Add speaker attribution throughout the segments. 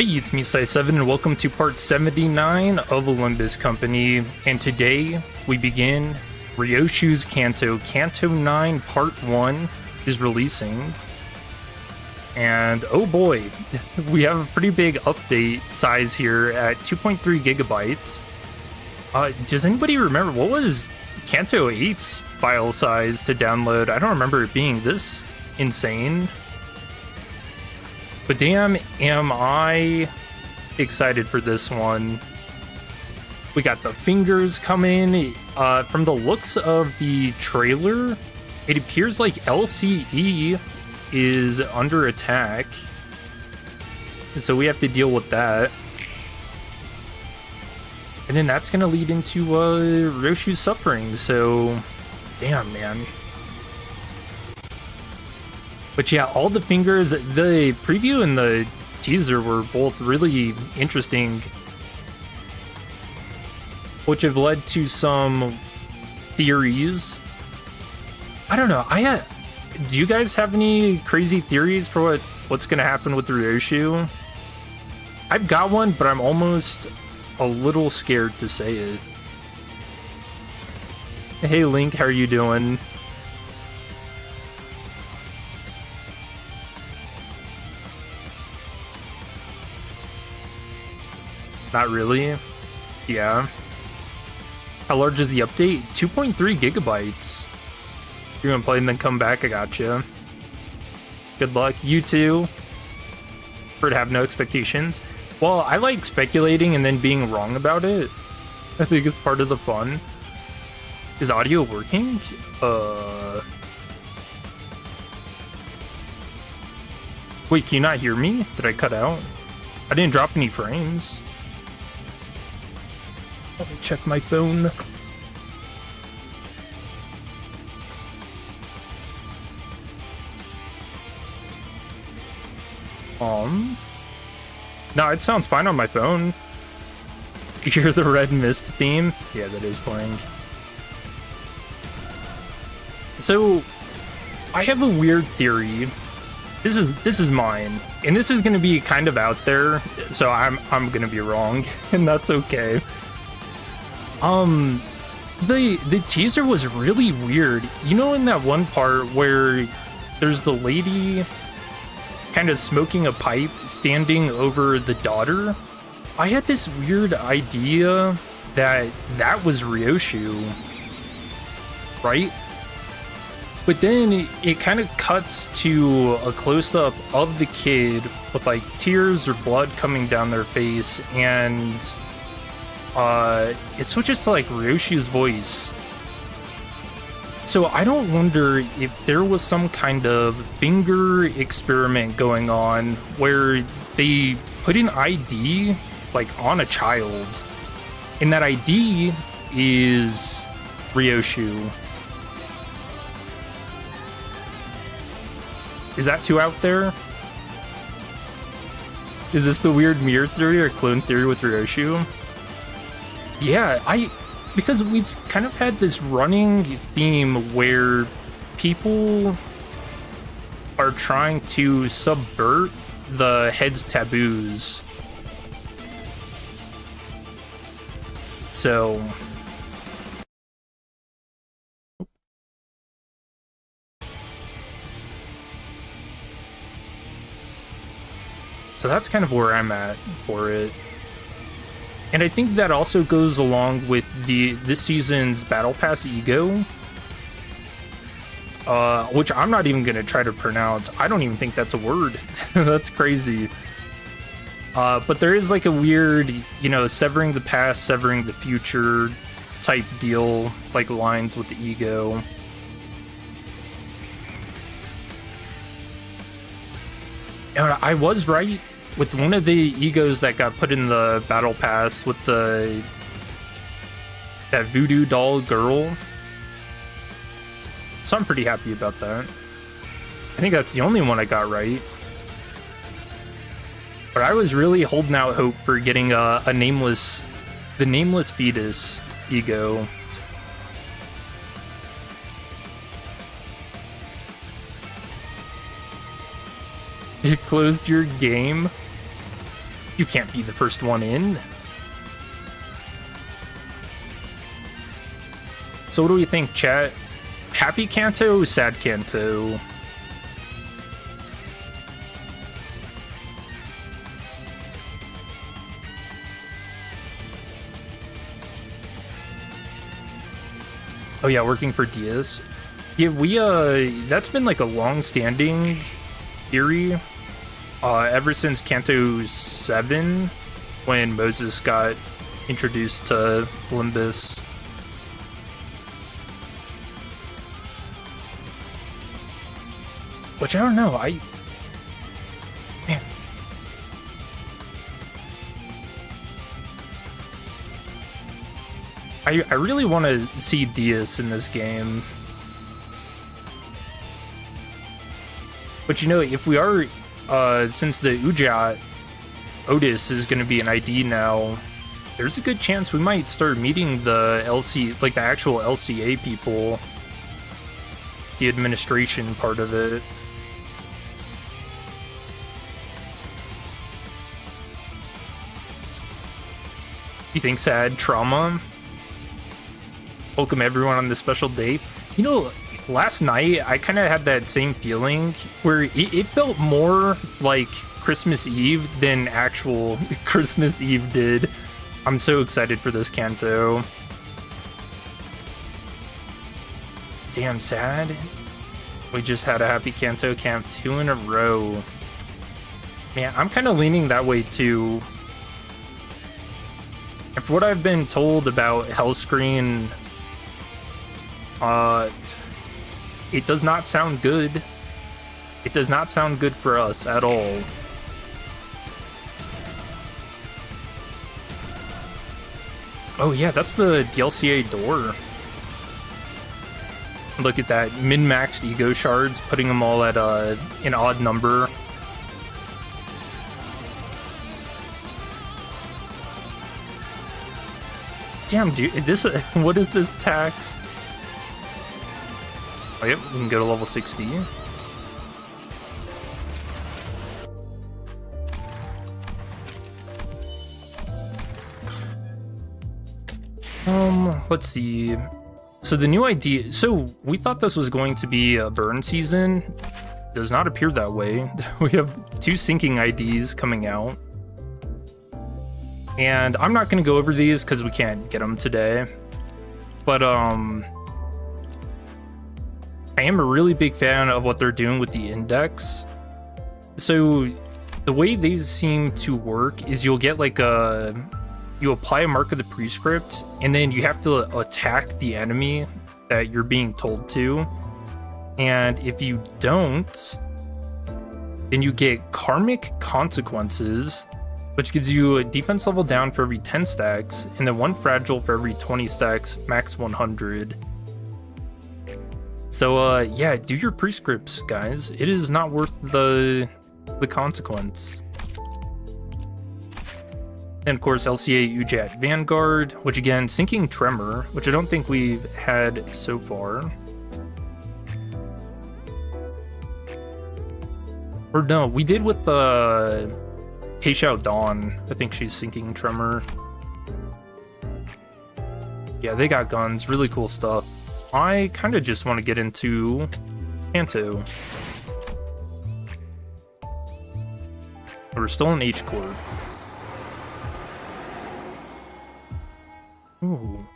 Speaker 1: Hey, it's me, Sai7, and welcome to part 79 of Limbus Company. And today, we begin Ryoshu's Canto. Canto 9 Part 1 is releasing. And oh boy, we have a pretty big update size here at 2.3 gigabytes. Does anybody remember, what was Canto 8's file size to download? I don't remember it being this insane. But damn, am I excited for this one. We got the fingers coming. From the looks of the trailer, it appears like LCE is under attack. And so we have to deal with that. And then that's going to lead into Ryoshu's suffering. So, damn, man. But yeah, all the fingers, the preview and the teaser were both really interesting, which have led to some theories. I don't know. Do you guys have any crazy theories for what's gonna happen with Ryoshu? I've got one, but I'm almost a little scared to say it. Hey Link, how are you doing? Not really. Yeah. How large is the update? 2.3 gigabytes. You're gonna play and then come back, I gotcha. Good luck. You too. For to have no expectations. Well, I like speculating and then being wrong about it. I think it's part of the fun. Is audio working? Wait, can you not hear me? Did I cut out? I didn't drop any frames. Let me check my phone. No, it sounds fine on my phone. You hear the Red Mist theme? Yeah, that is playing. So, I have a weird theory. This is mine, and this is gonna be kind of out there, so I'm gonna be wrong, and that's okay. The teaser was really weird. You know, in that one part where there's the lady kind of smoking a pipe standing over the daughter? I had this weird idea that was Ryoshu, right? But then it kind of cuts to a close-up of the kid with like tears or blood coming down their face, and it switches to like Ryoshu's voice. So I don't wonder if there was some kind of finger experiment going on where they put an ID like on a child, and that ID is Ryoshu. Is that too out there? Is this the weird mirror theory or clone theory with Ryoshu? Yeah, because we've kind of had this running theme where people are trying to subvert the head's taboos. So that's kind of where I'm at for it. And I think that also goes along with this season's Battle Pass ego, which I'm not even going to try to pronounce. I don't even think that's a word. That's crazy. But there is like a weird, severing the past, severing the future type deal, like lines with the ego. And I was right with one of the egos that got put in the battle pass with that voodoo doll girl. So I'm pretty happy about that. I think that's the only one I got right. But I was really holding out hope for getting the nameless fetus ego. You closed your game? You can't be the first one in. So what do we think, chat? Happy Canto, sad Canto? Oh yeah, working for Diaz. Yeah, we that's been like a long-standing theory ever since Canto 7, when Moses got introduced to Limbus. Which I don't know, man. I really want to see Diaz in this game. But you know, if we are, since the Ujat Otis is going to be an ID now, there's a good chance we might start meeting the LC, like the actual LCA people, the administration part of it. You think sad trauma? Welcome everyone on this special day. You know, last night I kind of had that same feeling where it felt more like Christmas Eve than actual Christmas Eve did. I'm so excited for this Canto. Damn sad. We just had a happy Canto camp 2 in a row. Man, I'm kind of leaning that way too. If what I've been told about Hellscreen, it does not sound good. It does not sound good for us at all. Oh yeah, that's the LCA door. Look at that, min-maxed ego shards, putting them all at an odd number. Damn, dude, this what is this tax? Oh, yep, we can go to level 60. Let's see. So the new idea, so we thought this was going to be a burn season. Does not appear that way. We have 2 sinking IDs coming out. And I'm not going to go over these because we can't get them today. But I am a really big fan of what they're doing with the index. So the way these seem to work is you'll get like you apply a mark of the prescript, and then you have to attack the enemy that you're being told to. And if you don't, then you get karmic consequences, which gives you a defense level down for every 10 stacks, and then 1 fragile for every 20 stacks, max 100. So yeah, do your prescripts, guys. It is not worth the consequence. And of course, LCA Ujat Vanguard, which again, sinking Tremor, which I don't think we've had so far. Or no, we did with the Xiao Dawn. I think she's sinking Tremor. Yeah, they got guns, really cool stuff. I kind of just want to get into Canto. We're still in H Corp. Ooh.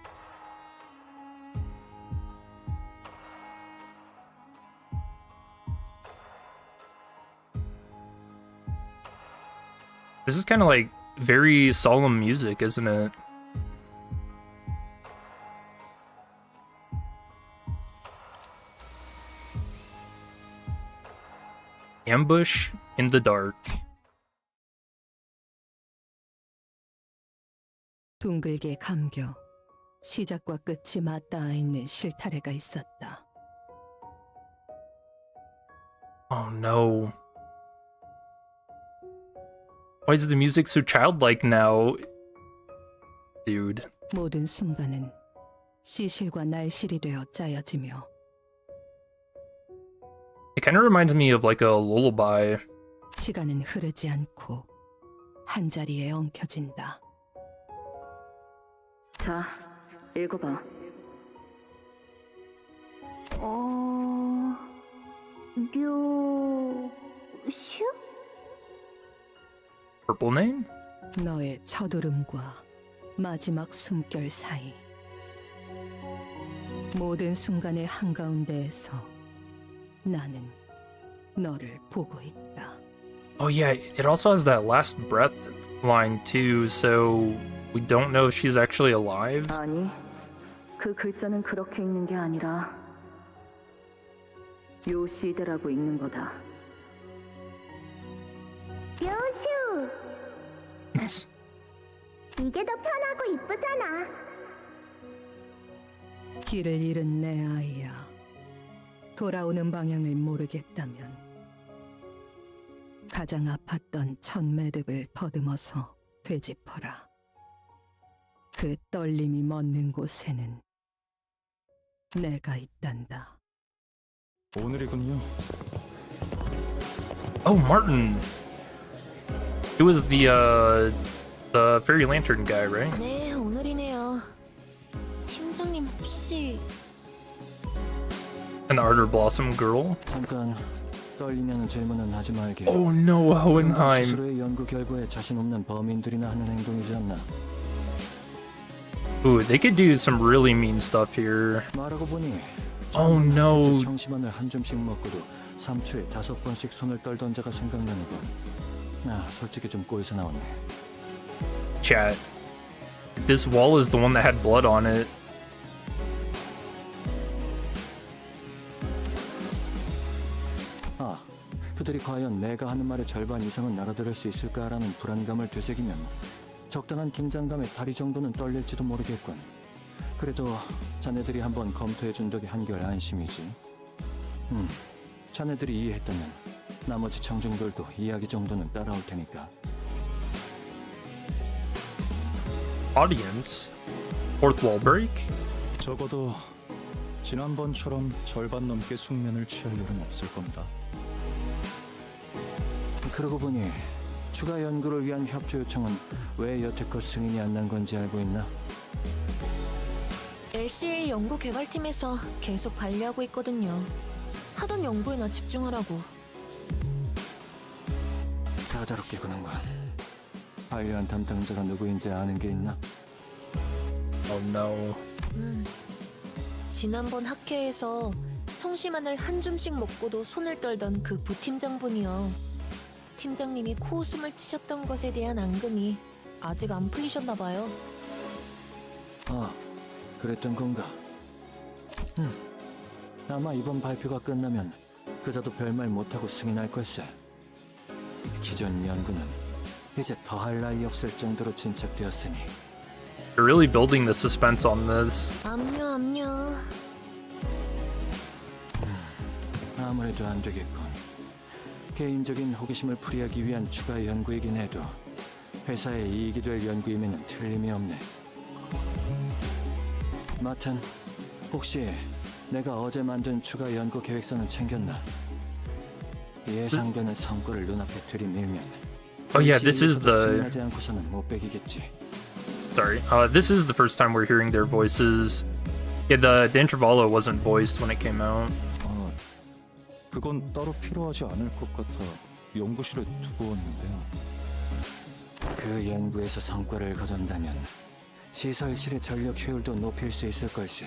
Speaker 1: This is kind of like very solemn music, isn't it? Ambush in the dark.
Speaker 2: 둥글게 감겨 시작과 끝이 맞닿아 있는 실타래가 있었다.
Speaker 1: Oh no. Why is the music so childlike now? Dude.
Speaker 2: 모든 순간은 시실과 나의 실이 되어 짜여지며
Speaker 1: It kind of reminds me of like a lullaby.
Speaker 2: 시간은 흐르지 않고 한 자리에 엉켜진다.
Speaker 3: 자, 읽어봐. 류슈?
Speaker 1: Purple name?
Speaker 2: 너의 첫울음과 마지막 숨결 사이 모든 순간의 한가운데에서 나는 너를 보고 있다.
Speaker 1: Oh yeah, it also has that last breath line too, so we don't know if she's actually alive.
Speaker 3: 아니, 그 글자는 그렇게 읽는 게 아니라 요시대라고 읽는 거다. 요슈! 이게 더 편하고 이쁘잖아.
Speaker 2: 길을 잃은 내 아이야. 돌아오는 방향을 모르겠다면 가장 아팠던 첫 매듭을 더듬어서 되짚어라. 그 떨림이 멎는 곳에는 내가 있단다.
Speaker 4: 오늘이군요.
Speaker 1: Oh, Martin. It was the fairy lantern guy, right?
Speaker 5: 네, 오늘이네요. 팀장님 혹시
Speaker 1: And the Ardor Blossom girl.
Speaker 4: 잠깐 떨리면 질문은 하지 말게.
Speaker 1: Oh no, Hohenheim.
Speaker 4: 스스로의 연구 결과에 자신 없는 범인들이나 하는 행동이지 않나.
Speaker 1: Ooh, they could do some really mean stuff here.
Speaker 4: 말하고 보니
Speaker 1: Oh no.
Speaker 4: 청심환을 한 줌씩 먹고도 3초에 5번씩 손을 떨던 자가 생각나는군. 아, 솔직히 좀 꼴사 나왔네.
Speaker 1: Chat. This wall is the one that had blood on it.
Speaker 4: 아, 그들이 과연 내가 하는 말의 절반 이상은 알아들을 수 있을까라는 불안감을 되새기면 적당한 긴장감에 다리 정도는 떨릴지도 모르겠군. 그래도 자네들이 한번 검토해준 덕에 한결 안심이지. 자네들이 이해했다면 나머지 청중들도 이야기 정도는 따라올 테니까.
Speaker 1: Audience. Fourth wall break?
Speaker 6: 적어도 지난번처럼 절반 넘게 숙면을 취할 일은 없을 겁니다.
Speaker 4: 그러고 보니 추가 연구를 위한 협조 요청은 왜 여태껏 승인이 안 난 건지 알고 있나?
Speaker 5: LCA 연구 개발팀에서 계속 관리하고 있거든요. 하던 연구에나 집중하라고.
Speaker 4: 까다롭게 구는군. 관리한 담당자가 누구인지 아는 게 있나?
Speaker 1: Oh no.
Speaker 5: 지난번 학회에서 청심환을 한 줌씩 먹고도 손을 떨던 그 부팀장분이요. 팀장님이 코웃음을 치셨던 것에 대한 앙금이 아직 안 풀리셨나 봐요.
Speaker 4: 아, 그랬던 건가? 아마 이번 발표가 끝나면 그자도 별말 못하고 승인할 걸세. 기존 연구는 이제 더할 나위 없을 정도로 진척되었으니.
Speaker 1: They're really building the suspense on this.
Speaker 5: 압류.
Speaker 4: 아무래도 안 되겠군. 개인적인 호기심을 풀이하기 위한 추가 연구이긴 해도 회사에 이익이 될 연구이면 틀림이 없네. 마튼, 혹시 내가 어제 만든 추가 연구 계획서는 챙겼나? 예상되는 성과를 눈앞에 들이밀면
Speaker 1: Oh yeah, this is
Speaker 4: 승인하지 않고서는 못 빼기겠지.
Speaker 1: Sorry. This is the first time we're hearing their voices. Yeah, the intervallo wasn't voiced when it came out.
Speaker 6: 그건 따로 필요하지 않을 것 같아 연구실에 두고 왔는데요.
Speaker 4: 그 연구에서 성과를 거둔다면 시설실의 전력 효율도 높일 수 있을 걸세.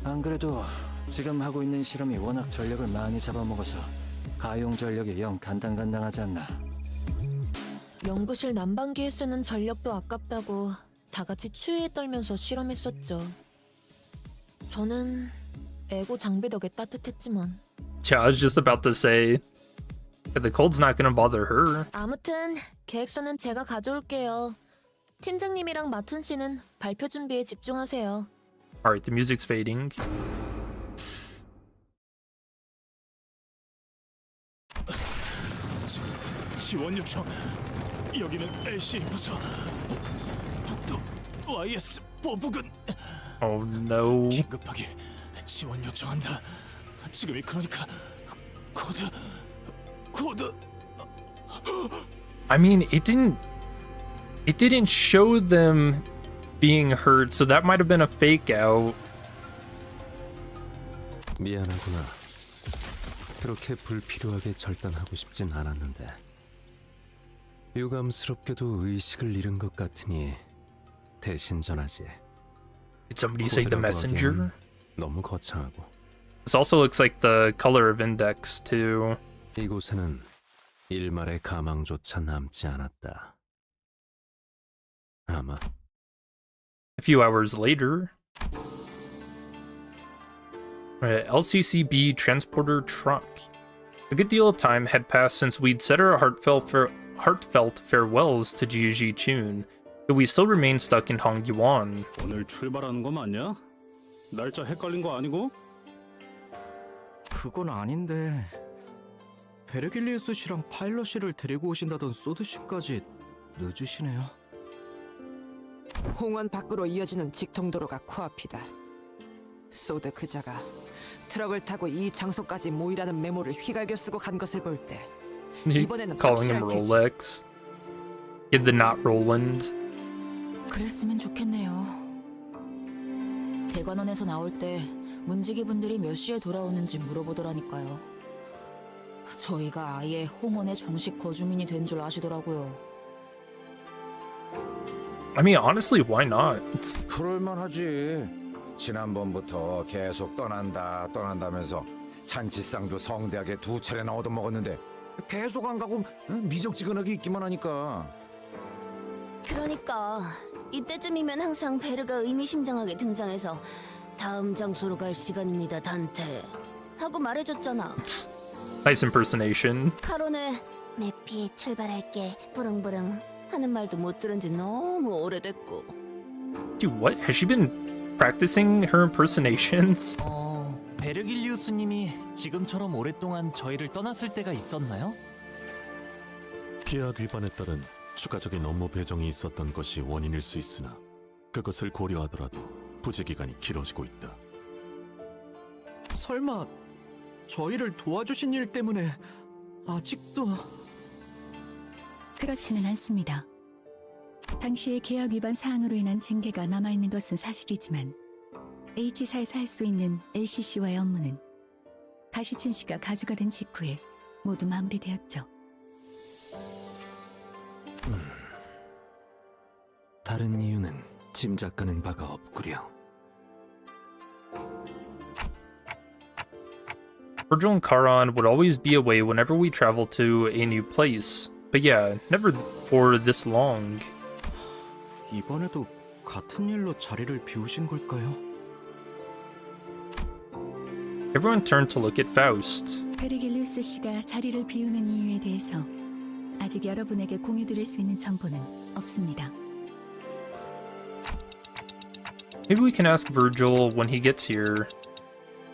Speaker 4: 안 그래도 지금 하고 있는 실험이 워낙 전력을 많이 잡아먹어서 가용 전력이 영 간당간당하지 않나.
Speaker 5: 연구실 난방기에 쓰는 전력도 아깝다고 다 같이 추위에 떨면서 실험했었죠. 저는 에고 장비 덕에 따뜻했지만.
Speaker 1: Yeah, I was just about to say the cold's not gonna bother her.
Speaker 5: 아무튼 계획서는 제가 가져올게요. 팀장님이랑 마튼 씨는 발표 준비에 집중하세요.
Speaker 1: Alright, the music's fading.
Speaker 6: 지원 요청. 여기는 LCA 부서. 북도 YS 보부근.
Speaker 1: Oh no.
Speaker 6: 긴급하게 지원 요청한다. 지금이 그러니까 코드
Speaker 1: I mean, it didn't show them being hurt, so that might have been a fake out.
Speaker 4: 미안하구나. 그렇게 불필요하게 절단하고 싶진 않았는데. 유감스럽게도 의식을 잃은 것 같으니 대신 전하지.
Speaker 1: Did somebody say the messenger?
Speaker 4: 너무 거창하고.
Speaker 1: This also looks like the color of Index too.
Speaker 4: 이곳에는 일말의 가망조차 남지 않았다. 아마
Speaker 1: A few hours later, LCCB transporter truck. A good deal of time had passed since we'd said our heartfelt farewells to Jiuji Chun, but we still remained stuck in Hongyuan.
Speaker 7: 오늘 출발하는 거 맞냐? 날짜 헷갈린 거 아니고?
Speaker 8: 그건 아닌데 베르길리우스 씨랑 파일럿 씨를 데리고 오신다던 소드 씨까지 늦으시네요.
Speaker 9: 홍원 밖으로 이어지는 직통도로가 코앞이다. 소드 그자가 트럭을 타고 이 장소까지 모이라는 메모를 휘갈겨 쓰고 간 것을 볼 때 이번에는
Speaker 1: Calling him
Speaker 9: 확실할 테지.
Speaker 1: Rolex. He had the not Roland.
Speaker 10: 그랬으면 좋겠네요. 대관원에서 나올 때 문지기 분들이 몇 시에 돌아오는지 물어보더라니까요. 저희가 아예 홍원의 정식 거주민이 된 줄 아시더라고요.
Speaker 1: I mean, honestly, why not?
Speaker 11: 그럴만하지. 지난번부터 계속 떠난다면서 잔치상도 성대하게 2차례나 얻어먹었는데 계속 안 가고 미적지근하게 있기만 하니까.
Speaker 12: 그러니까 이때쯤이면 항상 베르가 의미심장하게 등장해서 다음 장소로 갈 시간입니다, 단테 하고 말해줬잖아.
Speaker 1: Nice impersonation.
Speaker 12: 카론의 매피 출발할게 부릉부릉 하는 말도 못 들은 지 너무 오래됐고.
Speaker 1: Dude, what? Has she been practicing her impersonations?
Speaker 8: 베르길리우스님이 지금처럼 오랫동안 저희를 떠났을 때가 있었나요?
Speaker 13: 계약 위반에 따른 추가적인 업무 배정이 있었던 것이 원인일 수 있으나 그것을 고려하더라도 부재 기간이 길어지고 있다.
Speaker 8: 설마 저희를 도와주신 일 때문에 아직도...
Speaker 2: 그렇지는 않습니다. 당시의 계약 위반 사항으로 인한 징계가 남아있는 것은 사실이지만 H사에서 할 수 있는 LCC와의 업무는 가시춘 씨가 가주가 된 직후에 모두 마무리되었죠.
Speaker 4: 다른 이유는 짐작가는 바가 없구려.
Speaker 1: Virgil and Charon would always be away whenever we traveled to a new place. But yeah, never for this long.
Speaker 8: 이번에도 같은 일로 자리를 비우신 걸까요?
Speaker 1: Everyone turned to look at Faust.
Speaker 2: 베르길리우스 씨가 자리를 비우는 이유에 대해서 아직 여러분에게 공유드릴 수 있는 정보는 없습니다.
Speaker 1: Maybe we can ask Virgil when he gets here.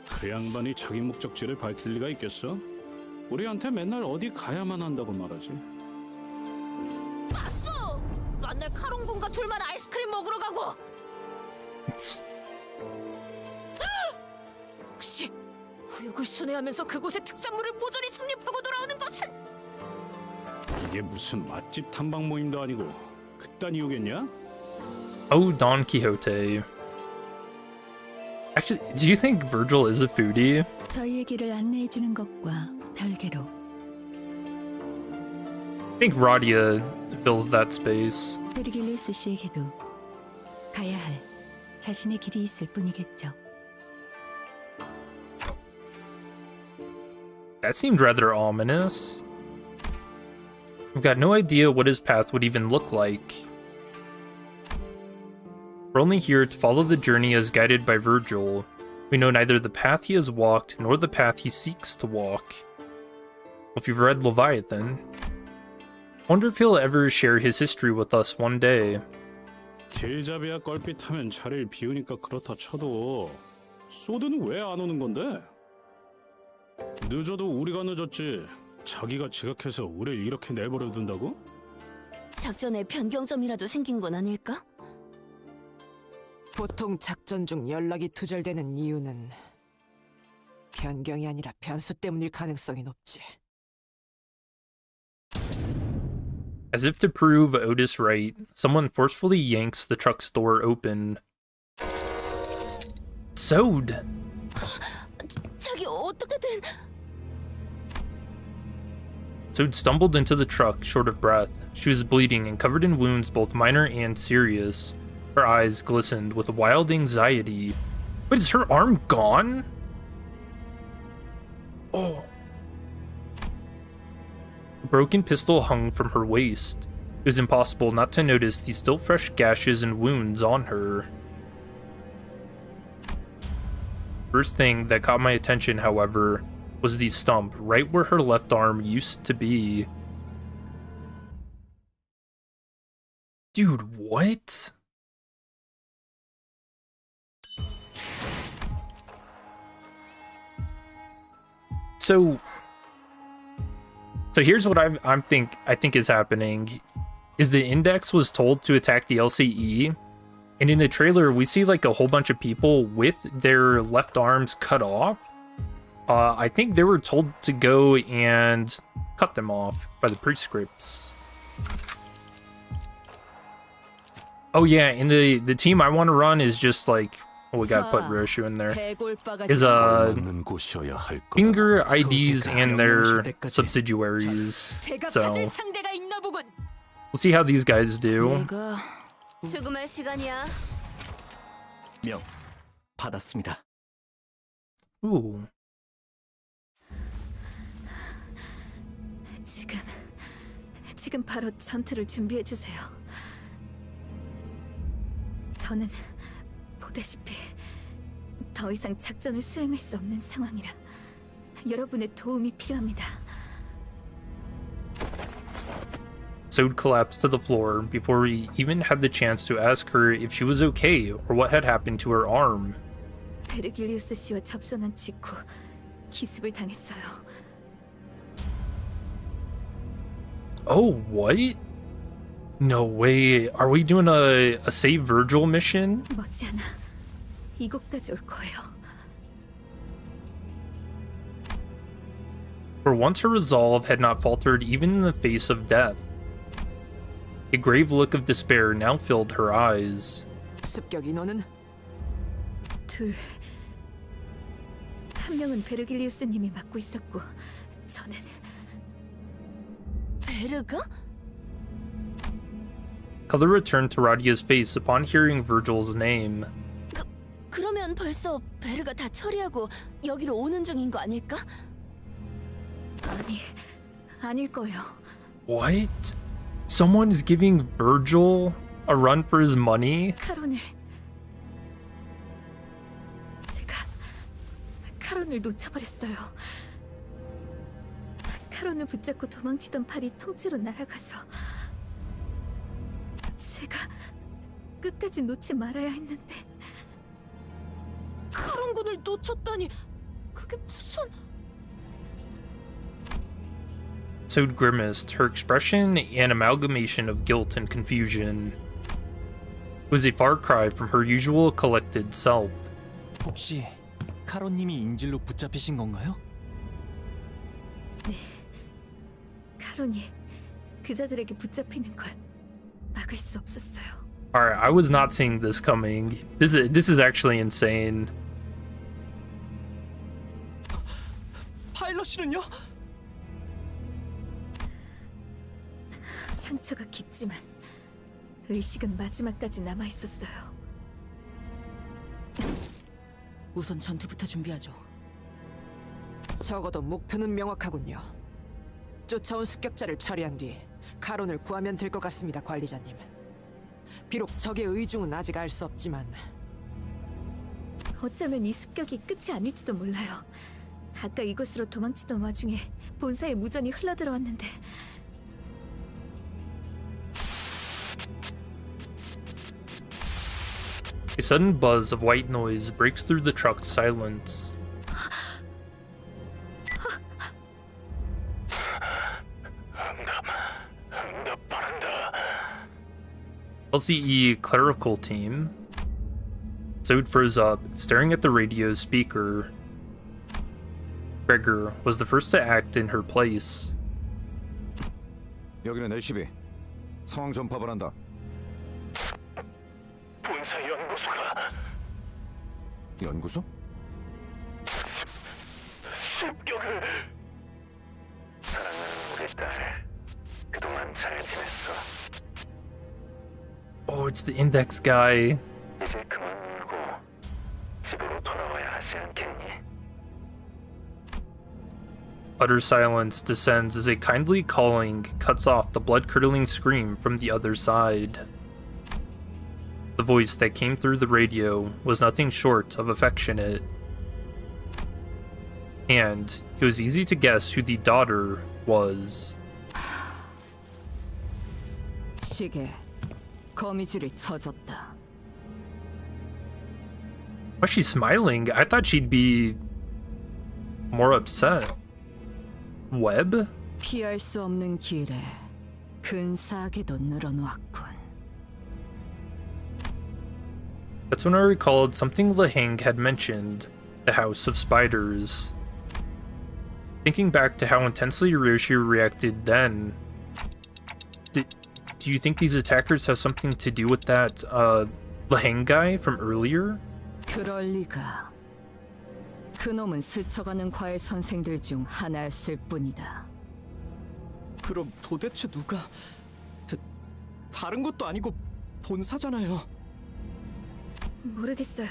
Speaker 7: 그 양반이 자기 목적지를 밝힐 리가 있겠어? 우리한테 맨날 어디 가야만 한다고 말하지.
Speaker 12: 맞소! 맨날 카론군과 둘만 아이스크림 먹으러 가고! 혹시 후육을 순회하면서 그곳의 특산물을 모조리 섭렵하고 돌아오는 것은?
Speaker 7: 이게 무슨 맛집 탐방 모임도 아니고 그딴 이유겠냐?
Speaker 1: Oh, Don Quixote. Actually, do you think Virgil is a foodie?
Speaker 2: 저희의 길을 안내해주는 것과 별개로
Speaker 1: I think Radia fills that space.
Speaker 2: 베르길리우스 씨에게도 가야 할 자신의 길이 있을 뿐이겠죠.
Speaker 1: That seemed rather ominous. I've got no idea what his path would even look like. We're only here to follow the journey as guided by Virgil. We know neither the path he has walked nor the path he seeks to walk. Well, if you've read Leviathan, wonder if he'll ever share his history with us one day.
Speaker 7: 길잡이야 껄핏하면 자리를 비우니까 그렇다 쳐도 소드는 왜 안 오는 건데? 늦어도 우리가 늦었지. 자기가 지각해서 우리를 이렇게 내버려 둔다고?
Speaker 12: 작전에 변경점이라도 생긴 건 아닐까?
Speaker 9: 보통 작전 중 연락이 두절되는 이유는 변경이 아니라 변수 때문일 가능성이 높지.
Speaker 1: As if to prove Otis right, someone forcefully yanks the truck's door open. Sewed!
Speaker 12: 자기 어떻게 된...
Speaker 1: Sewed stumbled into the truck, short of breath. She was bleeding and covered in wounds both minor and serious. Her eyes glistened with wild anxiety. Wait, is her arm gone? Oh. A broken pistol hung from her waist. It was impossible not to notice the still fresh gashes and wounds on her. First thing that caught my attention, however, was the stump right where her left arm used to be. Dude, what? So here's what I think is happening. Is the Index was told to attack the LCE, and in the trailer we see like a whole bunch of people with their left arms cut off. I think they were told to go and cut them off by the prescripts. Oh yeah, and the team I want to run is just like, oh, we gotta put Ryoshu in there. Is finger IDs and their subsidiaries. So we'll see how these guys do.
Speaker 12: 수금할 시간이야.
Speaker 8: 명 받았습니다.
Speaker 1: Ooh.
Speaker 2: 지금 바로 전투를 준비해 주세요. 저는 보다시피 더 이상 작전을 수행할 수 없는 상황이라 여러분의 도움이 필요합니다.
Speaker 1: Sewed collapsed to the floor before we even had the chance to ask her if she was okay or what had happened to her arm.
Speaker 2: 베르길리우스 씨와 접선한 직후 기습을 당했어요.
Speaker 1: Oh, what? No way. Are we doing a Save Virgil mission?
Speaker 2: 머지않아 이곳까지 올 거예요.
Speaker 1: For once her resolve had not faltered even in the face of death. A grave look of despair now filled her eyes.
Speaker 9: 습격 인원은?
Speaker 2: 둘. 한 명은 베르길리우스님이 맡고 있었고, 저는
Speaker 12: 베르가?
Speaker 1: Color returned to Radia's face upon hearing Virgil's name.
Speaker 12: 그러면 벌써 베르가 다 처리하고 여기로 오는 중인 거 아닐까?
Speaker 2: 아닐 거예요.
Speaker 1: What? Someone is giving Virgil a run for his money?
Speaker 2: 제가 카론을 놓쳐버렸어요. 카론을 붙잡고 도망치던 팔이 통째로 날아가서 제가 끝까지 놓지 말아야 했는데.
Speaker 12: 카론군을 놓쳤다니 그게 무슨...
Speaker 1: Sewed grimaced, her expression an amalgamation of guilt and confusion. It was a far cry from her usual collected self.
Speaker 8: 혹시 카론님이 인질로 붙잡히신 건가요?
Speaker 2: 네, 카론이 그자들에게 붙잡히는 걸 막을 수 없었어요.
Speaker 1: Alright, I was not seeing this coming. This is actually insane.
Speaker 8: 파일럿이는요?
Speaker 2: 상처가 깊지만 의식은 마지막까지 남아 있었어요.
Speaker 10: 우선 전투부터 준비하죠.
Speaker 9: 적어도 목표는 명확하군요. 쫓아온 습격자를 처리한 뒤 카론을 구하면 될 것 같습니다, 관리자님. 비록 적의 의중은 아직 알 수 없지만
Speaker 2: 어쩌면 이 습격이 끝이 아닐지도 몰라요. 아까 이곳으로 도망치던 와중에 본사에 무전이 흘러들어왔는데
Speaker 1: A sudden buzz of white noise breaks through the truck's silence. LCE clerical team. Sewed froze up, staring at the radio's speaker. Gregor was the first to act in her place.
Speaker 11: 여기는 LCB. 상황 전파를 한다.
Speaker 14: 본사 연구소가
Speaker 11: 연구소?
Speaker 14: 습격을. 사랑하는 우리 딸, 그동안 잘 지냈어?
Speaker 1: Oh, it's the index guy.
Speaker 14: 이제 그만 울고 집으로 돌아와야 하지 않겠니?
Speaker 1: Utter silence descends as a kindly calling cuts off the blood-curdling scream from the other side. The voice that came through the radio was nothing short of affectionate. And it was easy to guess who the daughter was.
Speaker 9: 시계 거미줄이 쳐졌다.
Speaker 1: Why is she smiling? I thought she'd be more upset. Web?
Speaker 9: 피할 수 없는 길에 근사하게도 늘어놓았군.
Speaker 1: That's when I recalled something Laheng had mentioned, the House of Spiders. Thinking back to how intensely Ryoshu reacted then, do you think these attackers have something to do with that, Laheng guy from earlier?
Speaker 9: 그럴 리가. 그놈은 스쳐가는 과외 선생들 중 하나였을 뿐이다.
Speaker 8: 그럼 도대체 누가... 다른 것도 아니고 본사잖아요.
Speaker 2: 모르겠어요.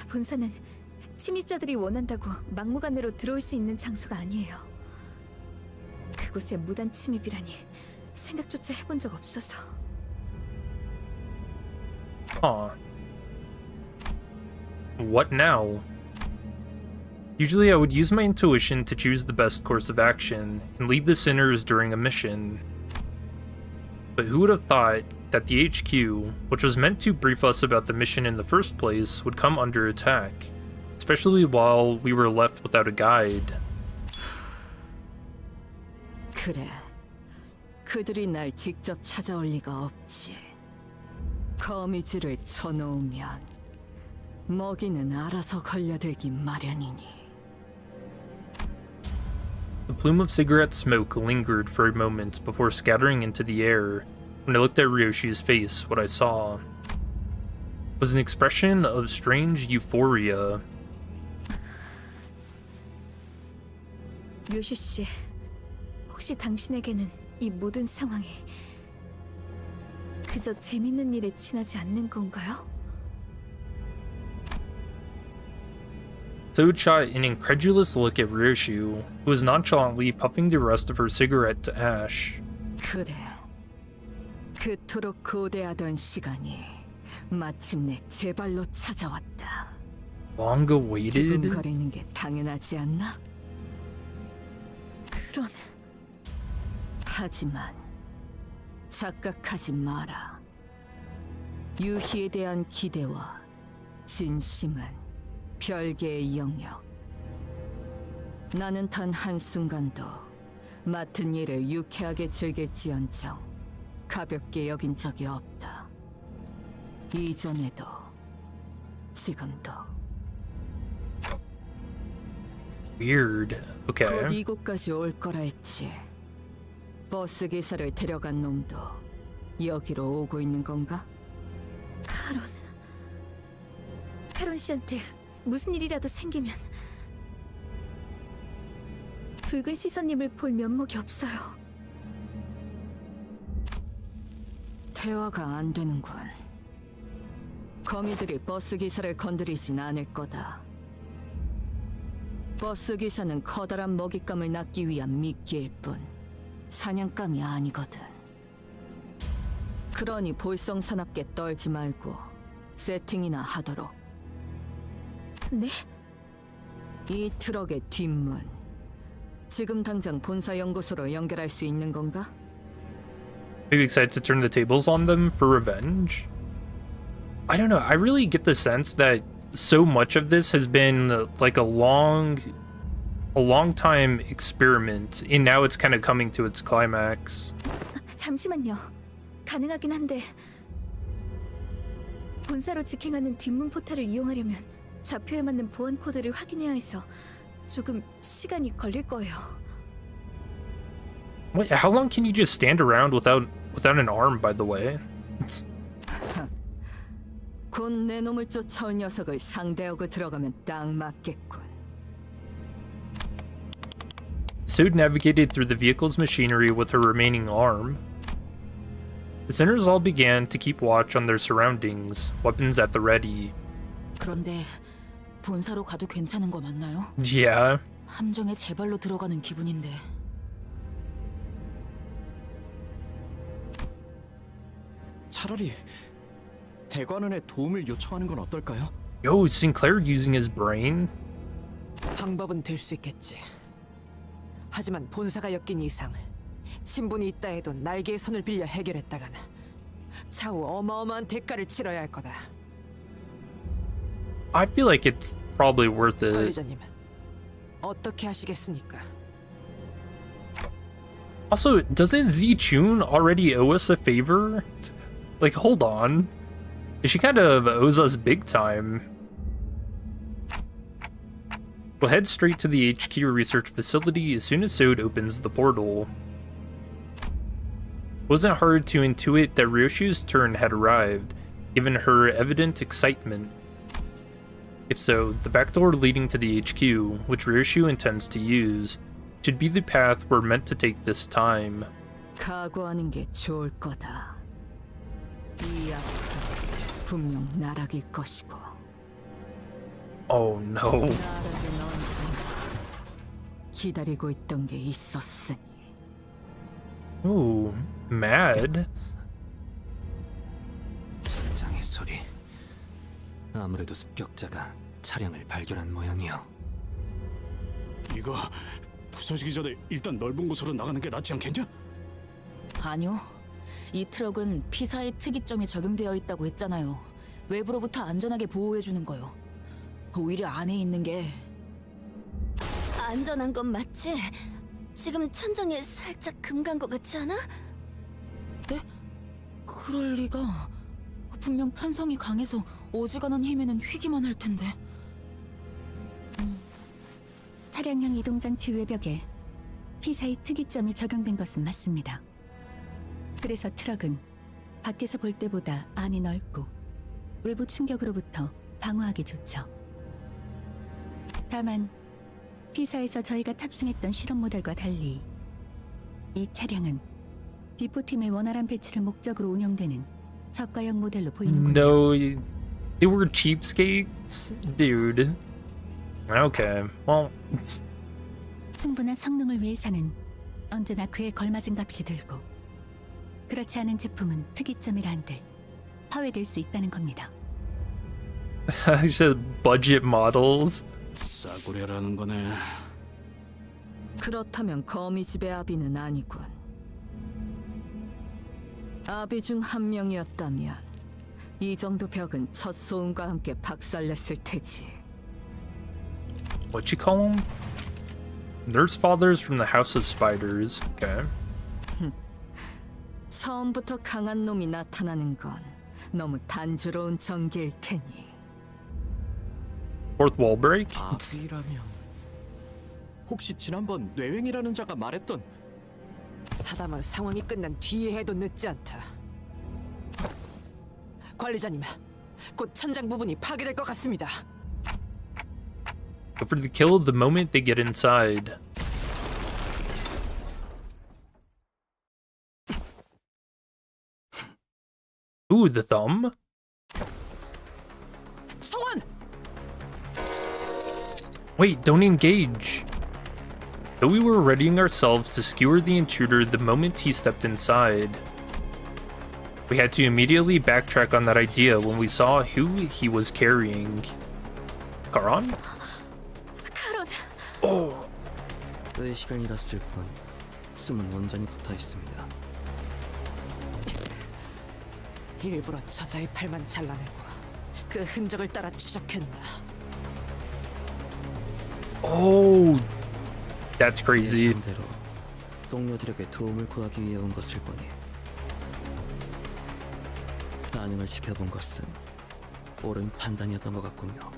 Speaker 2: 본사는 침입자들이 원한다고 막무가내로 들어올 수 있는 장소가 아니에요. 그곳에 무단 침입이라니 생각조차 해본 적 없어서.
Speaker 1: Huh. What now? Usually I would use my intuition to choose the best course of action and lead the sinners during a mission. But who would have thought that the HQ, which was meant to brief us about the mission in the first place, would come under attack, especially while we were left without a guide.
Speaker 9: 그래, 그들이 날 직접 찾아올 리가 없지. 거미줄을 쳐놓으면 먹이는 알아서 걸려들기 마련이니.
Speaker 1: The plume of cigarette smoke lingered for a moment before scattering into the air. When I looked at Ryoshu's face, what I saw was an expression of strange euphoria.
Speaker 2: 류슈 씨, 혹시 당신에게는 이 모든 상황이 그저 재밌는 일에 지나지 않는 건가요?
Speaker 1: So shot an incredulous look at Ryoshu, who was nonchalantly puffing the rest of her cigarette to ash.
Speaker 9: 그래, 그토록 고대하던 시간이 마침내 제 발로 찾아왔다.
Speaker 1: Long awaited?
Speaker 9: 두근거리는 게 당연하지 않나?
Speaker 2: 그런...
Speaker 9: 하지만 착각하지 마라. 유희에 대한 기대와 진심은 별개의 영역. 나는 단 한순간도 맡은 일을 유쾌하게 즐길지언정 가볍게 여긴 적이 없다. 이전에도 지금도.
Speaker 1: Weird. Okay.
Speaker 9: 곧 이곳까지 올 거라 했지. 버스 기사를 데려간 놈도 여기로 오고 있는 건가?
Speaker 2: 카론 씨한테 무슨 일이라도 생기면 붉은 시선님을 볼 면목이 없어요.
Speaker 9: 대화가 안 되는군. 거미들이 버스 기사를 건드리진 않을 거다. 버스 기사는 커다란 먹잇감을 낚기 위한 미끼일 뿐 사냥감이 아니거든. 그러니 볼썽사납게 떨지 말고 세팅이나 하도록.
Speaker 2: 네?
Speaker 9: 이 트럭의 뒷문, 지금 당장 본사 연구소로 연결할 수 있는 건가?
Speaker 1: Are you excited to turn the tables on them for revenge? I don't know. I really get the sense that so much of this has been like a long time experiment, and now it's kind of coming to its climax.
Speaker 2: 잠시만요. 가능하긴 한데 본사로 직행하는 뒷문 포탈을 이용하려면 좌표에 맞는 보안 코드를 확인해야 해서 조금 시간이 걸릴 거예요.
Speaker 1: Wait, how long can you just stand around without an arm, by the way?
Speaker 10: 곧 내 놈을 쫓아올 녀석을 상대하고 들어가면 딱 맞겠군.
Speaker 1: Sode navigated through the vehicle's machinery with her remaining arm. The sinners all began to keep watch on their surroundings, weapons at the ready.
Speaker 10: 그런데 본사로 가도 괜찮은 거 맞나요?
Speaker 1: Yeah.
Speaker 10: 함정에 제 발로 들어가는 기분인데.
Speaker 8: 차라리 대관원에 도움을 요청하는 건 어떨까요?
Speaker 1: Yo, Sinclair using his brain?
Speaker 9: 방법은 될 수 있겠지. 하지만 본사가 엮인 이상 친분이 있다 해도 날개의 손을 빌려 해결했다간 차후 어마어마한 대가를 치러야 할 거다.
Speaker 1: I feel like it's probably worth it.
Speaker 9: 관리자님, 어떻게 하시겠습니까?
Speaker 1: Also, doesn't Zichun already owe us a favor? Like, hold on. She kind of owes us big time. We'll head straight to the HQ research facility as soon as Sode opens the portal. It wasn't hard to intuit that Ryoshu's turn had arrived, given her evident excitement. If so, the back door leading to the HQ, which Ryoshu intends to use, should be the path we're meant to take this time.
Speaker 10: 각오하는 게 좋을 거다. 이 앞은 분명 나락일 것이고.
Speaker 1: Oh no.
Speaker 10: 나락은 언젠가 기다리고 있던 게 있었으니.
Speaker 1: Ooh, mad.
Speaker 4: 전장의 소리. 아무래도 습격자가 차량을 발견한 모양이요.
Speaker 7: 이거 부서지기 전에 일단 넓은 곳으로 나가는 게 낫지 않겠냐?
Speaker 10: 아니요. 이 트럭은 피사의 특이점이 적용되어 있다고 했잖아요. 외부로부터 안전하게 보호해주는 거요. 오히려 안에 있는 게
Speaker 12: 안전한 건 맞지? 지금 천장에 살짝 금 간 것 같지 않아?
Speaker 10: 네? 그럴 리가. 분명 탄성이 강해서 어지간한 힘에는 휘기만 할 텐데.
Speaker 2: 차량형 이동장치 외벽에 피사의 특이점이 적용된 것은 맞습니다. 그래서 트럭은 밖에서 볼 때보다 안이 넓고 외부 충격으로부터 방어하기 좋죠. 다만 피사에서 저희가 탑승했던 실험 모델과 달리 이 차량은 비포팀의 원활한 배치를 목적으로 운영되는 저가형 모델로 보이는군요.
Speaker 1: No, they were cheapskates? Dude. Okay, well...
Speaker 2: 충분한 성능을 위해서는 언제나 그에 걸맞은 값이 들고 그렇지 않은 제품은 특이점이라 한들 파괴될 수 있다는 겁니다.
Speaker 1: He said budget models.
Speaker 7: 싸구려라는 거네.
Speaker 10: 그렇다면 거미집의 아비는 아니군. 아비 중 한 명이었다면 이 정도 벽은 첫 소음과 함께 박살냈을 테지.
Speaker 1: What you call them? Nurse fathers from the House of Spiders. Okay.
Speaker 10: 처음부터 강한 놈이 나타나는 건 너무 단조로운 전개일 테니.
Speaker 1: Fourth wall break?
Speaker 8: 아비라면 혹시 지난번 뇌횡이라는 자가 말했던
Speaker 9: 사담은 상황이 끝난 뒤에 해도 늦지 않다. 관리자님, 곧 천장 부분이 파괴될 것 같습니다.
Speaker 1: Go for the kill the moment they get inside. Ooh, the thumb?
Speaker 9: 송환!
Speaker 1: Wait, don't engage. Though we were readying ourselves to skewer the intruder the moment he stepped inside, we had to immediately backtrack on that idea when we saw who he was carrying. Karan?
Speaker 12: 카론,
Speaker 1: Oh,
Speaker 8: 그 시간이랐을 뿐 숨은 원전이 붙어 있습니다.
Speaker 9: 일부러 저자의 팔만 잘라내고 그 흔적을 따라 추적했나.
Speaker 1: oh, that's crazy.
Speaker 8: 예상대로 동료들에게 도움을 구하기 위해 온 것을 보니 반응을 지켜본 것은 옳은 판단이었던 것 같군요.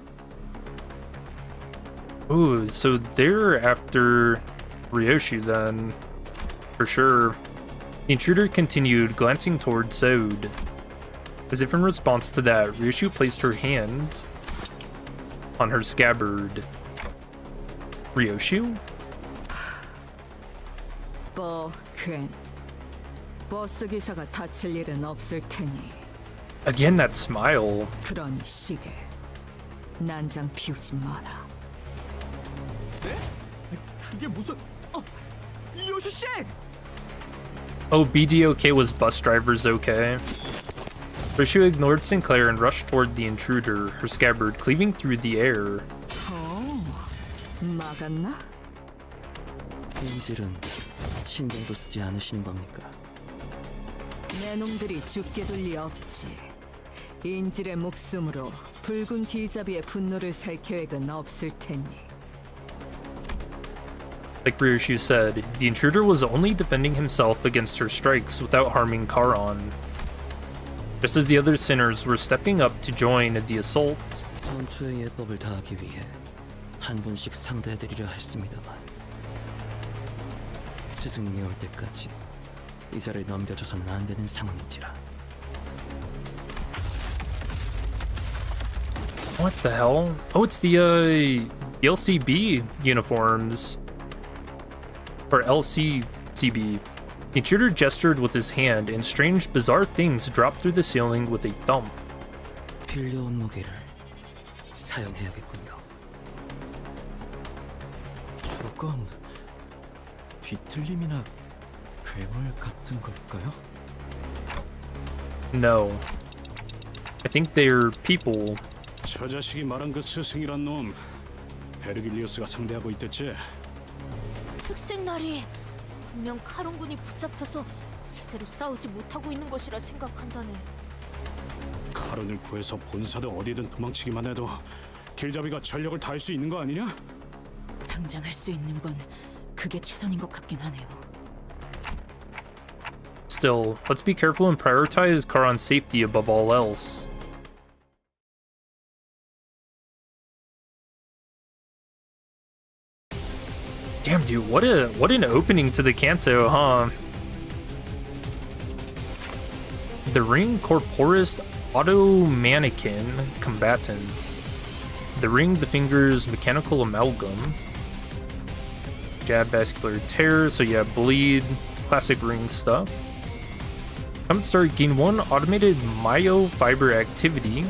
Speaker 1: Ooh, so they're after Ryoshu then. For sure. The intruder continued, glancing toward Sode. As if in response to that, Ryoshu placed her hand on her scabbard. Ryoshu?
Speaker 9: 버스 기사가 다칠 일은 없을 테니.
Speaker 1: Again, that smile.
Speaker 9: 그러니 시계 난장 피우지 마라.
Speaker 8: 그게 무슨... 요슈 씨!
Speaker 1: Oh, BDOK was bus drivers okay? Ryoshu ignored Sinclair and rushed toward the intruder, her scabbard cleaving through the air.
Speaker 9: 막았나?
Speaker 4: 인질은 신경도 쓰지 않으시는 겁니까?
Speaker 9: 내 놈들이 죽게 둘 리 없지. 인질의 목숨으로 붉은 길잡이의 분노를 살 계획은 없을 테니.
Speaker 1: Like Ryoshu said, the intruder was only defending himself against her strikes without harming Charon. Just as the other sinners were stepping up to join the assault.
Speaker 4: 전투의 예법을 다하기 위해 한 분씩 상대해드리려 했습니다만 스승님이 올 때까지 이 자리를 넘겨줘서는 안 되는 상황인지라.
Speaker 1: What the hell? Oh, it's the LCB uniforms. Or LCCB. The intruder gestured with his hand, and strange, bizarre things dropped through the ceiling with a thump.
Speaker 4: 필요한 무기를 사용해야겠군요.
Speaker 8: 저건 뒤틀림이나 괴물 같은 걸까요?
Speaker 1: No. I think they're people.
Speaker 7: 저 자식이 말한 그 스승이란 놈 베르길리우스가 상대하고 있댔지?
Speaker 5: 특색날이 분명 카론군이 붙잡혀서 제대로 싸우지 못하고 있는 것이라 생각한다네.
Speaker 7: 카론을 구해서 본사든 어디든 도망치기만 해도 길잡이가 전력을 다할 수 있는 거 아니냐?
Speaker 10: 당장 할 수 있는 건 그게 최선인 것 같긴 하네요.
Speaker 1: Still, let's be careful and prioritize Charon's safety above all else. Damn, dude, what an opening to the Canto, huh? The Ring Corporist Auto Mannequin Combatant. The Ring, the Fingers Mechanical Amalgam. Jab Vascular Tear, so yeah, Bleed, classic Ring stuff. Combat start, gain 1 automated myofiber activity.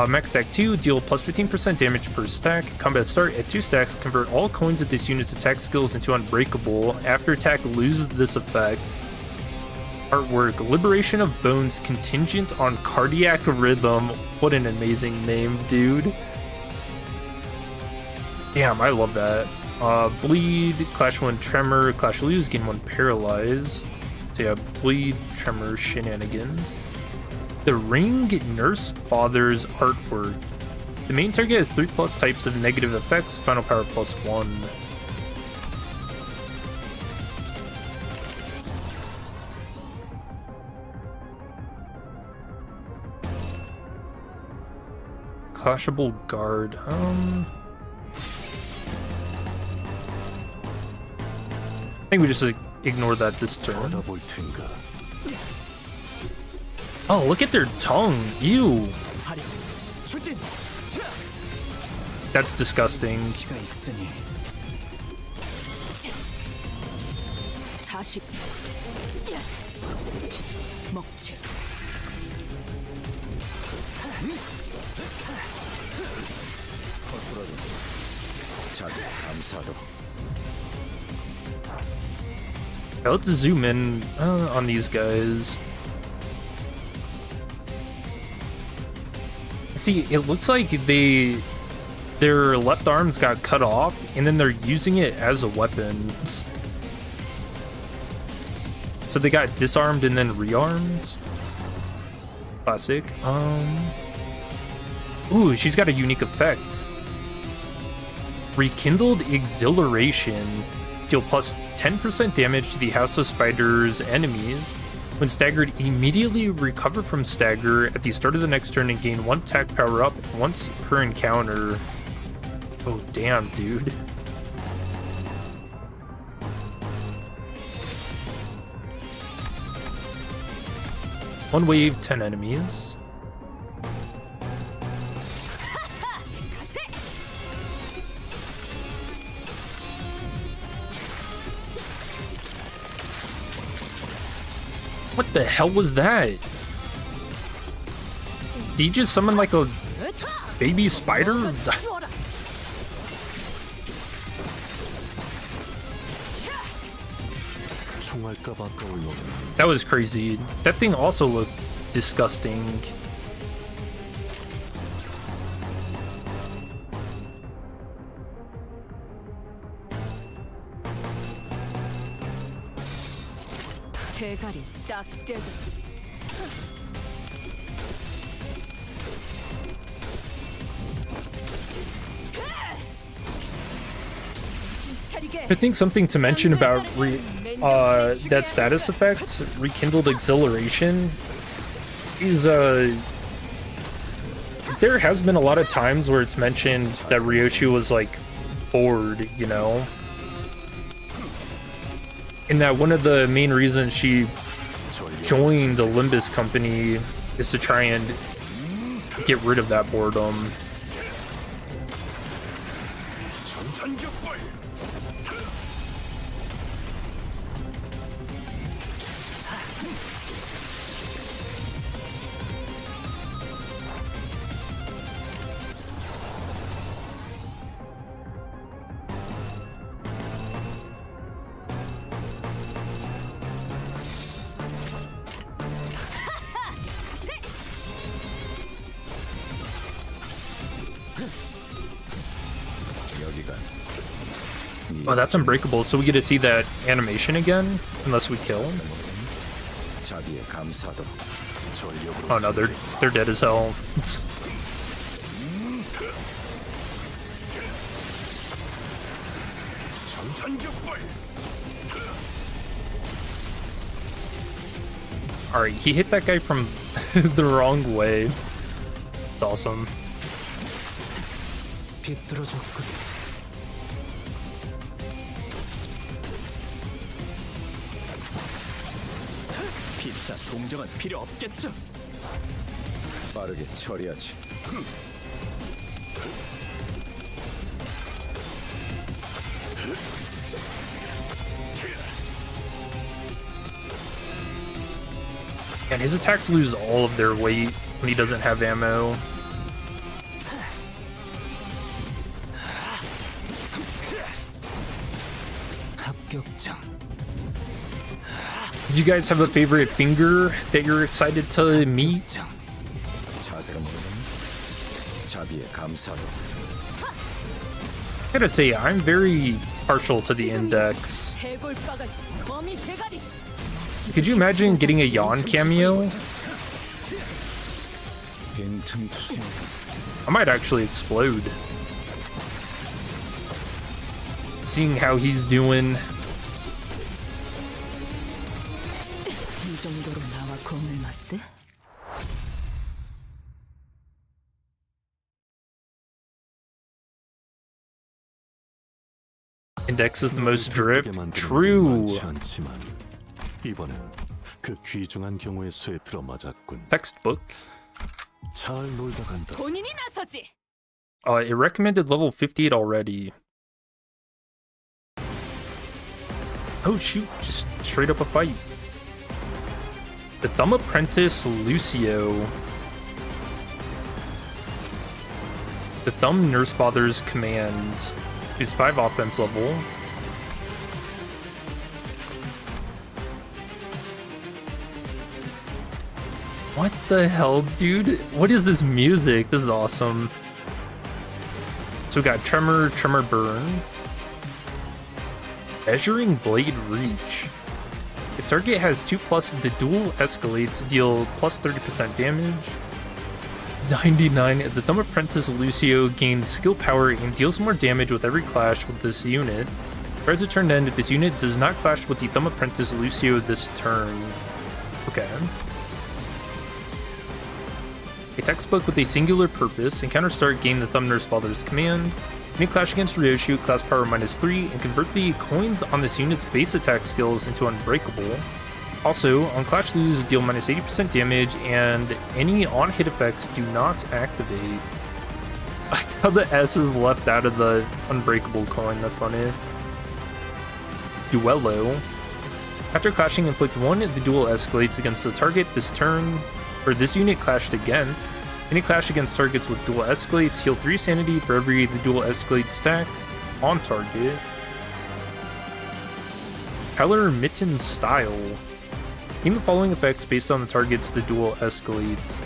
Speaker 1: Max stack 2, deal plus 15% damage per stack. Combat start, at 2 stacks, convert all coins of this unit's attack skills into unbreakable. After attack, lose this effect. Artwork, Liberation of Bones contingent on cardiac rhythm. What an amazing name, dude. Damn, I love that. Bleed, Clash 1 Tremor, Clash lose, gain 1 Paralyze. So yeah, Bleed, Tremor, shenanigans. The Ring Nurse Father's artwork. The main target has 3+ types of negative effects, final power +1. Clashable Guard. I think we just ignore that this turn. Oh, look at their tongue. Ew. That's disgusting.
Speaker 9: 40 먹지.
Speaker 1: Okay, let's zoom in on these guys. See, it looks like their left arms got cut off, and then they're using it as a weapon. So they got disarmed and then rearmed. Classic. Ooh, she's got a unique effect. Rekindled Exhilaration. Deal plus 10% damage to the House of Spiders enemies. When staggered, immediately recover from stagger at the start of the next turn and gain 1 attack power up once per encounter. Oh, damn, dude. One wave, 10 enemies. What the hell was that? Did he just summon like a baby spider? That was crazy. That thing also looked disgusting. I think something to mention about that status effect, Rekindled Exhilaration, is there has been a lot of times where it's mentioned that Ryoshu was like bored, you know, and that one of the main reasons she joined the Limbus company is to try and get rid of that boredom. Oh, that's unbreakable, so we get to see that animation again, unless we kill him. Oh no, they're dead as hell. Alright, he hit that guy from the wrong way. It's awesome.
Speaker 4: 동정은 필요 없겠죠. 빠르게 처리하지.
Speaker 1: And his attacks lose all of their weight when he doesn't have ammo. Do you guys have a favorite finger that you're excited to meet? I gotta say, I'm very partial to the index. Could you imagine getting a Yawn cameo? I might actually explode. Seeing how he's doing. Index is the most drip. True. Textbook. It recommended level 58 already. Oh shoot, just straight up a fight. The Thumb Apprentice Lucio. The Thumb Nurse Father's Command. He's 5 offense level. What the hell, dude? What is this music? This is awesome. So we got Tremor, Tremor Burn. Measuring Blade Reach. If target has 2+, the duel escalates, deal plus 30% damage. 99. The Thumb Apprentice Lucio gains skill power and deals more damage with every clash with this unit. Tries to turn end if this unit does not clash with the Thumb Apprentice Lucio this turn. Okay. A textbook with a singular purpose. Encounter start, gain the Thumb Nurse Father's Command. When you clash against Ryoshu, class power -3, and convert the coins on this unit's base attack skills into unbreakable. Also, on Clash Lose, deal minus 80% damage, and any on-hit effects do not activate. I like how the S is left out of the unbreakable coin, that's funny. Duello. After clashing, inflict 1, the duel escalates against the target this turn, or this unit clashed against. Any clash against targets with duel escalates, heal 3 sanity for every the duel escalate stacked on target. Color Mitten Style. Gain the following effects based on the targets the duel escalates.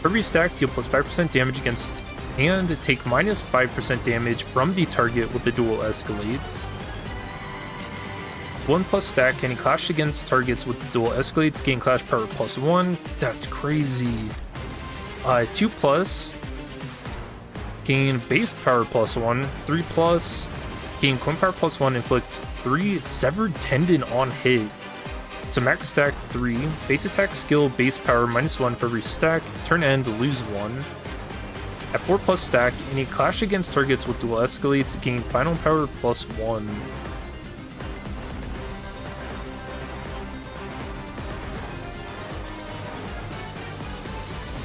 Speaker 1: For every stack, deal plus 5% damage against and take minus 5% damage from the target with the duel escalates. 1+ stack, any clash against targets with the duel escalates, gain clash power +1. That's crazy. 2+, gain base power +1. 3+, gain coin power +1, inflict 3 severed tendon on hit. So max stack 3, base attack skill base power -1 for every stack, turn end lose 1. At 4+ stack, any clash against targets with duel escalates, gain final power +1.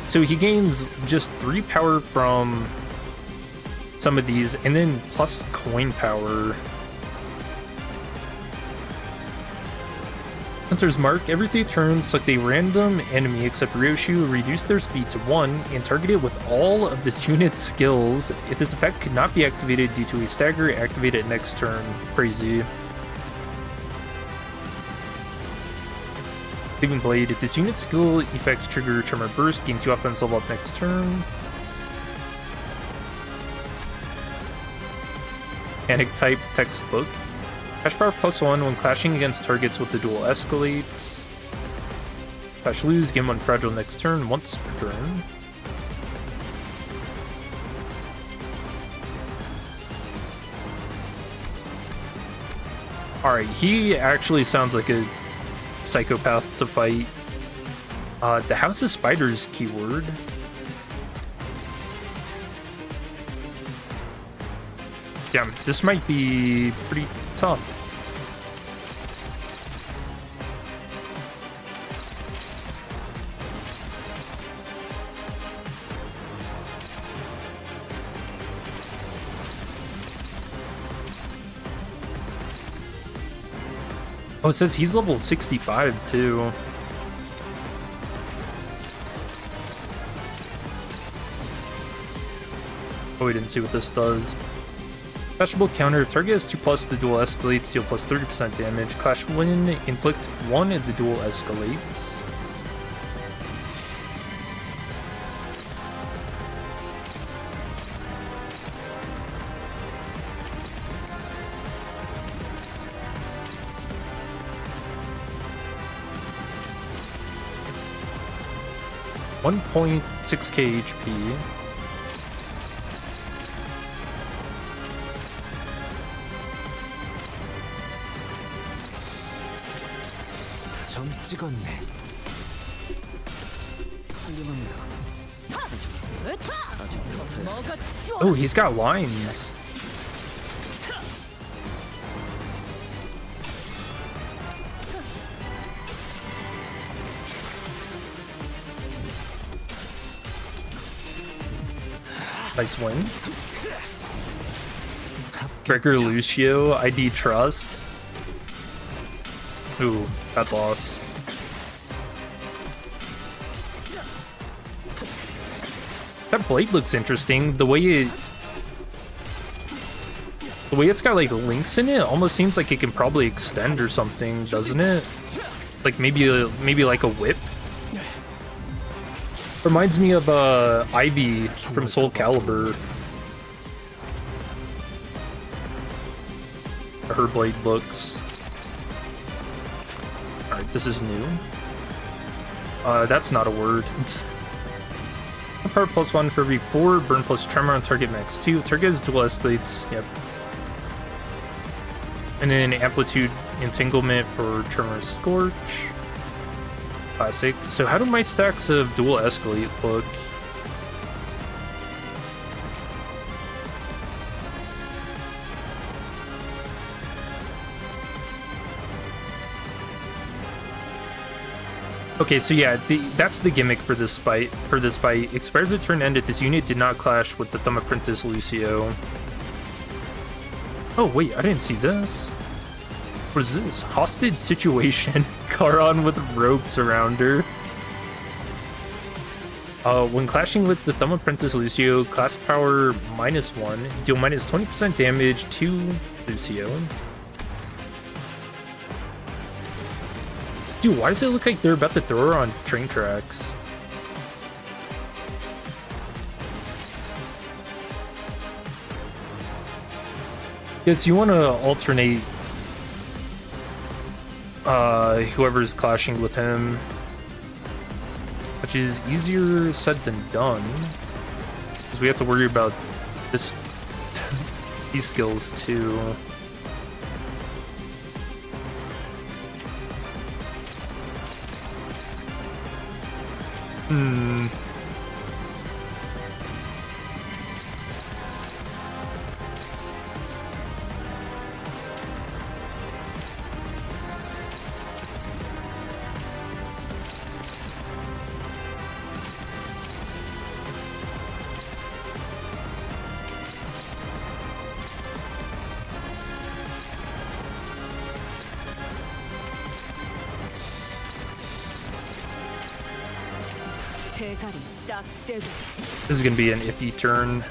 Speaker 1: So he gains just 3 power from some of these, and then plus coin power. Hunter's Mark. Every 3 turns, select a random enemy except Ryoshu, reduce their speed to 1, and target it with all of this unit's skills. If this effect could not be activated due to a stagger, activate it next turn. Crazy. Saving Blade. If this unit's skill effects trigger Tremor Burst, gain 2 offense level up next turn. Panic type textbook. Clash power +1 when clashing against targets with the duel escalates. Clash lose, gain 1 fragile next turn, once per turn. Alright, he actually sounds like a psychopath to fight. The House of Spiders keyword. Damn, this might be pretty tough. Oh, it says he's level 65 too. Oh, we didn't see what this does. Clashable counter. If target has 2+, the duel escalates, deal plus 30% damage. Clash win, inflict 1 if the duel escalates. $1.6k HP.
Speaker 4: 점 찍었네. 훌륭합니다.
Speaker 1: Oh, he's got lines. Nice win. Gregor Lucio, ID Trust. Ooh, bad loss. That blade looks interesting. The way it's got like links in it almost seems like it can probably extend or something, doesn't it? Like maybe like a whip. Reminds me of Ivy from Soul Calibur. Her blade looks. Alright, this is new. That's not a word. Power +1 for every 4, burn plus tremor on target max 2. Target is dual escalates, yep. And then amplitude entanglement for tremor scorch. Classic. So how do my stacks of dual escalate look? Okay, so yeah, that's the gimmick for this fight. Expires a turn end if this unit did not clash with the Thumb Apprentice Lucio. Oh wait, I didn't see this. What is this? Hostage situation. Charon with ropes around her. When clashing with the Thumb Apprentice Lucio, class power -1, deal minus 20% damage to Lucio. Dude, why does it look like they're about to throw her on train tracks? Yes, you want to alternate whoever's clashing with him, which is easier said than done, because we have to worry about these skills too. This is gonna be an iffy turn.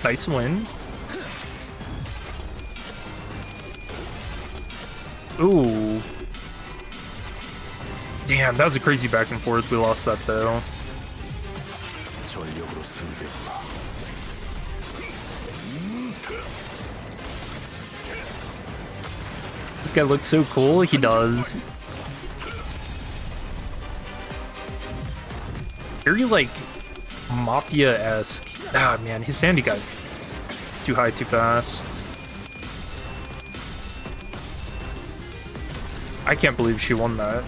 Speaker 1: Nice win. Ooh. Damn, that was a crazy back and forth. We lost that though. This guy looks so cool. He does. Very like Mafia-esque. Ah man, his Sandy got too high too fast. I can't believe she won that.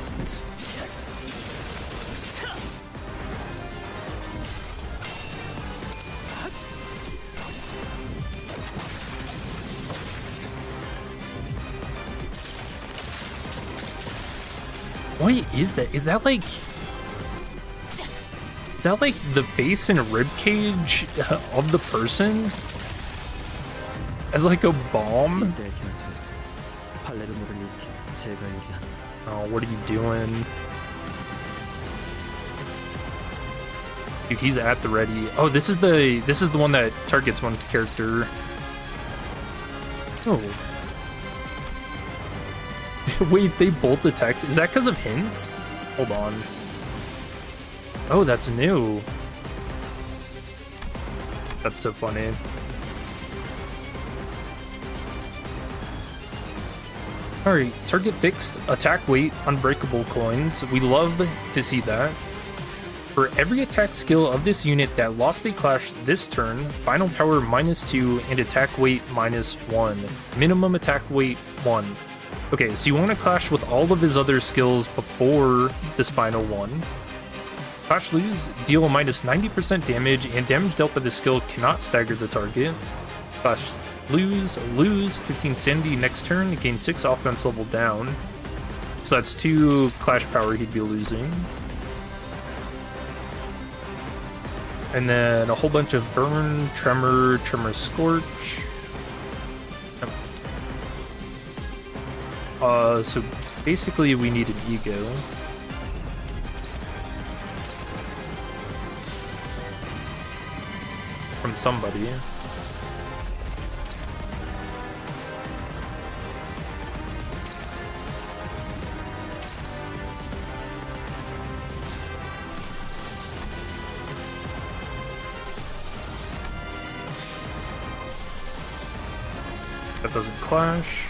Speaker 1: What is that? Is that like... Is that like the face and rib cage of the person? As like a bomb? Oh, what are you doing? Dude, he's at the ready. Oh, this is the one that targets one character. Oh. Wait, they both attack. Is that because of hints? Hold on. Oh, that's new. That's so funny. Alright, target fixed, attack weight, unbreakable coins. We love to see that. For every attack skill of this unit that lost a clash this turn, final power -2 and attack weight -1. Minimum attack weight 1. Okay, so you want to clash with all of his other skills before this final one. Clash lose, deal minus 90% damage, and damage dealt by the skill cannot stagger the target. Clash lose 15 sanity next turn, gain 6 offense level down. So that's 2 clash power he'd be losing. And then a whole bunch of burn, tremor, scorch. So basically we need an ego. From somebody. That doesn't clash.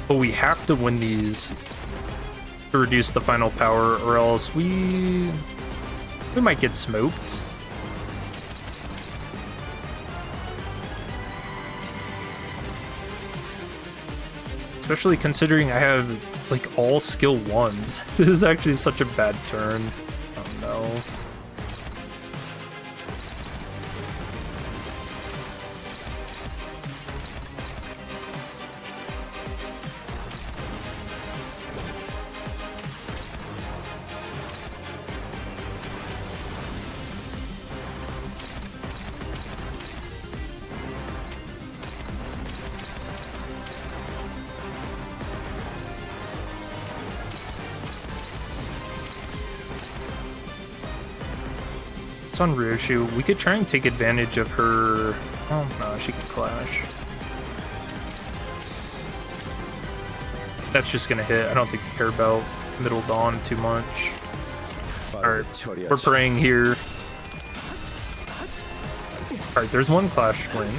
Speaker 1: But we have to win these to reduce the final power, or else we might get smoked. Especially considering I have like all skill 1s. This is actually such a bad turn. Oh no. It's on Ryoshu. We could try and take advantage of her. Oh no, she can clash. That's just gonna hit. I don't think we care about Middle Dawn too much. Alright, we're praying here. Alright, there's one clash win.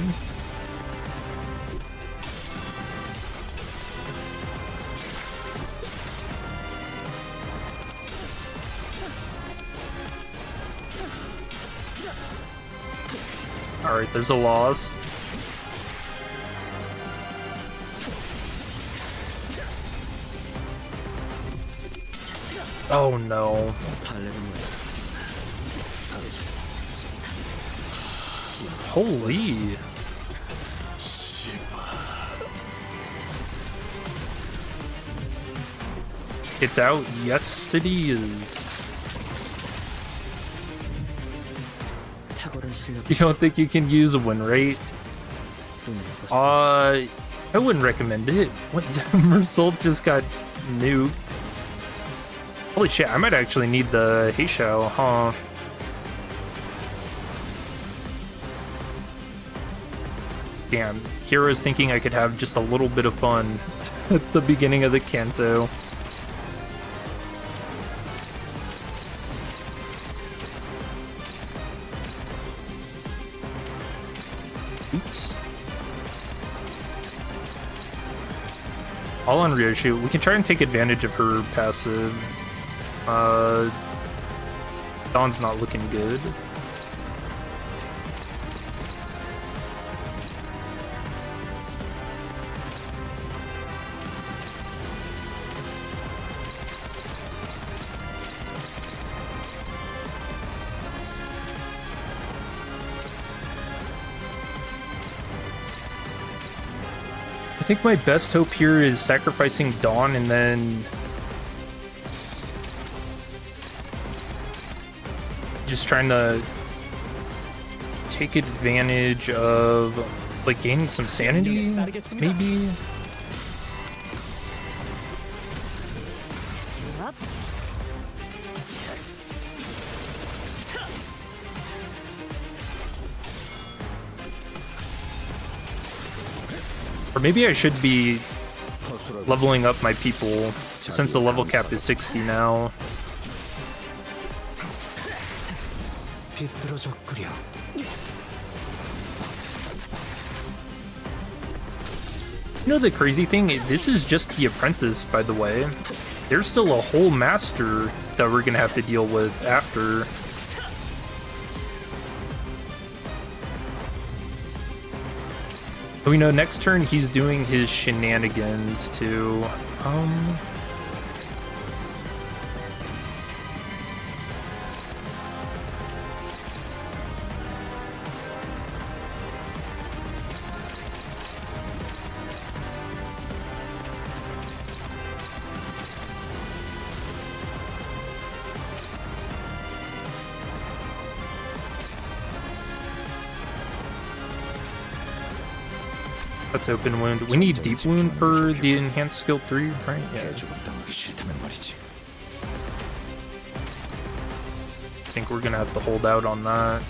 Speaker 1: Alright, there's a loss. Oh no. Holy. It's out. Yes, it is. You don't think you can use a win rate? I wouldn't recommend it. What? Mersault just got nuked. Holy shit, I might actually need the Heishou, huh? Damn, Hero's thinking I could have just a little bit of fun at the beginning of the Canto. Oops. All on Ryoshu. We can try and take advantage of her passive. Dawn's not looking good. I think my best hope here is sacrificing Dawn and then just trying to take advantage of like gaining some sanity, maybe. Or maybe I should be leveling up my people since the level cap is 60 now. You know the crazy thing? This is just the apprentice, by the way. There's still a whole master that we're gonna have to deal with after. We know next turn he's doing his shenanigans too. That's open wound. We need deep wound for the enhanced skill 3, right? Yeah. I think we're gonna have to hold out on that.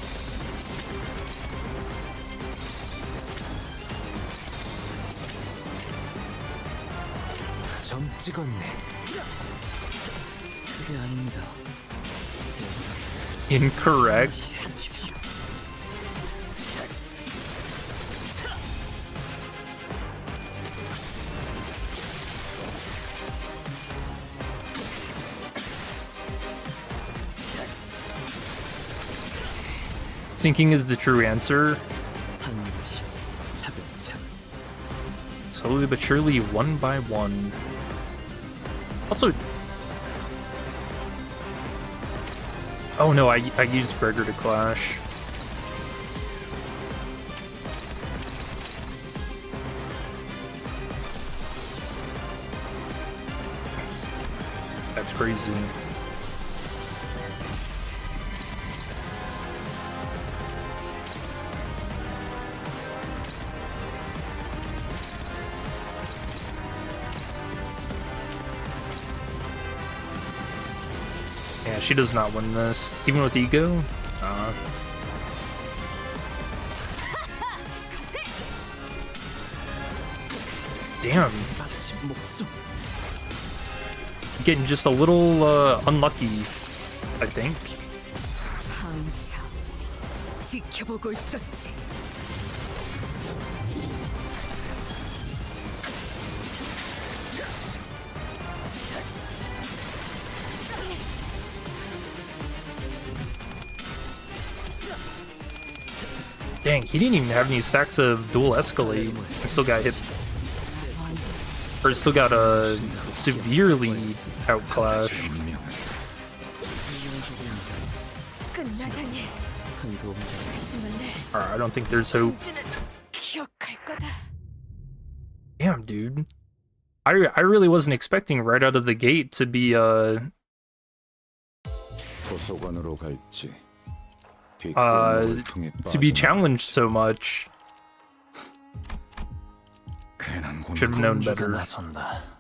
Speaker 1: Incorrect. Sinking is the true answer. Slowly but surely, one by one. Also, oh no, I used Gregor to clash. That's crazy. Yeah, she does not win this, even with ego. Damn. Getting just a little unlucky, I think.
Speaker 9: 항상 지켜보고 있었지.
Speaker 1: Dang, he didn't even have any stacks of dual escalate and still got hit. Or still got severely outclassed.
Speaker 9: 끝나자니. 하지만 내
Speaker 1: Alright, I don't think there's hope.
Speaker 9: 존재는 기억할 거다.
Speaker 1: Damn, dude. I really wasn't expecting right out of the gate to be
Speaker 11: 도서관으로 갈지.
Speaker 1: to be challenged so much. Should have known better.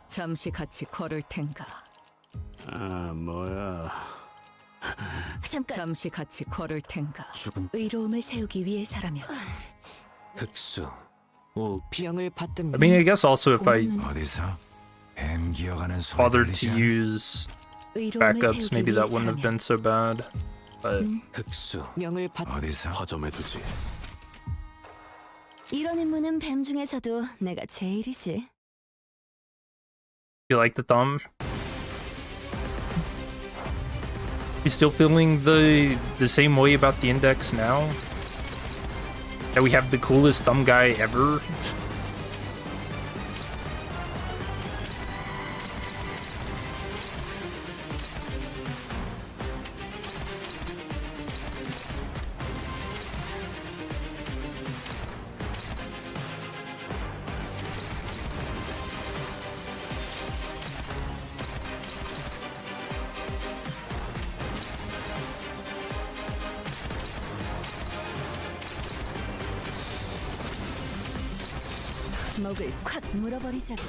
Speaker 9: 잠시 같이 걸을 텐가.
Speaker 7: 아, 뭐야.
Speaker 2: 잠깐.
Speaker 9: 잠시 같이 걸을 텐가.
Speaker 2: 의로움을 세우기 위해서라면.
Speaker 4: 흑수.
Speaker 9: 병을 받든
Speaker 1: I mean, I guess also if I
Speaker 11: 어디서 뱀 기어가는 소리
Speaker 1: bothered to
Speaker 11: 들리지 않아?
Speaker 1: use
Speaker 2: 의로움을
Speaker 1: backups,
Speaker 2: 세우기
Speaker 1: maybe that wouldn't have
Speaker 2: 위해서라면.
Speaker 1: been so bad. But
Speaker 4: 흑수.
Speaker 9: 명을 받.
Speaker 11: 어디서?
Speaker 13: 화점에 두지.
Speaker 12: 이런 임무는 뱀 중에서도 내가 제일이지.
Speaker 1: you like the thumb? You still feeling the same way about the index now? That we have the coolest thumb guy ever?
Speaker 12: 목을 콱 물어버리자고.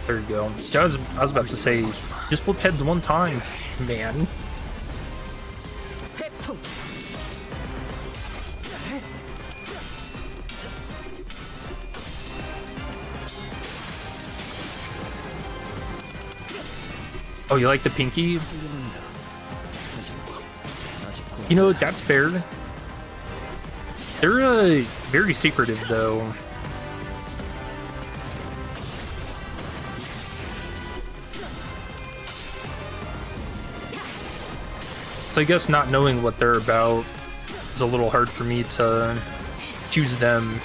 Speaker 1: There you go. I was about to say, just flip heads one time, man.
Speaker 9: 회풍.
Speaker 1: Oh, you like the pinky? You know, that's fair. They're very secretive, though. So I guess not knowing what they're about is a little hard for me to choose them.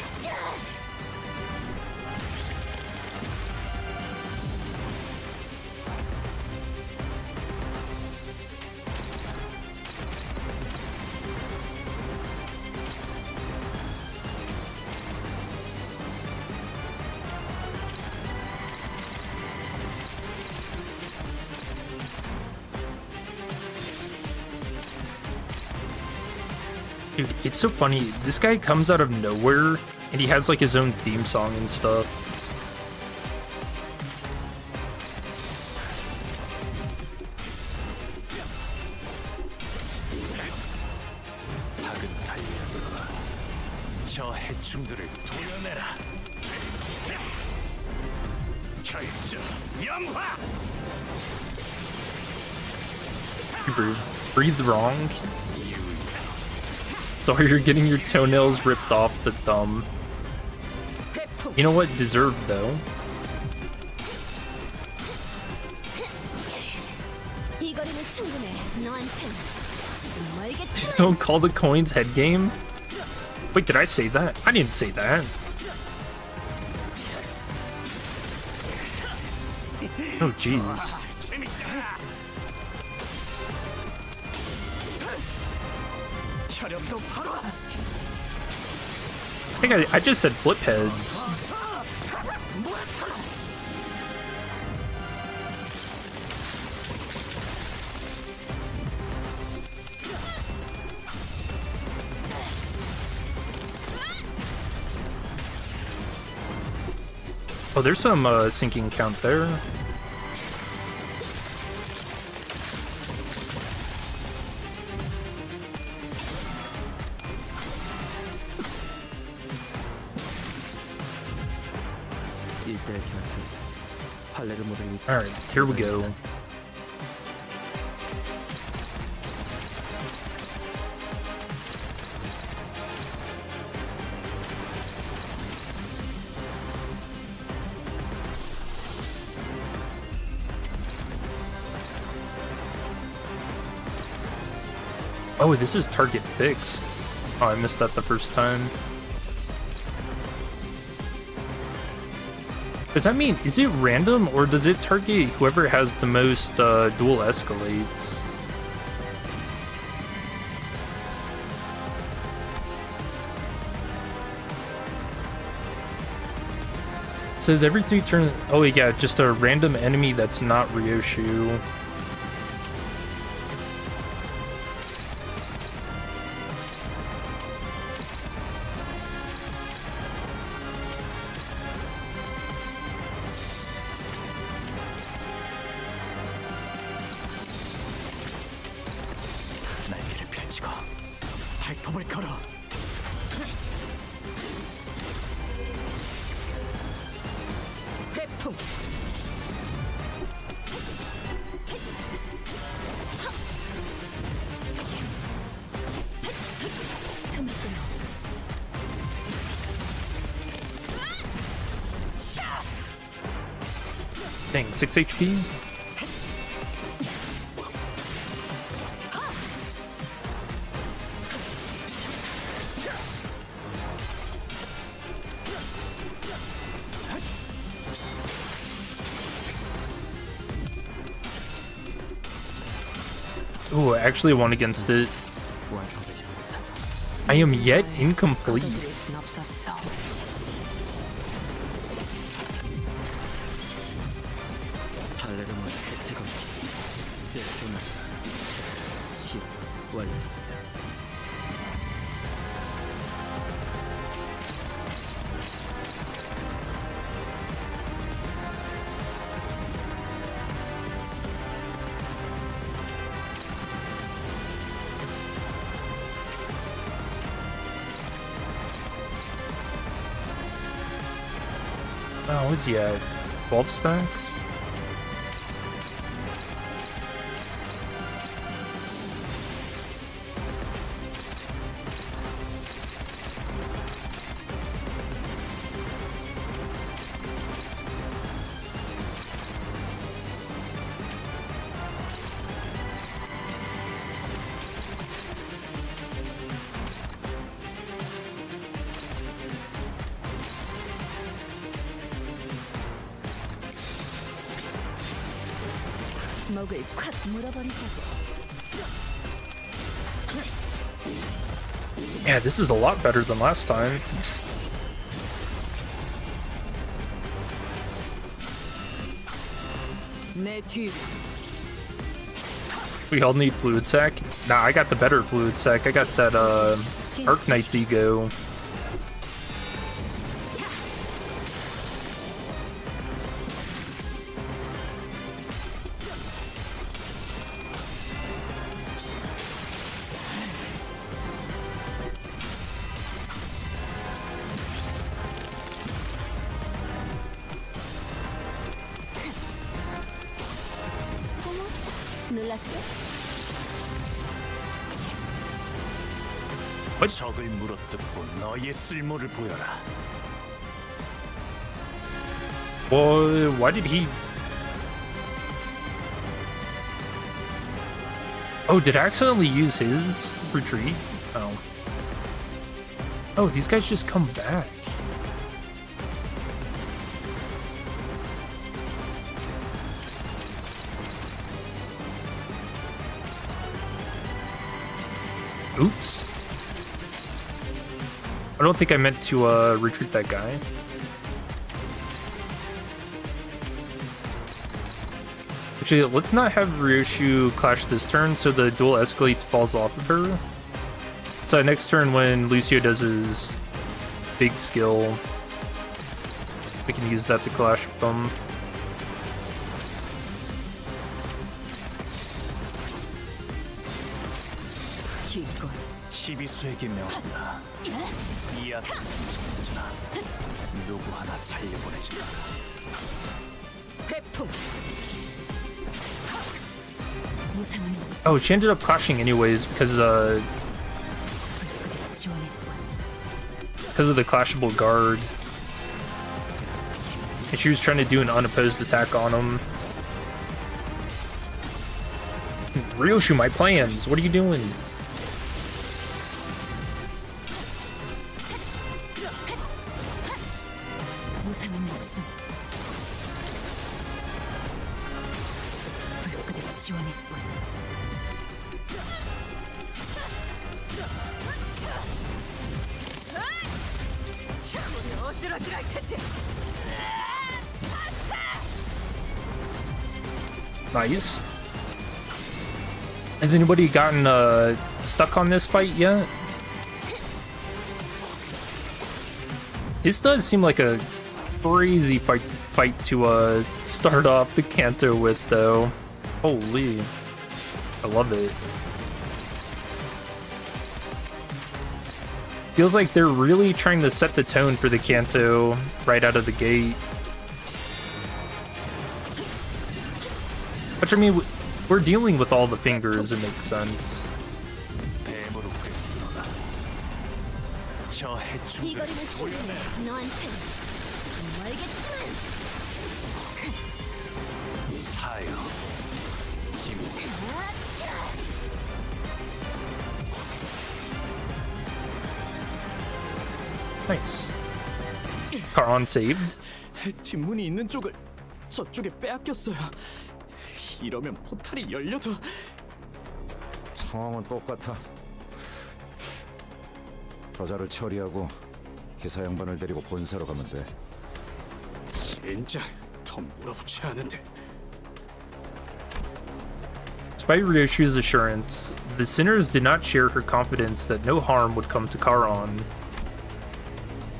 Speaker 1: Dude, it's so funny. This guy comes out of nowhere, and he has like his own theme song and stuff.
Speaker 14: 저 해충들을 도려내라. 결정 연화.
Speaker 1: Breathe wrong. Sorry, you're getting your toenails ripped off the thumb. You know what? Deserved, though.
Speaker 12: 이거리는 충분해. 너한텐 지금 멀겠지.
Speaker 1: Just don't call the coins head game? Wait, did I say that? I didn't say that. Oh, jeez. I think I just said flip heads. Oh, there's some sinking count there. Alright, here we go. Oh, this is target fixed. Oh, I missed that the first time. Does that mean, is it random or does it target whoever has the most dual escalates? It says every 3 turns. Oh yeah, just a random enemy that's not Ryoshu. Dang, 6 HP? Ooh, I actually won against it. I am yet incomplete. Oh, what's he at? 12 stacks?
Speaker 2: 먹을 콱 물어버리자고.
Speaker 1: Yeah, this is a lot better than last time. We all need fluid sac. Nah, I got the better fluid sac. I got that Arc Knight's ego.
Speaker 14: 적을 물어뜯고 너의 쓸모를 보여라.
Speaker 1: Well, why did he? Oh, did I accidentally use his retreat? Oh. Oh, these guys just come back. Oops. I don't think I meant to retreat that guy. Actually, let's not have Ryoshu clash this turn so the dual escalates falls off of her. So next turn when Lucio does his big skill, we can use that to clash with them.
Speaker 14: 시비수에게 명한다. 이 앞에 누구 하나
Speaker 4: 하나 살려보내지 마.
Speaker 9: 회풍.
Speaker 2: 무상한 목숨
Speaker 1: Oh, she ended up clashing anyways because
Speaker 2: 지원했군.
Speaker 1: of the clashable guard. And she was trying to do an unopposed attack on him. Ryoshu, my plans. What are you doing?
Speaker 2: 무상한 목숨 불끈을 지원했군.
Speaker 9: 어지러지랄 테지.
Speaker 1: Nice. Has anybody gotten stuck on this fight yet? This does seem like a crazy fight to start off the Canto with, though. Holy, I love it. Feels like they're really trying to set the tone for the Canto right out of the gate. Which, I mean, we're dealing with all the fingers, it makes sense.
Speaker 12: 이 거리는 충분해. 너한텐 조금 멀겠지만.
Speaker 1: Nice. Karan saved.
Speaker 8: 뒷문이 있는 쪽을 저쪽에 빼앗겼어요. 이러면 포탈이 열려도
Speaker 11: 상황은 똑같아. 저자를 처리하고 기사 양반을 데리고 본사로 가면 돼.
Speaker 7: 진짜 더 몰아붙지 않은데.
Speaker 1: Despite Ryoshu's assurance, the sinners did not share her confidence that no harm would come to Karan.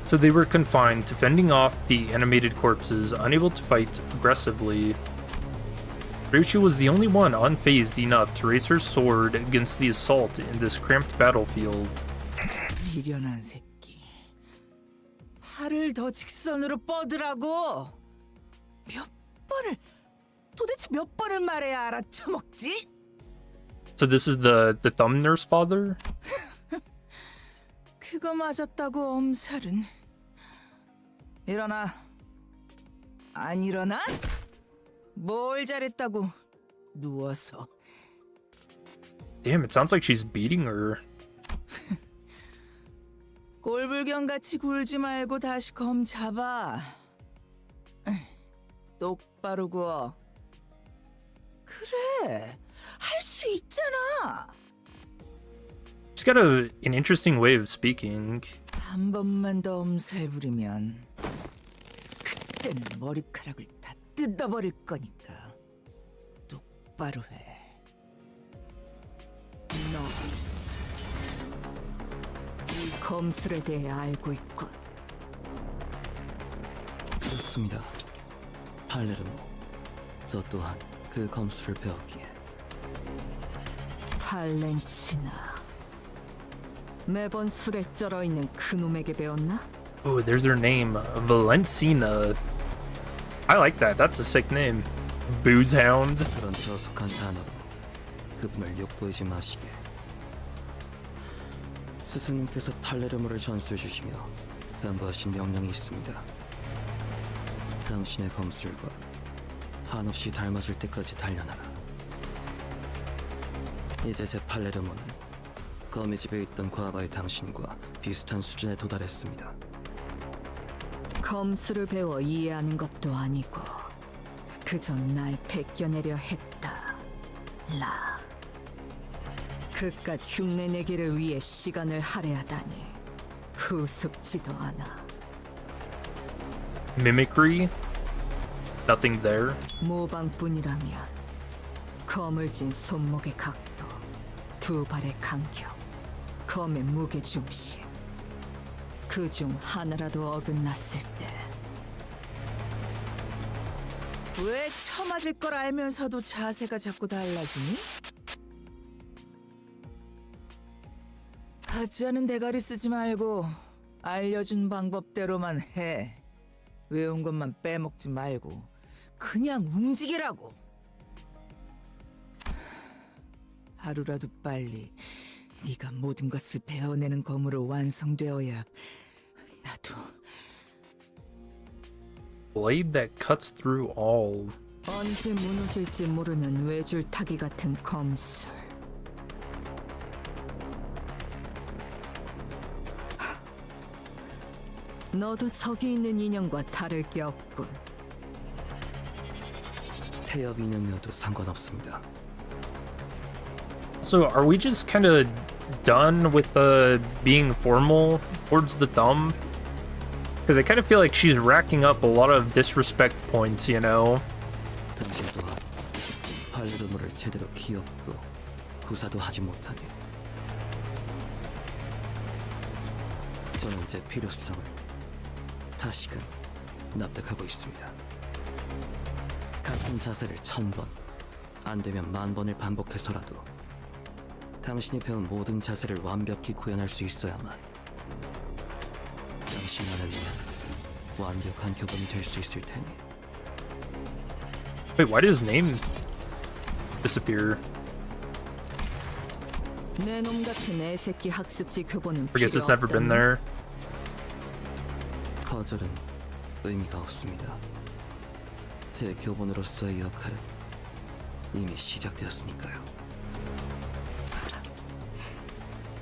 Speaker 1: So they were confined to fending off the animated corpses, unable to fight aggressively. Ryoshu was the only one unfazed enough to raise her sword against the assault in this cramped battlefield.
Speaker 9: 미련한 새끼. 팔을 더 직선으로 뻗으라고. 도대체 몇 번을 말해야 알아쳐먹지?
Speaker 1: So this is the thumb nurse father?
Speaker 9: 그거 맞았다고 엄살은. 일어나. 안 일어나? 뭘 잘했다고 누워서.
Speaker 1: Damn, it sounds like she's beating her.
Speaker 9: 꼴불견같이 굴지 말고 다시 검 잡아. 똑바로 구워. 그래, 할 수 있잖아.
Speaker 1: She's got an interesting way of speaking.
Speaker 9: 한 번만 더 엄살 부리면 그때는 머리카락을 다 뜯어버릴 거니까 똑바로 해. 너 이 검술에 대해 알고 있군.
Speaker 4: 그렇습니다. 팔레르모. 저 또한 그 검술을 배웠기에.
Speaker 9: 팔렌치나. 매번 술에 쩔어 있는 그놈에게 배웠나?
Speaker 1: Oh, there's her name, Valencina. I like that. That's a sick name. Booze Hound.
Speaker 4: 그런 저속한 단어로 그분을 욕보이지 마시게. 스승님께서 팔레르모를 전수해 주시며 당부하신 명령이 있습니다. 당신의 검술과 한없이 닮아질 때까지 단련하라. 이제 제 팔레르모는 거미 집에 있던 과거의 당신과 비슷한 수준에 도달했습니다.
Speaker 9: 검술을 배워 이해하는 것도 아니고 그저 날 베껴내려 했다. 라. 그깟 흉내내기를 위해 시간을 할애하다니 우습지도 않아.
Speaker 1: Mimicry? Nothing there.
Speaker 9: 모방뿐이라면 검을 쥔 손목의 각도, 두 발의 간격, 검의 무게 중심, 그중 하나라도 어긋났을 때 왜 처맞을 걸 알면서도 자세가 자꾸 달라지니? 같지 않은 대가리 쓰지 말고 알려준 방법대로만 해. 외운 것만 빼먹지 말고 그냥 움직이라고. 하루라도 빨리 네가 모든 것을 베어내는 검으로 완성되어야 나도.
Speaker 1: Blade that cuts through all.
Speaker 9: 언제 무너질지 모르는 외줄타기 같은 검술. 너도 저기 있는 인형과 다를 게 없군.
Speaker 8: 태엽 인형이어도 상관없습니다.
Speaker 1: So are we just kind of done with the being formal towards the thumb? Because I kind of feel like she's racking up a lot of disrespect points, you know?
Speaker 8: 등질 또한 발르르모를 제대로 기억도 구사도 하지 못하게. 저는 제 필요성을 다시금 납득하고 있습니다. 같은 자세를 1000번, 안 되면 10,000번을 반복해서라도 당신이 배운 모든 자세를 완벽히 구현할 수 있어야만 당신만을 위한 완벽한 교본이 될 수 있을 테니.
Speaker 1: Wait, why did his name disappear?
Speaker 9: 내 놈 같은 애새끼 학습지 교본은
Speaker 1: I guess it's
Speaker 9: 필요
Speaker 1: never been
Speaker 9: 없다니.
Speaker 1: there.
Speaker 8: 거절은 의미가 없습니다. 제 교본으로서의 역할은 이미 시작되었으니까요.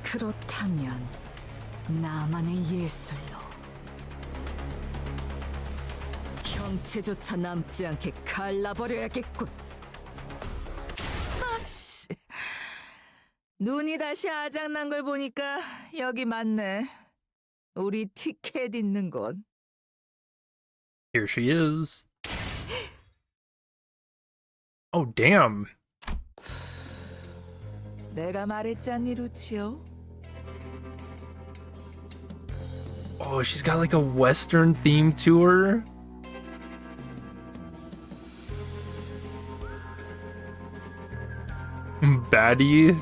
Speaker 9: 그렇다면 나만의 예술로 형체조차 남지 않게 갈라버려야겠군. 아씨, 눈이 다시 아작난 걸 보니까 여기 맞네. 우리 티켓 있는 곳.
Speaker 1: Here she is. Oh, damn.
Speaker 9: 내가 말했잖니, 루치오.
Speaker 1: Oh, she's got like a Western theme to her. Baddie.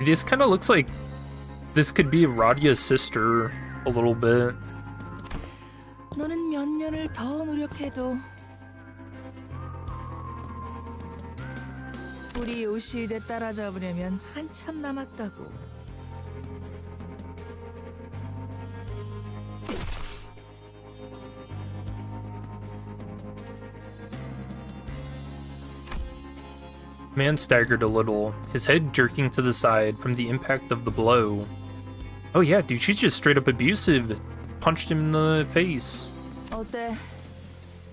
Speaker 1: This kind of looks like this could be Radia's sister a little bit.
Speaker 9: 너는 몇 년을 더 노력해도 우리 요시대 따라잡으려면 한참 남았다고.
Speaker 1: Man staggered a little, his head jerking to the side from the impact of the blow. Oh yeah, dude, she's just straight up abusive. Punched him in the face.
Speaker 9: 어때?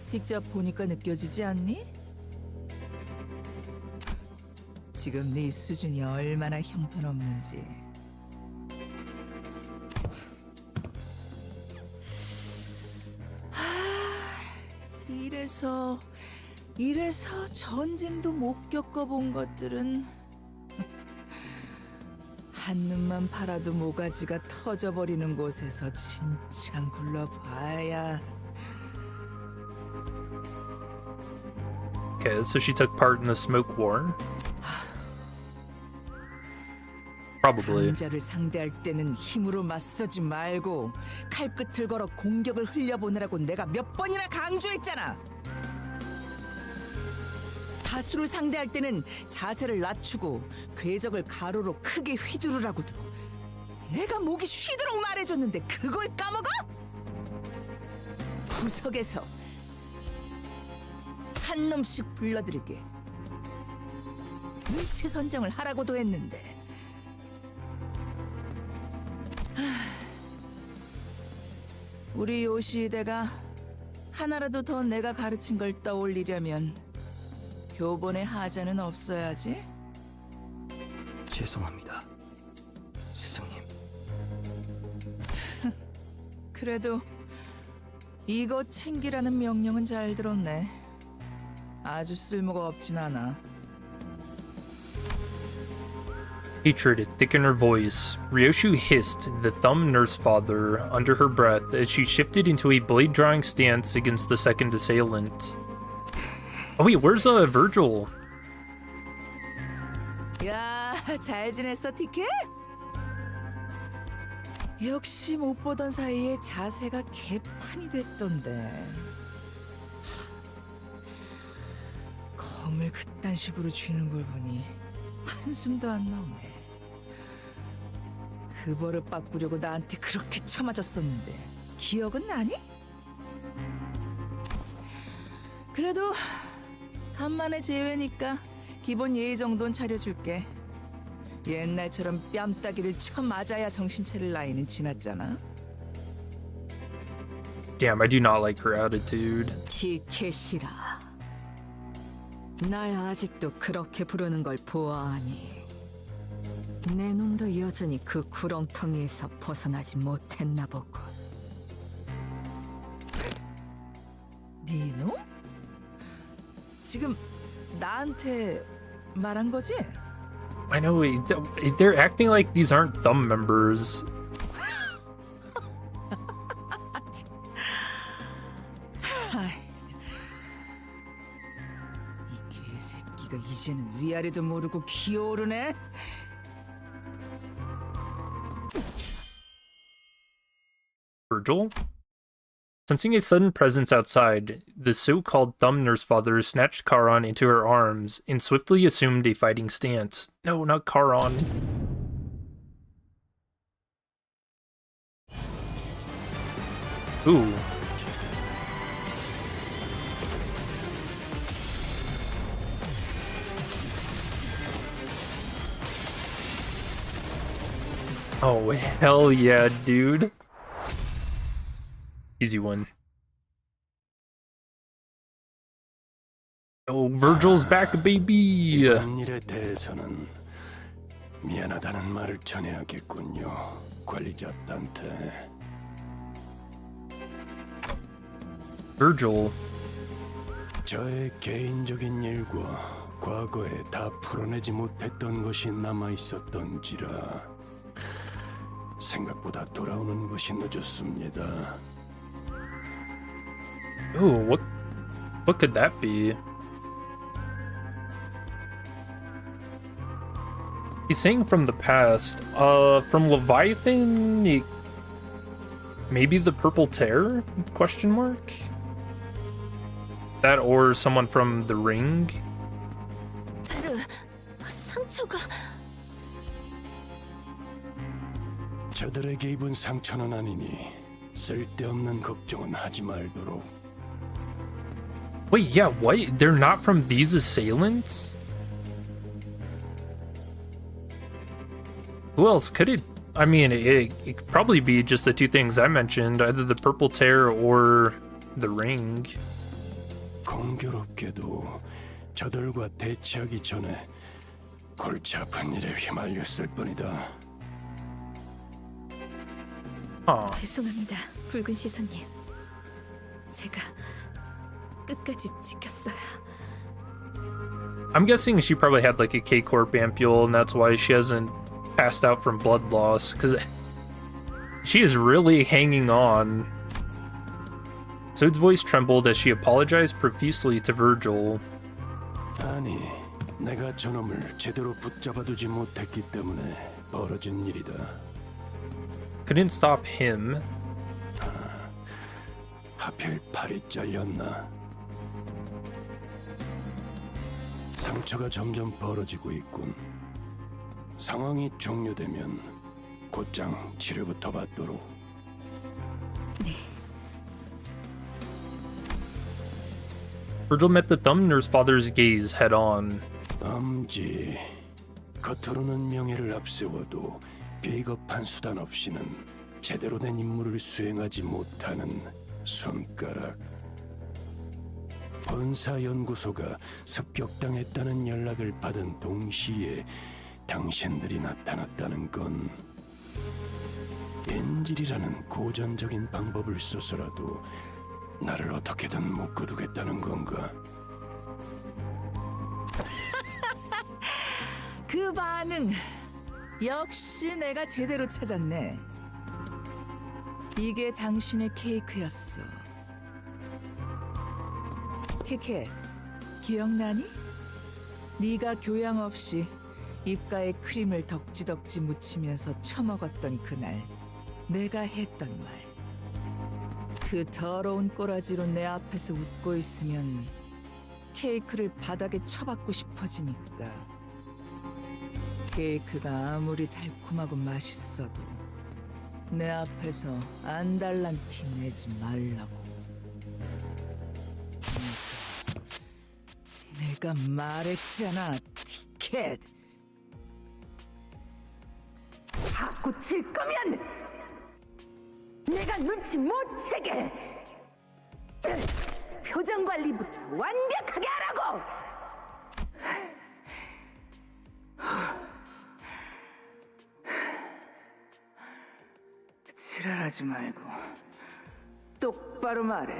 Speaker 9: 직접 보니까 느껴지지 않니? 지금 네 수준이 얼마나 형편없는지. 이래서 전쟁도 못 겪어본 것들은 한눈만 팔아도 모가지가 터져버리는 곳에서 진창 굴러봐야.
Speaker 1: Okay, so she took part in the smoke war? Probably.
Speaker 9: 강자를 상대할 때는 힘으로 맞서지 말고 칼끝을 걸어 공격을 흘려보내라고 내가 몇 번이나 강조했잖아. 다수를 상대할 때는 자세를 낮추고 궤적을 가로로 크게 휘두르라고도 내가 목이 쉬도록 말해줬는데 그걸 까먹어? 구석에서 한 놈씩 불러들이게 일체 선정을 하라고도 했는데. 우리 요시대가 하나라도 더 내가 가르친 걸 떠올리려면 교본에 하자는 없어야지.
Speaker 8: 죄송합니다, 스승님.
Speaker 9: 그래도 이거 챙기라는 명령은 잘 들었네. 아주 쓸모가 없진 않아.
Speaker 1: Hatred thick in her voice. Ryoshu hissed the thumb nurse father under her breath as she shifted into a blade drawing stance against the second assailant. Oh wait, where's Virgil?
Speaker 9: 야, 잘 지냈어, 티켓? 역시 못 보던 사이에 자세가 개판이 됐던데. 검을 그딴 식으로 쥐는 걸 보니 한숨도 안 나오네. 그 버릇 바꾸려고 나한테 그렇게 쳐맞았었는데 기억은 나니? 그래도 간만에 재회니까 기본 예의 정도는 차려줄게. 옛날처럼 뺨따기를 쳐 맞아야 정신 차릴 나이는 지났잖아.
Speaker 1: Damn, I do not like her attitude.
Speaker 9: 티켓이라. 날 아직도 그렇게 부르는 걸 보아하니 내 놈도 여전히 그 구렁텅이에서 벗어나지 못했나 보군. 네 놈? 지금 나한테 말한 거지?
Speaker 1: I know, they're acting like these aren't thumb members.
Speaker 9: 이 개새끼가 이제는 위아래도 모르고 기어오르네.
Speaker 1: Virgil? Sensing a sudden presence outside, the so-called thumb nurse father snatched Charon into her arms and swiftly assumed a fighting stance. No, not Charon. Ooh. Oh, hell yeah, dude. Easy one. Oh, Virgil's back, baby!
Speaker 15: 이번 일에 대해서는 미안하다는 말을 전해야겠군요, 관리자한테.
Speaker 1: Virgil.
Speaker 15: 저의 개인적인 일과 과거에 다 풀어내지 못했던 것이 남아 있었던지라 생각보다 돌아오는 것이 늦었습니다.
Speaker 1: Ooh, what could that be? He's saying from the past. From Leviathan? Maybe the Purple Tear? Question mark? That or someone from the Ring?
Speaker 12: 베르, 상처가...
Speaker 15: 저들에게 입은 상처는 아니니 쓸데없는 걱정은 하지 말도록.
Speaker 1: Wait, yeah, what? They're not from these assailants? Who else could it? I mean, it could probably be just the two things I mentioned, either the Purple Tear or the Ring.
Speaker 15: 공교롭게도 저들과 대치하기 전에 골치 아픈 일에 휘말렸을 뿐이다.
Speaker 2: 죄송합니다, 붉은 시선님. 제가 끝까지 지켰어요.
Speaker 1: I'm guessing she probably had like a K-Corp ampule, and that's why she hasn't passed out from blood loss, because she is really hanging on. Sode's voice trembled as she apologized profusely to Virgil.
Speaker 15: 아니, 내가 저놈을 제대로 붙잡아두지 못했기 때문에 벌어진 일이다.
Speaker 1: Couldn't stop him.
Speaker 15: 하필 팔이 잘렸나? 상처가 점점 벌어지고 있군. 상황이 종료되면 곧장 치료부터 받도록.
Speaker 2: 네.
Speaker 1: Virgil met the thumb nurse father's gaze head on.
Speaker 15: 엄지, 겉으로는 명예를 앞세워도 비겁한 수단 없이는 제대로 된 임무를 수행하지 못하는 손가락. 본사연구소가 습격당했다는 연락을 받은 동시에 당신들이 나타났다는 건 인질이라는 고전적인 방법을 써서라도 나를 어떻게든 묶어두겠다는 건가?
Speaker 9: 그 반응 역시 내가 제대로 찾았네. 이게 당신의 케이크였어. 티켓, 기억나니? 네가 교양 없이 입가에 크림을 덕지덕지 묻히면서 처먹었던 그날. 내가 했던 말. 그 더러운 꼬라지로 내 앞에서 웃고 있으면 케이크를 바닥에 쳐박고 싶어지니까. 케이크가 아무리 달콤하고 맛있어도 내 앞에서 안달난 티 내지 말라고. 내가 말했잖아, 티켓.
Speaker 3: 자꾸 질 거면 내가 눈치 못 채게 표정 관리부터 완벽하게 하라고. 지랄하지 말고 똑바로 말해.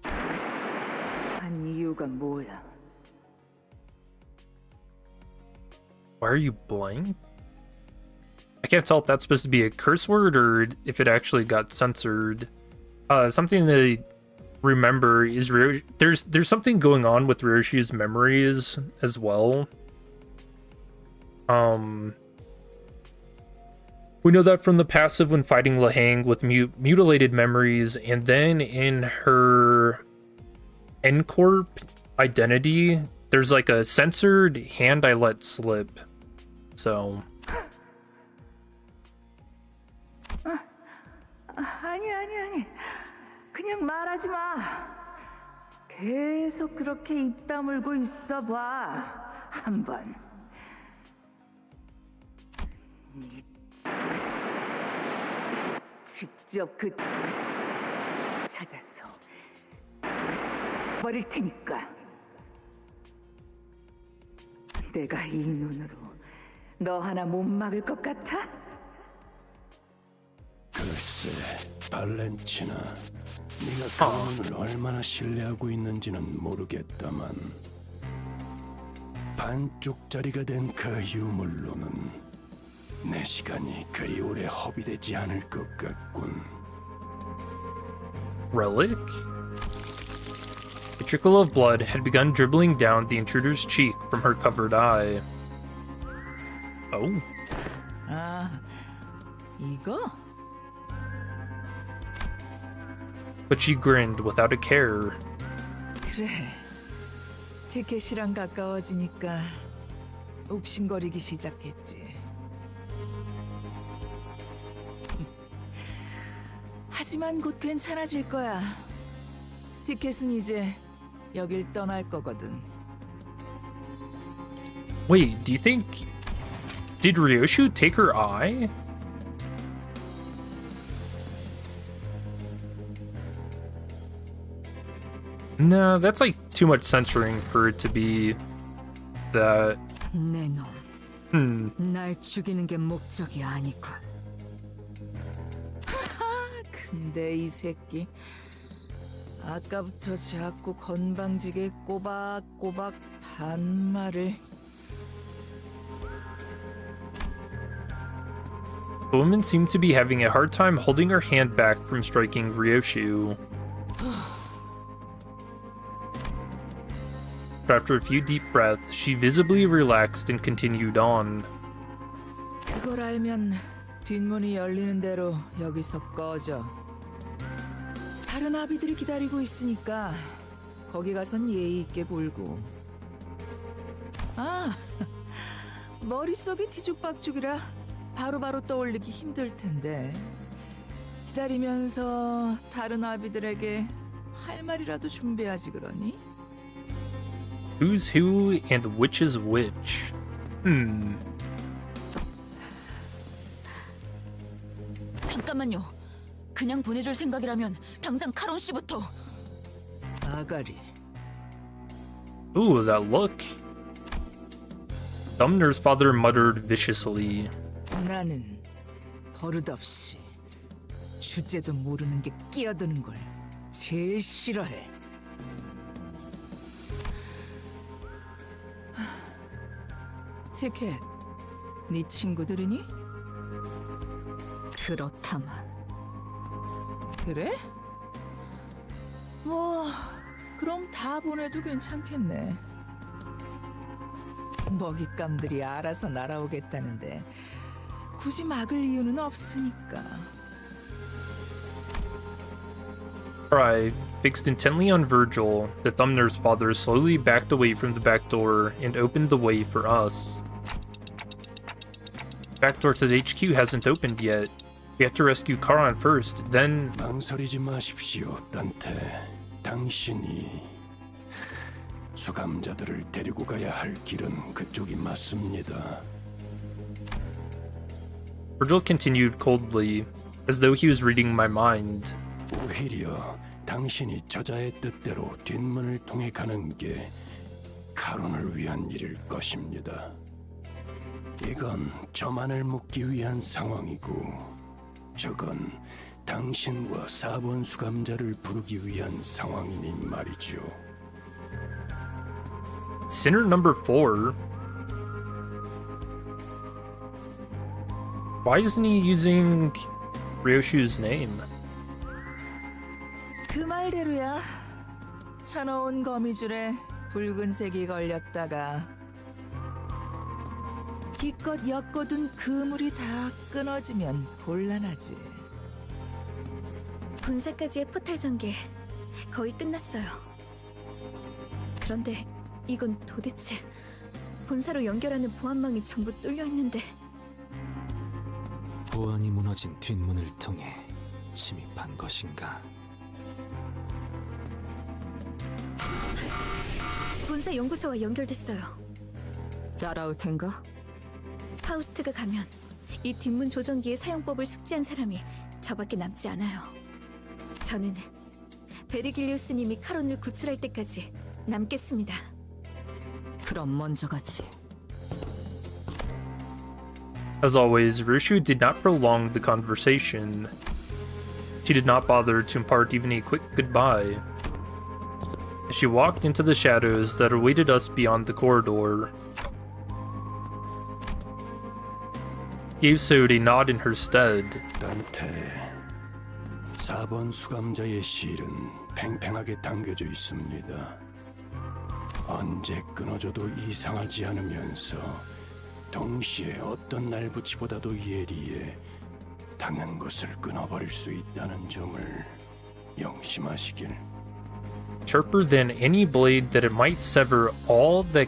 Speaker 3: 한 이유가 뭐야?
Speaker 1: Why are you blank? I can't tell if that's supposed to be a curse word or if it actually got censored. Something to remember is there's something going on with Ryoshu's memories as well. We know that from the passive when fighting Lahang with mutilated memories, and then in her N-Corp identity, there's like a censored hand I let slip. So
Speaker 3: 아니. 그냥 말하지 마. 계속 그렇게 입 다물고 있어봐. 한번. 직접 그 찾아서 버릴 테니까. 내가 이 눈으로 너 하나 못 막을 것 같아?
Speaker 15: 글쎄, 발렌치나, 네가 그 눈을 얼마나 신뢰하고 있는지는 모르겠다만 반쪽짜리가 된 그 유물로는 내 시간이 그리 오래 허비되지 않을 것 같군.
Speaker 1: relic? A trickle of blood had begun dribbling down the intruder's cheek from her covered eye. Oh.
Speaker 9: 아, 이거?
Speaker 1: But she grinned without a care.
Speaker 9: 그래. 티켓이랑 가까워지니까 욱신거리기 시작했지. 하지만 곧 괜찮아질 거야. 티켓은 이제 여길 떠날 거거든.
Speaker 1: Wait, do you think... Did Ryoshu take her eye? No, that's like too much censoring for it to be that.
Speaker 9: 내 놈, 날 죽이는 게 목적이 아니군. 근데 이 새끼 아까부터 자꾸 건방지게 꼬박꼬박 반말을.
Speaker 1: The woman seemed to be having a hard time holding her hand back from striking Ryoshu. But after a few deep breaths, she visibly relaxed and continued on.
Speaker 9: 그걸 알면 뒷문이 열리는 대로 여기서 꺼져. 다른 아비들이 기다리고 있으니까 거기 가선 예의 있게 굴고. 아, 머릿속이 뒤죽박죽이라 바로바로 떠올리기 힘들 텐데. 기다리면서 다른 아비들에게 할 말이라도 준비하지 그러니?
Speaker 1: Who's who and which is which?
Speaker 10: 잠깐만요. 그냥 보내줄 생각이라면 당장 카론 씨부터.
Speaker 9: 아가리.
Speaker 1: Ooh, that look. Sumner's father muttered viciously.
Speaker 9: 나는 버릇없이 주제도 모르는 게 끼어드는 걸 제일 싫어해. 티켓, 네 친구들이니? 그렇다만. 그래? 뭐 그럼 다 보내도 괜찮겠네. 먹잇감들이 알아서 날아오겠다는데
Speaker 16: 굳이 막을 이유는 없으니까.
Speaker 1: Fry, fixed intently on Virgil, the Thumner's father slowly backed away from the back door and opened the way for us. Back door to the HQ hasn't opened yet. We have to rescue Karan first, then...
Speaker 15: 망설이지 마십시오, 단테. 당신이 수감자들을 데리고 가야 할 길은 그쪽이 맞습니다.
Speaker 1: Virgil continued coldly, as though he was reading my mind.
Speaker 15: 오히려 당신이 저자의 뜻대로 뒷문을 통해 가는 게 카론을 위한 일일 것입니다. 이건 저만을 묶기 위한 상황이고 저건 당신과 4번 수감자를 부르기 위한 상황이니 말이죠.
Speaker 1: Sinner number 4? Why isn't he using Ryoshu's name?
Speaker 16: 그 말대로야. 차놓은 거미줄에 붉은색이 걸렸다가 기껏 엮어둔 그물이 다 끊어지면 곤란하지.
Speaker 2: 본사까지의 포탈 전개 거의 끝났어요. 그런데 이건 도대체 본사로 연결하는 보안망이 전부 뚫려 있는데.
Speaker 4: 보안이 무너진 뒷문을 통해 침입한 것인가?
Speaker 2: 본사 연구소와 연결됐어요.
Speaker 10: 따라올 텐가?
Speaker 2: 파우스트가 가면 이 뒷문 조정기의 사용법을 숙지한 사람이 저밖에 남지 않아요. 저는 베르길리우스님이 카론을 구출할 때까지 남겠습니다.
Speaker 10: 그럼 먼저 가지.
Speaker 1: As always, Ryoshu did not prolong the conversation. She did not bother to impart even a quick goodbye. As she walked into the shadows that awaited us beyond the corridor, gave Sode a nod in her stead.
Speaker 15: 단테, 4번 수감자의 실은 팽팽하게 당겨져 있습니다. 언제 끊어져도 이상하지 않으면서 동시에 어떤 날붙이보다도 예리해 닿는 것을 끊어버릴 수 있다는 점을 명심하시길.
Speaker 1: Sharper than any blade that it might sever all that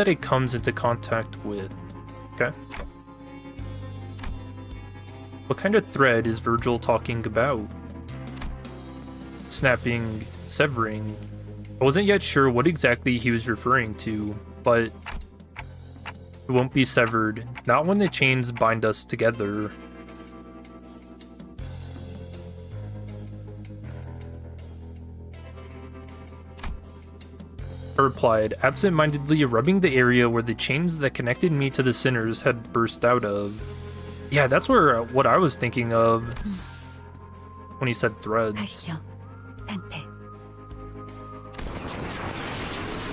Speaker 1: it comes into contact with. Okay. What kind of thread is Virgil talking about? Snapping, severing. I wasn't yet sure what exactly he was referring to, but it won't be severed, not when the chains bind us together. I replied, absent-mindedly rubbing the area where the chains that connected me to the sinners had burst out of. Yeah, that's what I was thinking of when he said threads.
Speaker 2: 가시죠, 단테.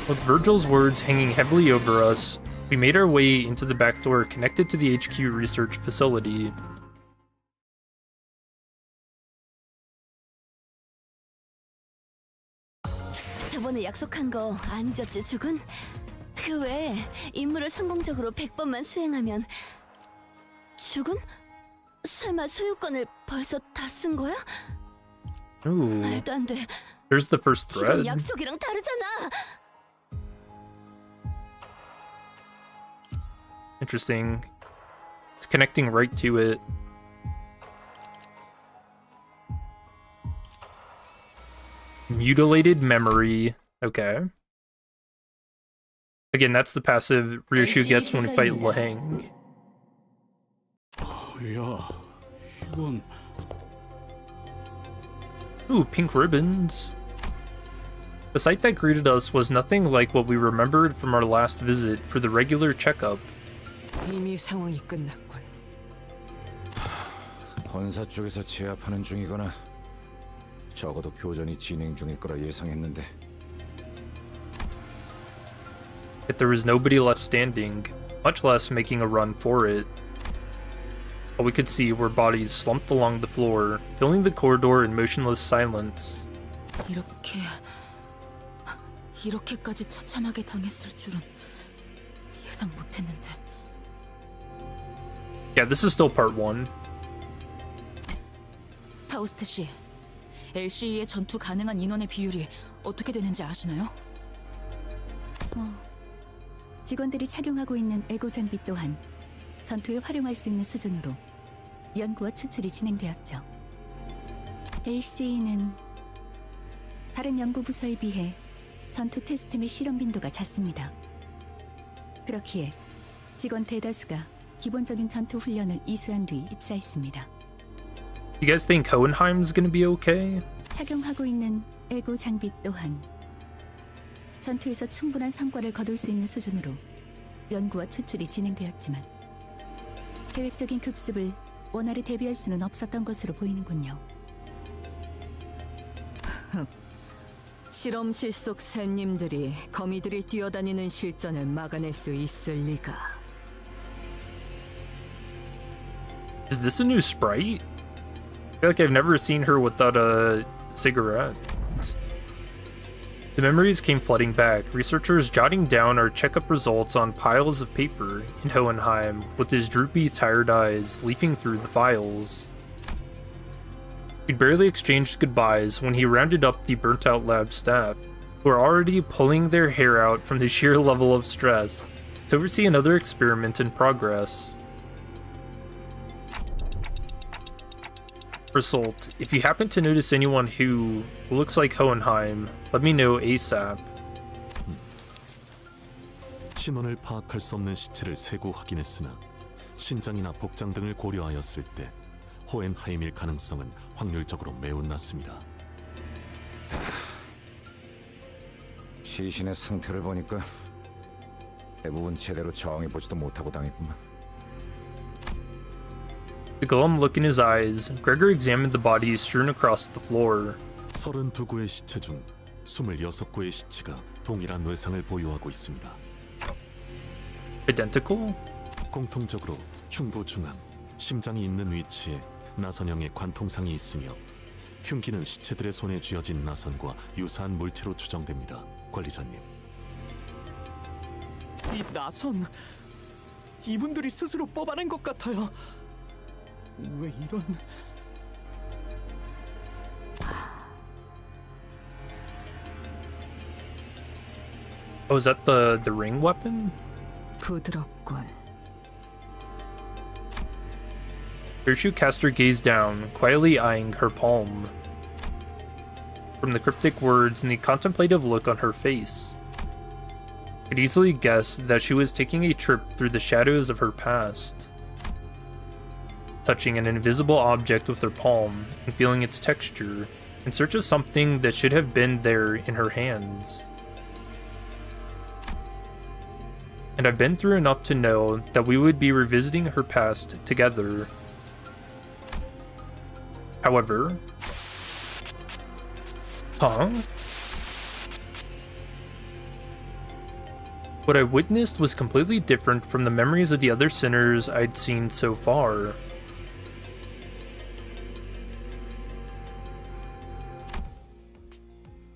Speaker 1: With Virgil's words hanging heavily over us, we made our way into the back door connected to the HQ research facility.
Speaker 12: 저번에 약속한 거 안 잊었지, 죽은? 그 외에 임무를 성공적으로 100번만 수행하면 죽은? 설마 소유권을 벌써 다 쓴 거야?
Speaker 1: Ooh.
Speaker 12: 말도 안 돼.
Speaker 1: There's the first
Speaker 12: 이건
Speaker 1: thread.
Speaker 12: 약속이랑 다르잖아.
Speaker 1: Interesting. It's connecting right to it. Mutilated memory. Okay. Again, that's the passive Ryoshu gets when we fight Laheng.
Speaker 7: 야, 이건
Speaker 1: Ooh, pink ribbons. The sight that greeted us was nothing like what we remembered from our last visit for the regular checkup.
Speaker 9: 이미 상황이 끝났군.
Speaker 11: 본사 쪽에서 제압하는 중이거나 적어도 교전이 진행 중일 거라 예상했는데.
Speaker 1: Yet there was nobody left standing, much less making a run for it. All we could see were bodies slumped along the floor, filling the corridor in motionless silence.
Speaker 10: 이렇게까지 처참하게 당했을 줄은 예상 못했는데.
Speaker 1: Yeah, this is still part 1.
Speaker 10: 파우스트 씨, LCE의 전투 가능한 인원의 비율이 어떻게 되는지 아시나요?
Speaker 2: 직원들이 착용하고 있는 에고 장비 또한 전투에 활용할 수 있는 수준으로 연구와 추출이 진행되었죠. LCE는 다른 연구 부서에 비해 전투 테스트 및 실험 빈도가 잦습니다. 그렇기에 직원 대다수가 기본적인 전투 훈련을 이수한 뒤 입사했습니다.
Speaker 1: You guys think Hohenheim's gonna be okay?
Speaker 2: 착용하고 있는 에고 장비 또한 전투에서 충분한 성과를 거둘 수 있는 수준으로 연구와 추출이 진행되었지만 계획적인 급습을 원활히 대비할 수는 없었던 것으로 보이는군요.
Speaker 9: 실험실 속 샘님들이 거미들이 뛰어다니는 실전을 막아낼 수 있을 리가.
Speaker 1: Is this a new sprite? I feel like I've never seen her without a cigarette. The memories came flooding back, researchers jotting down our checkup results on piles of paper, and Hohenheim, with his droopy, tired eyes, leafing through the files. We'd barely exchanged goodbyes when he rounded up the burnt-out lab staff, who were already pulling their hair out from the sheer level of stress, to oversee another experiment in progress. Result, if you happen to notice anyone who looks like Hohenheim, let me know ASAP.
Speaker 13: 신원을 파악할 수 없는 시체를 세고 확인했으나 신장이나 복장 등을 고려하였을 때 호헨하임일 가능성은 확률적으로 매우 낮습니다.
Speaker 11: 시신의 상태를 보니까 대부분 제대로 정해보지도 못하고 당했구만.
Speaker 1: The glum look in his eyes, Gregor examined the bodies strewn across the floor.
Speaker 13: 32구의 시체 중 26구의 시체가 동일한 뇌상을 보유하고 있습니다.
Speaker 1: Identical?
Speaker 13: 공통적으로 흉부 중앙, 심장이 있는 위치에 나선형의 관통상이 있으며 흉기는 시체들의 손에 쥐어진 나선과 유사한 물체로 추정됩니다. 관리자님.
Speaker 17: 이 나선, 이분들이 스스로 뽑아낸 것 같아요. 왜 이런...
Speaker 1: Oh, is that the ring weapon?
Speaker 9: 부드럽군.
Speaker 1: Ryoshu cast her gaze down, quietly eyeing her palm. From the cryptic words and the contemplative look on her face, I could easily guess that she was taking a trip through the shadows of her past, touching an invisible object with her palm and feeling its texture in search of something that should have been there in her hands. And I've been through enough to know that we would be revisiting her past together. However... What I witnessed was completely different from the memories of the other sinners I'd seen so far.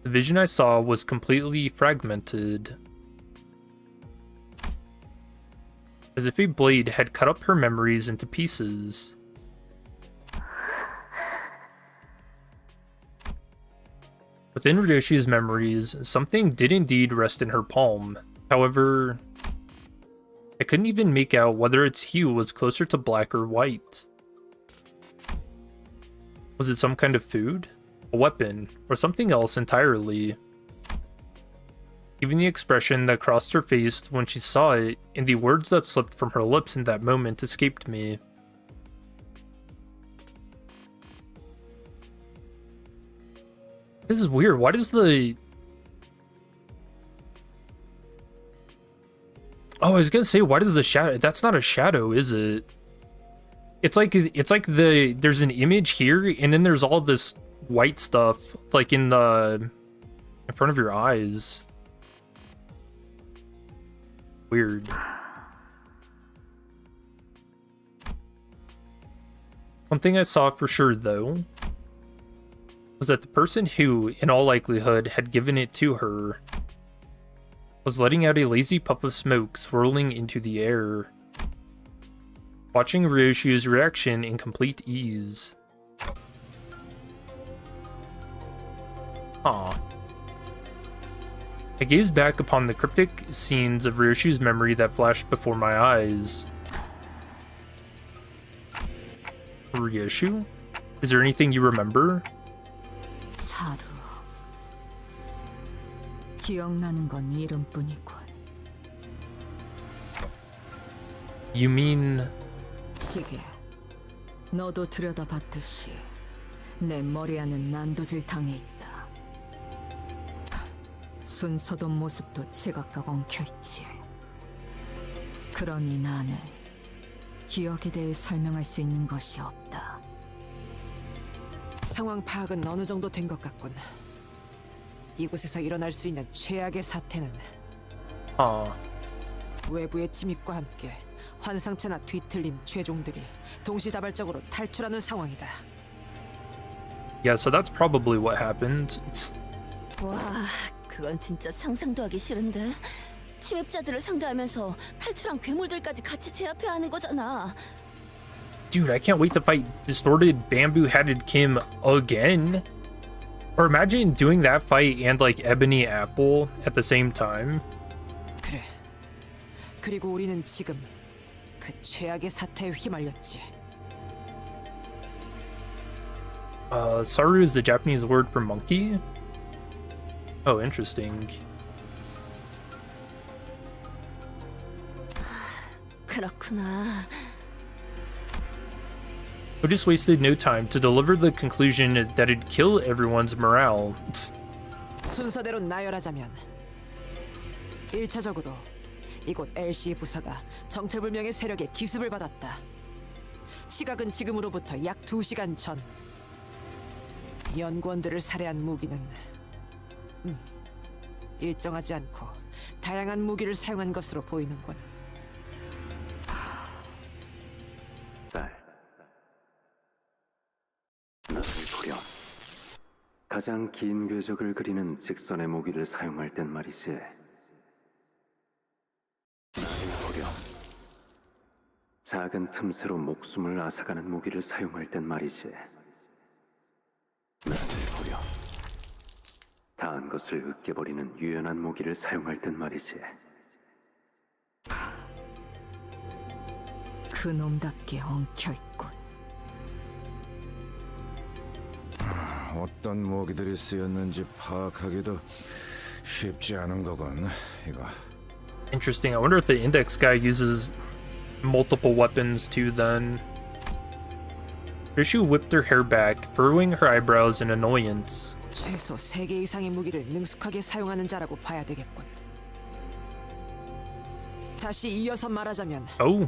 Speaker 1: The vision I saw was completely fragmented, as if a blade had cut up her memories into pieces. Within Ryoshi's memories, something did indeed rest in her palm. However, I couldn't even make out whether its hue was closer to black or white. Was it some kind of food, a weapon, or something else entirely? Even the expression that crossed her face when she saw it and the words that slipped from her lips in that moment escaped me. This is weird. Why does the... Oh, I was gonna say, why does the shadow... That's not a shadow, is it? It's like the... There's an image here, and then there's all this white stuff, like in front of your eyes. Weird. One thing I saw for sure, though, was that the person who, in all likelihood, had given it to her was letting out a lazy puff of smoke swirling into the air. Watching Ryoshu's reaction in complete ease. Aw. I gazed back upon the cryptic scenes of Ryoshu's memory that flashed before my eyes. Ryoshu? Is there anything you remember?
Speaker 9: 사루. 기억나는 건 이름뿐이군.
Speaker 1: You mean...
Speaker 9: 시계. 너도 들여다봤듯이 내 머리 안은 난도질 당해 있다. 순서도 모습도 제각각 엉켜있지. 그러니 나는 기억에 대해 설명할 수 있는 것이 없다. 상황 파악은 어느 정도 된 것 같군. 이곳에서 일어날 수 있는 최악의 사태는 외부의 침입과 함께 환상체나 뒤틀림 최종들이 동시다발적으로 탈출하는 상황이다.
Speaker 1: Yeah, so that's probably what happened.
Speaker 12: 와, 그건 진짜 상상도 하기 싫은데. 침입자들을 상대하면서 탈출한 괴물들까지 같이 제압해야 하는 거잖아.
Speaker 1: Dude, I can't wait to fight distorted bamboo-hatted Kim again. Or imagine doing that fight and like Ebony Apple at the same time.
Speaker 9: 그래. 그리고 우리는 지금 그 최악의 사태에 휘말렸지.
Speaker 1: Saru is the Japanese word for monkey? Oh, interesting.
Speaker 12: 그렇구나.
Speaker 1: We just wasted no time to deliver the conclusion that it'd kill everyone's morale.
Speaker 9: 순서대로 나열하자면 1차적으로 이곳 LC 부사가 정체불명의 세력의 기습을 받았다. 시각은 지금으로부터 약 2시간 전. 연구원들을 살해한 무기는 일정하지 않고 다양한 무기를 사용한 것으로 보이는군.
Speaker 14: 나를 보렴. 가장 긴 궤적을 그리는 직선의 무기를 사용할 땐 말이지. 나를 보렴. 작은 틈새로 목숨을 앗아가는 무기를 사용할 땐 말이지. 나를 보렴. 다한 것을 으깨버리는 유연한 무기를 사용할 땐 말이지.
Speaker 9: 그놈답게 엉켜있군.
Speaker 11: 어떤 무기들이 쓰였는지 파악하기도 쉽지 않은 거군. 이거.
Speaker 1: Interesting. I wonder if the index guy uses multiple weapons too then. Ryoshu whipped her hair back, furrowing her eyebrows in annoyance.
Speaker 9: 최소 3개 이상의 무기를 능숙하게 사용하는 자라고 봐야 되겠군. 다시 이어서 말하자면
Speaker 1: Oh.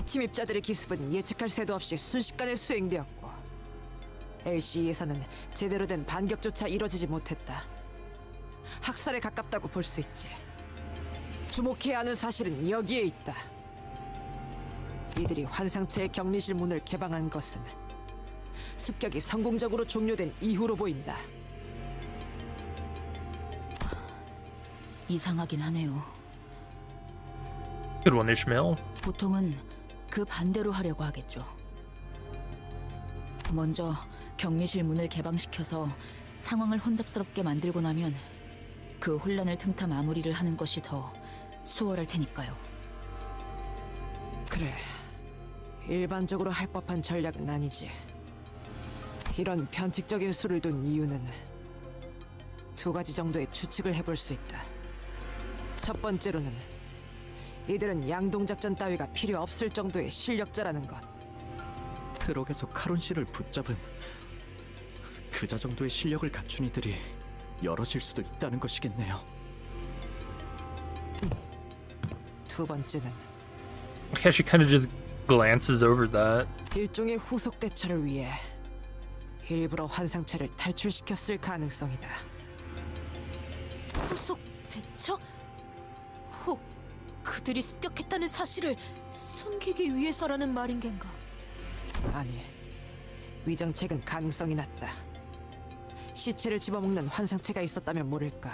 Speaker 9: 침입자들의 기습은 예측할 새도 없이 순식간에 수행되었고 LC에서는 제대로 된 반격조차 이뤄지지 못했다. 학살에 가깝다고 볼 수 있지. 주목해야 하는 사실은 여기에 있다. 이들이 환상체의 격리실 문을 개방한 것은 습격이 성공적으로 종료된 이후로 보인다.
Speaker 10: 이상하긴 하네요.
Speaker 1: Good one, Ishmael.
Speaker 10: 보통은 그 반대로 하려고 하겠죠. 먼저 격리실 문을 개방시켜서 상황을 혼잡스럽게 만들고 나면 그 혼란을 틈타 마무리를 하는 것이 더 수월할 테니까요.
Speaker 9: 그래, 일반적으로 할 법한 전략은 아니지. 이런 변칙적인 수를 둔 이유는 2가지 정도의 추측을 해볼 수 있다. 첫 번째로는 이들은 양동작전 따위가 필요 없을 정도의 실력자라는 것.
Speaker 17: 트럭에서 카론 씨를 붙잡은 그자 정도의 실력을 갖춘 이들이 여럿일 수도 있다는 것이겠네요.
Speaker 9: 두 번째는
Speaker 1: Yeah, she kind of just glances over that.
Speaker 9: 일종의 후속 대처를 위해 일부러 환상체를 탈출시켰을 가능성이다.
Speaker 10: 후속 대처? 혹 그들이 습격했다는 사실을 숨기기 위해서라는 말인 겐가?
Speaker 9: 아니, 위정책은 가능성이 낮다. 시체를 집어먹는 환상체가 있었다면 모를까.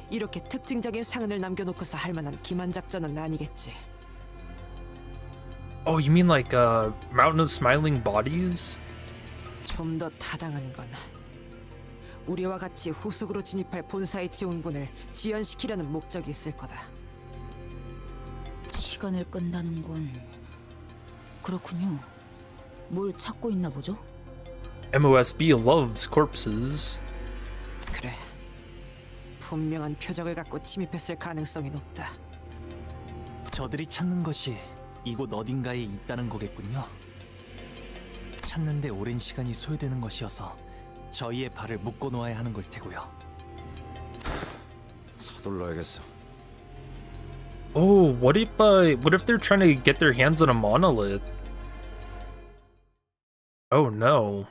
Speaker 9: 이렇게 특징적인 상흔을 남겨놓고서 할 만한 기만 작전은 아니겠지.
Speaker 1: Oh, you mean like Mountain of Smiling Bodies?
Speaker 9: 좀 더 타당한 건 우리와 같이 후속으로 진입할 본사의 지원군을 지연시키려는 목적이 있을 거다.
Speaker 10: 시간을 끈다는 건 그렇군요. 뭘 찾고 있나 보죠?
Speaker 1: MOSB loves corpses.
Speaker 9: 그래. 분명한 표적을 갖고 침입했을 가능성이 높다.
Speaker 17: 저들이 찾는 것이 이곳 어딘가에 있다는 거겠군요. 찾는데 오랜 시간이 소요되는 것이어서 저희의 발을 묶어 놓아야 하는 걸 테고요.
Speaker 11: 서둘러야겠어.
Speaker 1: Oh, what if they're trying to get their hands on a monolith? Oh no.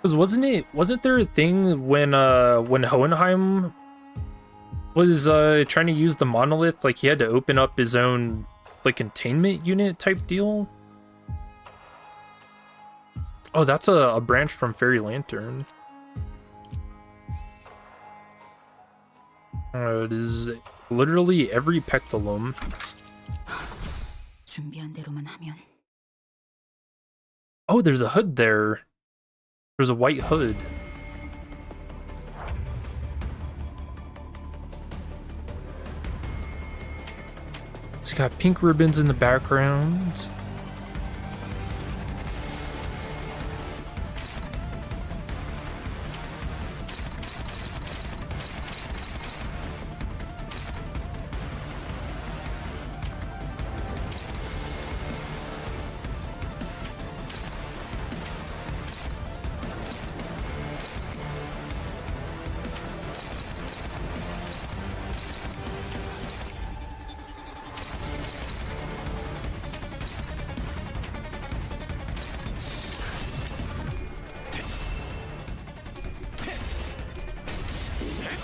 Speaker 1: Because wasn't there a thing when Hohenheim was trying to use the monolith, like he had to open up his own like containment unit type deal? Oh, that's a branch from Fairy Lantern. It is literally every pectolum.
Speaker 10: 준비한 대로만 하면.
Speaker 1: Oh, there's a hood there. There's a white hood. It's got pink ribbons in the background.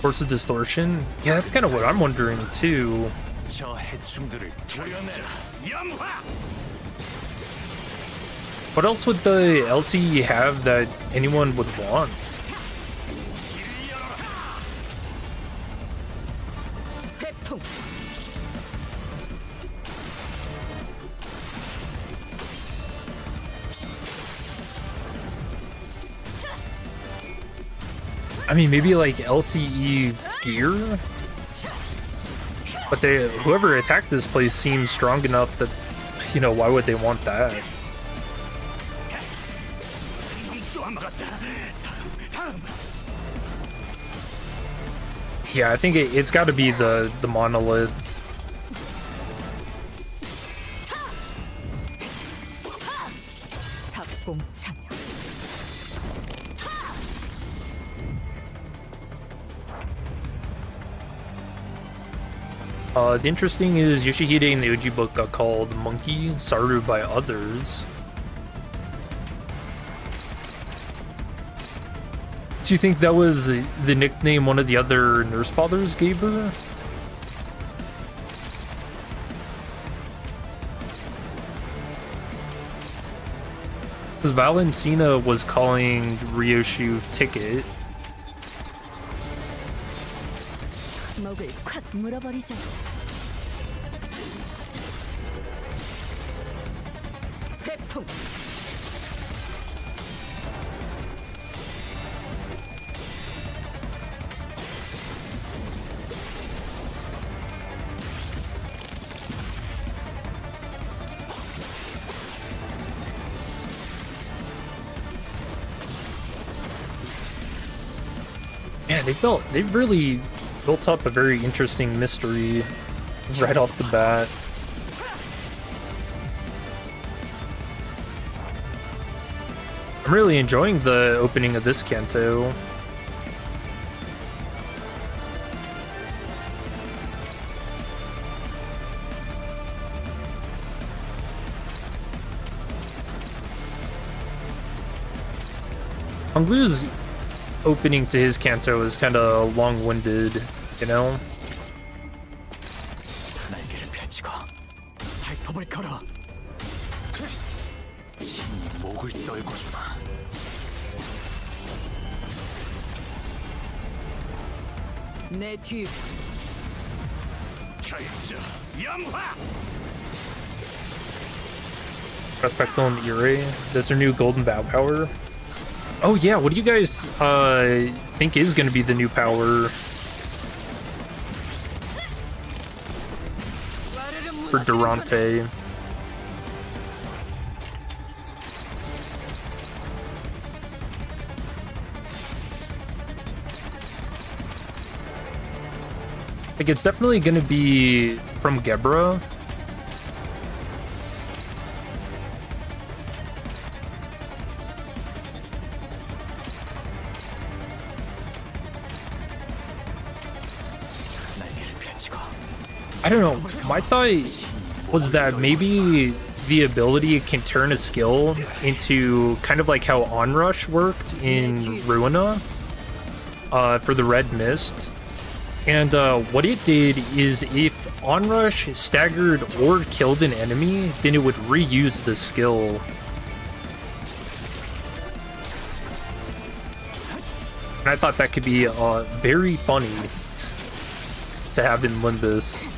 Speaker 1: Force of distortion? Yeah, that's kind of what I'm wondering too. What else would the LCE have that anyone would want? I mean, maybe like LCE gear? But whoever attacked this place seems strong enough that, you know, why would they want that? Yeah, I think it's got to be the monolith. The interesting is Yoshihide in the OG book got called Monkey Saru by others. Do you think that was the nickname one of the other nurse fathers gave her? Because Valentina was calling Ryoshu Ticket.
Speaker 12: 목을 콱 물어버리자.
Speaker 9: 회풍.
Speaker 1: Man, they've really built up a very interesting mystery right off the bat. I'm really enjoying the opening of this Canto. Honglu's opening to his Canto is kind of long-winded, you know?
Speaker 17: 날개를 펼치고 발톱을 걸어. 신이 목을 떨궈주마.
Speaker 9: 내 뒤.
Speaker 1: Respectful and Eerie. That's their new Golden Bow power. Oh yeah, what do you guys think is going to be the new power for Durante? Like, it's definitely going to be from Gebra. I don't know, my thought was that maybe the ability can turn a skill into kind of like how Onrush worked in Ruina for the Red Mist. And what it did is if Onrush staggered or killed an enemy, then it would reuse the skill. And I thought that could be very funny to have in Limbus.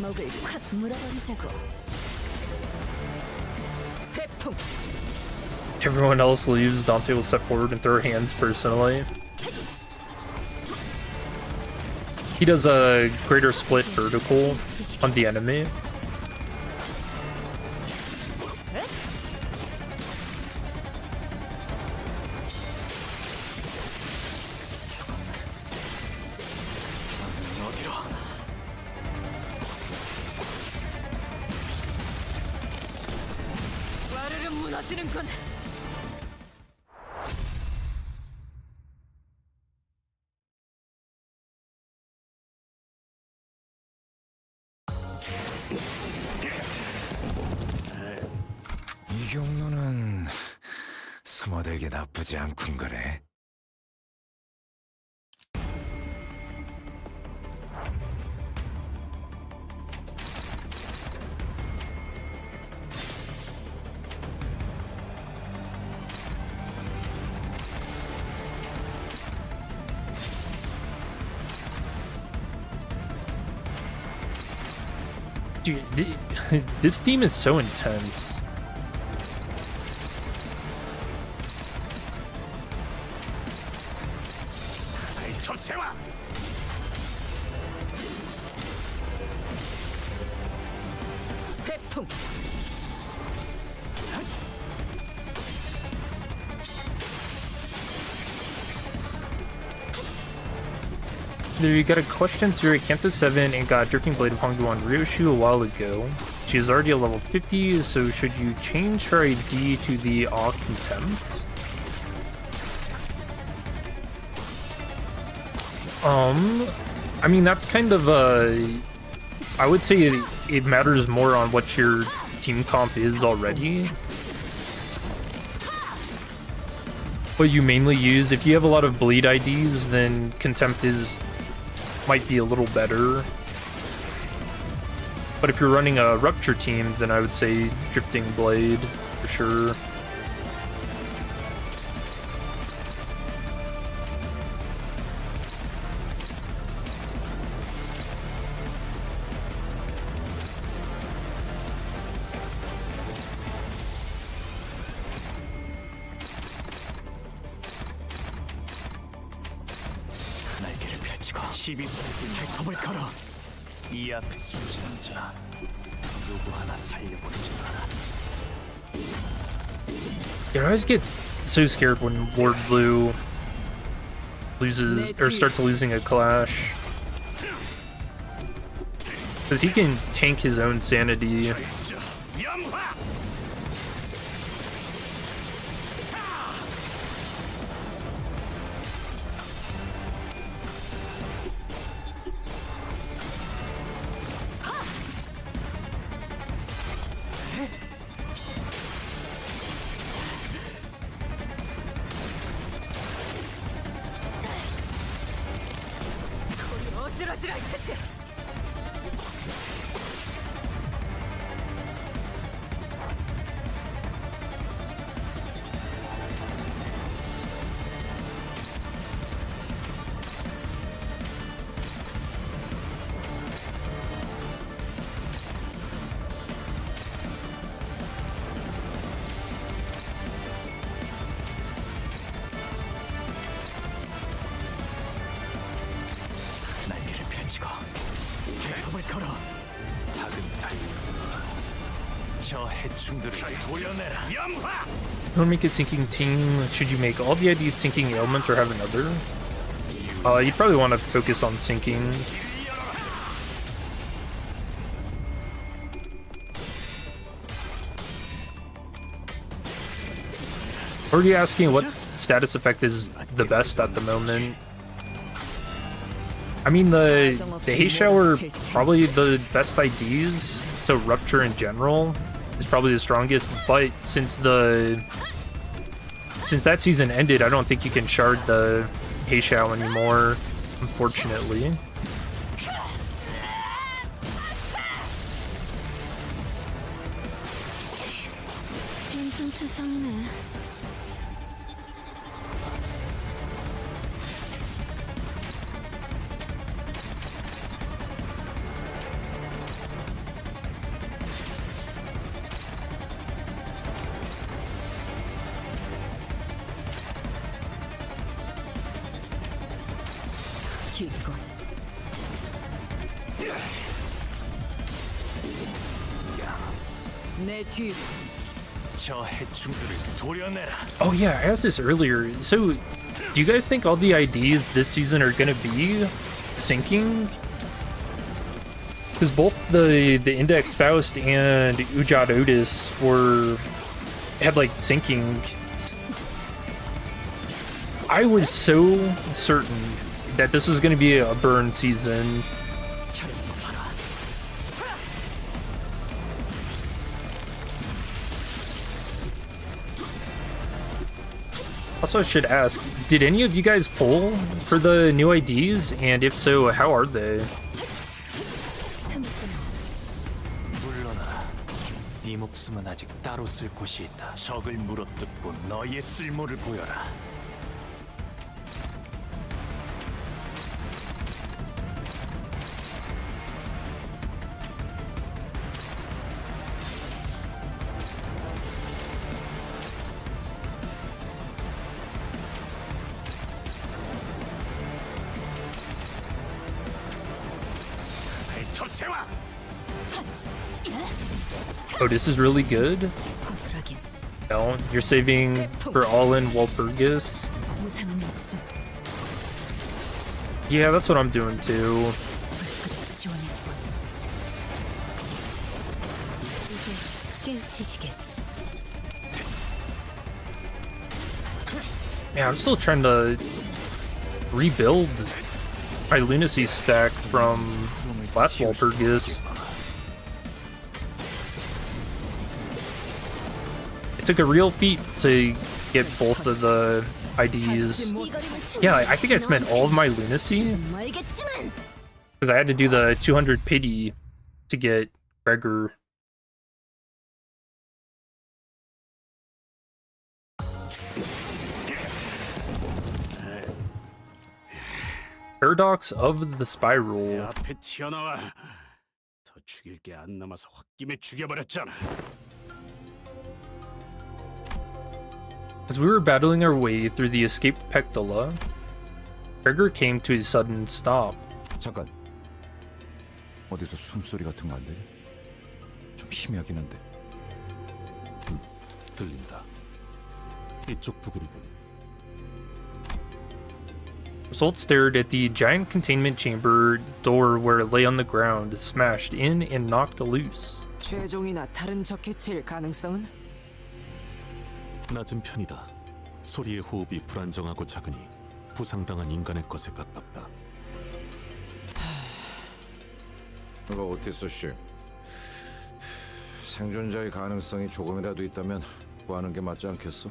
Speaker 12: 먹을 확 물어버리자고.
Speaker 1: Everyone else leaves, Dante will step forward and throw hands personally. He does a greater split vertical on the enemy.
Speaker 11: 이 경로는 숨어들기 나쁘지 않군 그래.
Speaker 1: Dude, this theme is so intense. You got a question zero at Canto 7 and got Drifting Blade of Hongdu on Ryoshu a while ago. She is already a level 50, so should you change her ID to the akA Contempt? I mean, that's kind of I would say it matters more on what your team comp is already. What you mainly use. If you have a lot of bleed IDs, then Contempt might be a little better. But if you're running a Rupture team, then I would say Drifting Blade for sure.
Speaker 17: 발톱을 걸어. 이 앞에 숨지는 자 누구 하나 살려보지 마라.
Speaker 1: I always get so scared when Lord Blue loses or starts losing a clash, because he can tank his own sanity.
Speaker 9: 어디까지나 있겠지.
Speaker 17: 날개를 펼치고 발톱을 걸어.
Speaker 11: 작은 달려. 저 해충들을 도려내라. 염화.
Speaker 1: Don't make a sinking team. Should you make all the IDs sinking element or have another? You'd probably want to focus on sinking. Or are you asking what status effect is the best at the moment? I mean, the haze shower probably the best IDs, so rupture in general is probably the strongest, but since that season ended, I don't think you can shard the haze shower anymore, unfortunately.
Speaker 12: 투성이네.
Speaker 9: 기껏 내 뒤로.
Speaker 11: 저 해충들을 도려내라.
Speaker 1: Oh yeah, I asked this earlier. So, do you guys think all the IDs this season are gonna be sinking? Because both the Index Faust and Ujad Otis had like sinking. I was so certain that this was gonna be a burn season. Also, I should ask, did any of you guys pull for the new IDs? And if so, how are they?
Speaker 11: 물러나. 네 목숨은 아직 따로 쓸 곳이 있다. 적을 물어뜯고 너의 쓸모를 보여라.
Speaker 1: Oh, this is really good? No, you're saving for all-in Walpurgis? Yeah, that's what I'm doing too. Yeah, I'm still trying to rebuild my lunacy stack from last Walpurgis. It took a real feat to get both of the IDs. Yeah, I think I spent all of my lunacy because I had to do the 200 pity to get Gregor. Paradox of the Spiral.
Speaker 7: 앞에 튀어나와. 더 죽일 게 안 남아서 홧김에 죽여버렸잖아.
Speaker 1: As we were battling our way through the escaped Pectola, Gregor came to a sudden stop.
Speaker 11: 잠깐. 어디서 숨소리 같은 거 안 들려? 좀 희미하긴 한데.
Speaker 13: 들린다. 이쪽 부근이군.
Speaker 1: Salt stared at the giant containment chamber door where it lay on the ground, smashed in and knocked loose.
Speaker 9: 최종이나 다른 적 해체일 가능성은?
Speaker 13: 낮은 편이다. 소리의 호흡이 불안정하고 작으니 부상당한 인간의 것에 가깝다.
Speaker 11: 그거 오티스 씨. 생존자의 가능성이 조금이라도 있다면 구하는 게 맞지 않겠어?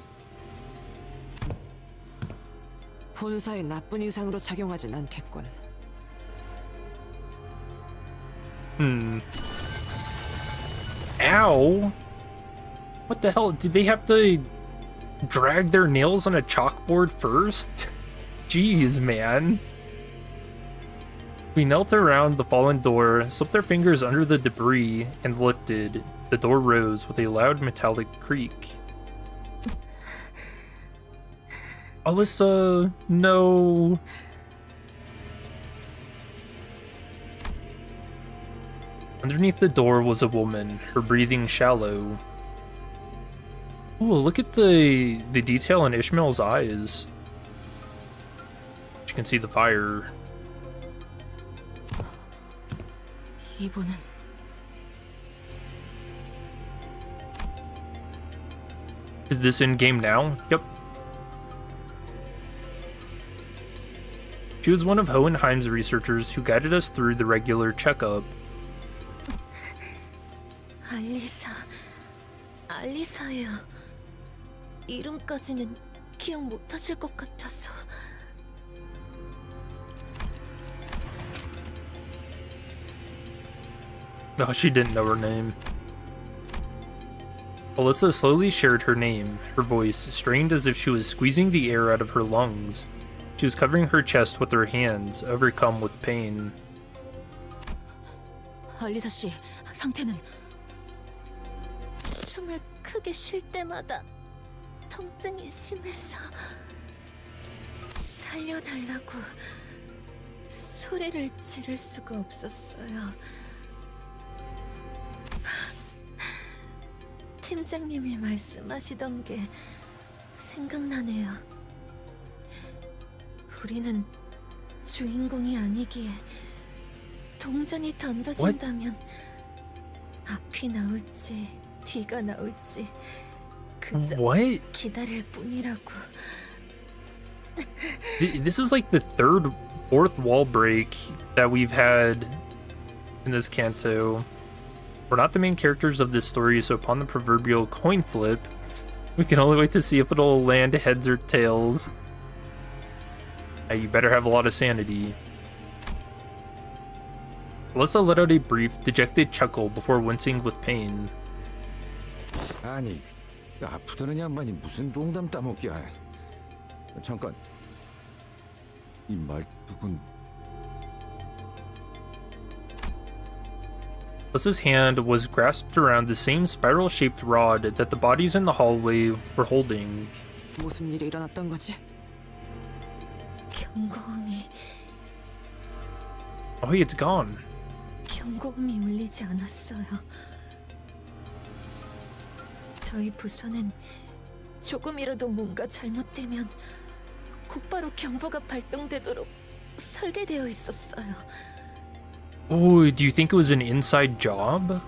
Speaker 9: 본사에 나쁜 이상으로 작용하진 않겠군.
Speaker 1: Ow! What the hell? Did they have to drag their nails on a chalkboard first? Jeez, man. We knelt around the fallen door, slipped our fingers under the debris, and lifted. The door rose with a loud metallic creak. Alyssa, no. Underneath the door was a woman, her breathing shallow. Ooh, look at the detail in Ishmael's eyes. You can see the fire.
Speaker 10: 이분은
Speaker 1: Is this in game now? Yep. She was one of Hohenheim's researchers who guided us through the regular checkup.
Speaker 5: 알리사예요. 이름까지는 기억 못하실 것 같아서.
Speaker 1: No, she didn't know her name. Alyssa slowly shared her name, her voice strained as if she was squeezing the air out of her lungs. She was covering her chest with her hands, overcome with pain.
Speaker 10: 알리사 씨, 상태는?
Speaker 5: 숨을 크게 쉴 때마다 통증이 심해서 살려달라고 소리를 지를 수가 없었어요. 팀장님이 말씀하시던 게 생각나네요. 우리는 주인공이 아니기에 동전이 던져진다면 앞이 나올지 뒤가 나올지 그저 기다릴 뿐이라고.
Speaker 1: This is like the fourth wall break that we've had in this Canto. We're not the main characters of this story, so upon the proverbial coin flip, we can only wait to see if it'll land heads or tails. You better have a lot of sanity. Alyssa let out a brief, dejected chuckle before wincing with pain.
Speaker 11: 아니, 아프다는 양반이 무슨 농담 따먹기야. 잠깐, 이 말뚝은...
Speaker 1: Alyssa's hand was grasped around the same spiral-shaped rod that the bodies in the hallway were holding.
Speaker 9: 무슨 일이 일어났던 거지?
Speaker 5: 경고음이...
Speaker 1: Oh, hey, it's gone.
Speaker 5: 경고음이 울리지 않았어요. 저희 부서는 조금이라도 뭔가 잘못되면 곧바로 경보가 발동되도록 설계되어 있었어요.
Speaker 1: Oh, do you think it was an inside job?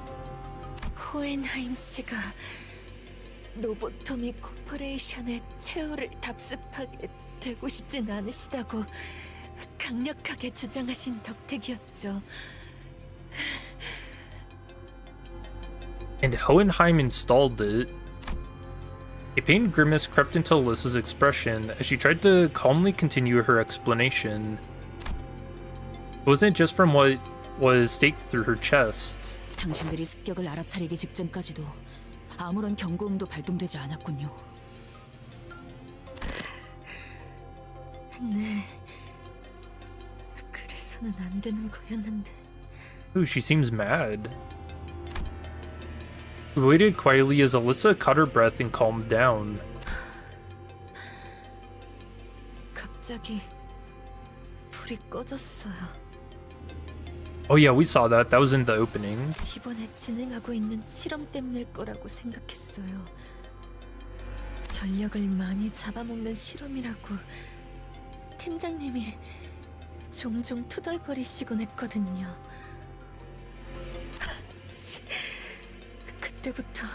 Speaker 5: 호헨하임 씨가 로보토미 코퍼레이션의 최후를 답습하게 되고 싶진 않으시다고 강력하게 주장하신 덕택이었죠.
Speaker 1: And Hohenheim installed it. A pained grimace crept into Alyssa's expression as she tried to calmly continue her explanation. It wasn't just from what was staked through her chest.
Speaker 10: 당신들이 습격을 알아차리기 직전까지도 아무런 경고음도 발동되지 않았군요.
Speaker 5: 네. 그래서는 안 되는 거였는데.
Speaker 1: Ooh, she seems mad. We waited quietly as Alyssa caught her breath and calmed down.
Speaker 5: 갑자기 불이 꺼졌어요.
Speaker 1: Oh yeah, we saw that. That was in the opening.
Speaker 5: 이번에 진행하고 있는 실험 때문일 거라고 생각했어요. 전력을 많이 잡아먹는 실험이라고 팀장님이 종종 투덜거리시곤 했거든요. 그때부터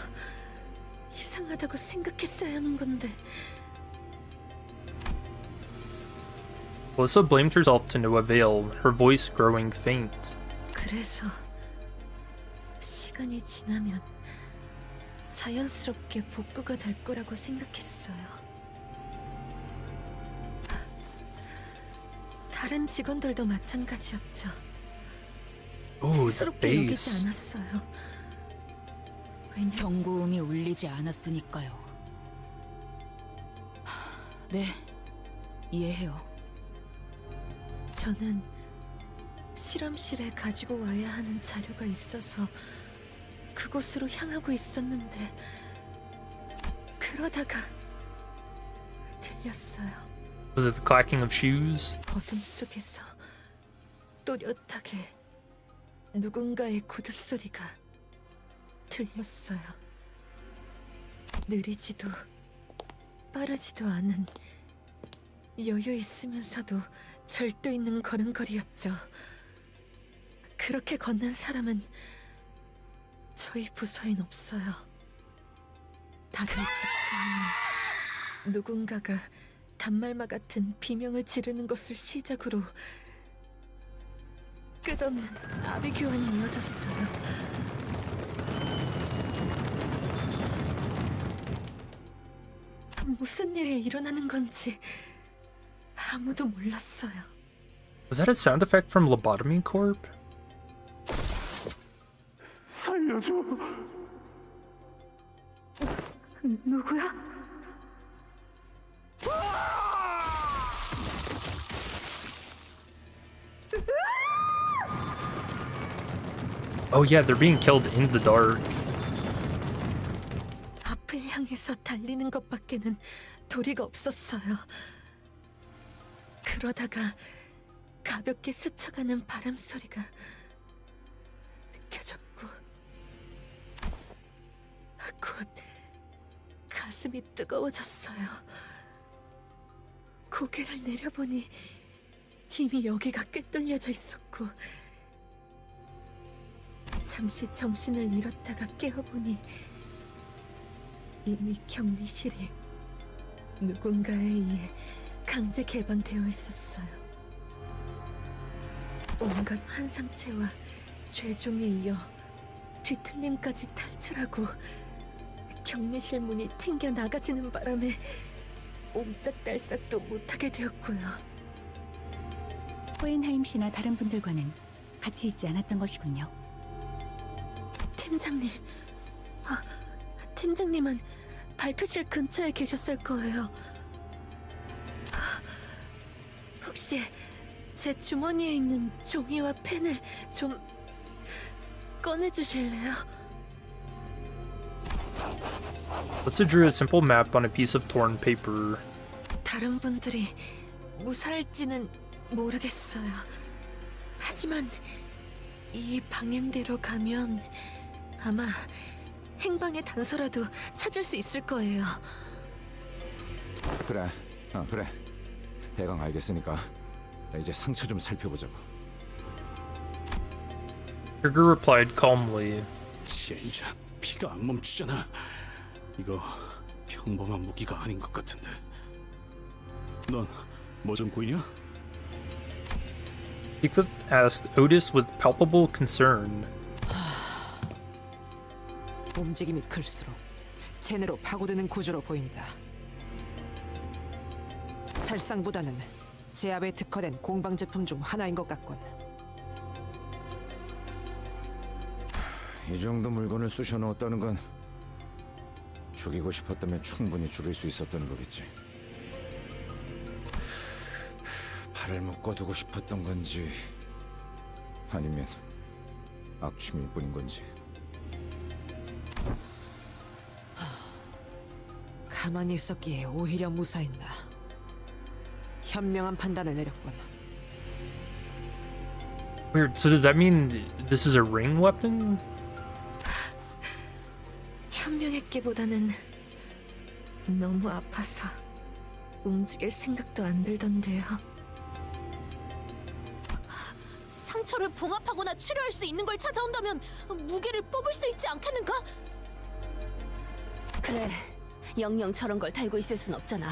Speaker 5: 이상하다고 생각했어야 하는 건데.
Speaker 1: Alyssa blamed herself to no avail, her voice growing faint.
Speaker 5: 그래서 시간이 지나면 자연스럽게 복구가 될 거라고 생각했어요. 다른 직원들도 마찬가지였죠.
Speaker 1: Oh, the
Speaker 5: 대수롭게 여기지
Speaker 1: bass.
Speaker 5: 않았어요.
Speaker 10: 경고음이 울리지 않았으니까요. 네, 이해해요.
Speaker 5: 저는 실험실에 가지고 와야 하는 자료가 있어서 그곳으로 향하고 있었는데 그러다가 들렸어요.
Speaker 1: Was it the clacking of shoes?
Speaker 5: 어둠 속에서 또렷하게 누군가의 구두 소리가 들렸어요. 느리지도 빠르지도 않은 여유 있으면서도 절도 있는 걸음걸이였죠. 그렇게 걷는 사람은 저희 부서엔 없어요. 다들 집중해. 누군가가 단말마 같은 비명을 지르는 것을 시작으로 끝없는 아비 교환이 이어졌어요. 무슨 일이 일어나는 건지 아무도 몰랐어요.
Speaker 1: Was that a sound effect from Lobotomy Corp?
Speaker 3: 살려줘. 누구야?
Speaker 1: Oh yeah, they're being killed in the dark.
Speaker 5: 앞을 향해서 달리는 것밖에는 도리가 없었어요. 그러다가 가볍게 스쳐가는 바람 소리가 느껴졌고 곧 가슴이 뜨거워졌어요. 고개를 내려보니 이미 여기가 꿰뚫려져 있었고 잠시 정신을 잃었다가 깨어보니 이미 격리실이 누군가에 의해 강제 개방되어 있었어요. 온갖 환상체와 죄종에 이어 뒤틀림까지 탈출하고 격리실 문이 튕겨 나가지는 바람에 옴짝달싹도 못하게 되었고요.
Speaker 2: 호엔하임 씨나 다른 분들과는 같이 있지 않았던 것이군요.
Speaker 5: 팀장님, 팀장님은 발표실 근처에 계셨을 거예요. 혹시 제 주머니에 있는 종이와 펜을 좀 꺼내주실래요?
Speaker 1: Let's drew a simple map on a piece of torn paper.
Speaker 5: 다른 분들이 무사할지는 모르겠어요. 하지만 이 방향대로 가면 아마 행방의 단서라도 찾을 수 있을 거예요.
Speaker 11: 그래, 그래. 대강 알겠으니까 이제 상처 좀 살펴보자고.
Speaker 1: Kruger replied calmly.
Speaker 7: 젠장, 피가 안 멈추잖아. 이거 평범한 무기가 아닌 것 같은데. 넌 뭐 좀 보이냐?
Speaker 1: Heathcliff asked Otis with palpable concern.
Speaker 9: 움직임이 클수록 제대로 파고드는 구조로 보인다. 살상보다는 제압에 특화된 공방 제품 중 하나인 것 같군.
Speaker 11: 이 정도 물건을 쑤셔 넣었다는 건 죽이고 싶었다면 충분히 죽일 수 있었다는 거겠지. 팔을 묶어두고 싶었던 건지 아니면 악취미일 뿐인 건지.
Speaker 9: 가만히 있었기에 오히려 무사했나. 현명한 판단을 내렸군.
Speaker 1: Weird. So does that mean this is a ring weapon?
Speaker 5: 현명했기보다는 너무 아파서 움직일 생각도 안 들던데요.
Speaker 12: 상처를 봉합하거나 치료할 수 있는 걸 찾아온다면 무게를 뽑을 수 있지 않겠는가? 그래, 영영 저런 걸 달고 있을 순 없잖아.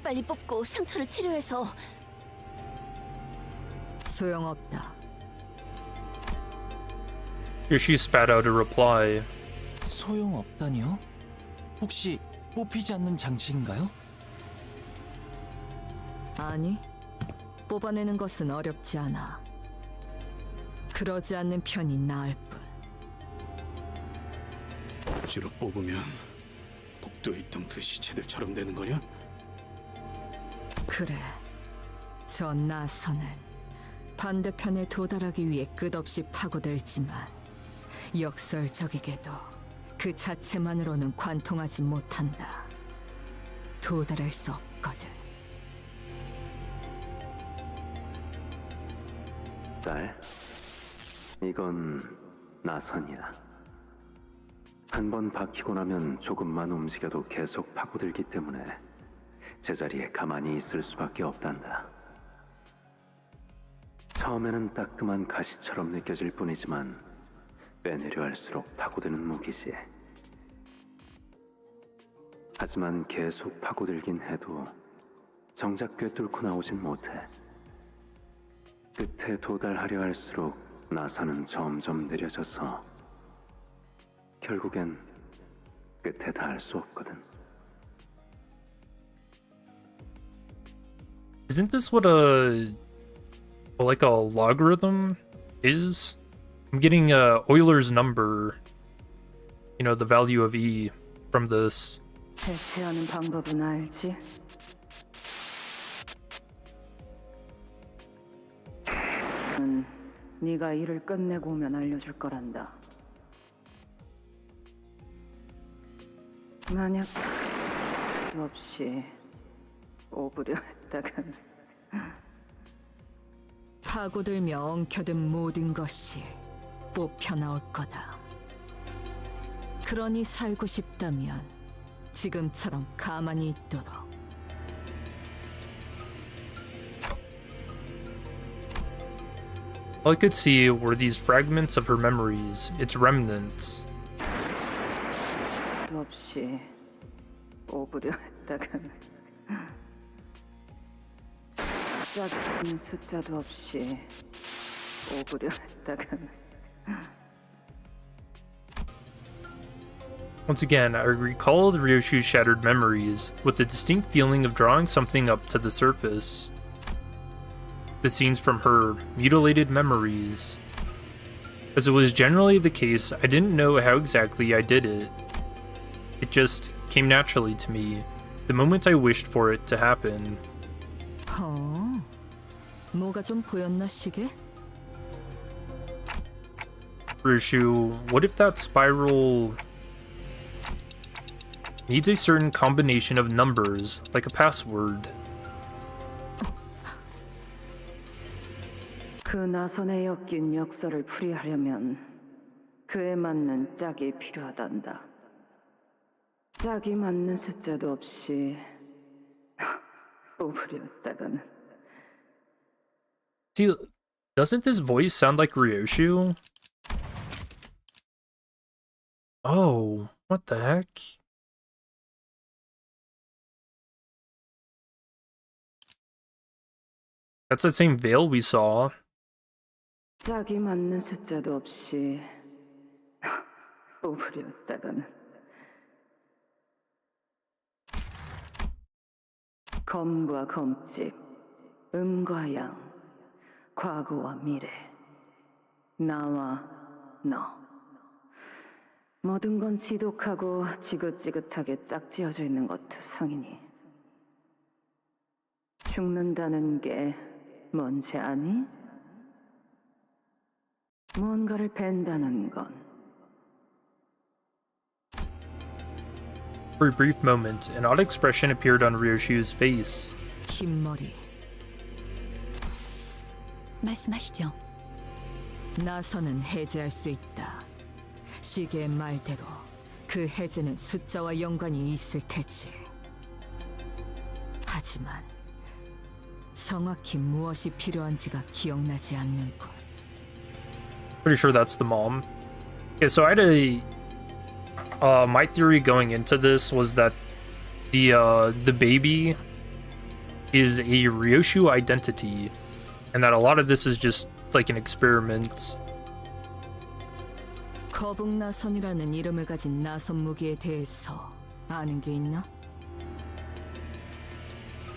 Speaker 12: 빨리 뽑고 상처를 치료해서.
Speaker 9: 소용없다.
Speaker 1: Here she spat out a reply.
Speaker 17: 소용없다니요? 혹시 뽑히지 않는 장치인가요?
Speaker 9: 아니, 뽑아내는 것은 어렵지 않아. 그러지 않는 편이 나을 뿐.
Speaker 7: 억지로 뽑으면 복도에 있던 그 시체들처럼 되는 거냐?
Speaker 9: 그래, 저 나선은 반대편에 도달하기 위해 끝없이 파고들지만 역설적이게도 그 자체만으로는 관통하지 못한다. 도달할 수 없거든.
Speaker 14: 딸, 이건 나선이야. 한 번 박히고 나면 조금만 움직여도 계속 파고들기 때문에 제자리에 가만히 있을 수밖에 없단다. 처음에는 따끔한 가시처럼 느껴질 뿐이지만 빼내려 할수록 파고드는 무기지. 하지만 계속 파고들긴 해도 정작 꿰뚫고 나오진 못해. 끝에 도달하려 할수록 나선은 점점 느려져서 결국엔 끝에 닿을 수 없거든.
Speaker 1: Isn't this what like a logarithm is? I'm getting Euler's number, you know, the value of E from this.
Speaker 3: 대체하는 방법은 알지? 네가 일을 끝내고 오면 알려줄 거란다. 만약 도 없이 오브려 했다간
Speaker 9: 파고들며 엉켜든 모든 것이 뽑혀 나올 거다. 그러니 살고 싶다면 지금처럼 가만히 있도록.
Speaker 1: All I could see were these fragments of her memories, its remnants.
Speaker 3: 도 없이 오브려 했다간 작은 숫자도 없이 오브려 했다간.
Speaker 1: Once again, I recalled Ryoshu's shattered memories, with the distinct feeling of drawing something up to the surface. The scenes from her mutilated memories. As it was generally the case, I didn't know how exactly I did it. It just came naturally to me, the moment I wished for it to happen.
Speaker 9: 뭐가 좀 보였나 시계?
Speaker 1: Ryoshu, what if that spiral needs a certain combination of numbers, like a password?
Speaker 3: 그 나선에 엮인 역사를 풀이하려면 그에 맞는 짝이 필요하단다. 짝이 맞는 숫자도 없이 오브렸다가는.
Speaker 1: See, doesn't this voice sound like Ryoshu? Oh, what the heck? That's that same veil we saw.
Speaker 3: 짝이 맞는 숫자도 없이 오브렸다가는. 검과 검집, 음과 양, 과거와 미래, 나와 너. 모든 건 지독하고 지긋지긋하게 짝지어져 있는 것 투성이니. 죽는다는 게 뭔지 아니? 뭔가를 벤다는 건.
Speaker 1: For a brief moment, an odd expression appeared on Ryoshu's face.
Speaker 9: 흰머리.
Speaker 2: 말씀하시죠.
Speaker 9: 나선은 해제할 수 있다. 시계의 말대로 그 해제는 숫자와 연관이 있을 테지. 하지만 정확히 무엇이 필요한지가 기억나지 않는군.
Speaker 1: Pretty sure that's the mom. Okay, so I had my theory going into this was that the baby is a Ryoshu identity, and that a lot of this is just like an experiment.
Speaker 9: 거북나선이라는 이름을 가진 나선 무기에 대해서 아는 게 있나?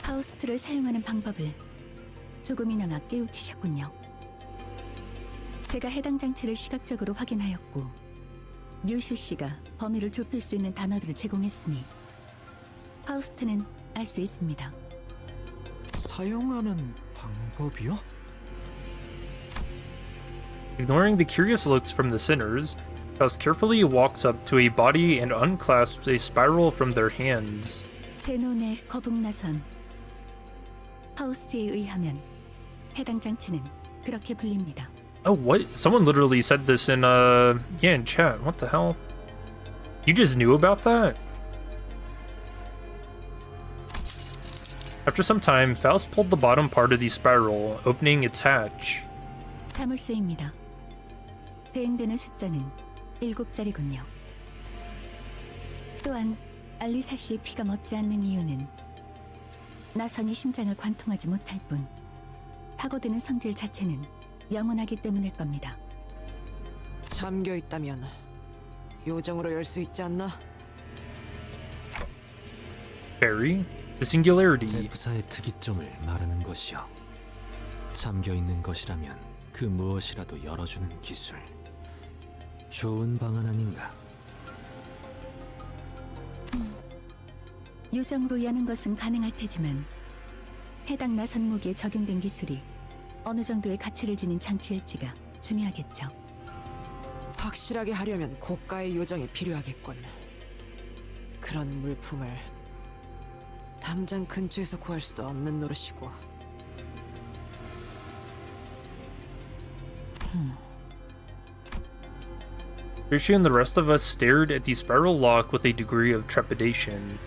Speaker 2: 파우스트를 사용하는 방법을 조금이나마 깨우치셨군요. 제가 해당 장치를 시각적으로 확인하였고 류슈 씨가 범위를 좁힐 수 있는 단어들을 제공했으니 파우스트는 알 수 있습니다.
Speaker 17: 사용하는 방법이요?
Speaker 1: Ignoring the curious looks from the sinners, Faust carefully walks up to a body and unclasps a spiral from their hands.
Speaker 2: 제논의 거북나선 파우스트에 의하면 해당 장치는 그렇게 불립니다.
Speaker 1: Oh, what? Someone literally said this in, in chat. What the hell? You just knew about that? After some time, Faust pulled the bottom part of the spiral, opening its hatch.
Speaker 2: 자물쇠입니다. 대응되는 숫자는 7자리군요. 또한 알리사 씨의 피가 멎지 않는 이유는 나선이 심장을 관통하지 못할 뿐 파고드는 성질 자체는 영원하기 때문일 겁니다.
Speaker 9: 잠겨 있다면 요정으로 열 수 있지 않나?
Speaker 1: Barry, the singularity.
Speaker 8: 대부사의 특이점을 말하는 것이요. 잠겨 있는 것이라면 그 무엇이라도 열어주는 기술. 좋은 방안 아닌가?
Speaker 2: 요정으로 여는 것은 가능할 테지만 해당 나선 무기에 적용된 기술이 어느 정도의 가치를 지닌 장치일지가 중요하겠죠.
Speaker 9: 확실하게 하려면 고가의 요정이 필요하겠군. 그런 물품을 당장 근처에서 구할 수도 없는 노릇이고.
Speaker 1: Ryoshu and the rest of us stared at the spiral lock with a degree of trepidation.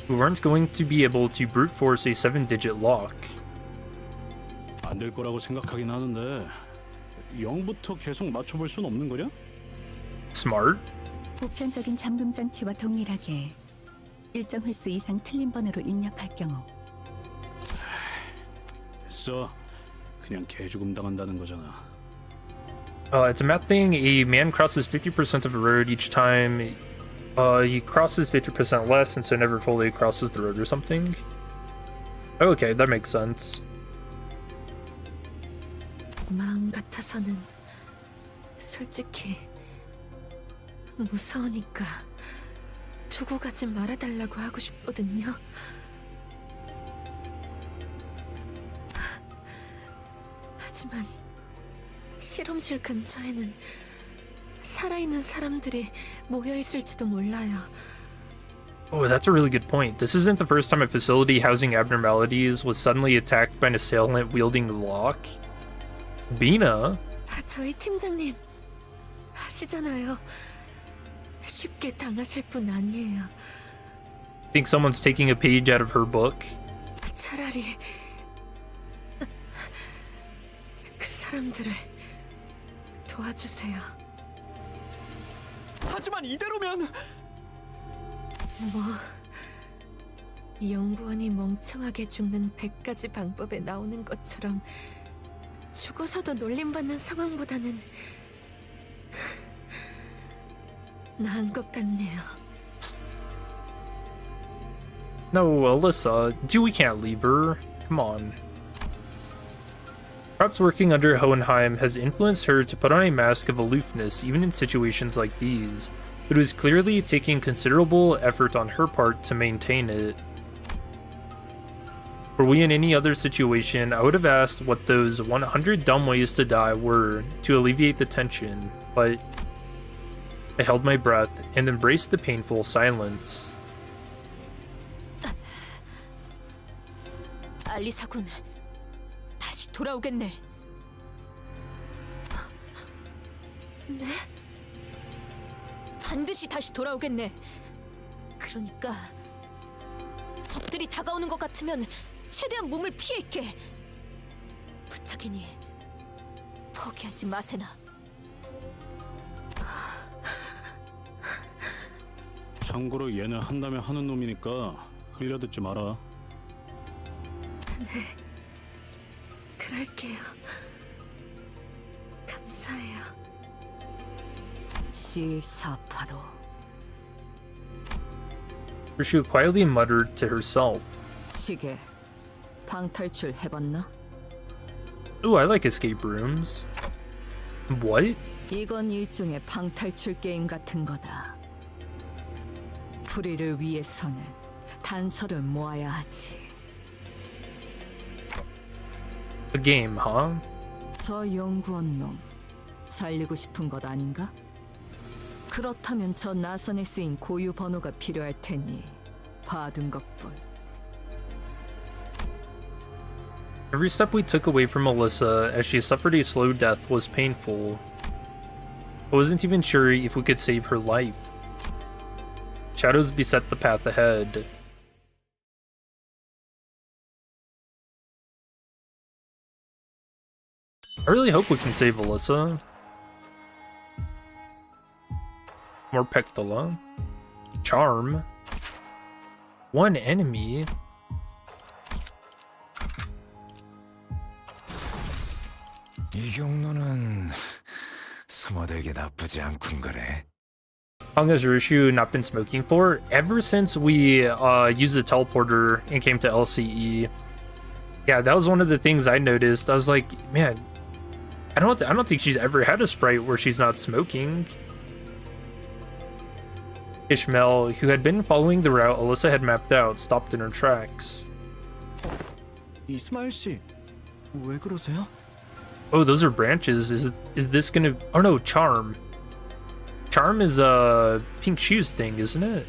Speaker 1: We weren't going to be able to brute force a 7-digit lock.
Speaker 7: 안 될 거라고 생각하긴 하는데 0부터 계속 맞춰볼 순 없는 거냐?
Speaker 1: Smart?
Speaker 2: 보편적인 잠금 장치와 동일하게 일정 횟수 이상 틀린 번호를 입력할 경우
Speaker 7: 됐어. 그냥 개죽음 당한다는 거잖아.
Speaker 1: It's a math thing. A man crosses 50% of a road each time. He crosses 50% less, and so never fully crosses the road or something. Okay, that makes sense.
Speaker 5: 마음 같아서는 솔직히 무서우니까 두고 가지 말아달라고 하고 싶거든요. 하지만 실험실 근처에는 살아있는 사람들이 모여있을지도 몰라요.
Speaker 1: Oh, that's a really good point. This isn't the first time a facility housing abnormalities was suddenly attacked by an assailant wielding the lock. Bina?
Speaker 5: 저희 팀장님 아시잖아요. 쉽게 당하실 분 아니에요.
Speaker 1: Think someone's taking a page out of her book?
Speaker 5: 차라리 그 사람들을 도와주세요.
Speaker 17: 하지만 이대로면
Speaker 5: 연구원이 멍청하게 죽는 100가지 방법에 나오는 것처럼 죽어서도 놀림받는 상황보다는 나은 것 같네요.
Speaker 1: No, Alyssa, we can't leave her. Come on. Perhaps working under Hohenheim has influenced her to put on a mask of aloofness even in situations like these, but it was clearly taking considerable effort on her part to maintain it. Were we in any other situation, I would have asked what those 100 dumb ways to die were to alleviate the tension, but I held my breath and embraced the painful silence.
Speaker 10: 알리사군, 다시 돌아오겠네.
Speaker 5: 네?
Speaker 10: 반드시 다시 돌아오겠네. 그러니까 적들이 다가오는 것 같으면 최대한 몸을 피해 있게. 부탁이니 포기하지 마세나.
Speaker 7: 참고로 얘는 한다면 하는 놈이니까 흘려듣지 마라.
Speaker 5: 네, 그럴게요. 감사해요.
Speaker 10: C485.
Speaker 1: Ryoshu quietly muttered to herself.
Speaker 10: 시계 방탈출 해봤나?
Speaker 1: Ooh, I like escape rooms. What?
Speaker 9: 이건 일종의 방탈출 게임 같은 거다. 불의를 위해서는 단서를 모아야 하지.
Speaker 1: A game, huh?
Speaker 9: 저 연구원 놈 살리고 싶은 것 아닌가? 그렇다면 저 나선에 쓰인 고유 번호가 필요할 테니 봐둔 것뿐.
Speaker 1: Every step we took away from Melissa as she suffered a slow death was painful. I wasn't even sure if we could save her life. Shadows beset the path ahead. I really hope we can save Alyssa. More Pectola. Charm. One enemy.
Speaker 11: 이 경로는 숨어들기 나쁘지 않군 그래.
Speaker 1: How long has Ryoshu not been smoking for? Ever since we used the teleporter and came to LCE. Yeah, that was one of the things I noticed. I was like, man, I don't think she's ever had a sprite where she's not smoking. Ishmael, who had been following the route Alyssa had mapped out, stopped in her tracks.
Speaker 17: 이스마일 씨, 왜 그러세요?
Speaker 1: Oh, those are branches. Is this gonna? Oh no, charm. Charm is a pink shoes thing, isn't it?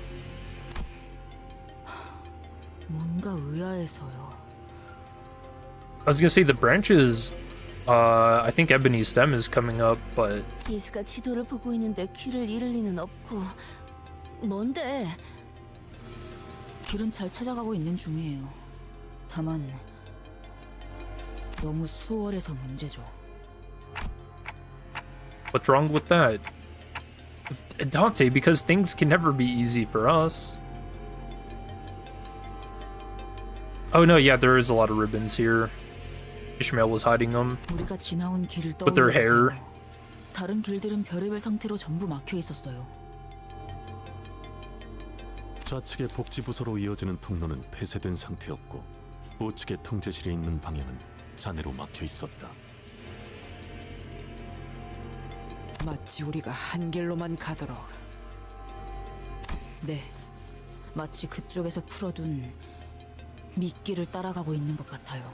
Speaker 10: 뭔가 의아해서요.
Speaker 1: I was gonna say the branches. I think Ebony Stem is coming up, but
Speaker 12: 이스가 지도를 보고 있는데 길을 잃을 리는 없고. 뭔데?
Speaker 10: 길은 잘 찾아가고 있는 중이에요. 다만 너무 수월해서 문제죠.
Speaker 1: what's wrong with that? Dante, because things can never be easy for us. Oh no, yeah, there is a lot of ribbons here. Ishmael was hiding them
Speaker 10: 우리가 지나온 길을
Speaker 1: with their hair.
Speaker 10: 떠올려보세요. 다른 길들은 별의별 상태로 전부 막혀 있었어요.
Speaker 13: 좌측의 복지부서로 이어지는 통로는 폐쇄된 상태였고 우측의 통제실에 있는 방향은 잔해로 막혀 있었다.
Speaker 9: 마치 우리가 한 길로만 가도록.
Speaker 10: 네, 마치 그쪽에서 풀어둔 미끼를 따라가고 있는 것 같아요.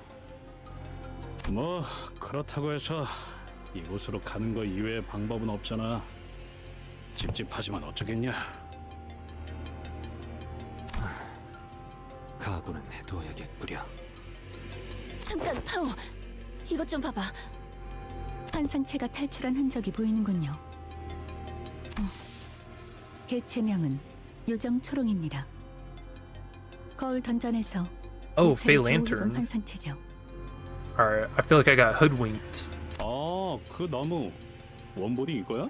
Speaker 7: 뭐 그렇다고 해서 이곳으로 가는 거 이외의 방법은 없잖아. 찝찝하지만 어쩌겠냐.
Speaker 8: 각오는 해둬야겠구려.
Speaker 12: 잠깐, 파오. 이것 좀 봐봐.
Speaker 2: 환상체가 탈출한 흔적이 보이는군요. 개체명은 요정 초롱입니다. 거울 던전에서
Speaker 1: Oh,
Speaker 2: 예찬
Speaker 1: Fey
Speaker 2: 조우해본
Speaker 1: Lantern.
Speaker 2: 환상체죠.
Speaker 1: Alright, I feel like I got hoodwinked.
Speaker 7: 아, 그 나무 원본이 이거야?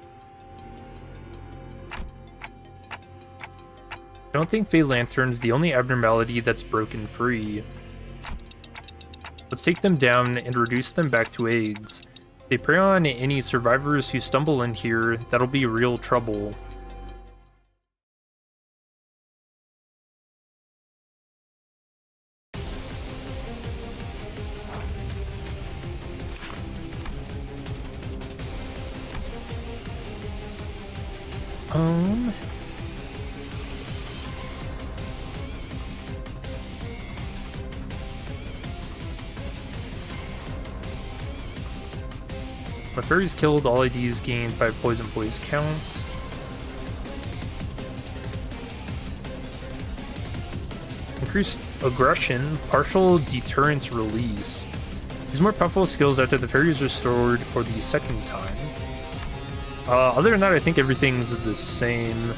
Speaker 1: I don't think Fey Lantern's the only abnormality that's broken free. Let's take them down and reduce them back to eggs. They prey on any survivors who stumble in here. That'll be real trouble. My fairies killed, all IDs gained 5 poison poise count. Increased aggression, partial deterrence release. Use more powerful skills after the fairy is restored for the second time. Other than that, I think everything's the same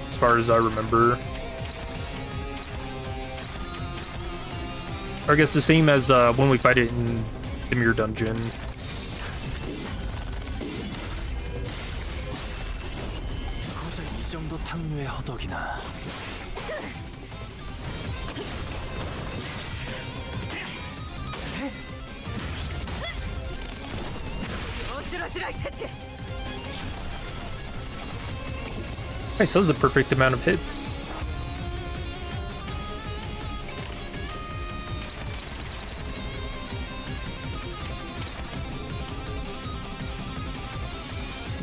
Speaker 1: as far as I remember. Or I guess the same as when we fight it in the Mirror Dungeon.
Speaker 4: 고작 이 정도 탕류의 허덕이나.
Speaker 9: 어지러지랄 테지.
Speaker 1: Nice, that was the perfect amount of hits.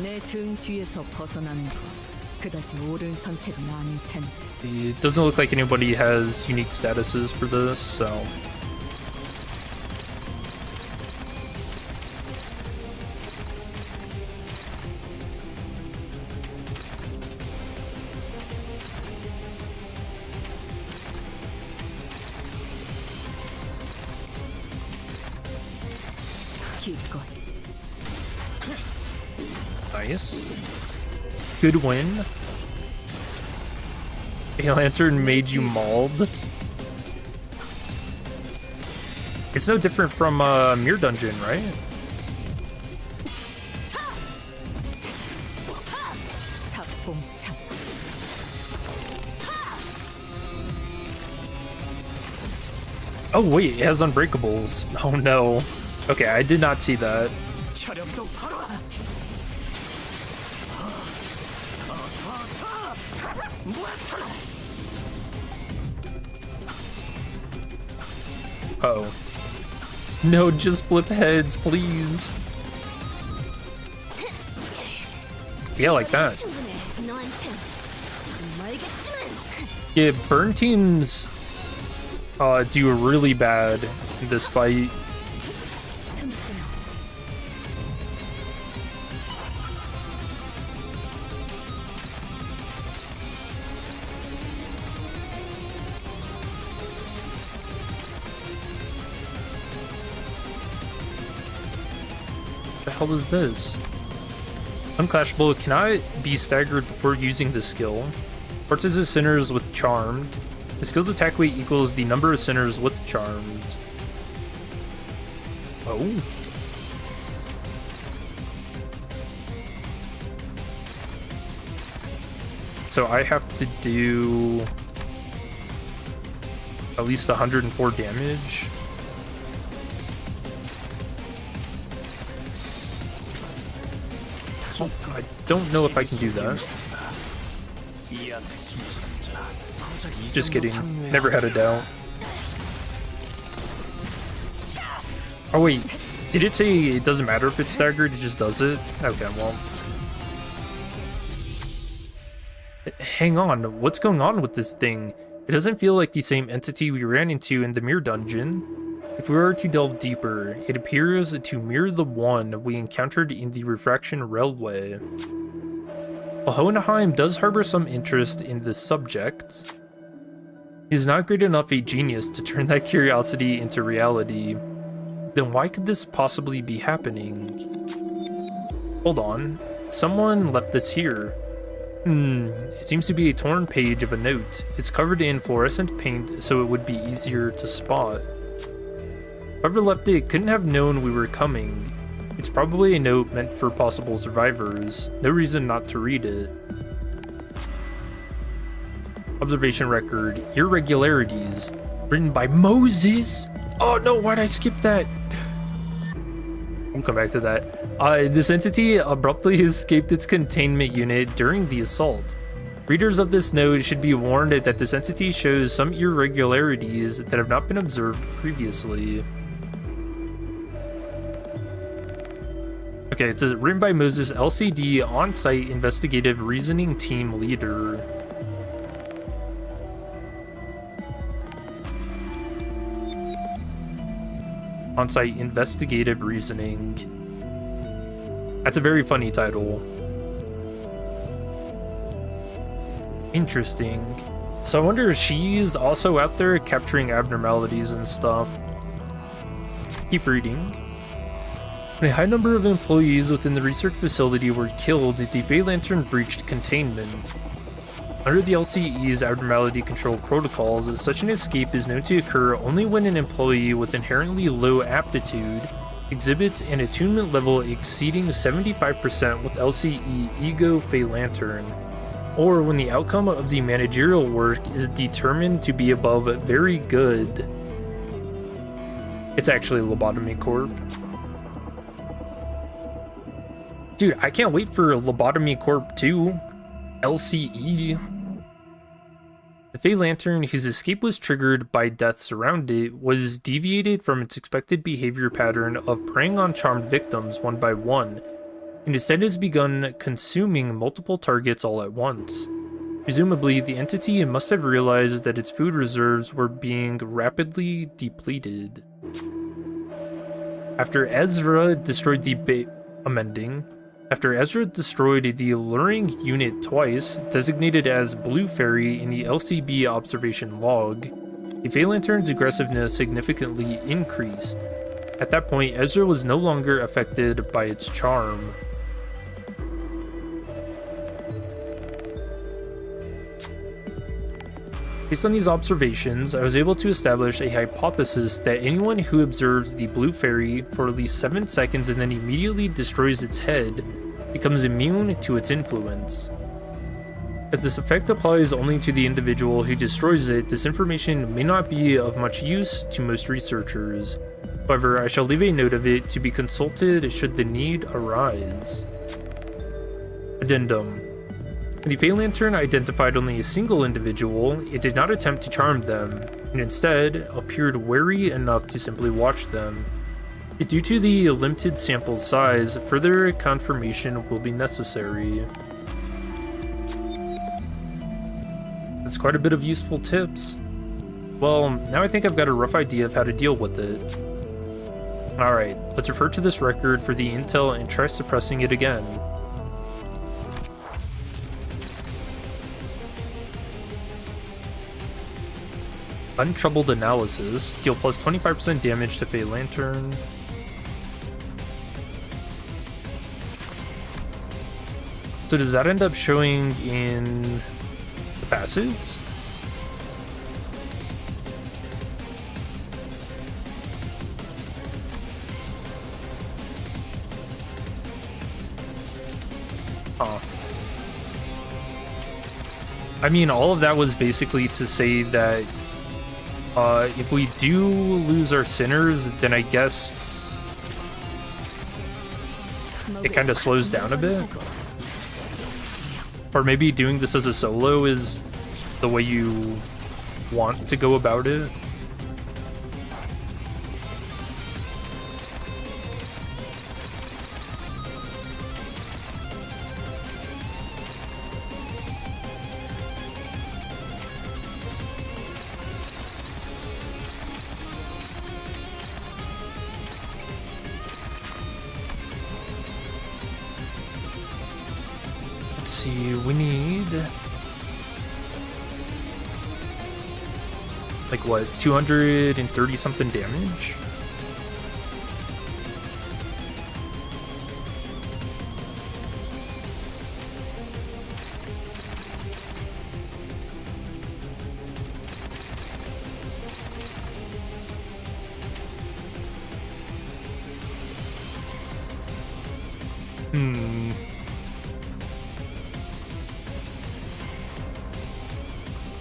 Speaker 9: 내 등 뒤에서 벗어나는 거 그다지 옳은 선택은 아닐 텐데.
Speaker 1: It doesn't look like anybody has unique statuses for this, so.
Speaker 9: 기껏.
Speaker 1: Nice. Good win. A lantern made you mauled. It's no different from Mirror Dungeon, right?
Speaker 9: 탑봉창.
Speaker 1: Oh wait, it has unbreakables. Oh no. Okay, I did not see that. Uh-oh. No, just flip heads, please. Yeah, like that. Yeah, burn teams do really bad in this fight. What the hell is this? Unclashable cannot be staggered before using the skill. Forces his sinners with Charmed. The skill's attack weight equals the number of sinners with Charmed. Oh. So I have to do at least 104 damage. Oh, I don't know if I can do that. Just kidding. Never had a doubt. Oh wait, did it say it doesn't matter if it's staggered, it just does it? Okay, well. Hang on, what's going on with this thing? It doesn't feel like the same entity we ran into in the Mirror Dungeon. If we were to delve deeper, it appears to mirror the one we encountered in the Refraction Railway. While Hohenheim does harbor some interest in this subject, he is not great enough a genius to turn that curiosity into reality. Then why could this possibly be happening? Hold on, someone left this here. It seems to be a torn page of a note. It's covered in fluorescent paint so it would be easier to spot. Whoever left it couldn't have known we were coming. It's probably a note meant for possible survivors. No reason not to read it. Observation record, irregularities. Written by Moses? Oh no, why'd I skip that? We'll come back to that. This entity abruptly escaped its containment unit during the assault. Readers of this note should be warned that this entity shows some irregularities that have not been observed previously. Okay, it's written by Moses, LCD, on-site investigative reasoning team leader. On-site investigative reasoning. That's a very funny title. Interesting. So I wonder if she's also out there capturing abnormalities and stuff. Keep reading. When a high number of employees within the research facility were killed, the Fey Lantern breached containment. Under the LCE's abnormality control protocols, such an escape is known to occur only when an employee with inherently low aptitude exhibits an attunement level exceeding 75% with LCE Ego Fey Lantern, or when the outcome of the managerial work is determined to be above very good. It's actually Lobotomy Corp. Dude, I can't wait for Lobotomy Corp 2. LCE. The Fey Lantern, whose escape was triggered by deaths around it, was deviated from its expected behavior pattern of preying on charmed victims one by one, and instead has begun consuming multiple targets all at once. Presumably, the entity must have realized that its food reserves were being rapidly depleted. After Ezra destroyed the alluring unit twice, designated as Blue Fairy in the LCB observation log, the Fey Lantern's aggressiveness significantly increased. At that point, Ezra was no longer affected by its charm. Based on these observations, I was able to establish a hypothesis that anyone who observes the Blue Fairy for at least 7 seconds and then immediately destroys its head becomes immune to its influence. As this effect applies only to the individual who destroys it, this information may not be of much use to most researchers. However, I shall leave a note of it to be consulted should the need arise. Addendum. The Fey Lantern identified only a single individual. It did not attempt to charm them, and instead appeared wary enough to simply watch them. Due to the limited sample size, further confirmation will be necessary. That's quite a bit of useful tips. Well, now I think I've got a rough idea of how to deal with it. Alright, let's refer to this record for the intel and try suppressing it again. Untroubled analysis. Deal plus 25% damage to Fey Lantern. So does that end up showing in the passives? Huh. I mean, all of that was basically to say that if we do lose our sinners, then I guess it kind of slows down a bit. Or maybe doing this as a solo is the way you want to go about it. Let's see, we need like what, 230 something damage?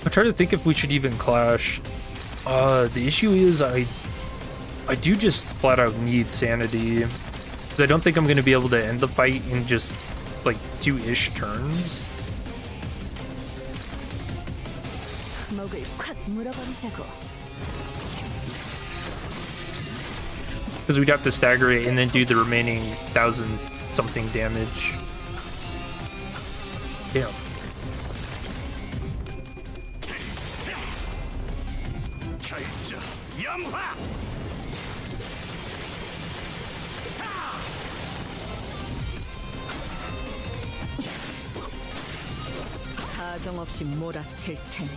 Speaker 1: I try to think if we should even clash. The issue is I do just flat out need sanity, because I don't think I'm going to be able to end the fight in just like 2-ish turns. Because we'd have to stagger it and then do the remaining 1,000 something damage. Damn.
Speaker 9: 사정없이 몰아칠 텐데.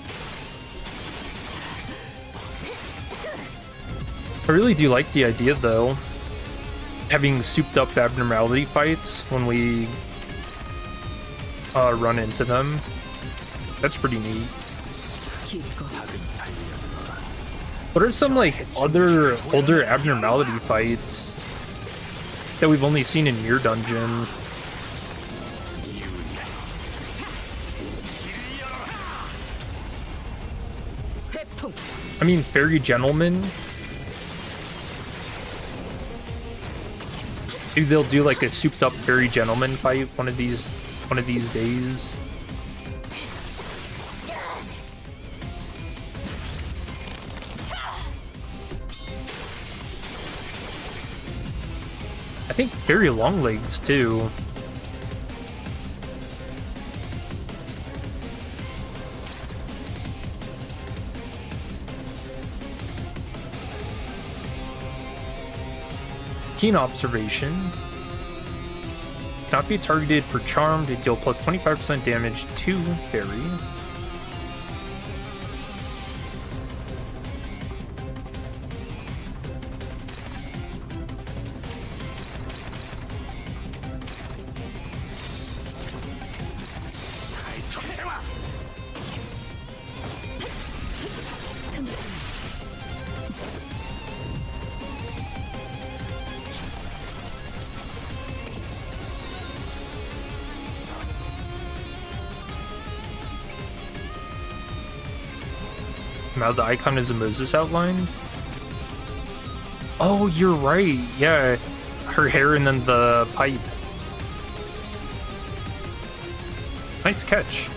Speaker 1: I really do like the idea though, having souped up abnormality fights when we run into them. That's pretty neat. What are some like other older abnormality fights that we've only seen in Mirror Dungeon? I mean, Fairy Gentlemen. Maybe they'll do like a souped up Fairy Gentleman fight one of these days. I think Fairy Longlegs too. Keen observation. Cannot be targeted for charm to deal plus 25% damage to Barry. Now the icon is a Moses outline. Oh, you're right. Yeah, her hair and then the pipe. Nice catch.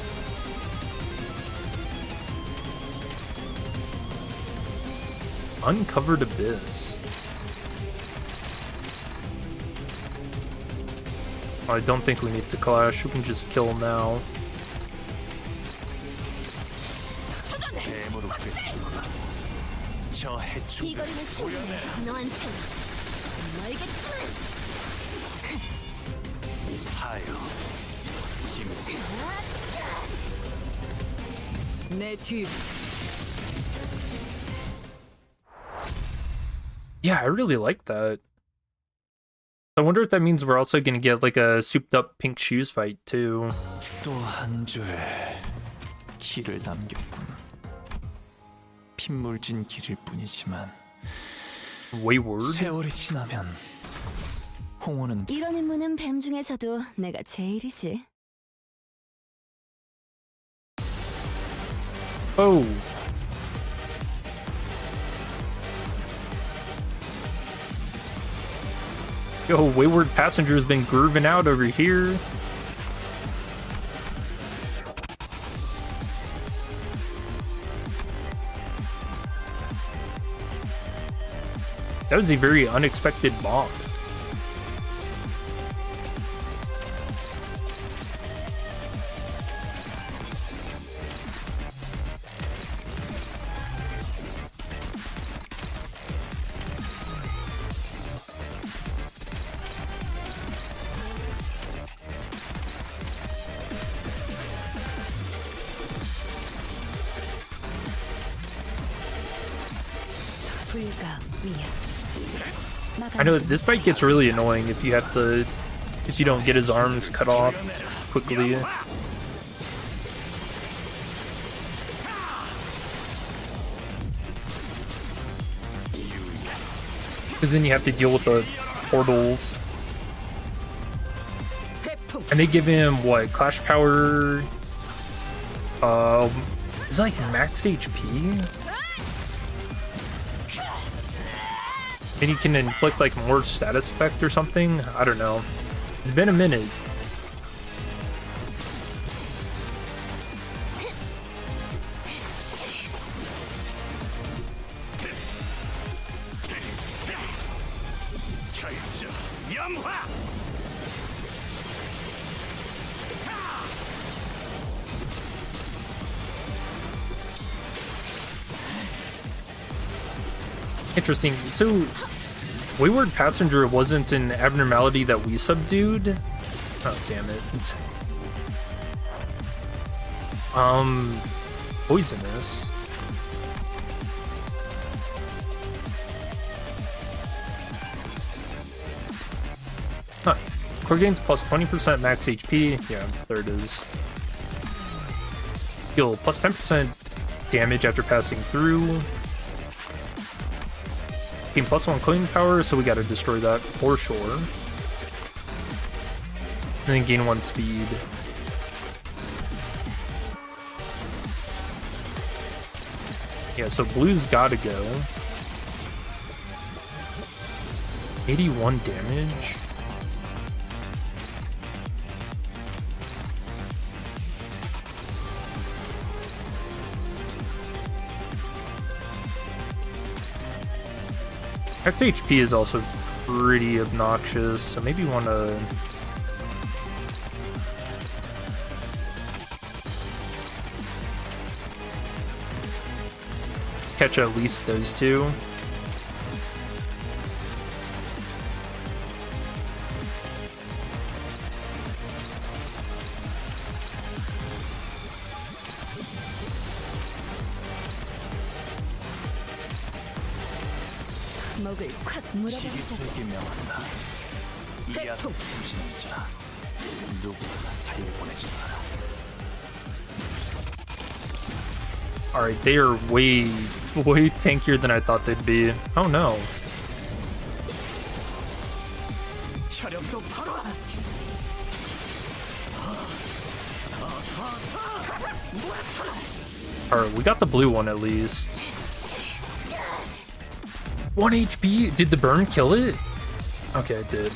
Speaker 1: Uncovered Abyss. I don't think we need to clash. We can just kill now.
Speaker 12: 이 거리는 충분해. 너한텐 멀겠지만.
Speaker 9: 내 뒤.
Speaker 1: Yeah, I really like that. I wonder if that means we're also gonna get like a souped up pink shoes fight too.
Speaker 4: 또 한 줄 길을 남겼군. 핏물진 길일 뿐이지만
Speaker 1: Wayward.
Speaker 4: 세월이 지나면 홍어는
Speaker 12: 이런 임무는 뱀 중에서도 내가 제일이지.
Speaker 1: Oh. Yo, Wayward Passenger's been grooving out over here. That was a very unexpected bomb. I know this fight gets really annoying if you don't get his arms cut off quickly. Because then you have to deal with the portals. And they give him what? Clash power? Is it like max HP? And you can inflict like more status effect or something? I don't know. It's been a minute. Interesting. So, Wayward Passenger wasn't an abnormality that we subdued? Oh, damn it. Poisonous. Huh. Core gains plus 20% max HP. Yeah, there it is. Heal plus 10% damage after passing through. Gain plus 1 cooling power, so we gotta destroy that for sure. And then gain 1 speed. Yeah, so blue's gotta go. 81 damage. Max HP is also pretty obnoxious, so maybe want to catch at least those two.
Speaker 12: 목을 콱 물어버리자.
Speaker 4: 시기세기 명한다. 이 앞에 숨쉬는 자 누구나 살려보내지 마라.
Speaker 1: Alright, they are way tankier than I thought they'd be. Oh no.
Speaker 17: 혈연도 바로.
Speaker 1: Alright, we got the blue one at least. 1 HP? Did the burn kill it? Okay, it did.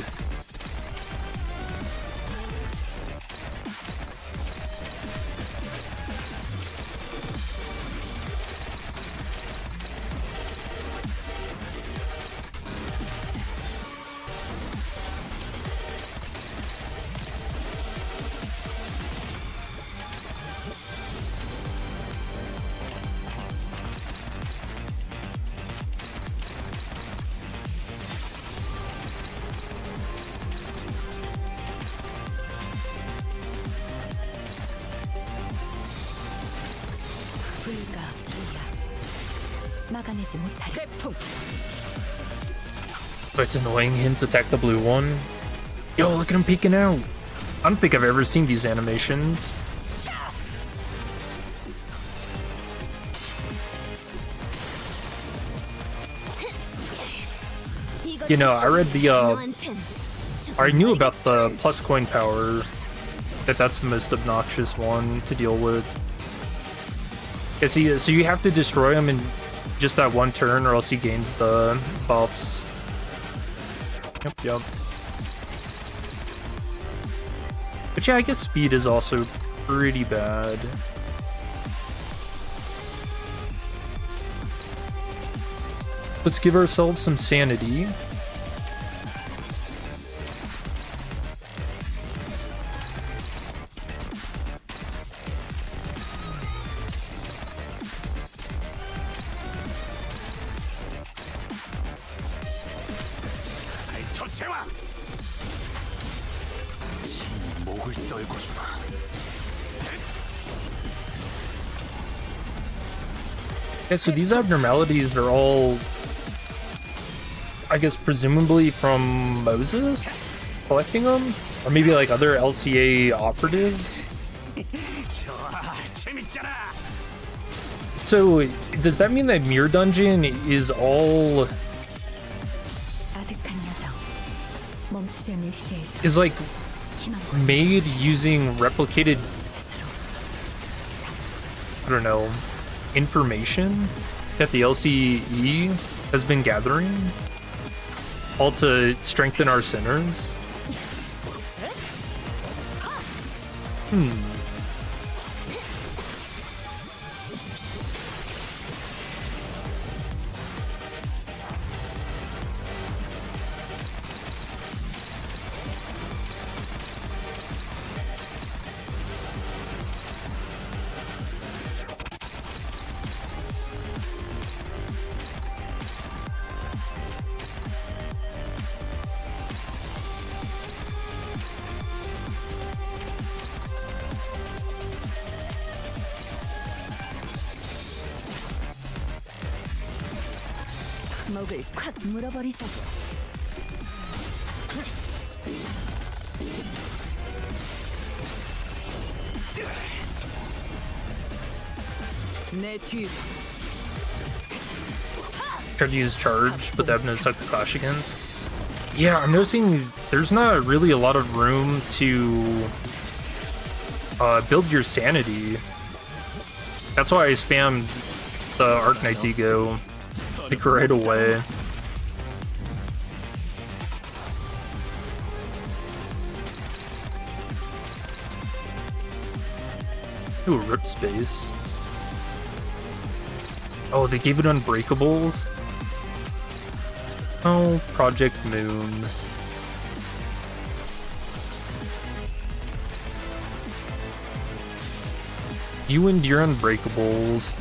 Speaker 2: 막아내지 못할.
Speaker 1: But it's annoying him to attack the blue one. Yo, look at him peeking out. I don't think I've ever seen these animations. You know, I read the, I knew about the plus coin power, that's the most obnoxious one to deal with. So you have to destroy him in just that one turn or else he gains the buffs. Yep. But yeah, I guess speed is also pretty bad. Let's give ourselves some sanity. Yeah, so these abnormalities are all, I guess, presumably from Moses collecting them? Or maybe like other LCA operatives? So, does that mean that Mirror Dungeon is all... is like made using replicated, I don't know, information that the LCE has been gathering, all to strengthen our sinners?
Speaker 2: 목을 콱 물어버리자고.
Speaker 1: Tried to use charge, but that has sucked the clash against. Yeah, I'm noticing there's not really a lot of room to build your sanity. That's why I spammed the Arknight's Ego like right away. Ooh, rip space. Oh, they gave it unbreakables? Oh, Project Moon. You and your unbreakables.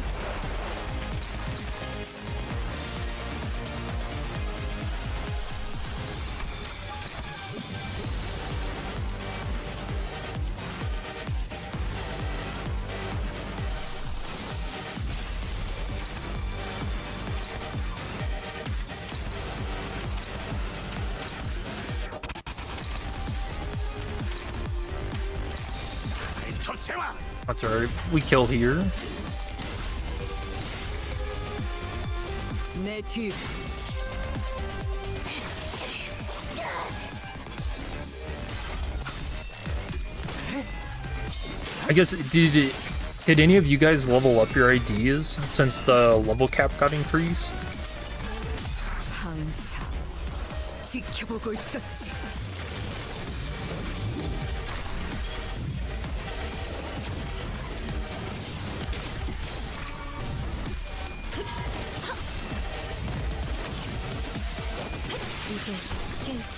Speaker 1: That's alright. We kill here.
Speaker 9: 내 뒤.
Speaker 1: I guess did any of you guys level up your IDs since the level cap got increased?
Speaker 9: 항상 지켜보고 있었지.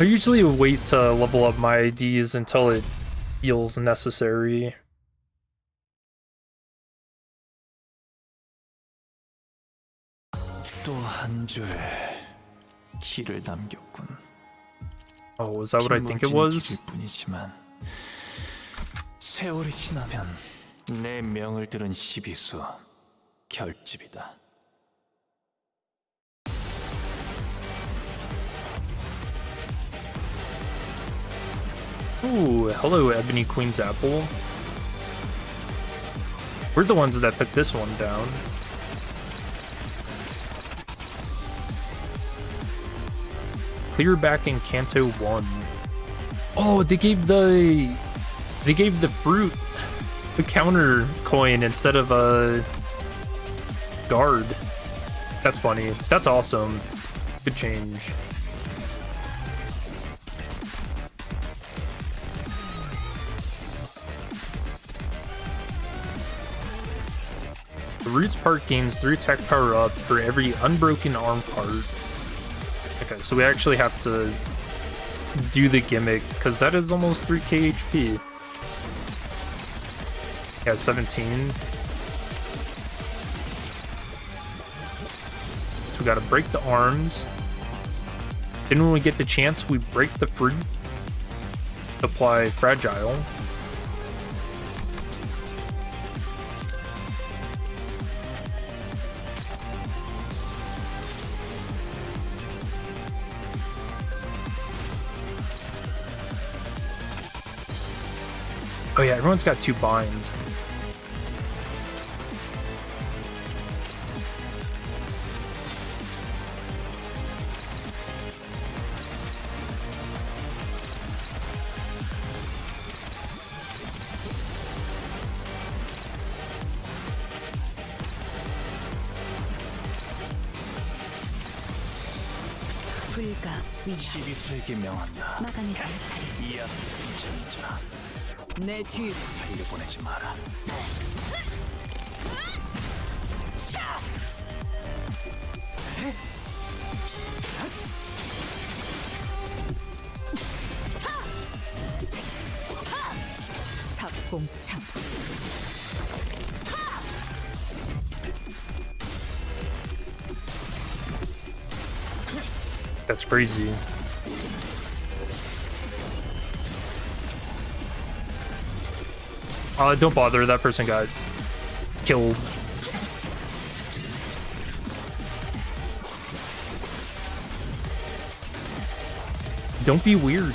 Speaker 1: I usually wait to level up my IDs until it feels necessary.
Speaker 4: 또 한 줄 길을 남겼군.
Speaker 1: Oh, is that what I think it was?
Speaker 4: 뿐이지만 세월이 지나면 내 명을 들은 시비수 결집이다.
Speaker 1: Ooh, hello, Ebony Queen's Apple. We're the ones that took this one down. Clear back in Canto 1. Oh, they gave the fruit the counter coin instead of a guard. That's funny. That's awesome. Good change. The Roots part gains 3 attack power up for every unbroken arm part. Okay, so we actually have to do the gimmick, because that is almost 3k HP. Yeah, 17. So we gotta break the arms. Then when we get the chance, we break the fruit. Apply Fragile. Oh yeah, everyone's got 2 binds.
Speaker 2: 불가 위
Speaker 4: 시비수에게 명한다.
Speaker 2: 마감이지 못하리.
Speaker 4: 이 앞에 승천자.
Speaker 9: 내 뒤.
Speaker 4: 살려보내지 마라.
Speaker 9: 탑공창.
Speaker 1: That's crazy. Don't bother, that person got killed. Don't be weird.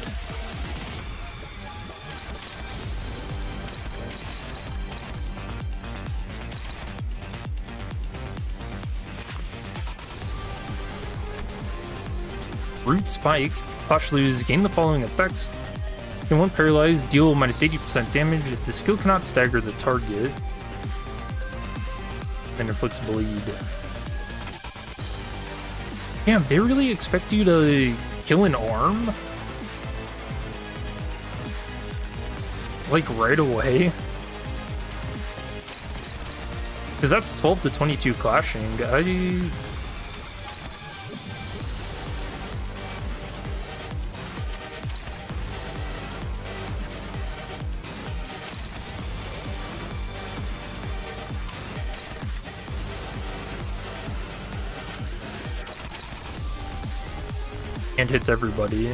Speaker 1: Root Spike. Flash lose, gain the following effects. When one paralyzed, deal minus 80% damage. The skill cannot stagger the target. And inflicts bleed. Damn, they really expect you to kill an arm? Like right away? Because that's 12 to 22 clashing. And hits everybody.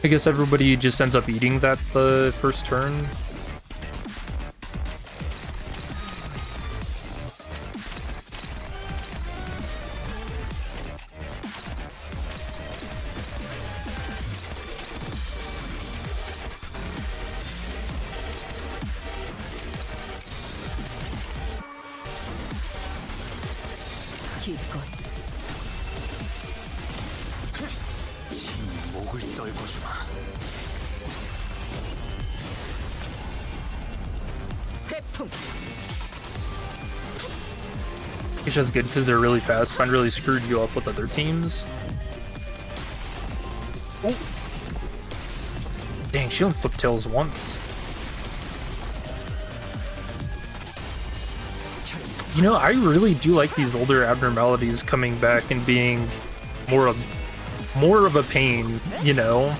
Speaker 1: I guess everybody just ends up eating that the first turn.
Speaker 9: 기꺼이.
Speaker 4: 목을 떨고 주마.
Speaker 9: 태풍.
Speaker 1: It's just good because they're really fast. Mine really screwed you up with other teams. Oh. Dang, she only flipped tails once. You know, I really do like these older abnormalities coming back and being more of a pain, you know?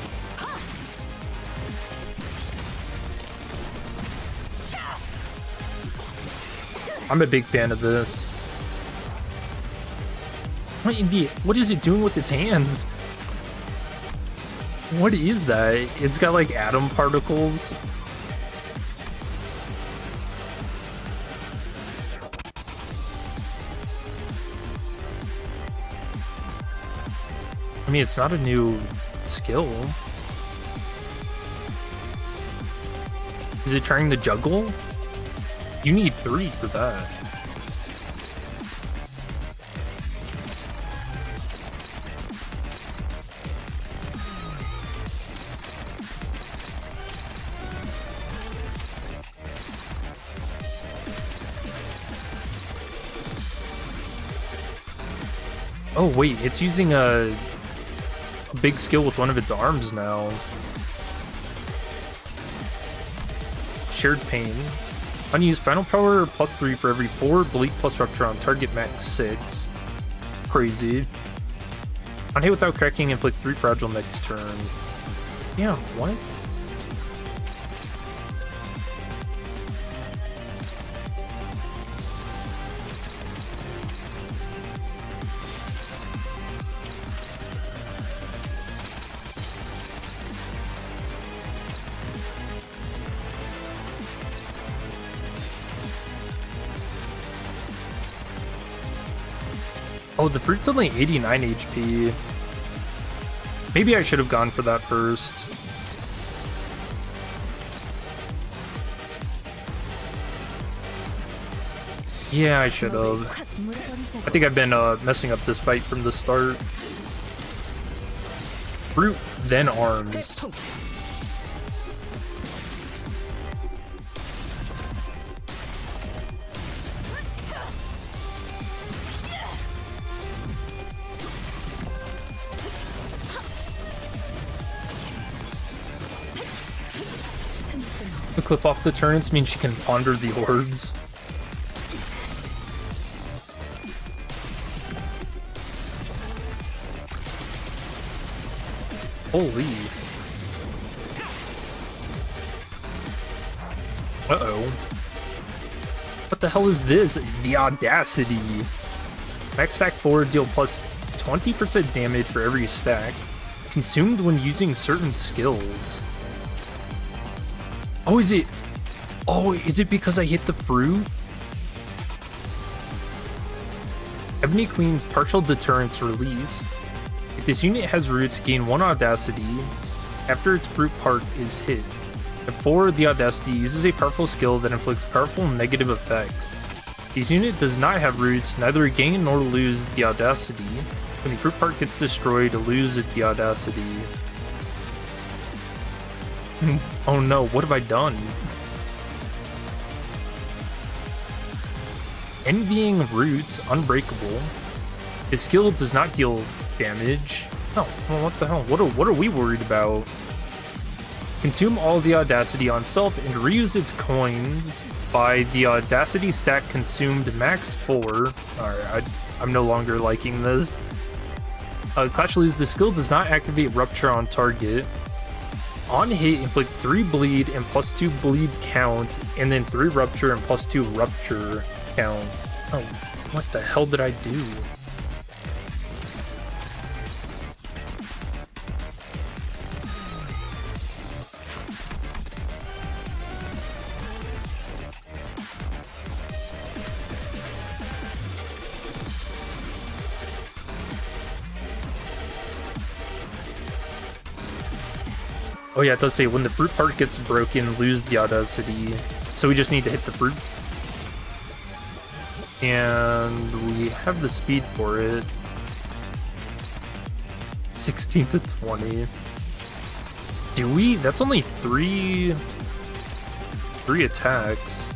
Speaker 1: I'm a big fan of this. What is it doing with its hands? What is that? It's got like atom particles. I mean, it's not a new skill. Is it trying to juggle? You need 3 for that. Oh wait, it's using a big skill with one of its arms now. Shared Pain. Unused final power +3 for every 4 bleed plus rupture on target max 6. Crazy. On hit without cracking, inflict 3 fragile next turn. Yeah, what? Oh, the fruit's only 89 HP. Maybe I should have gone for that first. Yeah, I should have. I think I've been messing up this fight from the start. Fruit, then arms. The clip off the turrets means she can ponder the orbs. Holy. Uh-oh. What the hell is this? The audacity. Max stack 4 deal plus 20% damage for every stack. Consumed when using certain skills. Oh, is it because I hit the fruit? Ebony Queen partial deterrence release. If this unit has roots, gain 1 audacity after its fruit part is hit. At 4, the audacity uses a powerful skill that inflicts powerful negative effects. This unit does not have roots, neither gain nor lose the audacity. When the fruit part gets destroyed, lose the audacity. Oh no, what have I done? Envying Roots, Unbreakable. His skill does not deal damage. Oh, well, what the hell? What are we worried about? Consume all the audacity on self and reuse its coins by the audacity stack consumed max 4. Alright, I'm no longer liking this. Clash lose, the skill does not activate rupture on target. On hit, inflict 3 bleed and +2 bleed count, and then 3 rupture and +2 rupture count. Oh, what the hell did I do? Oh yeah, it does say when the fruit part gets broken, lose the audacity. So we just need to hit the fruit. And we have the speed for it. 16 to 20. Do we? That's only three attacks.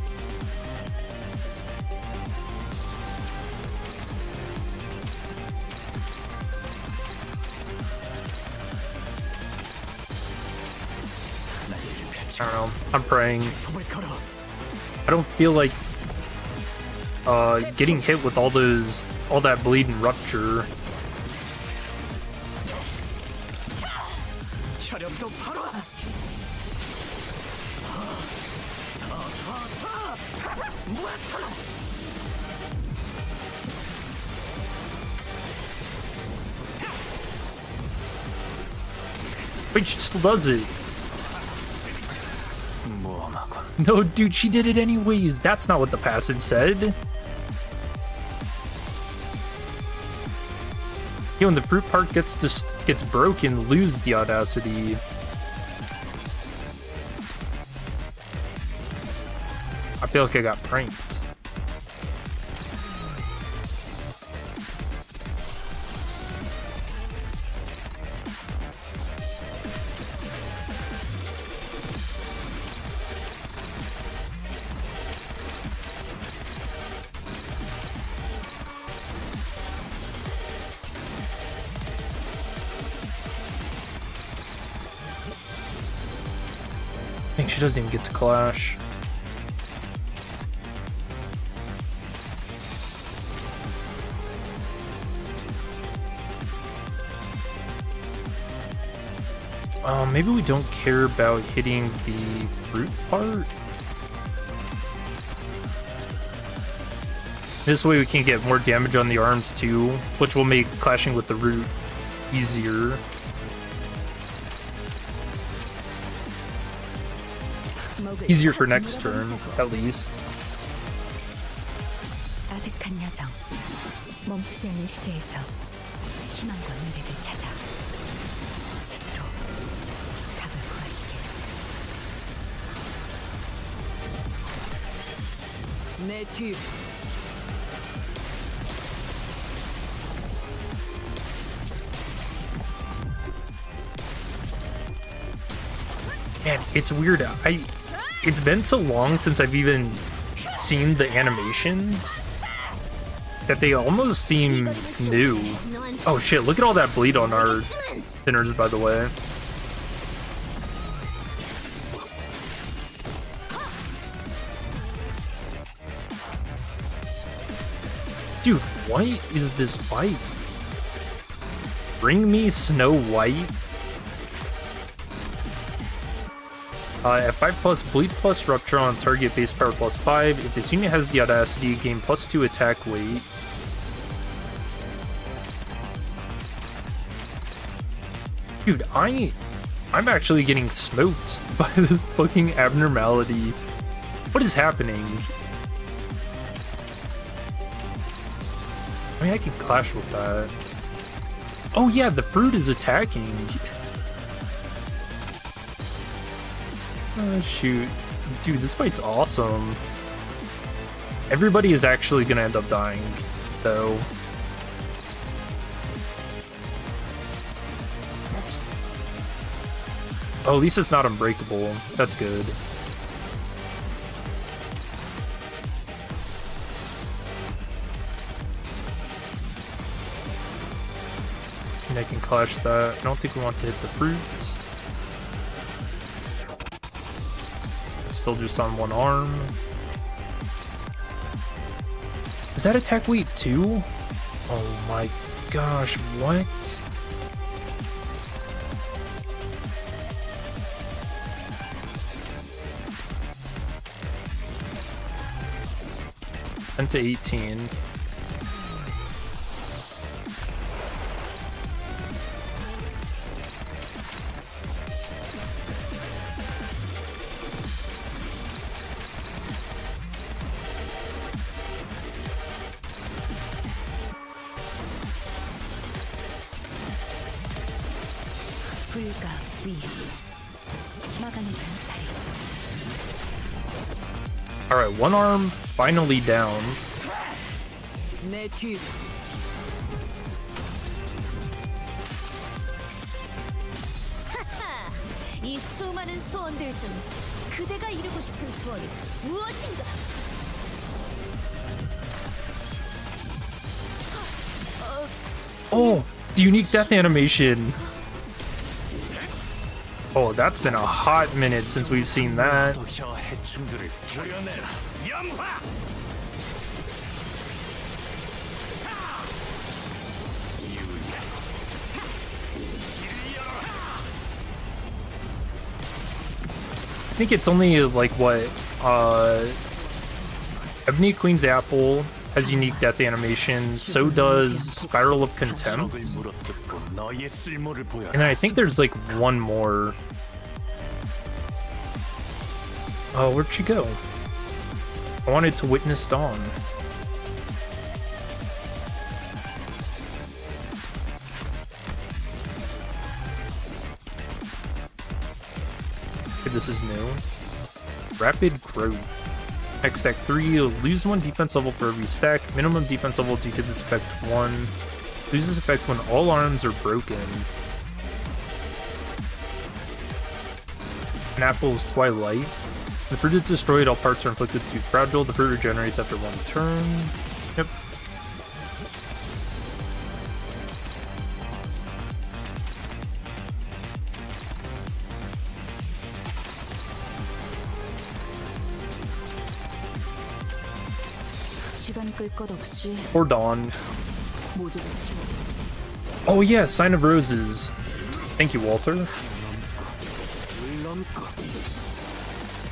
Speaker 1: I don't know. I'm praying. I don't feel like getting hit with all that bleed and rupture. Wait, she still does it. No, dude, she did it anyways. That's not what the passive said. Yo, when the fruit part gets broken, lose the audacity. I feel like I got pranked. I think she doesn't even get to clash. Maybe we don't care about hitting the fruit part. This way we can get more damage on the arms too, which will make clashing with the root easier. Easier for next turn, at least.
Speaker 2: 아득한 여정, 멈추지 않는 시대에서 희망과 미래를 찾아 스스로 답을 구하시길.
Speaker 9: 내 뒤.
Speaker 1: Man, it's weird. It's been so long since I've even seen the animations that they almost seem new. Oh shit, look at all that bleed on our thinners, by the way. Dude, what is this fight? Bring me Snow White? At 5 plus bleed plus rupture on target base power plus 5. If this unit has the audacity, gain plus 2 attack weight. Dude, I'm actually getting smoked by this fucking abnormality. What is happening? I mean, I can clash with that. Oh yeah, the fruit is attacking. Oh shoot. Dude, this fight's awesome. Everybody is actually gonna end up dying, though. Oh, at least it's not unbreakable. That's good. And I can clash that. I don't think we want to hit the fruit. It's still just on one arm. Is that attack weight too? Oh my gosh, what? To 18.
Speaker 2: 불가 위 막아내는 다리.
Speaker 1: All right, one arm finally down.
Speaker 9: 내 뒤.
Speaker 12: 하하! 이 수많은 소원들 중 그대가 이루고 싶은 소원이 무엇인가?
Speaker 1: Oh, the unique death animation. Oh, that's been a hot minute since we've seen that. I think it's only like what Ebony Queen's Apple has unique death animation, so does Spiral of Contempt. And I think there's like one more. Oh, where'd she go? I wanted to witness Dawn. Okay, this is new. Rapid growth. Next stack 3, lose 1 defense level for every stack. Minimum defense level due to this effect 1. Loses effect when all arms are broken. An apple's Twilight. The fruit is destroyed, all parts are inflicted too fragile. The fruit regenerates after 1 turn. Yep.
Speaker 10: 시간 끌 것 없이
Speaker 1: Or Dawn.
Speaker 10: 모조가 치워.
Speaker 1: Oh yeah, Sign of Roses. Thank you, Walter.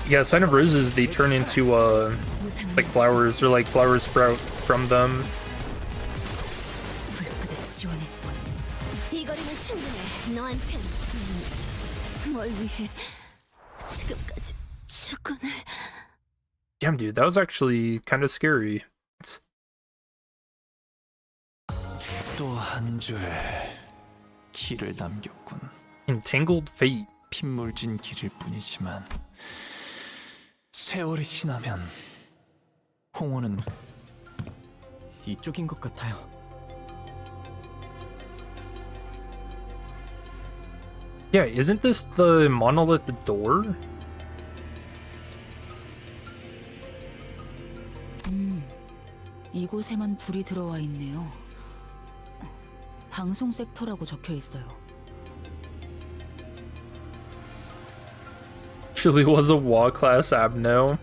Speaker 1: Yeah, Sign of Roses, they turn into like flowers, or like flowers sprout from them.
Speaker 12: 이 거리는 충분해. 너한텐 뭘 위해 지금까지 죽군을.
Speaker 1: Damn, dude, that was actually kind of scary.
Speaker 4: 또 한 줄 길을 남겼군.
Speaker 1: Entangled Fate.
Speaker 4: 핏물진 길일 뿐이지만 세월이 지나면 홍호는
Speaker 17: 이쪽인 것 같아요.
Speaker 1: Yeah, isn't this the monolith door?
Speaker 10: 이곳에만 불이 들어와 있네요. 방송 섹터라고 적혀 있어요.
Speaker 1: Actually was a WoW class Abno.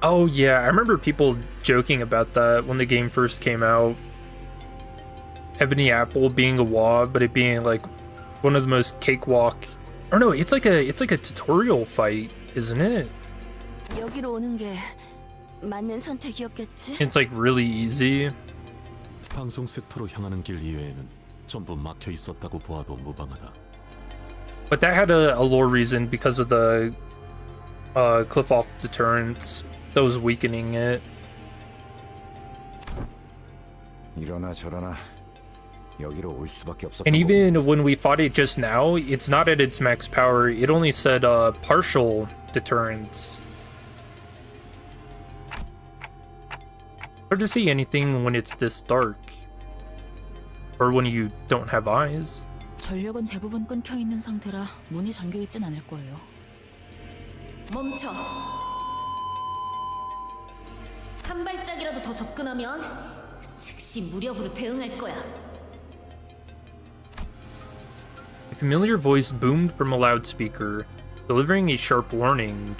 Speaker 1: Oh yeah, I remember people joking about that when the game first came out. Ebony Apple being a WoW, but it being like one of the most cakewalk. Or no, it's like a tutorial fight, isn't it?
Speaker 12: 여기로 오는 게 맞는 선택이었겠지?
Speaker 1: It's like really easy.
Speaker 13: 방송 섹터로 향하는 길 이외에는 전부 막혀 있었다고 보아도 무방하다.
Speaker 1: But that had a lore reason because of the cliff off deterrence that was weakening it.
Speaker 11: 이러나 저러나 여기로 올 수밖에 없었던
Speaker 1: And even when we fought it just now, it's not at its max power. It only said partial deterrence. Hard to see anything when it's this dark. Or when you don't have eyes.
Speaker 10: 전력은 대부분 끊겨 있는 상태라 문이 잠겨 있진 않을 거예요.
Speaker 5: 멈춰. 한 발짝이라도 더 접근하면 즉시 무력으로 대응할 거야.
Speaker 1: A familiar voice boomed from a loudspeaker, delivering a sharp warning.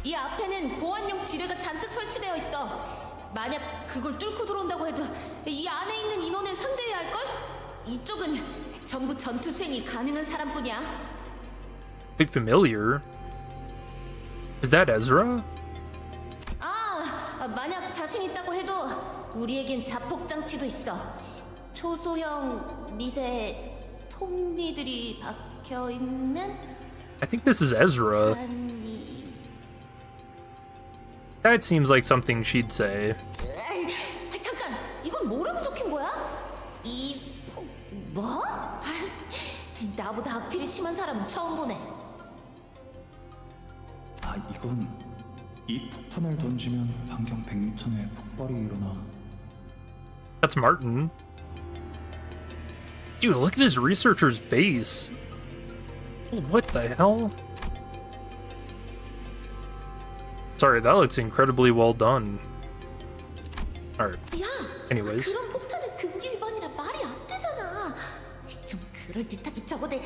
Speaker 5: 이 앞에는 보안용 지뢰가 잔뜩 설치되어 있어. 만약 그걸 뚫고 들어온다고 해도 이 안에 있는 인원을 상대해야 할걸? 이쪽은 전부 전투 수행이 가능한 사람뿐이야.
Speaker 1: Bit familiar. Is that Ezra?
Speaker 5: 만약 자신 있다고 해도 우리에겐 자폭 장치도 있어. 초소형 미세 톱니들이 박혀 있는.
Speaker 1: I think this is Ezra. That seems like something she'd say.
Speaker 5: 잠깐, 이건 뭐라고 적힌 거야? 뭐? 나보다 악필이 심한 사람은 처음 보네.
Speaker 6: 이건 이 폭탄을 던지면 반경 100m 내에 폭발이 일어나
Speaker 1: That's Martin. Dude, look at this researcher's face. What the hell? Sorry, that looks incredibly well done. Alright. Anyways.
Speaker 5: 그런 폭탄은 금기 위반이라 말이 안 되잖아. 좀 그럴듯하게 적어대.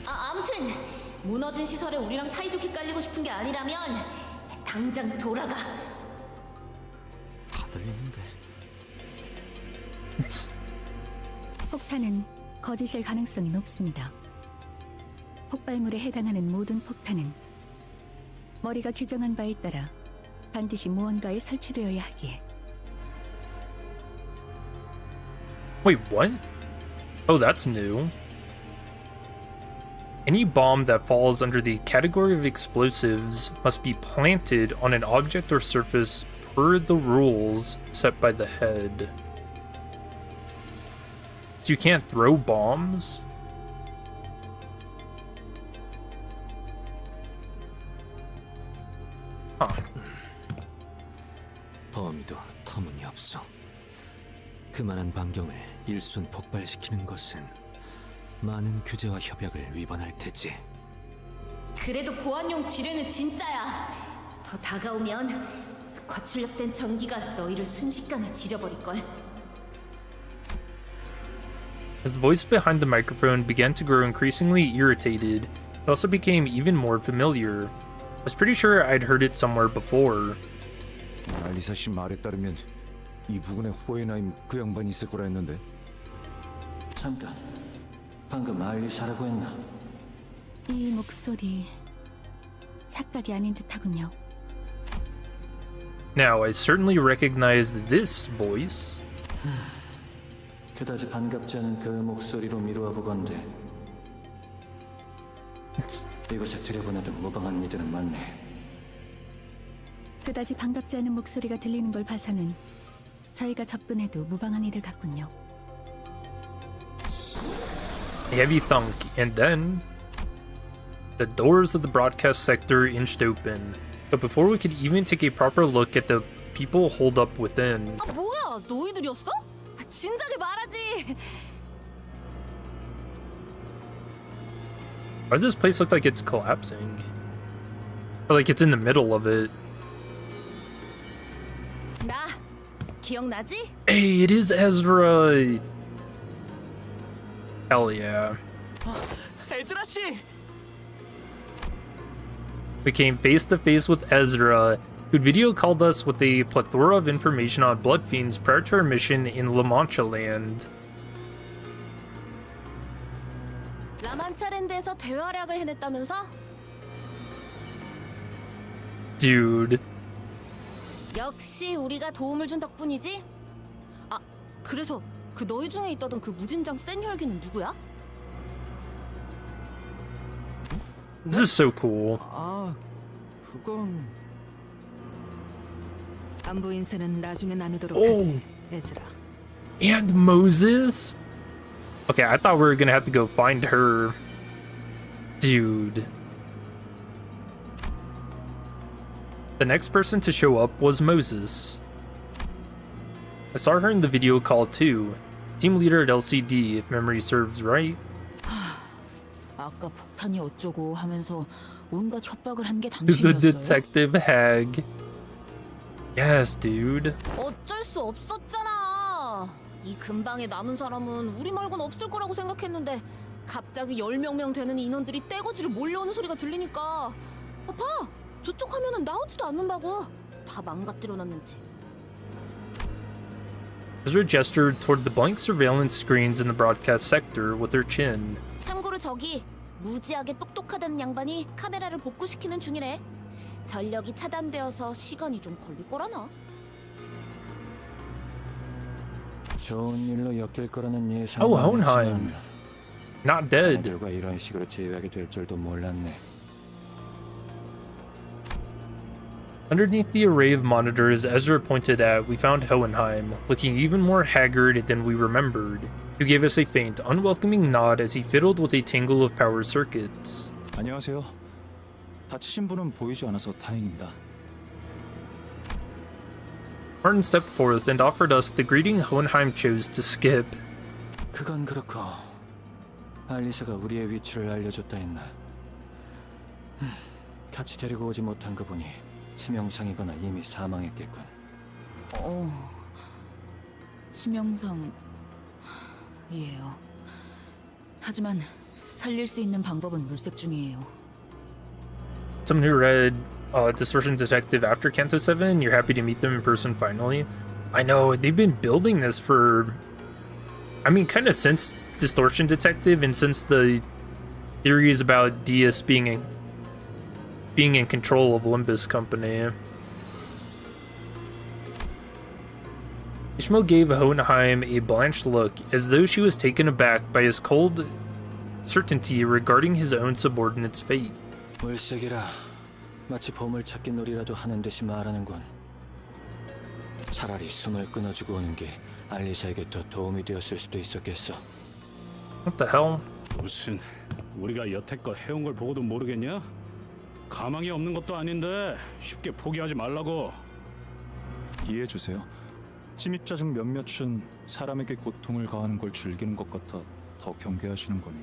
Speaker 5: 아무튼 무너진 시설에 우리랑 사이좋게 깔리고 싶은 게 아니라면 당장 돌아가.
Speaker 17: 다 들리는데.
Speaker 2: 폭탄은 거짓일 가능성이 높습니다. 폭발물에 해당하는 모든 폭탄은 머리가 규정한 바에 따라 반드시 무언가에 설치되어야 하기에.
Speaker 1: Wait, what? Oh, that's new. Any bomb that falls under the category of explosives must be planted on an object or surface per the rules set by the head. So you can't throw bombs? Huh.
Speaker 8: 범위도 터무니없어. 그만한 반경을 일순 폭발시키는 것은 많은 규제와 협약을 위반할 테지.
Speaker 5: 그래도 보안용 지뢰는 진짜야. 더 다가오면 과출력된 전기가 너희를 순식간에 지져버릴걸.
Speaker 1: As the voice behind the microphone began to grow increasingly irritated, it also became even more familiar. I was pretty sure I'd heard it somewhere before.
Speaker 11: 알리사 씨 말에 따르면 이 부근에 호에나임 그 양반이 있을 거라 했는데.
Speaker 4: 잠깐. 방금 알리사라고 했나?
Speaker 2: 이 목소리 착각이 아닌 듯하군요.
Speaker 1: Now, I certainly recognize this voice.
Speaker 4: 그다지 반갑지 않은 그 목소리로 미루어 보건대. 이곳에 들여보내도 무방한 이들은 많네.
Speaker 2: 그다지 반갑지 않은 목소리가 들리는 걸 봐서는 저희가 접근해도 무방한 이들 같군요.
Speaker 1: A heavy thunk, and then the doors of the broadcast sector inched open. But before we could even take a proper look at the people holed up within,
Speaker 5: 아 뭐야? 너희들이었어? 진작에 말하지.
Speaker 1: why does this place look like it's collapsing? Or like it's in the middle of it.
Speaker 5: 나 기억나지?
Speaker 1: Hey, it is Ezra! Hell yeah.
Speaker 9: 에즈라 씨.
Speaker 1: We came face to face with Ezra, who'd video called us with a plethora of information on blood fiends prior to our mission in La Mancha land.
Speaker 5: 라만차랜드에서 대활약을 해냈다면서?
Speaker 1: Dude.
Speaker 5: 역시 우리가 도움을 준 덕분이지? 아, 그래서 그 너희 중에 있다던 그 무진장 센 혈기는 누구야?
Speaker 1: This is so cool.
Speaker 9: 아, 그건
Speaker 10: 안부 인사는 나중에 나누도록
Speaker 1: Oh.
Speaker 10: 하지, 에즈라.
Speaker 1: And Moses? Okay, I thought we were gonna have to go find her. Dude. The next person to show up was Moses. I saw her in the video call too. Team leader at LCD, if memory serves right.
Speaker 10: 아까 폭탄이 어쩌고 하면서 온갖 협박을 한 게
Speaker 1: Who's the
Speaker 10: 당신이었어요?
Speaker 1: detective hag? Yes, dude.
Speaker 5: 어쩔 수 없었잖아. 이 근방에 남은 사람은 우리 말고는 없을 거라고 생각했는데 갑자기 10명 되는 인원들이 떼거지로 몰려오는 소리가 들리니까 봐! 저쪽 화면은 나오지도 않는다고. 다 망가뜨려놨는지.
Speaker 1: Ezra gestured toward the blank surveillance screens in the broadcast sector with her chin.
Speaker 5: 참고로 저기 무지하게 똑똑하다는 양반이 카메라를 복구시키는 중이래. 전력이 차단되어서 시간이 좀 걸릴 거라나.
Speaker 4: 좋은 일로 엮일 거라는 예상.
Speaker 1: Oh, Hohenheim. Not dead.
Speaker 4: 결과 이런 식으로 제외하게 될 줄도 몰랐네.
Speaker 1: Underneath the array of monitors Ezra pointed at, we found Hohenheim, looking even more haggard than we remembered, who gave us a faint, unwelcoming nod as he fiddled with a tangle of power circuits.
Speaker 6: 안녕하세요. 다치신 분은 보이지 않아서 다행입니다.
Speaker 1: Martin stepped forth and offered us the greeting Hohenheim chose to skip.
Speaker 4: 그건 그렇고 알리사가 우리의 위치를 알려줬다 했나. 같이 데리고 오지 못한 거 보니 치명상이거나 이미 사망했겠군.
Speaker 10: 치명상이에요. 하지만 살릴 수 있는 방법은 물색 중이에요.
Speaker 1: Someone who read Distortion Detective after Canto 7, you're happy to meet them in person finally. I know, they've been building this for, I mean, kind of since Distortion Detective and since the theories about Diaz being in control of Limbus Company. Ishmo gave Hohenheim a blanched look, as though she was taken aback by his cold certainty regarding his own subordinate's fate.
Speaker 4: 물색이라 마치 보물찾기 놀이라도 하는 듯이 말하는군. 차라리 숨을 끊어주고 오는 게 알리사에게 더 도움이 되었을 수도 있었겠어.
Speaker 1: What the hell?
Speaker 7: 무슨 우리가 여태껏 해온 걸 보고도 모르겠냐? 가망이 없는 것도 아닌데 쉽게 포기하지 말라고.
Speaker 6: 이해해주세요. 침입자 중 몇몇은 사람에게 고통을 가하는 걸 즐기는 것 같아 더 경계하시는 거니.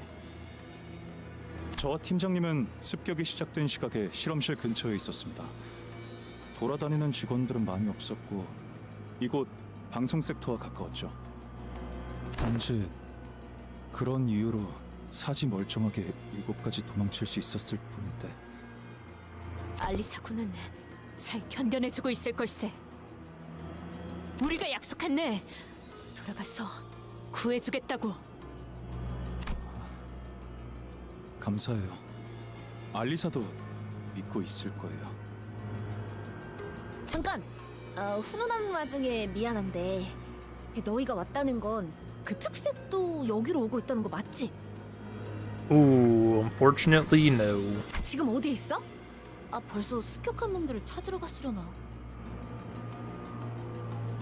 Speaker 6: 저와 팀장님은 습격이 시작된 시각에 실험실 근처에 있었습니다. 돌아다니는 직원들은 많이 없었고 이곳 방송 섹터와 가까웠죠. 단지 그런 이유로 사지 멀쩡하게 이곳까지 도망칠 수 있었을 뿐인데.
Speaker 12: 알리사 군은 잘 견뎌내주고 있을 걸세. 우리가 약속했네. 돌아가서 구해주겠다고.
Speaker 6: 감사해요. 알리사도 믿고 있을 거예요.
Speaker 5: 잠깐! 훈훈한 와중에 미안한데 너희가 왔다는 건 그 특색도 여기로 오고 있다는 거 맞지?
Speaker 1: Ooh, unfortunately, no.
Speaker 5: 지금 어디에 있어? 벌써 습격한 놈들을 찾으러 갔으려나.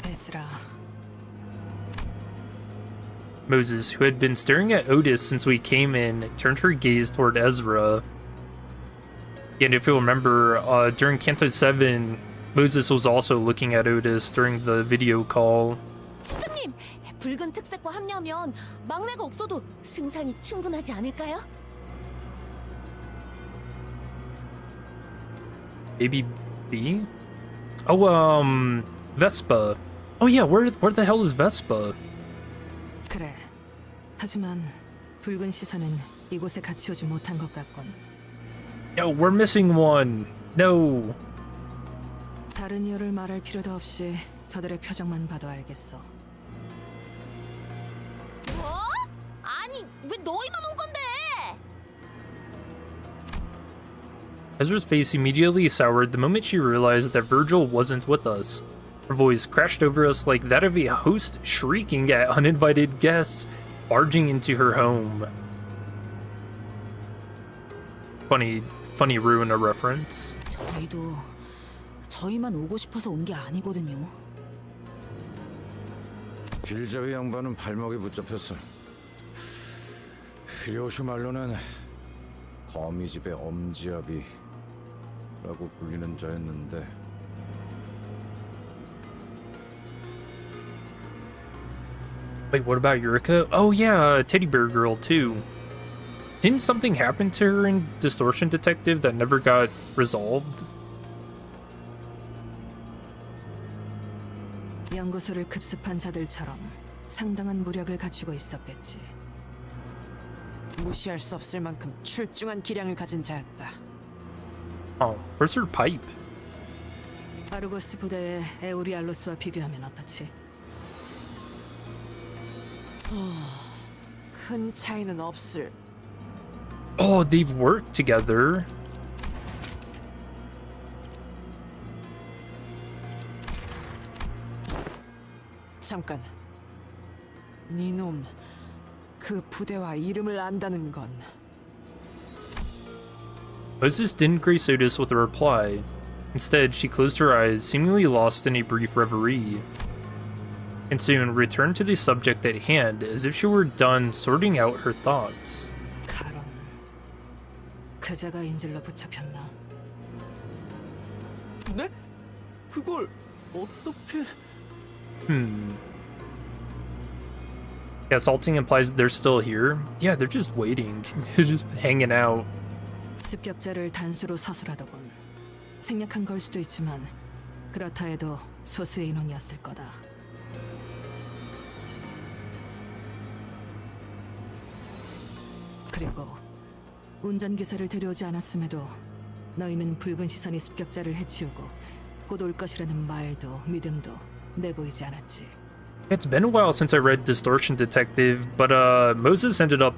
Speaker 9: 에즈라.
Speaker 1: Moses, who had been staring at Otis since we came in, turned her gaze toward Ezra. And if you'll remember, during Canto 7, Moses was also looking at Otis during the video call.
Speaker 5: 팀장님! 붉은 특색과 합류하면 막내가 없어도 승산이 충분하지 않을까요?
Speaker 1: Maybe B? Oh, Vespa. Oh yeah, where the hell is Vespa?
Speaker 9: 그래. 하지만 붉은 시선은 이곳에 같이 오지 못한 것 같군.
Speaker 1: Yo, we're missing one. No.
Speaker 9: 다른 이유를 말할 필요도 없이 저들의 표정만 봐도 알겠어.
Speaker 5: 뭐? 아니, 왜 너희만 온 건데?
Speaker 1: Ezra's face immediately soured the moment she realized that Virgil wasn't with us. Her voice crashed over us like that of a host shrieking at uninvited guests barging into her home. Funny ruin a reference.
Speaker 10: 저희만 오고 싶어서 온 게 아니거든요.
Speaker 11: 길잡이 양반은 발목에 붙잡혔어. 류슈 말로는 거미집의 엄지아비라고 불리는 자였는데.
Speaker 1: Wait, what about Eureka? Oh yeah, Teddy Bear Girl too. Didn't something happen to her in Distortion Detective that never got resolved?
Speaker 9: 연구소를 급습한 자들처럼 상당한 무력을 갖추고 있었겠지. 무시할 수 없을 만큼 출중한 기량을 가진 자였다.
Speaker 1: Oh, where's her pipe?
Speaker 9: 아르고스 부대의 에우리알로스와 비교하면 어떻지? 큰 차이는 없을.
Speaker 1: Oh, they've worked together.
Speaker 9: 잠깐. 네놈 그 부대와 이름을 안다는 건.
Speaker 1: Moses didn't grace Otis with a reply. Instead, she closed her eyes, seemingly lost in a brief reverie, and soon returned to the subject at hand as if she were done sorting out her thoughts.
Speaker 9: 카론. 그자가 인질로 붙잡혔나?
Speaker 17: 네? 그걸 어떻게...
Speaker 1: Yeah, salting implies they're still here. Yeah, they're just waiting. They're just hanging out.
Speaker 9: 습격자를 단수로 서술하더군. 생략한 걸 수도 있지만 그렇다 해도 소수의 인원이었을 거다. 그리고 운전기사를 데려오지 않았음에도 너희는 붉은 시선이 습격자를 해치우고 곧 올 것이라는 말도 믿음도 내보이지 않았지.
Speaker 1: It's been a while since I read Distortion Detective, but Moses ended up...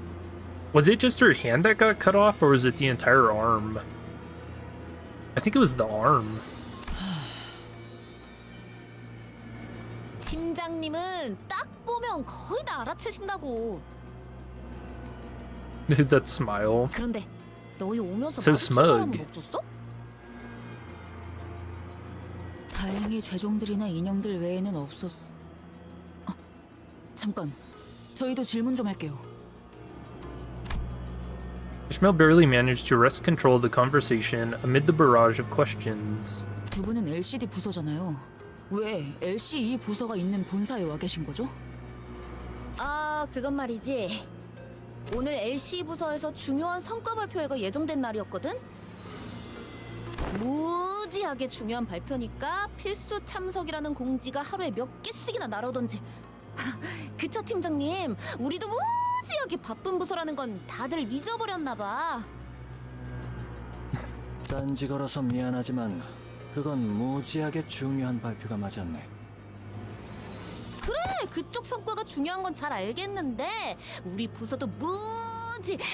Speaker 1: Was it just her hand that got cut off, or was it the entire arm? I think it was the arm.
Speaker 5: 팀장님은 딱 보면 거의 다 알아채신다고.
Speaker 1: That smile.
Speaker 5: 그런데 너희 오면서
Speaker 1: So
Speaker 5: 마주친
Speaker 1: smug.
Speaker 5: 사람은 없었어?
Speaker 10: 다행히 죄종들이나 인형들 외에는 없었어. 잠깐, 저희도 질문 좀 할게요.
Speaker 1: Ishmael barely managed to wrest control of the conversation amid the barrage of questions.
Speaker 10: 두 분은 LCD 부서잖아요. 왜 LCE 부서가 있는 본사에 와 계신 거죠?
Speaker 5: 아, 그건 말이지. 오늘 LC 부서에서 중요한 성과 발표회가 예정된 날이었거든? 무지하게 중요한 발표니까 필수 참석이라는 공지가 하루에 몇 개씩이나 날아오던지. 그쵸, 팀장님? 우리도 무지하게 바쁜 부서라는 건 다들 잊어버렸나 봐.
Speaker 4: 딴지 걸어서 미안하지만 그건 무지하게 중요한 발표가 맞았네.
Speaker 5: 그래, 그쪽 성과가 중요한 건 잘 알겠는데 우리 부서도 무지하게...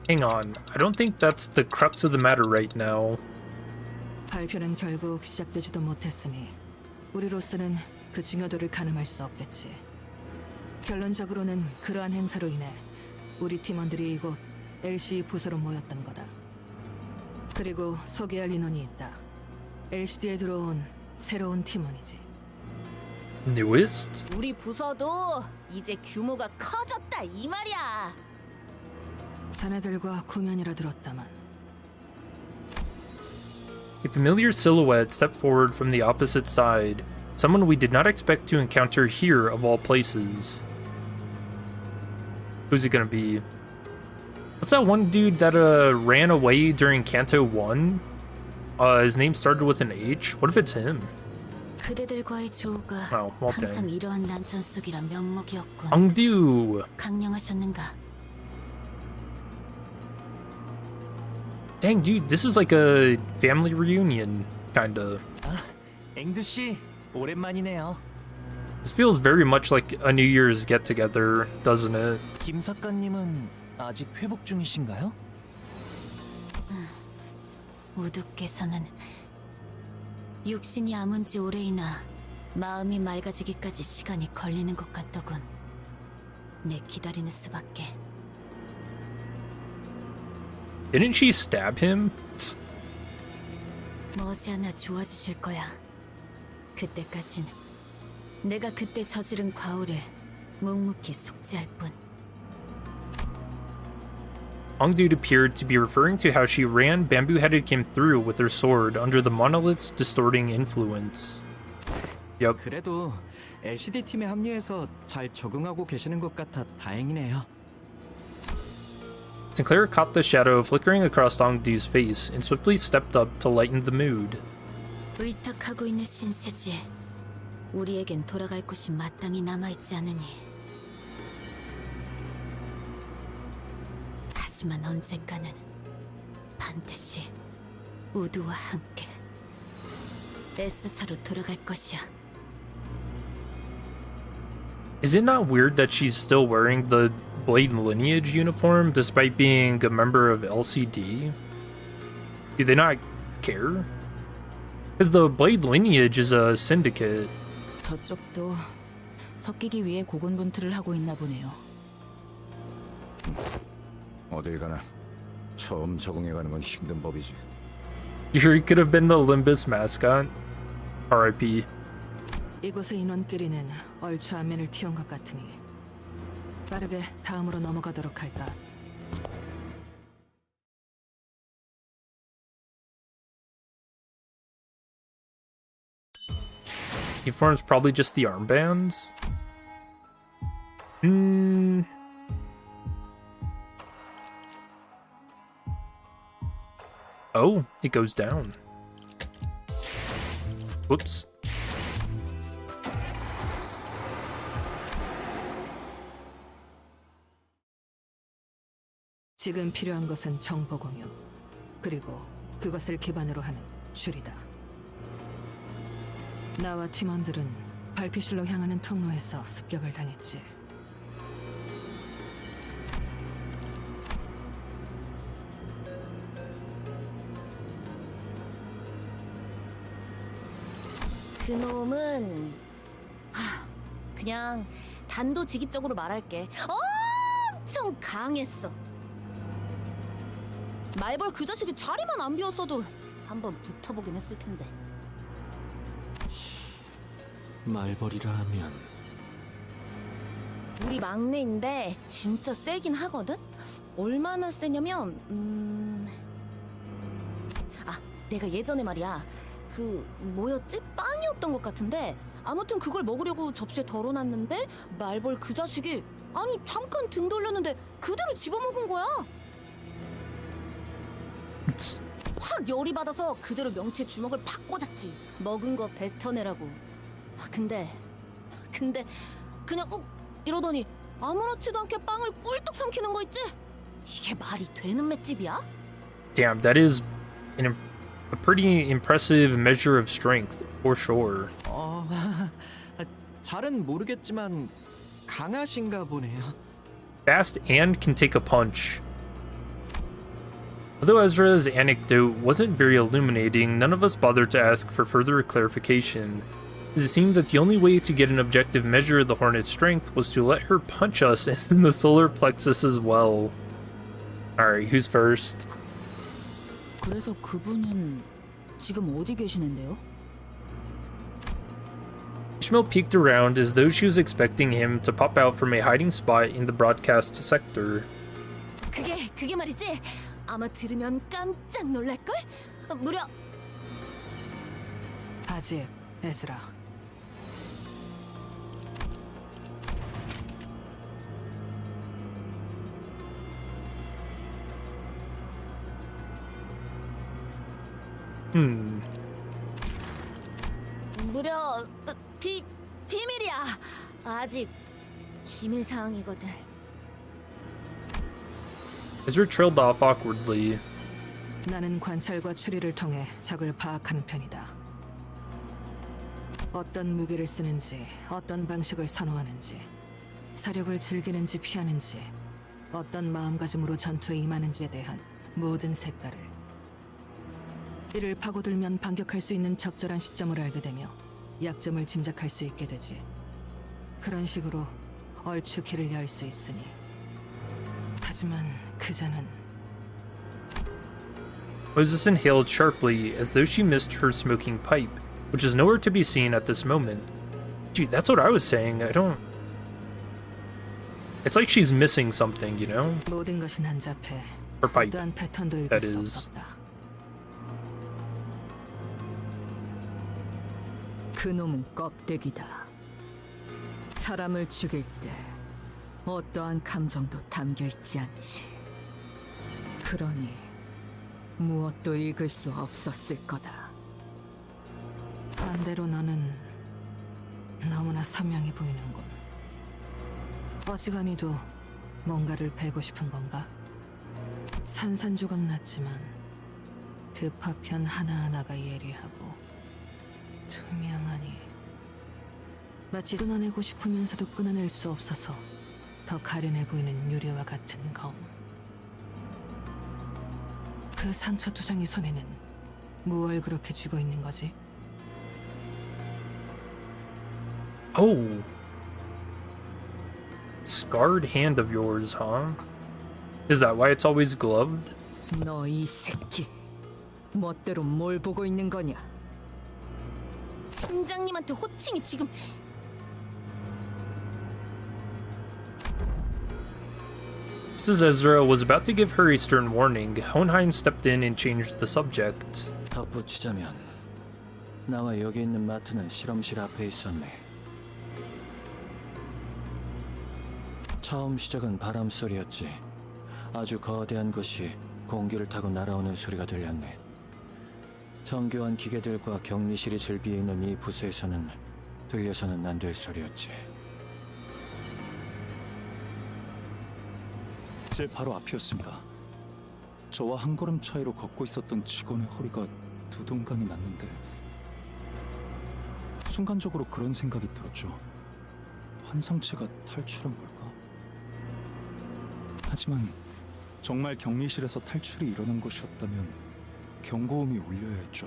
Speaker 1: Hang on, I don't think that's the crux of the matter right now.
Speaker 9: 발표는 결국 시작되지도 못했으니 우리로서는 그 중요도를 가늠할 수 없겠지. 결론적으로는 그러한 행사로 인해 우리 팀원들이 이곳 LC 부서로 모였던 거다. 그리고 소개할 인원이 있다. LCD에 들어온 새로운 팀원이지.
Speaker 1: Newest?
Speaker 5: 우리 부서도 이제 규모가 커졌다 이 말이야.
Speaker 9: 자네들과 구면이라 들었다만.
Speaker 1: A familiar silhouette stepped forward from the opposite side, someone we did not expect to encounter here of all places. Who's it gonna be? What's that one dude that ran away during Canto 1? His name started with an H? What if it's him?
Speaker 12: 그대들과의 조우가
Speaker 1: Oh, well
Speaker 12: 항상
Speaker 1: dang.
Speaker 12: 이러한 난전 속이란 면목이었군.
Speaker 1: Angdu!
Speaker 12: 강령하셨는가?
Speaker 1: Dang, dude, this is like a family reunion, kinda.
Speaker 17: 앵두 씨, 오랜만이네요.
Speaker 1: This feels very much like a New Year's get-together, doesn't it?
Speaker 17: 김 작가님은 아직 회복 중이신가요?
Speaker 12: 우두께서는 육신이 아문 지 오래이나 마음이 맑아지기까지 시간이 걸리는 것 같더군. 내 기다리는 수밖에.
Speaker 1: Didn't she stab him?
Speaker 12: 머지않아 좋아지실 거야. 그때까진 내가 그때 저지른 과오를 묵묵히 속죄할 뿐.
Speaker 1: Angdu appeared to be referring to how she ran bamboo-headed came through with her sword under the monolith's distorting influence. Yep.
Speaker 17: 그래도 LCD 팀에 합류해서 잘 적응하고 계시는 것 같아 다행이네요.
Speaker 1: Sinclair caught the shadow flickering across Angdu's face and swiftly stepped up to lighten the mood.
Speaker 12: 의탁하고 있는 신세지. 우리에겐 돌아갈 곳이 마땅히 남아있지 않으니. 하지만 언젠가는 반드시 우두와 함께 S사로 돌아갈 것이야.
Speaker 1: Is it not weird that she's still wearing the Blade Lineage uniform despite being a member of LCD? Do they not care? Because the Blade Lineage is a syndicate.
Speaker 10: 저쪽도 섞이기 위해 고군분투를 하고 있나 보네요.
Speaker 11: 어딜 가나 처음 적응해가는 건 힘든 법이지.
Speaker 1: You could have been the Limbus mascot. R.I.P.
Speaker 9: 이곳의 인원끼리는 얼추 안면을 틔운 것 같으니 빠르게 다음으로 넘어가도록 할까.
Speaker 1: Uniforms probably just the armbands. Oh, it goes down. Whoops.
Speaker 9: 지금 필요한 것은 정보 공유, 그리고 그것을 기반으로 하는 줄이다. 나와 팀원들은 발피실로 향하는 통로에서 습격을 당했지.
Speaker 5: 그놈은 그냥 단도직입적으로 말할게. 엄청 강했어. 말벌 그 자식이 자리만 안 비웠어도 한번 붙어보긴 했을 텐데.
Speaker 8: 말벌이라 하면
Speaker 5: 우리 막내인데 진짜 세긴 하거든? 얼마나 세냐면 내가 예전에 말이야 그 뭐였지? 빵이었던 것 같은데 아무튼 그걸 먹으려고 접시에 덜어놨는데 말벌 그 자식이 아니 잠깐 등 돌렸는데 그대로 집어먹은 거야. 확 열이 받아서 그대로 명치에 주먹을 팍 꽂았지. 먹은 거 뱉어내라고. 근데 그냥 이러더니 아무렇지도 않게 빵을 꿀떡 삼키는 거 있지? 이게 말이 되는 맷집이야?
Speaker 1: Damn, that is a pretty impressive measure of strength, for sure.
Speaker 17: 잘은 모르겠지만 강하신가 보네요.
Speaker 1: Fast and can take a punch. Although Ezra's anecdote wasn't very illuminating, none of us bothered to ask for further clarification, as it seemed that the only way to get an objective measure of the Hornet's strength was to let her punch us in the solar plexus as well. Alright, who's first?
Speaker 10: 그래서 그분은 지금 어디 계시는데요?
Speaker 1: Ishmael peeked around as though she was expecting him to pop out from a hiding spot in the broadcast sector.
Speaker 5: 그게 말이지. 아마 들으면 깜짝 놀랄걸? 무려
Speaker 9: 아직, 에즈라.
Speaker 5: 무려 비밀이야. 아직 기밀 사항이거든.
Speaker 1: Ezra trailed off awkwardly.
Speaker 9: 나는 관찰과 추리를 통해 적을 파악하는 편이다. 어떤 무기를 쓰는지, 어떤 방식을 선호하는지, 사력을 즐기는지 피하는지, 어떤 마음가짐으로 전투에 임하는지에 대한 모든 색깔을. 이를 파고들면 반격할 수 있는 적절한 시점을 알게 되며 약점을 짐작할 수 있게 되지. 그런 식으로 얼추 길을 열 수 있으니. 하지만 그자는
Speaker 1: Moses inhaled sharply as though she missed her smoking pipe, which is nowhere to be seen at this moment. Dude, that's what I was saying. It's like she's missing something, you know?
Speaker 9: 모든 것이 난잡해.
Speaker 1: Her pipe,
Speaker 9: 어떠한 패턴도 읽을
Speaker 1: that
Speaker 9: 수
Speaker 1: is.
Speaker 9: 없었다.
Speaker 16: 그놈은 껍데기다. 사람을 죽일 때 어떠한 감정도 담겨 있지 않지. 그러니 무엇도 읽을 수 없었을 거다.
Speaker 9: 반대로 너는 너무나 선명해 보이는군. 어지간히도 뭔가를 베고 싶은 건가? 산산조각 났지만 그 파편 하나하나가 예리하고 투명하니 마치 끊어내고 싶으면서도 끊어낼 수 없어서 더 가련해 보이는 유리와 같은 검. 그 상처투성이 손에는 무얼 그렇게 쥐고 있는 거지?
Speaker 1: Oh. Scarred hand of yours, huh? Is that why it's always gloved?
Speaker 16: 너 이 새끼, 멋대로 뭘 보고 있는 거냐?
Speaker 5: 팀장님한테 호칭이 지금.
Speaker 1: Just as Ezra was about to give her a stern warning, Hohenheim stepped in and changed the subject.
Speaker 4: 덧붙이자면 나와 여기 있는 마트는 실험실 앞에 있었네. 처음 시작은 바람 소리였지. 아주 거대한 것이 공기를 타고 날아오는 소리가 들렸네. 정교한 기계들과 격리실이 즐비해 있는 이 부서에서는 들려서는 안 될 소리였지.
Speaker 6: 제 바로 앞이었습니다. 저와 한 걸음 차이로 걷고 있었던 직원의 허리가 두동강이 났는데 순간적으로 그런 생각이 들었죠. 환상체가 탈출한 걸까? 하지만 정말 격리실에서 탈출이 일어난 것이었다면 경고음이 울려야 했죠.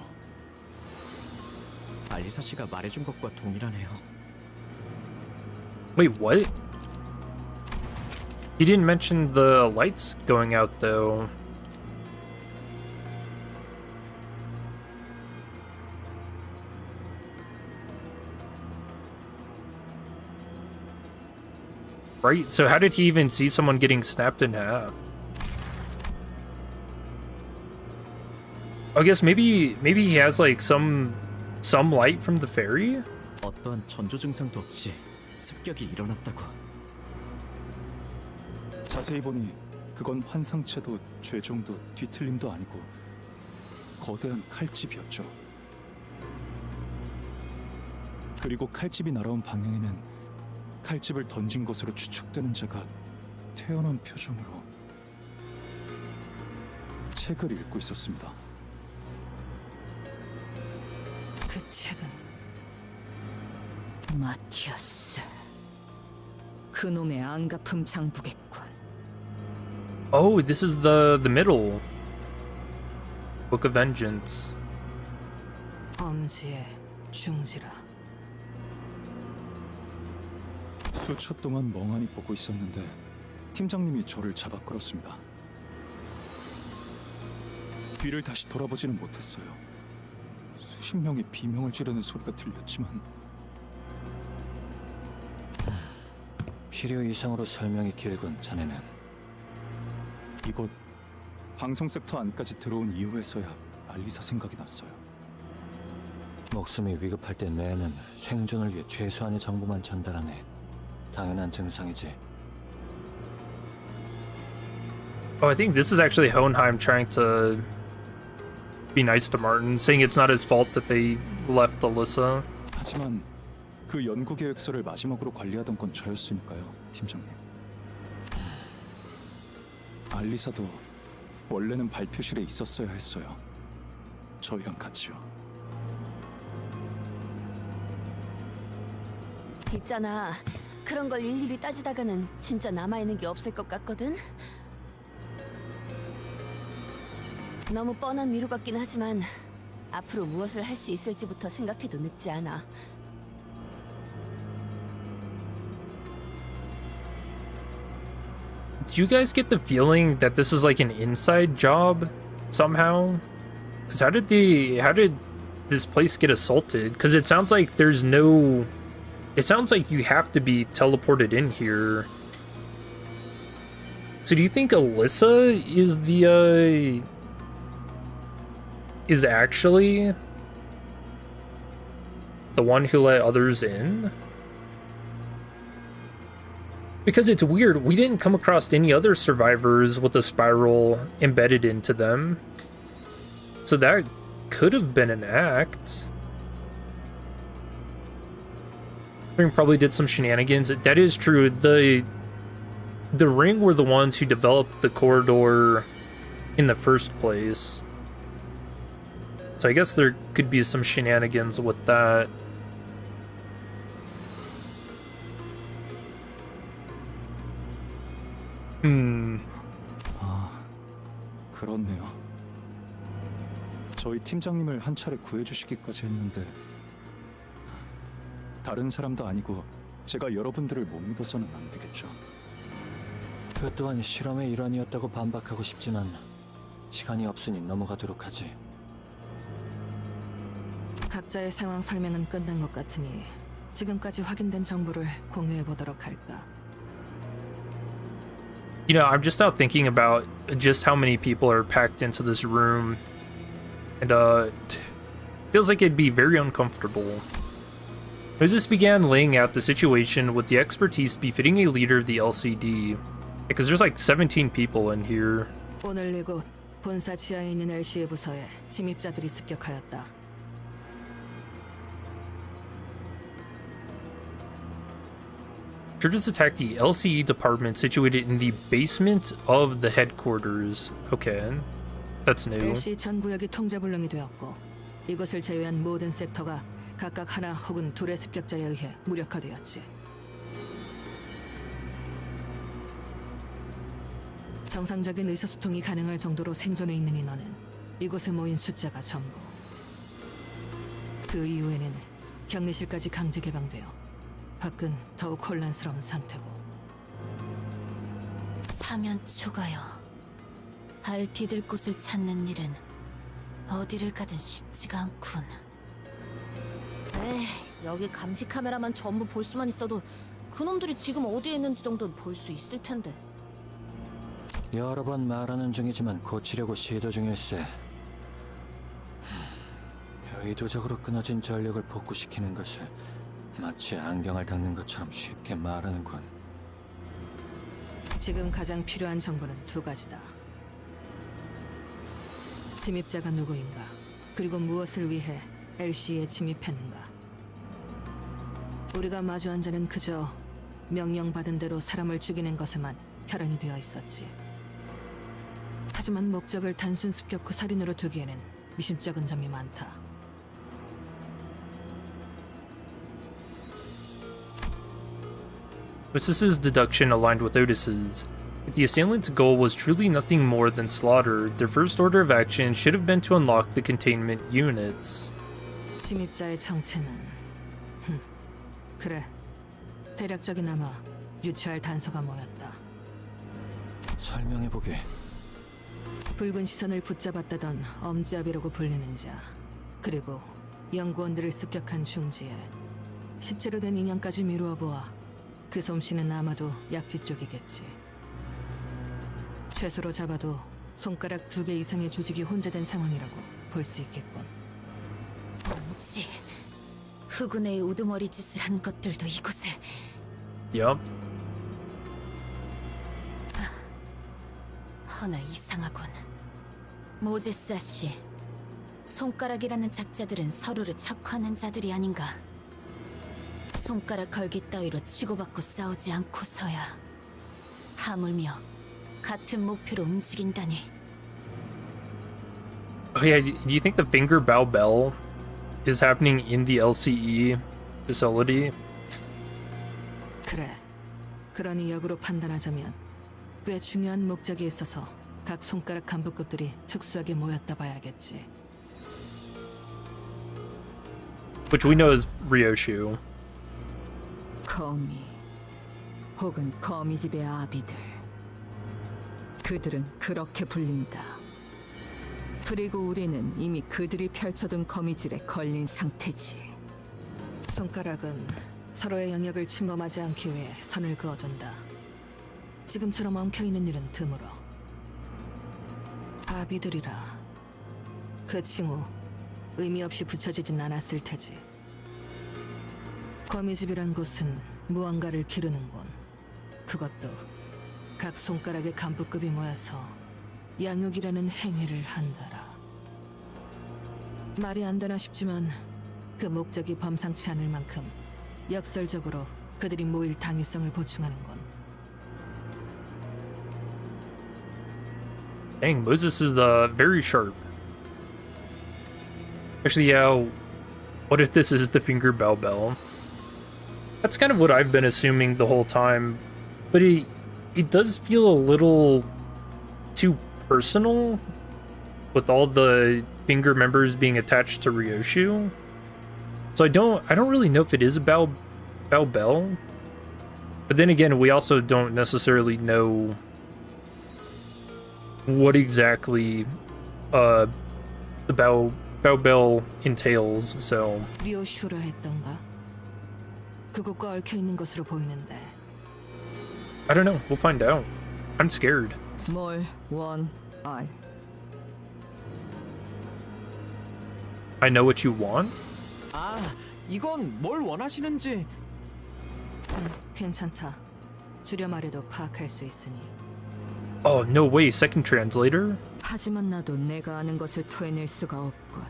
Speaker 17: 알리사 씨가 말해준 것과 동일하네요.
Speaker 1: Wait, what? He didn't mention the lights going out though. Right? So how did he even see someone getting snapped in half? I guess maybe he has like some light from the ferry?
Speaker 17: 어떠한 전조 증상도 없이 습격이 일어났다고.
Speaker 6: 자세히 보니 그건 환상체도 죄종도 뒤틀림도 아니고 거대한 칼집이었죠. 그리고 칼집이 날아온 방향에는 칼집을 던진 것으로 추측되는 자가 태연한 표정으로 책을 읽고 있었습니다.
Speaker 16: 그 책은 마티아스. 그놈의 안가품 장부겠군.
Speaker 1: Oh, this is the middle Book of Vengeance.
Speaker 16: 엄지에 중지라.
Speaker 6: 수초 동안 멍하니 보고 있었는데 팀장님이 저를 잡아 끌었습니다. 뒤를 다시 돌아보지는 못했어요. 수십 명이 비명을 지르는 소리가 들렸지만
Speaker 4: 필요 이상으로 설명이 길군. 자네는
Speaker 6: 이곳 방송 섹터 안까지 들어온 이후에서야 알리사 생각이 났어요.
Speaker 4: 목숨이 위급할 때 매는 생존을 위해 최소한의 정보만 전달하네. 당연한 증상이지.
Speaker 1: Oh, I think this is actually Hohenheim trying to be nice to Martin, saying it's not his fault that they left Alyssa.
Speaker 6: 하지만 그 연구 계획서를 마지막으로 관리하던 건 저였으니까요, 팀장님. 알리사도 원래는 발표실에 있었어야 했어요. 저희랑 같이요.
Speaker 12: 있잖아. 그런 걸 일일이 따지다가는 진짜 남아있는 게 없을 것 같거든? 너무 뻔한 위로 같긴 하지만 앞으로 무엇을 할 수 있을지부터 생각해도 늦지 않아.
Speaker 1: Do you guys get the feeling that this is like an inside job somehow? Because how did this place get assaulted? Because it sounds like there's no... It sounds like you have to be teleported in here. So do you think Alyssa is the, is actually the one who let others in? Because it's weird, we didn't come across any other survivors with a spiral embedded into them. So that could have been an act. Probably did some shenanigans. That is true. The Ring were the ones who developed the corridor in the first place. So I guess there could be some shenanigans with that.
Speaker 6: 아, 그렇네요. 저희 팀장님을 한 차례 구해주시기까지 했는데 다른 사람도 아니고 제가 여러분들을 못 믿어서는 안 되겠죠.
Speaker 4: 그 또한 실험의 일환이었다고 반박하고 싶지만 시간이 없으니 넘어가도록 하지.
Speaker 16: 각자의 상황 설명은 끝난 것 같으니 지금까지 확인된 정보를 공유해 보도록 할까.
Speaker 1: You know, I'm just now thinking about just how many people are packed into this room. And Feels like it'd be very uncomfortable. Moses began laying out the situation with the expertise befitting a leader of the LCD. Because there's like 17 people in here.
Speaker 16: 오늘 이곳 본사 지하에 있는 LC의 부서에 침입자들이 습격하였다.
Speaker 1: Intruders attacked the LCE department situated in the basement of the headquarters. Okay, that's new.
Speaker 16: LC 전 구역이 통제불능이 되었고 이것을 제외한 모든 섹터가 각각 하나 혹은 둘의 습격자에 의해 무력화되었지. 정상적인 의사소통이 가능할 정도로 생존해 있는 인원은 이곳에 모인 숫자가 전부. 그 이후에는 격리실까지 강제 개방되어 밖은 더욱 혼란스러운 상태고.
Speaker 10: 사면 초가요. 발 디딜 곳을 찾는 일은 어디를 가든 쉽지가 않군. 에이, 여기 감시 카메라만 전부 볼 수만 있어도 그놈들이 지금 어디에 있는지 정도는 볼 수 있을 텐데.
Speaker 4: 여러 번 말하는 중이지만 고치려고 시도 중일세. 의도적으로 끊어진 전력을 복구시키는 것을 마치 안경을 닦는 것처럼 쉽게 말하는군.
Speaker 16: 지금 가장 필요한 정보는 두 가지다. 침입자가 누구인가, 그리고 무엇을 위해 LC에 침입했는가. 우리가 마주한 자는 그저 명령받은 대로 사람을 죽이는 것에만 혈안이 되어 있었지. 하지만 목적을 단순 습격 후 살인으로 두기에는 미심쩍은 점이 많다.
Speaker 1: Moses's deduction aligned with Otis's. If the assailant's goal was truly nothing more than slaughter, their first order of action should have been to unlock the containment units.
Speaker 16: 침입자의 정체는 그래, 대략적이나마 유추할 단서가 모였다.
Speaker 4: 설명해보게.
Speaker 16: 붉은 시선을 붙잡았다던 엄지아비라고 불리는 자, 그리고 연구원들을 습격한 중지에 시체로 된 인형까지 미루어 보아 그 솜씨는 아마도 약지 쪽이겠지. 최소로 잡아도 손가락 2개 이상의 조직이 혼재된 상황이라고 볼 수 있겠군.
Speaker 10: 엄지, 흑운의 우두머리 짓을 하는 것들도 이곳에.
Speaker 1: Yup.
Speaker 10: 허나 이상하군. 모제스 아씨, 손가락이라는 작자들은 서로를 척하는 자들이 아닌가. 손가락 걸기 따위로 치고받고 싸우지 않고서야 하물며 같은 목표로 움직인다니.
Speaker 1: Oh yeah, do you think the finger bow bell is happening in the LCE facility?
Speaker 16: 그래, 그러니 역으로 판단하자면 꽤 중요한 목적이 있어서 각 손가락 간부급들이 특수하게 모였다 봐야겠지.
Speaker 1: Which we know is Ryoshu.
Speaker 9: 거미 혹은 거미집의 아비들, 그들은 그렇게 불린다. 그리고 우리는 이미 그들이 펼쳐둔 거미줄에 걸린 상태지.
Speaker 16: 손가락은 서로의 영역을 침범하지 않기 위해 선을 그어둔다. 지금처럼 엉켜있는 일은 드물어. 아비들이라, 그 칭호 의미 없이 붙여지진 않았을 테지. 거미집이란 곳은 무언가를 기르는군. 그것도 각 손가락의 간부급이 모여서 양육이라는 행위를 한다라. 말이 안 되나 싶지만 그 목적이 범상치 않을 만큼 역설적으로 그들이 모일 당위성을 보충하는 건.
Speaker 1: Dang, Moses is very sharp. Actually, yeah, what if this is the finger bow bell? That's kind of what I've been assuming the whole time, but it does feel a little too personal with all the finger members being attached to Ryoshu. So I don't really know if it is a bow bell. But then again, we also don't necessarily know what exactly the bow bell entails. So
Speaker 16: 리오슈라 했던가? 그곳과 얽혀 있는 것으로 보이는데.
Speaker 1: I don't know. We'll find out. I'm scared.
Speaker 9: 뭘 원알?
Speaker 1: I know what you want?
Speaker 17: 아, 이건 뭘 원하시는지.
Speaker 16: 괜찮다. 줄여 말해도 파악할 수 있으니.
Speaker 1: Oh, no way, second translator?
Speaker 9: 하지만 나도 내가 아는 것을 토해낼 수가 없군.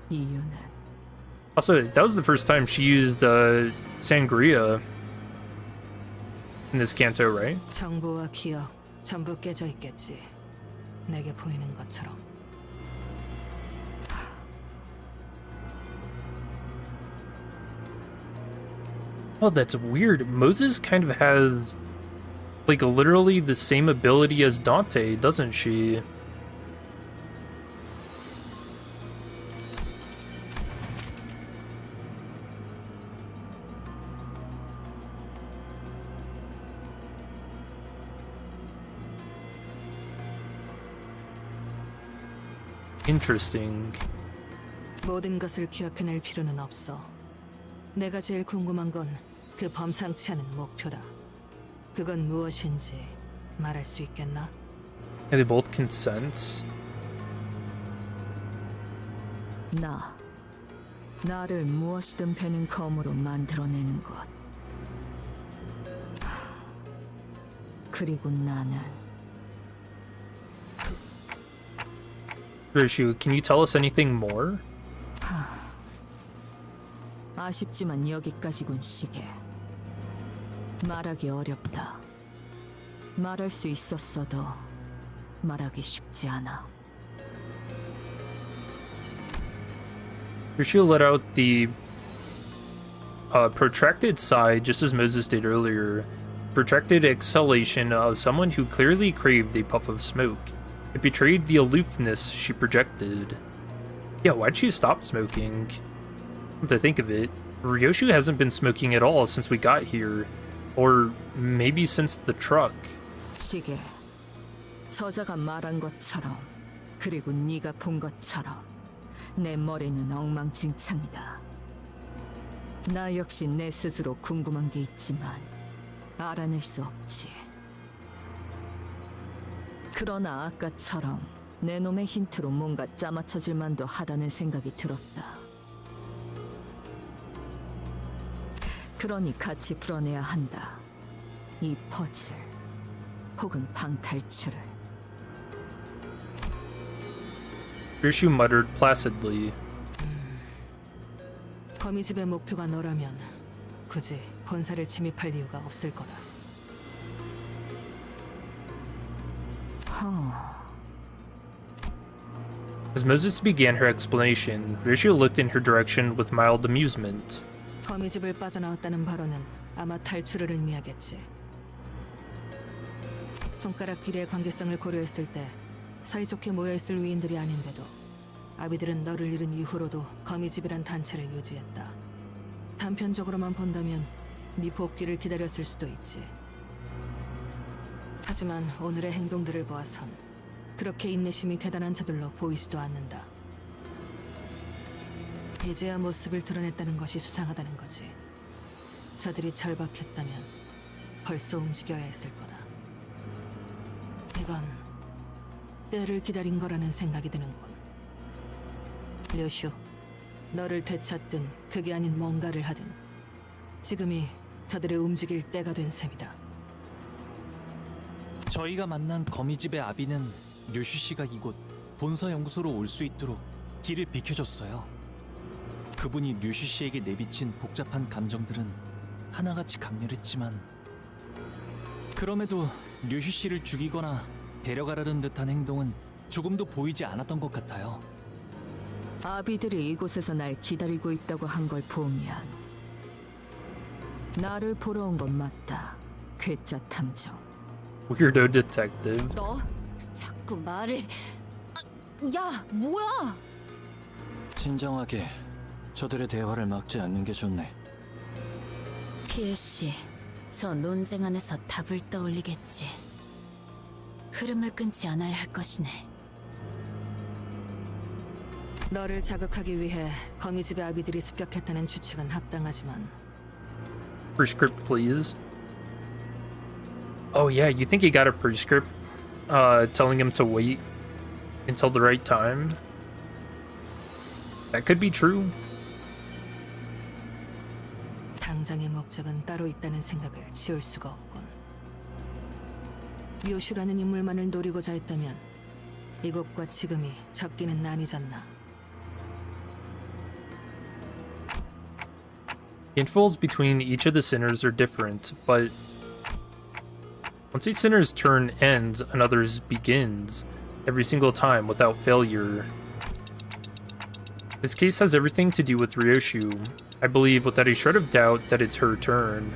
Speaker 9: 이유는
Speaker 1: Also, that was the first time she used sangria in this canto, right?
Speaker 16: 정보와 기억 전부 깨져 있겠지. 내게 보이는 것처럼.
Speaker 1: Oh, that's weird. Moses kind of has, like, literally the same ability as Dante, doesn't she? Interesting.
Speaker 16: 모든 것을 기억해낼 필요는 없어. 내가 제일 궁금한 건 그 범상치 않은 목표다. 그건 무엇인지 말할 수 있겠나?
Speaker 1: And they both consent.
Speaker 9: 나를 무엇이든 베는 검으로 만들어내는 것. 그리고 나는
Speaker 1: Ryoshu, can you tell us anything more?
Speaker 9: 아쉽지만 여기까지군 시계. 말하기 어렵다. 말할 수 있었어도 말하기 쉽지 않아.
Speaker 1: Ryoshu let out the protracted sigh just as Moses did earlier. Protracted exhalation of someone who clearly craved a puff of smoke. It betrayed the aloofness she projected. Yeah, why'd she stop smoking? Come to think of it, Ryoshu hasn't been smoking at all since we got here. Or maybe since the truck.
Speaker 9: 시계. 저자가 말한 것처럼 그리고 네가 본 것처럼 내 머리는 엉망진창이다. 나 역시 내 스스로 궁금한 게 있지만 알아낼 수 없지. 그러나 아까처럼 내 놈의 힌트로 뭔가 짜맞춰질 만도 하다는 생각이 들었다. 그러니 같이 풀어내야 한다. 이 퍼즐 혹은 방탈출을.
Speaker 1: Ryoshu muttered placidly.
Speaker 16: 거미집의 목표가 너라면 굳이 본사를 침입할 이유가 없을 거다.
Speaker 1: As Moses began her explanation, Ryoshu looked in her direction with mild amusement.
Speaker 16: 거미집을 빠져나왔다는 발언은 아마 탈출을 의미하겠지. 손가락 길이의 관계성을 고려했을 때 사이좋게 모여있을 위인들이 아닌데도 아비들은 너를 잃은 이후로도 거미집이란 단체를 유지했다. 단편적으로만 본다면 네 복귀를 기다렸을 수도 있지. 하지만 오늘의 행동들을 보아선 그렇게 인내심이 대단한 자들로 보이지도 않는다. 이제야 모습을 드러냈다는 것이 수상하다는 거지. 저들이 절박했다면 벌써 움직여야 했을 거다. 이건 때를 기다린 거라는 생각이 드는군. 료슈, 너를 되찾든 그게 아닌 뭔가를 하든 지금이 저들의 움직일 때가 된 셈이다.
Speaker 8: 저희가 만난 거미집의 아비는 료슈 씨가 이곳 본사 연구소로 올 수 있도록 길을 비켜줬어요. 그분이 료슈 씨에게 내비친 복잡한 감정들은 하나같이 강렬했지만 그럼에도 료슈 씨를 죽이거나 데려가려는 듯한 행동은 조금도 보이지 않았던 것 같아요.
Speaker 9: 아비들이 이곳에서 날 기다리고 있다고 한 걸 보면 나를 보러 온 건 맞다. 괴짜 탐정.
Speaker 1: Weirdo detective.
Speaker 5: 너 자꾸 말을... 야, 뭐야?
Speaker 4: 진정하게 저들의 대화를 막지 않는 게 좋네.
Speaker 10: 필시, 저 논쟁 안에서 답을 떠올리겠지. 흐름을 끊지 않아야 할 것이네.
Speaker 16: 너를 자극하기 위해 거미집의 아비들이 습격했다는 추측은 합당하지만
Speaker 1: Prescript, please. Oh yeah, you think he got a prescript telling him to wait until the right time? That could be true.
Speaker 16: 당장의 목적은 따로 있다는 생각을 지울 수가 없군. 요슈라는 인물만을 노리고자 했다면 이곳과 지금이 적기는 아니잖나.
Speaker 1: Intervals between each of the sinners are different, but once a sinner's turn ends, another's begins, every single time without failure. This case has everything to do with Ryoshu. I believe without a shred of doubt that it's her turn.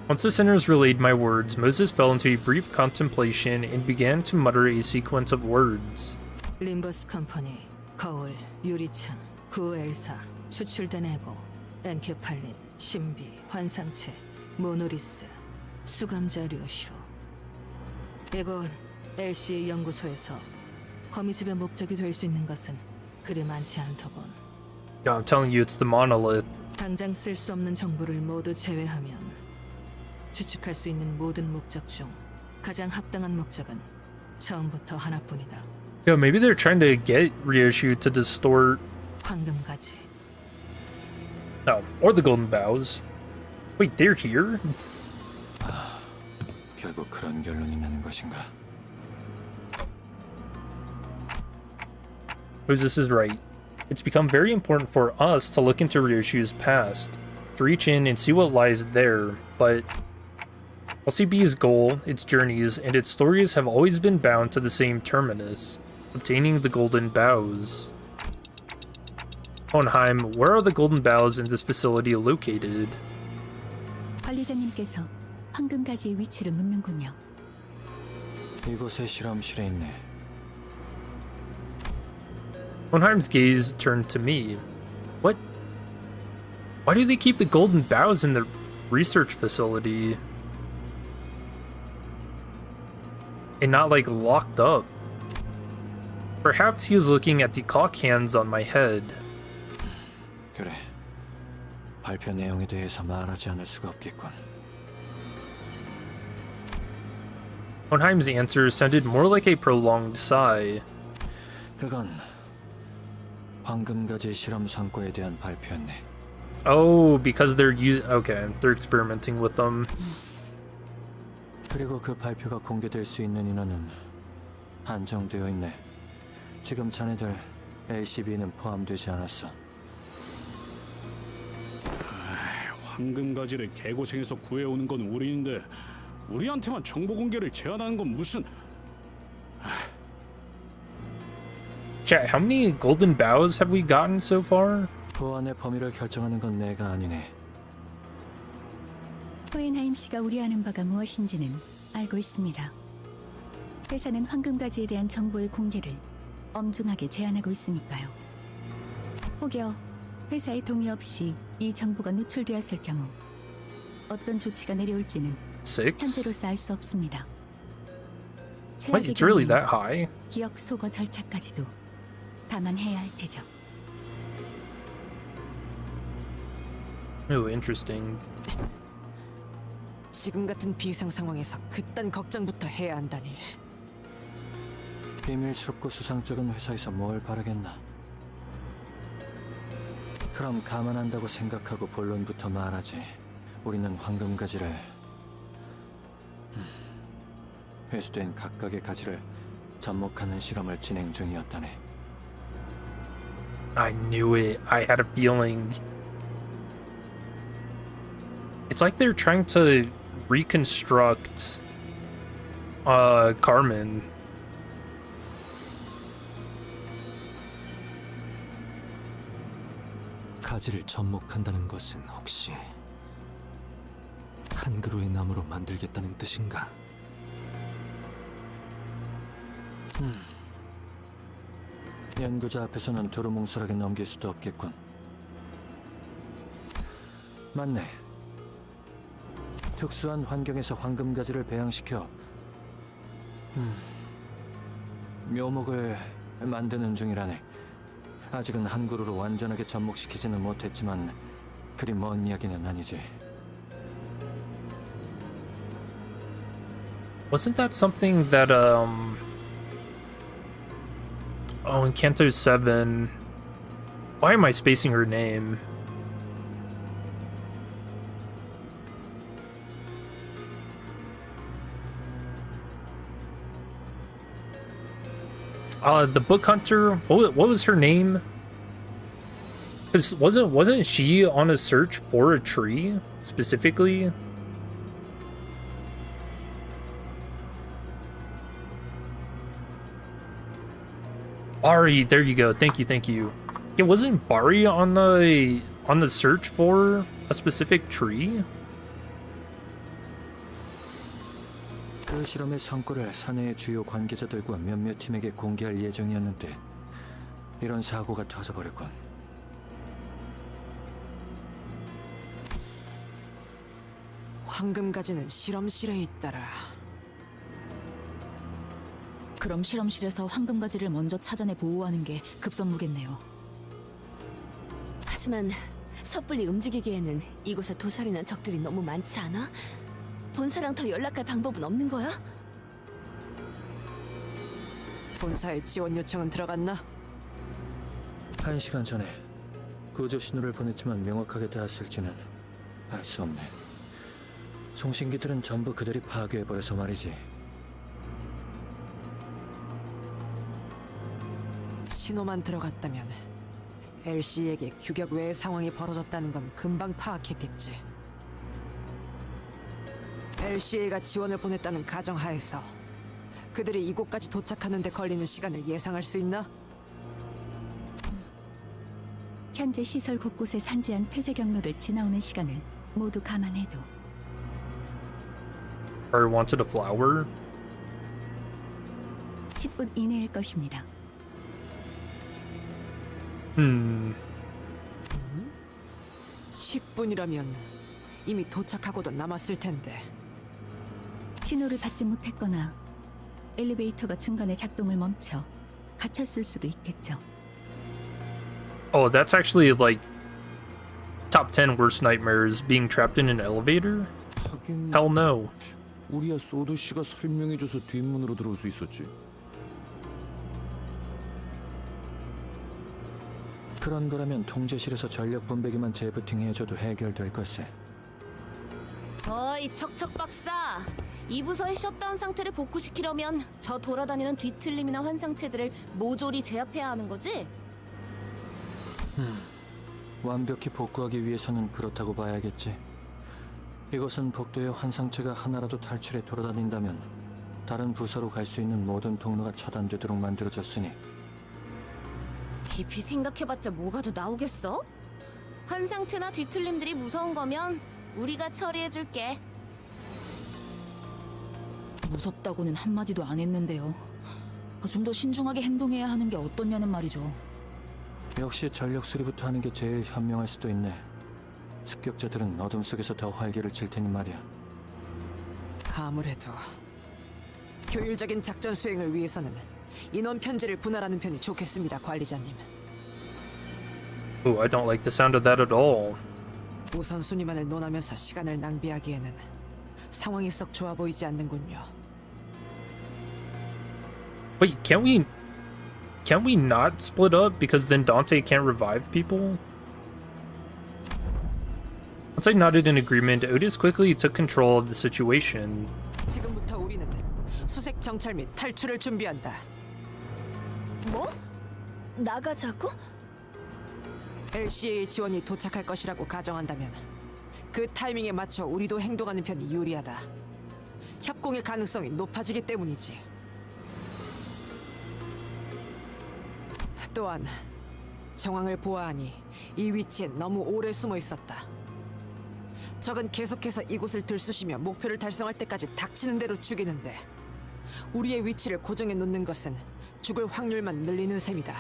Speaker 1: Once the sinners relayed my words, Moses fell into a brief contemplation and began to mutter a sequence of words.
Speaker 16: 림버스 컴퍼니, 거울, 유리창, 구엘사, 추출된 에고, 엔케팔린, 신비, 환상체, 모노리스, 수감자 류슈. 이건 LC의 연구소에서 거미집의 목적이 될 수 있는 것은 그리 많지 않더군.
Speaker 1: Yeah, I'm telling you, it's the monolith.
Speaker 16: 당장 쓸 수 없는 정보를 모두 제외하면 추측할 수 있는 모든 목적 중 가장 합당한 목적은 처음부터 하나뿐이다.
Speaker 1: Yeah, maybe they're trying to get Ryoshu to distort.
Speaker 16: 황금가지.
Speaker 1: No, or the golden bows. Wait, they're here?
Speaker 4: 결국 그런 결론이 나는 것인가?
Speaker 1: Moses is right. It's become very important for us to look into Ryoshu's past, to reach in and see what lies there, but LCB's goal, its journeys, and its stories have always been bound to the same terminus, obtaining the golden bows. Hohenheim, where are the golden bows in this facility located?
Speaker 2: 관리자님께서 황금가지의 위치를 묻는군요.
Speaker 4: 이곳의 실험실에 있네.
Speaker 1: Hohenheim's gaze turned to me. What? Why do they keep the golden bows in the research facility? And not like locked up? Perhaps he was looking at the cock hands on my head.
Speaker 4: 그래. 발표 내용에 대해서 말하지 않을 수가 없겠군.
Speaker 1: Hohenheim's answer sounded more like a prolonged sigh.
Speaker 4: 그건 황금가지 실험 성과에 대한 발표였네.
Speaker 1: Oh, because they're they're experimenting with them.
Speaker 4: 그리고 그 발표가 공개될 수 있는 인원은 한정되어 있네. 지금 자네들 LCB는 포함되지 않았어.
Speaker 7: 황금가지를 개고생해서 구해오는 건 우리인데 우리한테만 정보 공개를 제한하는 건 무슨...
Speaker 1: Chat, how many golden bows have we gotten so far?
Speaker 4: 보안의 범위를 결정하는 건 내가 아니네.
Speaker 2: 호헨하임 씨가 우려하는 바가 무엇인지는 알고 있습니다. 회사는 황금가지에 대한 정보의 공개를 엄중하게 제한하고 있으니까요. 혹여 회사의 동의 없이 이 정보가 노출되었을 경우 어떤 조치가 내려올지는 현재로서 알 수 없습니다.
Speaker 1: Wait, it's really that high?
Speaker 2: 기억 소거 절차까지도 감안해야 할 테죠.
Speaker 1: Oh, interesting.
Speaker 9: 지금 같은 비상 상황에서 그딴 걱정부터 해야 한다니.
Speaker 4: 비밀스럽고 수상쩍은 회사에서 뭘 바라겠나. 그럼 감안한다고 생각하고 본론부터 말하지. 우리는 황금가지를 회수된 각각의 가지를 접목하는 실험을 진행 중이었다네.
Speaker 1: I knew it. I had a feeling. It's like they're trying to reconstruct Carmen.
Speaker 8: 가지를 접목한다는 것은 혹시 한 그루의 나무로 만들겠다는 뜻인가?
Speaker 4: 연구자 앞에서는 두루뭉술하게 넘길 수도 없겠군. 맞네. 특수한 환경에서 황금가지를 배양시켜 묘목을 만드는 중이라네. 아직은 한 그루로 완전하게 접목시키지는 못했지만 그리 먼 이야기는 아니지.
Speaker 1: Wasn't that something that Oh, in Canto 7. Why am I spacing her name? The book hunter. What was her name? 'Cause wasn't she on a search for a tree specifically? Bari, there you go. Thank you. Yeah, wasn't Bari on the search for a specific tree?
Speaker 4: 그 실험의 성과를 사내의 주요 관계자들과 몇몇 팀에게 공개할 예정이었는데 이런 사고가 터져버렸군.
Speaker 9: 황금가지는 실험실에 있더라.
Speaker 10: 그럼 실험실에서 황금가지를 먼저 찾아내 보호하는 게 급선무겠네요.
Speaker 12: 하지만 섣불리 움직이기에는 이곳에 도살이는 적들이 너무 많지 않아? 본사랑 더 연락할 방법은 없는 거야?
Speaker 9: 본사에 지원 요청은 들어갔나?
Speaker 4: 1시간 전에 구조 신호를 보냈지만 명확하게 닿았을지는 알 수 없네. 송신기들은 전부 그들이 파괴해버려서 말이지.
Speaker 9: 신호만 들어갔다면 LC에게 규격 외의 상황이 벌어졌다는 건 금방 파악했겠지. LCA가 지원을 보냈다는 가정하에서 그들이 이곳까지 도착하는 데 걸리는 시간을 예상할 수 있나?
Speaker 2: 현재 시설 곳곳에 산재한 폐쇄 경로를 지나오는 시간을 모두 감안해도
Speaker 1: Or wanted a flower?
Speaker 2: 10분 이내일 것입니다.
Speaker 9: 10분이라면 이미 도착하고도 남았을 텐데.
Speaker 2: 신호를 받지 못했거나 엘리베이터가 중간에 작동을 멈춰 갇혔을 수도 있겠죠.
Speaker 1: Oh, that's actually like top 10 worst nightmares. Being trapped in an elevator? Hell no.
Speaker 11: 우리야 소드 씨가 설명해줘서 뒷문으로 들어올 수 있었지.
Speaker 4: 그런 거라면 통제실에서 전력 분배기만 재부팅해줘도 해결될 것에.
Speaker 5: 어이 척척 박사, 이 부서의 셧다운 상태를 복구시키려면 저 돌아다니는 뒤틀림이나 환상체들을 모조리 제압해야 하는 거지?
Speaker 4: 완벽히 복구하기 위해서는 그렇다고 봐야겠지. 이것은 복도의 환상체가 하나라도 탈출해 돌아다닌다면 다른 부서로 갈 수 있는 모든 통로가 차단되도록 만들어졌으니.
Speaker 5: 깊이 생각해봤자 뭐가 더 나오겠어? 환상체나 뒤틀림들이 무서운 거면 우리가 처리해줄게.
Speaker 10: 무섭다고는 한마디도 안 했는데요. 좀 더 신중하게 행동해야 하는 게 어떻냐는 말이죠.
Speaker 4: 역시 전력 수리부터 하는 게 제일 현명할 수도 있네. 습격자들은 어둠 속에서 더 활기를 칠 테니 말이야.
Speaker 9: 아무래도 효율적인 작전 수행을 위해서는 인원 편제를 분할하는 편이 좋겠습니다, 관리자님.
Speaker 1: Oh, I don't like the sound of that at all.
Speaker 9: 우선순위만을 논하면서 시간을 낭비하기에는 상황이 썩 좋아 보이지 않는군요.
Speaker 1: Wait, can't we not split up because then Dante can't revive people? Once I nodded in agreement, Otis quickly took control of the situation.
Speaker 9: 지금부터 우리는 수색 정찰 및 탈출을 준비한다.
Speaker 12: 뭐? 나가자고?
Speaker 9: LCA 지원이 도착할 것이라고 가정한다면 그 타이밍에 맞춰 우리도 행동하는 편이 유리하다. 협공의 가능성이 높아지기 때문이지. 또한 정황을 보아하니 이 위치에 너무 오래 숨어 있었다. 적은 계속해서 이곳을 들쑤시며 목표를 달성할 때까지 닥치는 대로 죽이는데 우리의 위치를 고정해 놓는 것은 죽을 확률만 늘리는 셈이다.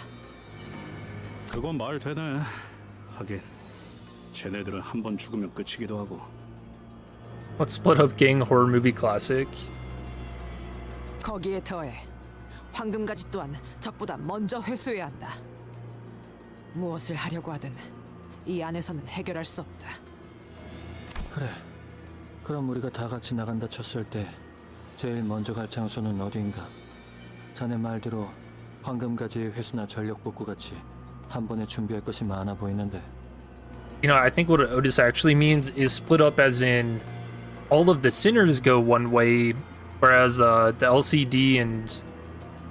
Speaker 7: 그건 말 되네. 하긴 쟤네들은 한 번 죽으면 끝이기도 하고.
Speaker 1: Let's split up gang horror movie classic.
Speaker 9: 거기에 더해 황금가지 또한 적보다 먼저 회수해야 한다. 무엇을 하려고 하든 이 안에서는 해결할 수 없다.
Speaker 4: 그래. 그럼 우리가 다 같이 나간다 쳤을 때 제일 먼저 갈 장소는 어디인가? 자네 말대로 황금가지의 회수나 전력 복구 같이 한 번에 준비할 것이 많아 보이는데.
Speaker 1: You know, I think what Otis actually means is split up as in all of the sinners go one way, whereas the LCD and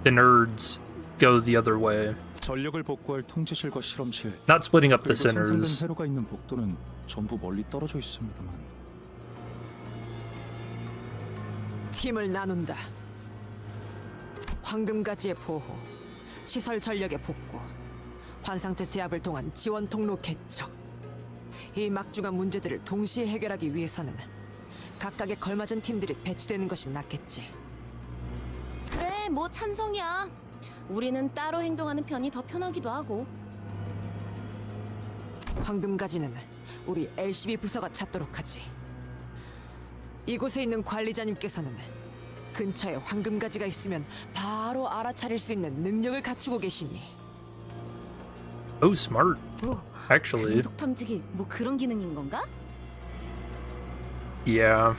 Speaker 1: the nerds go the other way.
Speaker 6: 전력을 복구할 통제실과 실험실,
Speaker 1: Not splitting up the
Speaker 6: 그리고 손상된
Speaker 1: sinners.
Speaker 6: 회로가 있는 복도는 전부 멀리 떨어져 있습니다만.
Speaker 9: 팀을 나눈다. 황금가지의 보호, 시설 전력의 복구, 환상체 제압을 통한 지원 통로 개척. 이 막중한 문제들을 동시에 해결하기 위해서는 각각에 걸맞은 팀들이 배치되는 것이 낫겠지.
Speaker 5: 그래, 뭐 찬성이야. 우리는 따로 행동하는 편이 더 편하기도 하고.
Speaker 9: 황금가지는 우리 LCB 부서가 찾도록 하지. 이곳에 있는 관리자님께서는 근처에 황금가지가 있으면 바로 알아차릴 수 있는 능력을 갖추고 계시니.
Speaker 1: Oh, smart. Actually,
Speaker 5: 금속 탐지기 뭐 그런 기능인 건가?
Speaker 1: yeah.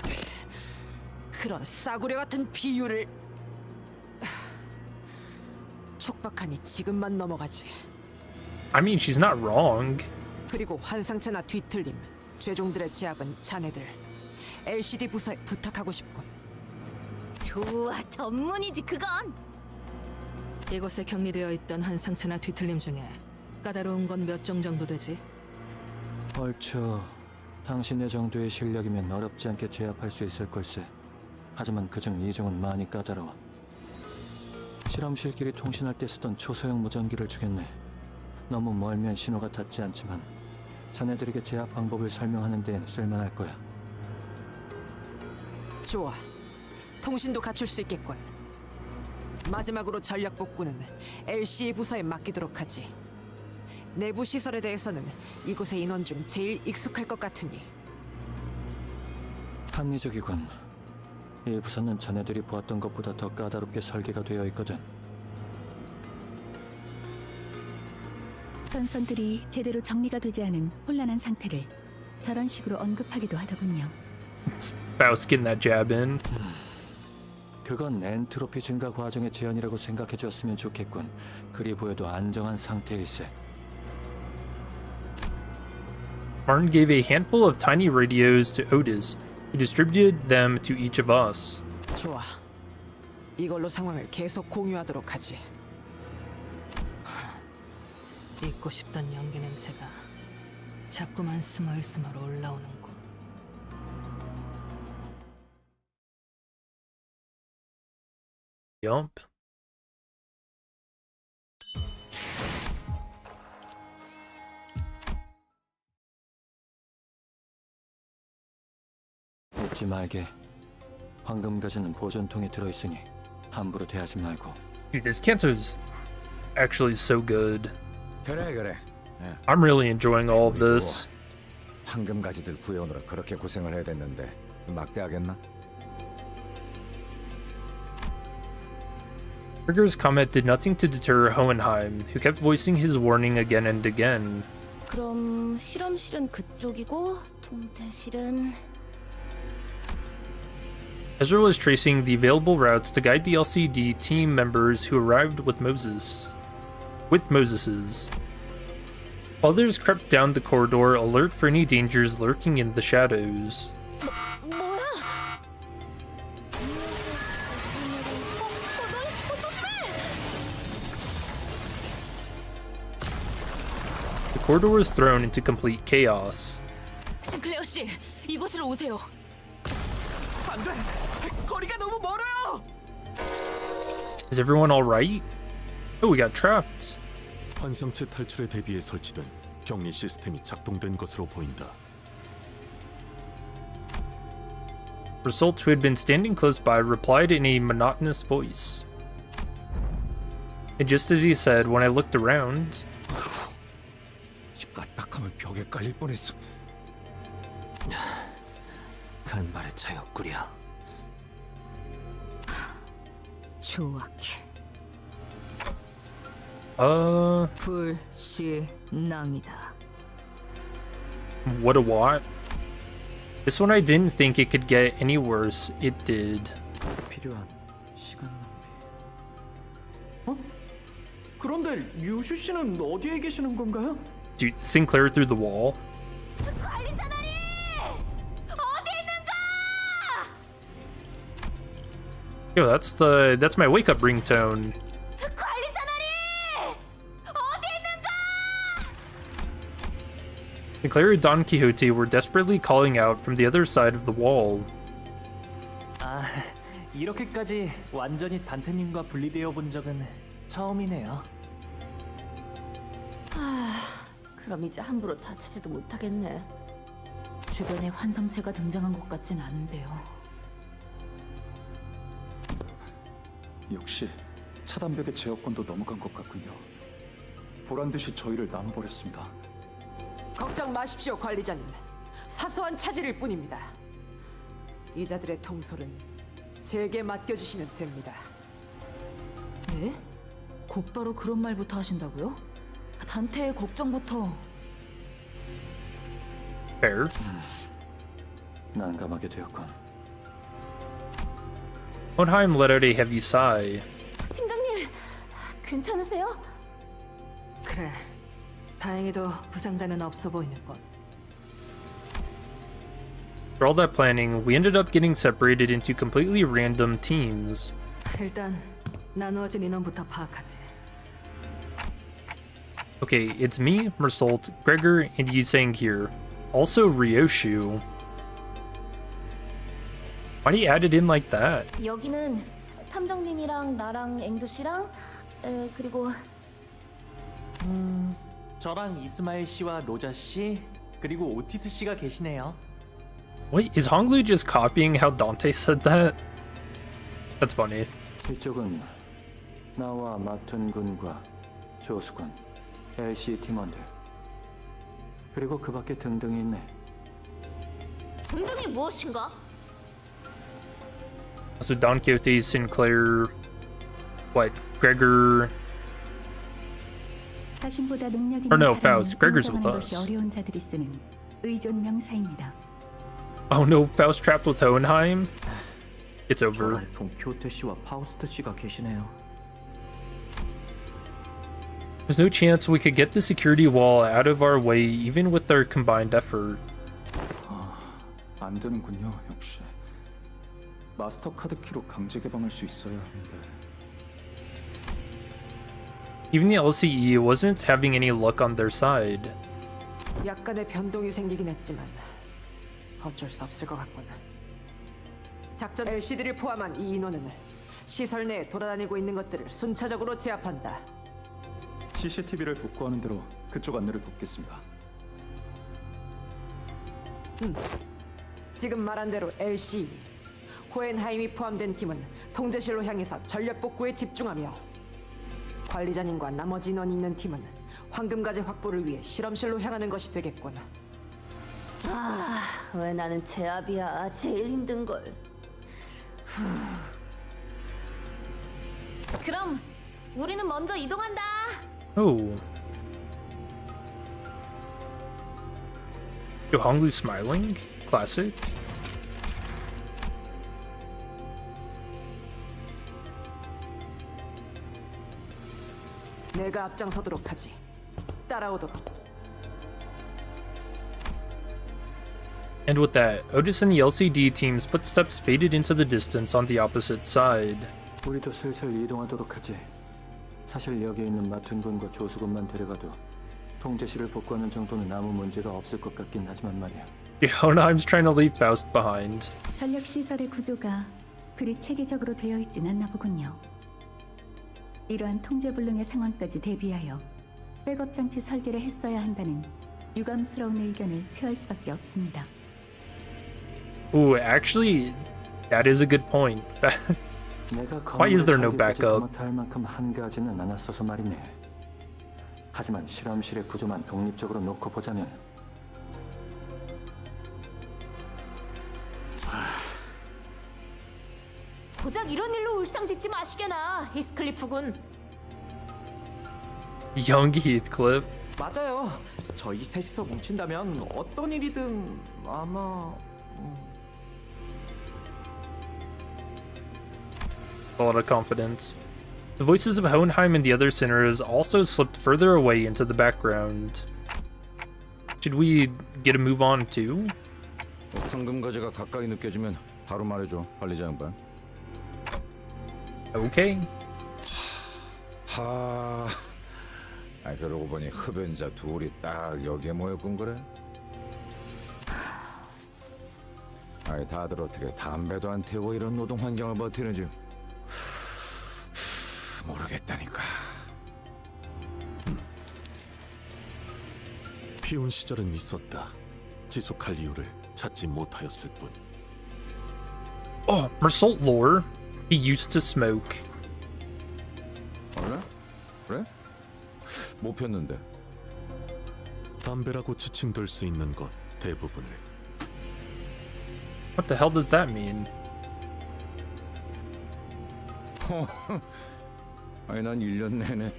Speaker 9: 그런 싸구려 같은 비유를. 촉박하니 지금만 넘어가지.
Speaker 1: I mean, she's not wrong.
Speaker 9: 그리고 환상체나 뒤틀림, 죄종들의 제압은 자네들 LCD 부서에 부탁하고 싶군.
Speaker 5: 좋아, 전문이지 그건.
Speaker 16: 이곳에 격리되어 있던 환상체나 뒤틀림 중에 까다로운 건 몇 종 정도 되지?
Speaker 4: 얼추 당신의 정도의 실력이면 어렵지 않게 제압할 수 있을 걸세. 하지만 그중 2종은 많이 까다로워. 실험실끼리 통신할 때 쓰던 초소형 무전기를 주겠네. 너무 멀면 신호가 닿지 않지만 자네들에게 제압 방법을 설명하는 데엔 쓸만할 거야.
Speaker 9: 좋아, 통신도 갖출 수 있겠군. 마지막으로 전력 복구는 LCE 부서에 맡기도록 하지. 내부 시설에 대해서는 이곳의 인원 중 제일 익숙할 것 같으니.
Speaker 4: 합리적이군. 이 부서는 자네들이 보았던 것보다 더 까다롭게 설계가 되어 있거든.
Speaker 2: 전선들이 제대로 정리가 되지 않은 혼란한 상태를 저런 식으로 언급하기도 하더군요.
Speaker 1: Faust getting that jab in.
Speaker 4: 그건 엔트로피 증가 과정의 제한이라고 생각해 줬으면 좋겠군. 그리 보여도 안정한 상태일세.
Speaker 1: Martin gave a handful of tiny radios to Otis, who distributed them to each of us.
Speaker 9: 좋아, 이걸로 상황을 계속 공유하도록 하지.
Speaker 16: 잊고 싶던 연기 냄새가 자꾸만 스멀스멀 올라오는군.
Speaker 1: Yup.
Speaker 4: 잊지 말게. 황금가지는 보존통에 들어있으니 함부로 대하지 말고.
Speaker 1: Dude, this Canto's actually so good.
Speaker 11: 그래.
Speaker 1: I'm really enjoying all of this.
Speaker 11: 황금가지들 구해오느라 그렇게 고생을 해야 됐는데 막대하겠나?
Speaker 1: Trigger's comment did nothing to deter Hohenheim, who kept voicing his warning again and again.
Speaker 5: 그럼 실험실은 그쪽이고 통제실은...
Speaker 1: Ezra was tracing the available routes to guide the LCD team members who arrived with Moses. Others crept down the corridor, alert for any dangers lurking in the shadows. The corridor was thrown into complete chaos.
Speaker 10: 클레어 씨, 이곳으로 오세요.
Speaker 17: 안 돼! 거리가 너무 멀어요!
Speaker 1: Is everyone alright? Oh, we got trapped.
Speaker 13: 환상체 탈출에 대비해 설치된 격리 시스템이 작동된 것으로 보인다.
Speaker 1: Result, who had been standing close by, replied in a monotonous voice. And just as he said, when I looked around...
Speaker 11: 까딱하면 벽에 깔릴 뻔했어.
Speaker 17: 간발의 차였구려.
Speaker 16: 조악해. 불신앙이다.
Speaker 1: What a what? This one I didn't think it could get any worse. It did.
Speaker 17: 필요한 시간 낭비. 그런데 류슈 씨는 어디에 계시는 건가요?
Speaker 1: Dude, Sinclair through the wall.
Speaker 5: 관리자들이 어디 있는가?
Speaker 1: Yo, that's my wake up ringtone.
Speaker 5: 관리자들이 어디 있는가?
Speaker 1: Sinclair and Don Quixote were desperately calling out from the other side of the wall.
Speaker 8: 아, 이렇게까지 완전히 단테님과 분리되어 본 적은 처음이네요.
Speaker 10: 그럼 이제 함부로 다치지도 못하겠네. 주변에 환상체가 등장한 것 같진 않은데요.
Speaker 6: 역시 차단벽의 제어권도 넘어간 것 같군요. 보란 듯이 저희를 나눠버렸습니다.
Speaker 9: 걱정 마십시오, 관리자님. 사소한 차질일 뿐입니다. 이자들의 통솔은 제게 맡겨주시면 됩니다.
Speaker 10: 네? 곧바로 그런 말부터 하신다고요? 단테의 걱정부터.
Speaker 1: Fair.
Speaker 4: 난감하게 되었군.
Speaker 1: Hohenheim let out a heavy sigh.
Speaker 5: 팀장님, 괜찮으세요?
Speaker 16: 그래. 다행히도 부상자는 없어 보이는군.
Speaker 1: For all that planning, we ended up getting separated into completely random teams.
Speaker 16: 일단 나누어진 인원부터 파악하지.
Speaker 1: Okay, it's me, Mersault, Gregor, and Yisang here. Also Ryoshu. Why do you add it in like that?
Speaker 5: 여기는 탐정님이랑 나랑 앵두 씨랑 그리고
Speaker 8: 저랑 이스마일 씨와 로자 씨 그리고 오티스 씨가 계시네요.
Speaker 1: Wait, is Honglu just copying how Dante said that? That's funny.
Speaker 4: 이쪽은 나와 마튼 군과 조수군, LC 팀원들, 그리고 그 밖에 등등이 있네.
Speaker 5: 등등이 무엇인가?
Speaker 1: So Don Quixote, Sinclair, what, Gregor?
Speaker 2: 자신보다 능력
Speaker 1: Or
Speaker 2: 있는
Speaker 1: no,
Speaker 2: 사람을
Speaker 1: Faust. Gregor's with
Speaker 2: 인정하는 것이
Speaker 1: us.
Speaker 2: 어려운 자들이 쓰는 의존 명사입니다.
Speaker 1: Oh no, Faust trapped with Hohenheim? It's over.
Speaker 17: 저랑 동키호테 씨와 파우스트 씨가 계시네요.
Speaker 1: There's no chance we could get the security wall out of our way even with our combined effort.
Speaker 6: 안 되는군요, 역시. 마스터 카드 키로 강제 개방할 수 있어야 하는데.
Speaker 1: Even the LCE wasn't having any luck on their side.
Speaker 9: 약간의 변동이 생기긴 했지만 어쩔 수 없을 것 같군. 작전 LCD를 포함한 이 인원은 시설 내에 돌아다니고 있는 것들을 순차적으로 제압한다.
Speaker 6: CCTV를 복구하는 대로 그쪽 안내를 돕겠습니다.
Speaker 9: 지금 말한 대로 LC, 호헨하임이 포함된 팀은 통제실로 향해서 전력 복구에 집중하며 관리자님과 나머지 인원이 있는 팀은 황금가재 확보를 위해 실험실로 향하는 것이 되겠군.
Speaker 5: 왜 나는 제압이야? 제일 힘든 걸. 그럼 우리는 먼저 이동한다.
Speaker 1: Oh. Yo, Honglu smiling? Classic.
Speaker 9: 내가 앞장서도록 하지. 따라오도록.
Speaker 1: And with that, Otis and the LCD team's footsteps faded into the distance on the opposite side.
Speaker 4: 우리도 슬슬 이동하도록 하지. 사실 여기 있는 마튼 군과 조수군만 데려가도 통제실을 복구하는 정도는 아무 문제가 없을 것 같긴 하지만 말이야.
Speaker 1: Hohenheim's trying to leave Faust behind.
Speaker 2: 전력 시설의 구조가 그리 체계적으로 되어 있진 않나 보군요. 이러한 통제불능의 상황까지 대비하여 백업 장치 설계를 했어야 한다는 유감스러운 의견을 표할 수밖에 없습니다.
Speaker 1: Ooh, actually, that is a good point. Why is there no backup?
Speaker 4: 할 만큼 한가하지는 않았어서 말이네. 하지만 실험실의 구조만 독립적으로 놓고 보자면
Speaker 5: 고작 이런 일로 울상짓지 마시게나, 히스클리프군.
Speaker 1: Young Heathcliff.
Speaker 17: 맞아요. 저희 셋이서 뭉친다면 어떤 일이든 아마
Speaker 1: A lot of confidence. The voices of Hohenheim and the other sinners also slipped further away into the background. Should we get a move on too?
Speaker 11: 황금 가지가 가까이 느껴지면 바로 말해줘, 관리자 양반.
Speaker 1: Okay.
Speaker 11: 그러고 보니 흡연자 둘이 딱 여기에 모였군 그래? 다들 어떻게 담배도 안 태우고 이런 노동 환경을 버티는지 모르겠다니까.
Speaker 13: 피운 시절은 있었다. 지속할 이유를 찾지 못하였을 뿐.
Speaker 1: Oh, Mersault lore. He used to smoke.
Speaker 11: 그래? 못 폈는데.
Speaker 13: 담배라고 지칭될 수 있는 것 대부분을.
Speaker 1: What the hell does that mean?
Speaker 11: 난 1년 내내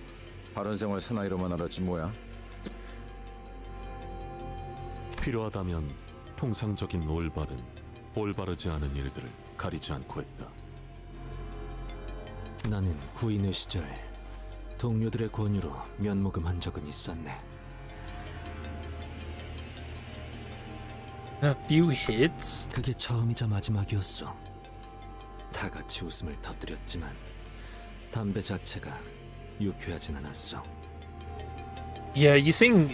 Speaker 11: 바른 생활 사나이로만 알았지 뭐야.
Speaker 13: 필요하다면 통상적인 올바르지 않은 일들을 가리지 않고 했다.
Speaker 8: 나는 구인의 시절 동료들의 권유로 면목음한 적은 있었네.
Speaker 1: A few hits?
Speaker 8: 그게 처음이자 마지막이었어. 다 같이 웃음을 터뜨렸지만 담배 자체가 유쾌하진 않았어.
Speaker 1: Yeah, Yising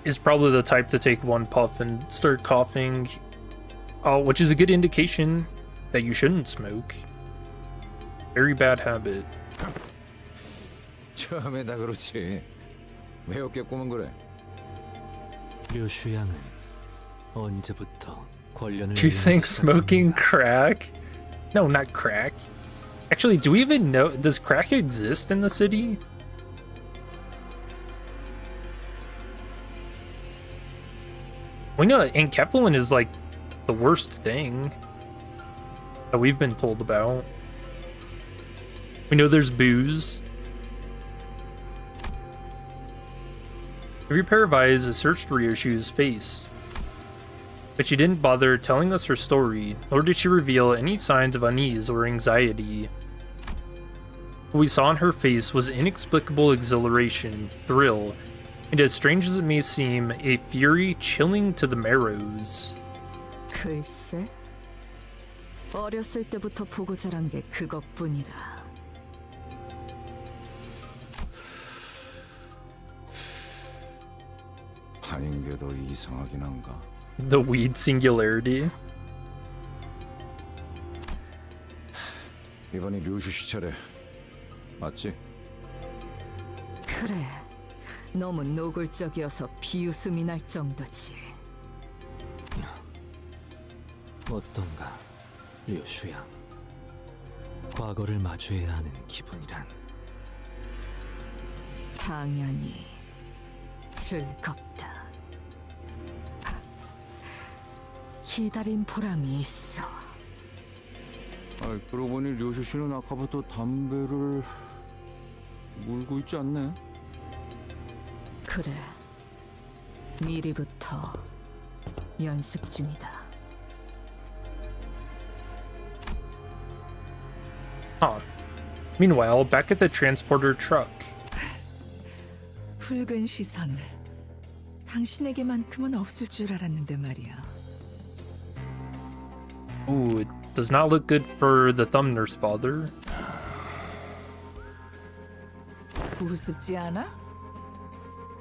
Speaker 1: is probably the type to take one puff and start coughing, which is a good indication that you shouldn't smoke. Very bad habit.
Speaker 11: 처음에 다 그렇지. 왜 어깨 꼬면 그래?
Speaker 8: 류슈 양은 언제부터 권련을
Speaker 1: Do you think smoking crack? No, not crack. Actually, do we even know? Does crack exist in the city? We know enkephalin is like the worst thing that we've been told about. We know there's booze. Every pair of eyes searched Ryoshu's face, but she didn't bother telling us her story, nor did she reveal any signs of unease or anxiety. What we saw on her face was inexplicable exhilaration, thrill, and as strange as it may seem, a fury chilling to the marrows.
Speaker 9: 글쎄, 어렸을 때부터 보고 자란 게 그것뿐이라.
Speaker 11: 아닌 게 더 이상하긴 한가?
Speaker 1: The weed singularity.
Speaker 11: 이번이 류슈 씨 차례 맞지?
Speaker 9: 그래, 너무 노골적이어서 비웃음이 날 정도지.
Speaker 8: 어떤가, 류슈 양. 과거를 마주해야 하는 기분이란.
Speaker 9: 당연히 즐겁다. 기다린 보람이 있어.
Speaker 11: 그러고 보니 류슈 씨는 아까부터 담배를 물고 있지 않네?
Speaker 9: 그래, 미리부터 연습 중이다.
Speaker 1: Huh. Meanwhile, back at the transporter truck.
Speaker 3: 붉은 시선. 당신에게만큼은 없을 줄 알았는데 말이야.
Speaker 1: Ooh, it does not look good for the thumb nurse father.
Speaker 3: 우습지 않아?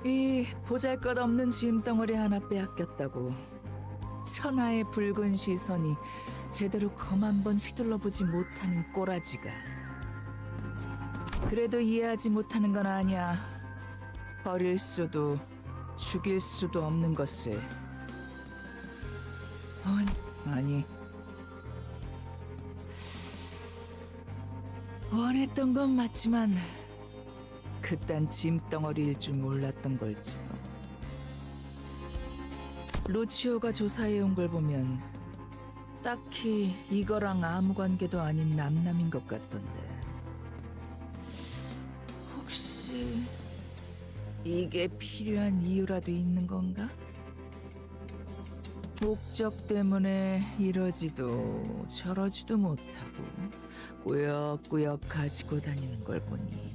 Speaker 3: 이 보잘것없는 짐덩어리 하나 빼앗겼다고 천하의 붉은 시선이 제대로 검 한번 휘둘러보지 못하는 꼬라지가. 그래도 이해하지 못하는 건 아니야. 버릴 수도 죽일 수도 없는 것을. 아니, 원했던 건 맞지만 그딴 짐덩어리일 줄 몰랐던 걸지도. 루치오가 조사해온 걸 보면 딱히 이거랑 아무 관계도 아닌 남남인 것 같던데. 혹시 이게 필요한 이유라도 있는 건가? 목적 때문에 이러지도 저러지도 못하고 꾸역꾸역 가지고 다니는 걸 보니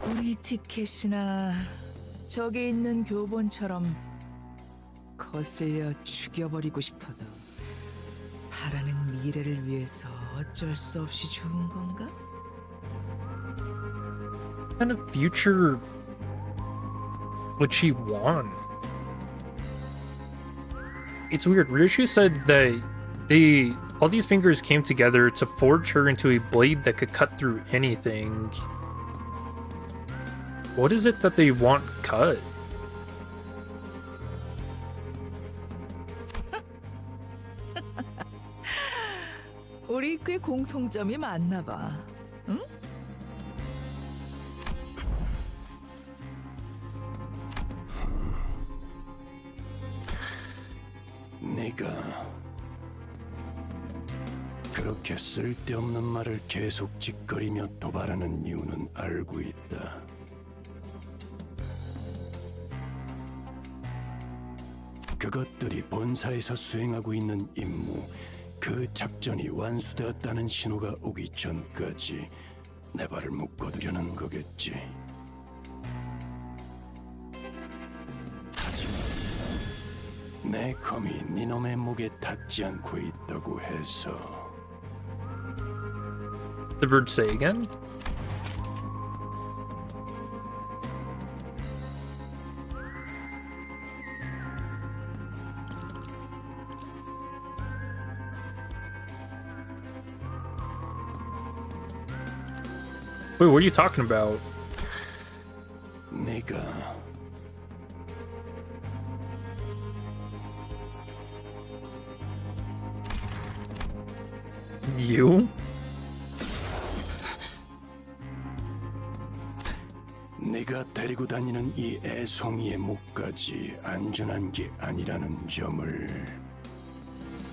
Speaker 3: 우리 티켓이나 저기 있는 교본처럼 거슬려 죽여버리고 싶어도 바라는 미래를 위해서 어쩔 수 없이 죽은 건가?
Speaker 1: What kind of future would she want? It's weird. Ryoshu said that all these fingers came together to forge her into a blade that could cut through anything. What is it that they want cut?
Speaker 3: 우리 꽤 공통점이 많나 봐. 응?
Speaker 15: 네가 그렇게 쓸데없는 말을 계속 짓거리며 도발하는 이유는 알고 있다. 그것들이 본사에서 수행하고 있는 임무, 그 작전이 완수되었다는 신호가 오기 전까지 내 발을 묶어두려는 거겠지. 내 검이 니놈의 목에 닿지 않고 있다고 해서.
Speaker 1: The bird say again? Wait, what are you talking about?
Speaker 15: 내가
Speaker 1: You?
Speaker 15: 네가 데리고 다니는 이 애송이의 목까지 안전한 게 아니라는 점을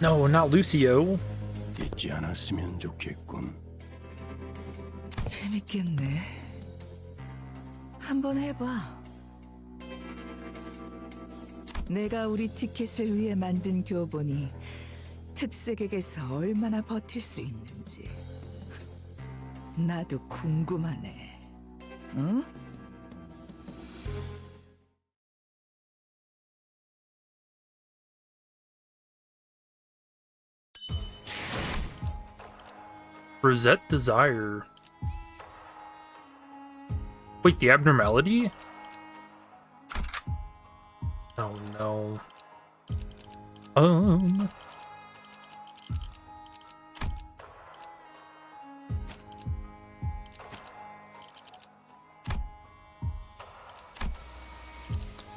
Speaker 1: No, not Lucio.
Speaker 15: 잊지 않았으면 좋겠군.
Speaker 3: 재밌겠네. 한번 해봐. 내가 우리 티켓을 위해 만든 교본이 특색에게서 얼마나 버틸 수 있는지 나도 궁금하네. 응?
Speaker 1: Rosette Desire. Wait, the abnormality? Oh no.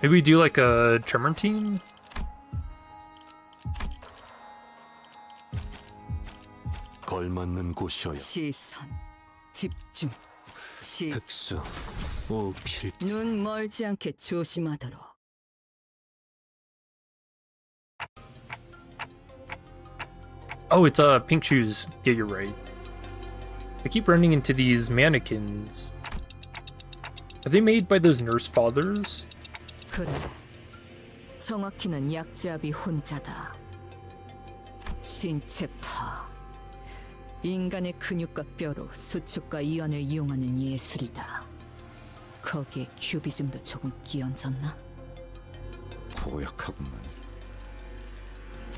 Speaker 1: Maybe we do like a tremor team?
Speaker 13: 걸맞는 곳이어야.
Speaker 16: 시선, 집중,
Speaker 8: 흑수, 오필.
Speaker 16: 눈 멀지 않게 조심하도록.
Speaker 1: Oh, it's pink shoes. Yeah, you're right. I keep running into these mannequins. Are they made by those nurse fathers?
Speaker 16: 그래, 정확히는 약자비 혼자다. 신체파, 인간의 근육과 뼈로 수축과 이완을 이용하는 예술이다. 거기에 큐비즘도 조금 끼얹었나?
Speaker 11: 고약하구만.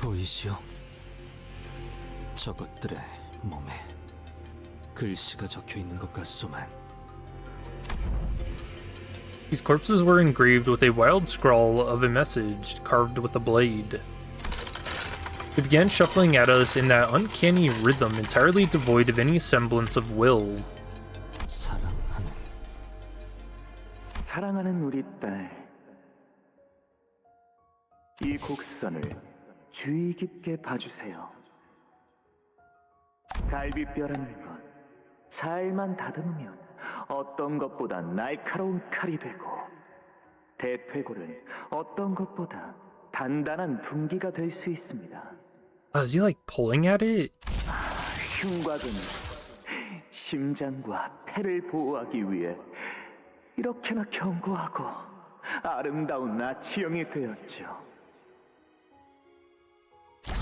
Speaker 8: 보이시오? 저것들의 몸에 글씨가 적혀 있는 것 같소만.
Speaker 1: These corpses were engraved with a wild scrawl of a message carved with a blade. It began shuffling at us in that uncanny rhythm entirely devoid of any semblance of will.
Speaker 14: 사랑하는 우리 딸, 이 곡선을 주의 깊게 봐주세요. 갈비뼈라는 것, 잘만 다듬으면 어떤 것보다 날카로운 칼이 되고, 대퇴골은 어떤 것보다 단단한 둔기가 될 수 있습니다.
Speaker 1: Is he like pulling at it?
Speaker 14: 흉곽은 심장과 폐를 보호하기 위해 이렇게나 견고하고
Speaker 18: 아름다운 나치형이 되었죠.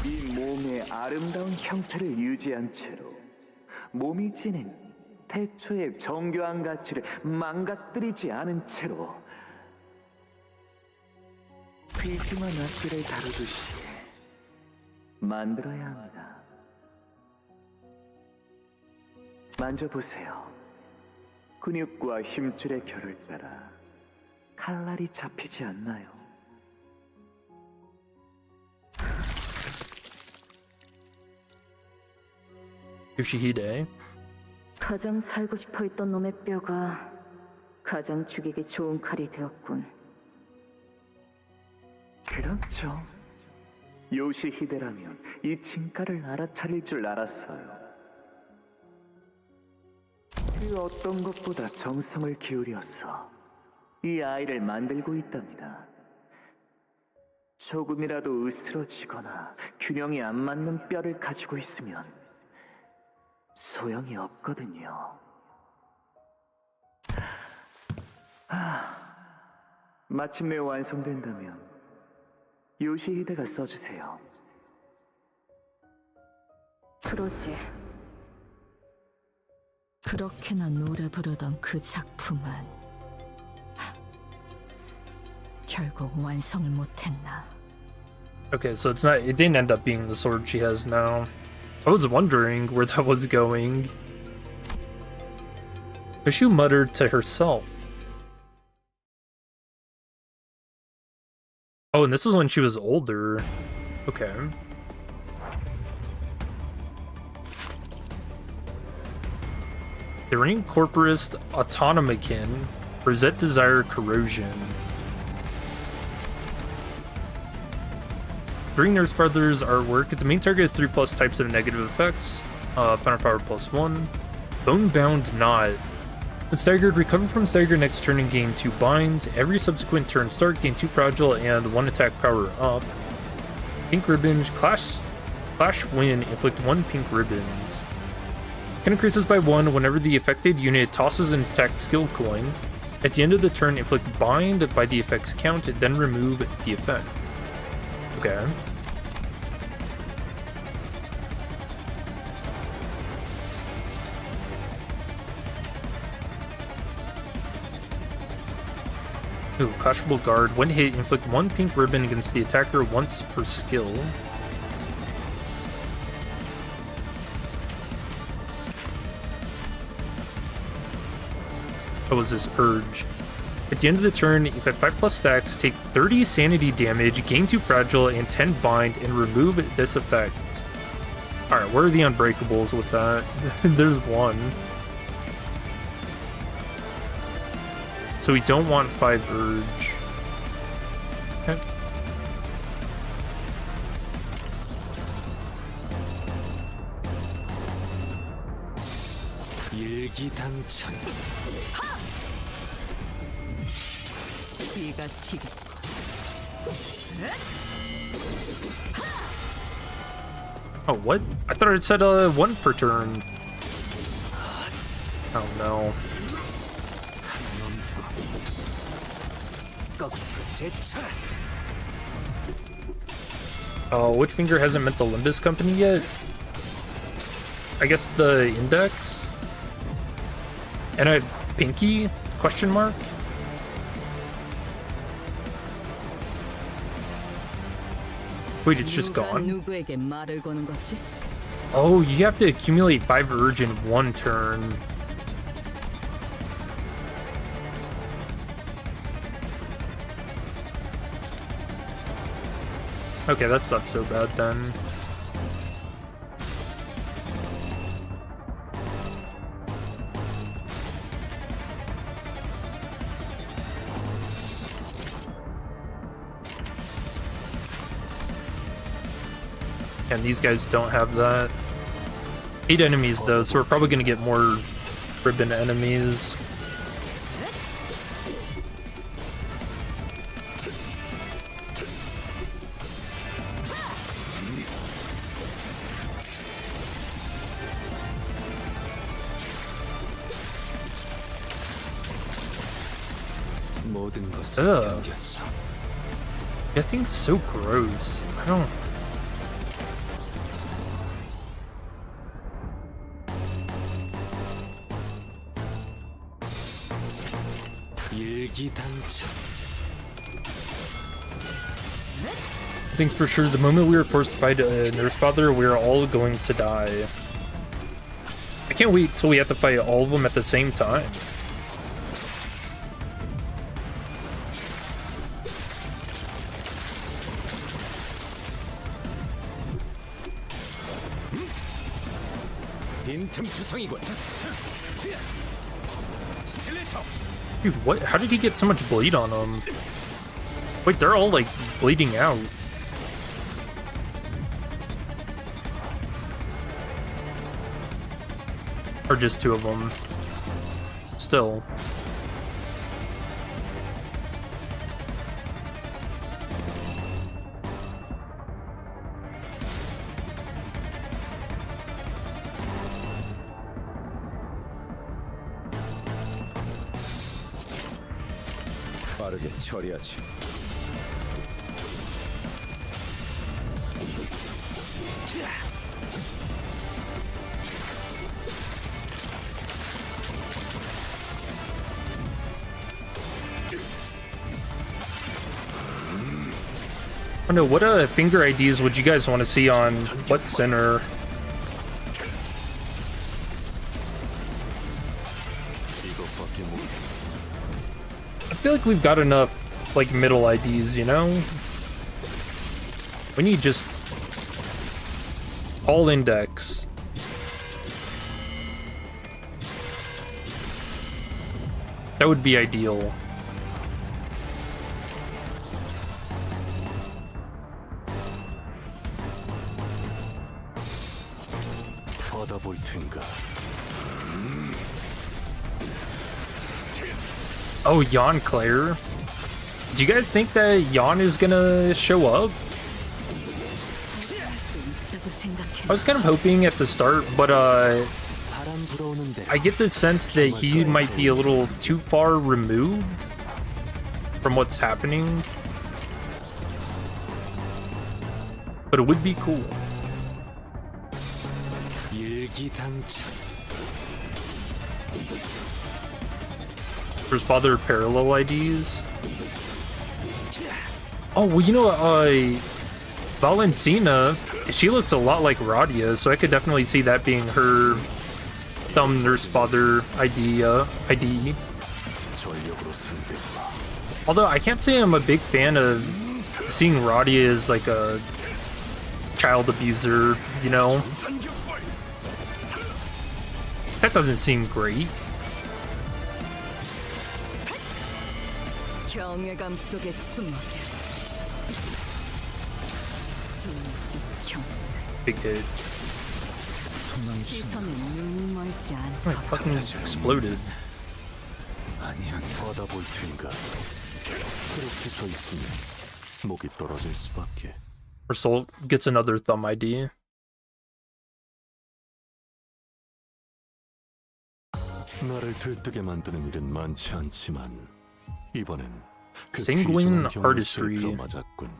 Speaker 18: 이 몸의 아름다운 형태를 유지한 채로 몸이 지닌 태초의 정교한 가치를 망가뜨리지 않은 채로 귀중한 악기를 다루듯이 만들어야 합니다. 만져보세요. 근육과 힘줄의 결을 따라 칼날이 잡히지 않나요?
Speaker 1: Yoshihide.
Speaker 19: 가장 살고 싶어 했던 놈의 뼈가 가장 죽이기 좋은 칼이 되었군.
Speaker 18: 그렇죠. 요시히데라면 이 진가를 알아차릴 줄 알았어요. 그 어떤 것보다 정성을 기울여서 이 아이를 만들고 있답니다. 조금이라도 으스러지거나 균형이 안 맞는 뼈를 가지고 있으면 소용이 없거든요. 마침내 완성된다면 요시히데가 써주세요.
Speaker 19: 그러지.
Speaker 10: 그렇게나 노래 부르던 그 작품은 결국 완성을 못했나.
Speaker 1: Okay, so it's not. It didn't end up being the sword she has now. I was wondering where that was going. Ryoshu muttered to herself. Oh, and this is when she was older. Okay. The Ring Corporist Autonomakin, Rosette Desire Corrosion. During Nurse Father's artwork, the main target has 3+ types of negative effects. Final Power +1. Bone-Bound Knot. When staggered, recover from stagger next turn and gain 2 bind. Every subsequent turn start, gain 2 fragile and 1 attack power up. Pink Ribbons, Clash Win, inflict 1 pink ribbons. Can increases by 1 whenever the affected unit tosses an attack skill coin. At the end of the turn, inflict bind by the effect's count, then remove the effect. Okay. Ooh, Clashable Guard. When hit, inflict 1 pink ribbon against the attacker once per skill. What was this? Urge. At the end of the turn, if at 5+ stacks, take 30 sanity damage, gain 2 fragile, and 10 bind, and remove this effect. Alright, where are the unbreakables with that? There's one. So we don't want 5 urge. Okay.
Speaker 8: 일기당천.
Speaker 9: 기가 튀기.
Speaker 1: Oh, what? I thought it said 1 per turn. Oh no. Oh, which finger hasn't met the Limbus company yet? I guess the index? And a pinky? Question mark? Wait, it's just gone?
Speaker 9: 누구에게 말을 거는 거지?
Speaker 1: Oh, you have to accumulate 5 urge in 1 turn. Okay, that's not so bad then. And these guys don't have that. 8 enemies though, so we're probably gonna get more ribbon enemies.
Speaker 8: 모든 것을
Speaker 1: Ugh.
Speaker 8: 견뎠어.
Speaker 1: That thing's so gross. I don't.
Speaker 8: 일기당천.
Speaker 1: Things for sure. The moment we are forced to fight a nurse father, we are all going to die. I can't wait till we have to fight all of them at the same time. Dude, what? How did he get so much bleed on him? Wait, they're all like bleeding out. Or just two of them. Still.
Speaker 11: 빠르게 처리하지.
Speaker 1: I don't know, what finger IDs would you guys want to see on what center? I feel like we've got enough, like, middle IDs, you know? We need just all index. That would be ideal.
Speaker 13: 받아볼 텐가.
Speaker 1: Oh, Yon Claire. Do you guys think that Yon is gonna show up? I was kind of hoping at the start, but I get the sense that he might be a little too far removed from what's happening. But it would be cool. There's other parallel IDs. Oh, well, you know, Valentina, she looks a lot like Radia, so I could definitely see that being her thumb nurse father ID. Although I can't say I'm a big fan of seeing Radia as like a child abuser, you know? That doesn't seem great. Big hit. Oh, it fucking exploded.
Speaker 13: 받아볼 텐가. 그렇게 서 있으면 목이 떨어질 수밖에.
Speaker 1: Her soul gets another thumb ID.
Speaker 13: 나를 들뜨게 만드는 일은 많지 않지만 이번엔 그
Speaker 1: Sanguine
Speaker 13: 귀중한 경험을
Speaker 1: artistry.
Speaker 13: 실컷 맞았군.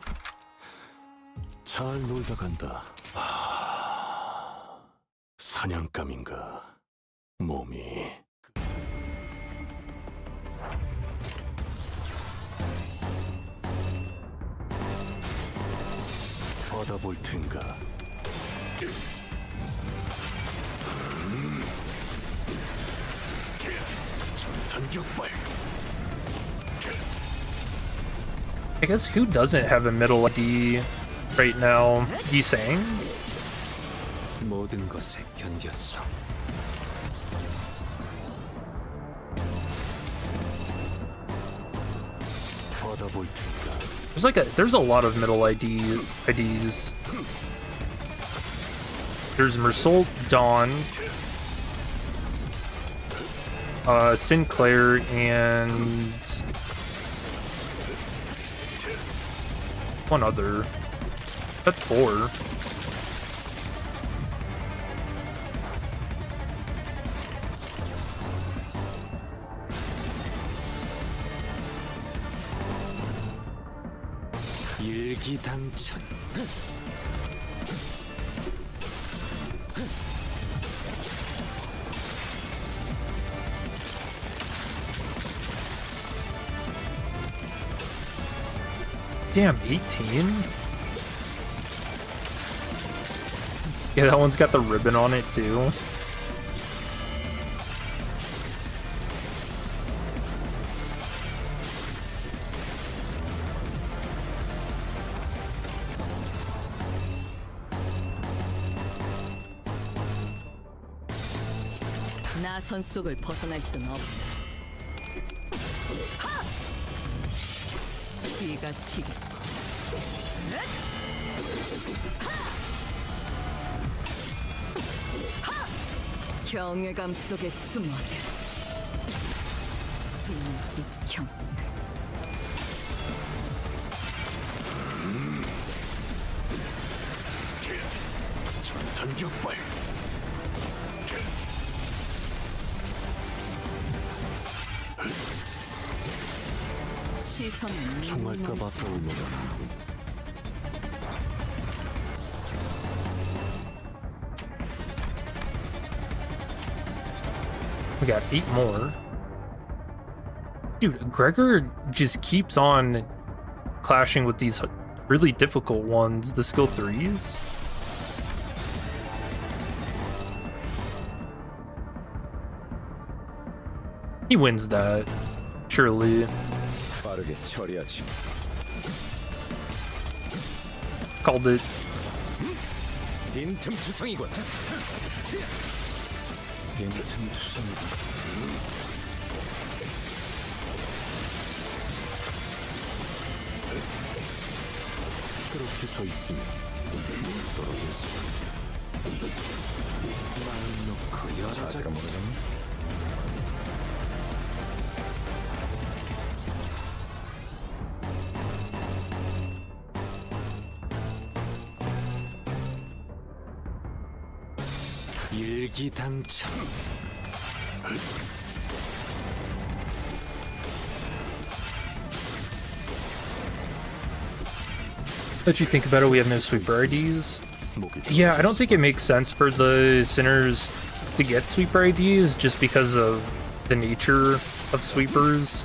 Speaker 13: 잘 놀다 간다. 사냥감인가 몸이. 받아볼 텐가.
Speaker 1: I guess who doesn't have a middle ID right now? Yisang?
Speaker 8: 모든 것에 견뎠어.
Speaker 13: 받아볼 텐가.
Speaker 1: There's a lot of middle IDs. There's Mersault Dawn, Sinclair, and one other. That's 4.
Speaker 4: 일기당천.
Speaker 1: Damn, 18? Yeah, that one's got the ribbon on it too.
Speaker 16: 나선 속을 벗어날 순 없어. 기가 튀겠고. 경외감 속에 숨어들. 진이경.
Speaker 15: 전탄격발.
Speaker 16: 시선은
Speaker 13: 총알까봐 떠올려라.
Speaker 1: We got 8 more. Dude, Gregor just keeps on clashing with these really difficult ones, the skill 3s. He wins that, surely.
Speaker 11: 빠르게 처리하지.
Speaker 1: Called it.
Speaker 11: 빈틈투성이군. 빈틈투성이군.
Speaker 13: 그렇게 서 있으면 떨어질 수.
Speaker 11: 마음 놓고 여러 자세가 모르잖니?
Speaker 4: 일기당천.
Speaker 1: What you think about it? We have no sweeper IDs. Yeah, I don't think it makes sense for the sinners to get sweeper IDs just because of the nature of sweepers.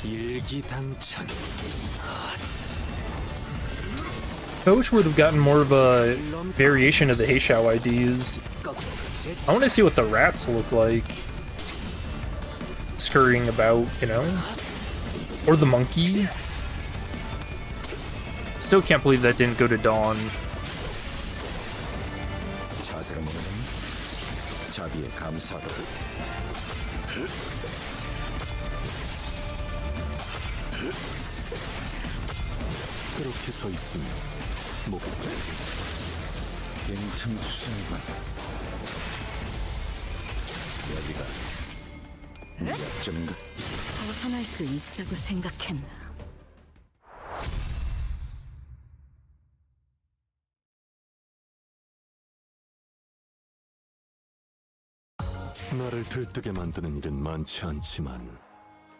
Speaker 4: 일기당천.
Speaker 1: I wish we would have gotten more of a variation of the Heishao IDs. I want to see what the rats look like. Scurrying about, you know? Or the monkey. Still can't believe that didn't go to Dawn.
Speaker 11: 자세가 모르잖니? 자비에 감사도.
Speaker 13: 그렇게 서 있으면 목을
Speaker 11: 빈틈투성이군. 여기가 네 약점인가?
Speaker 16: 벗어날 수 있다고 생각했나?
Speaker 13: 나를 들뜨게 만드는 일은 많지 않지만.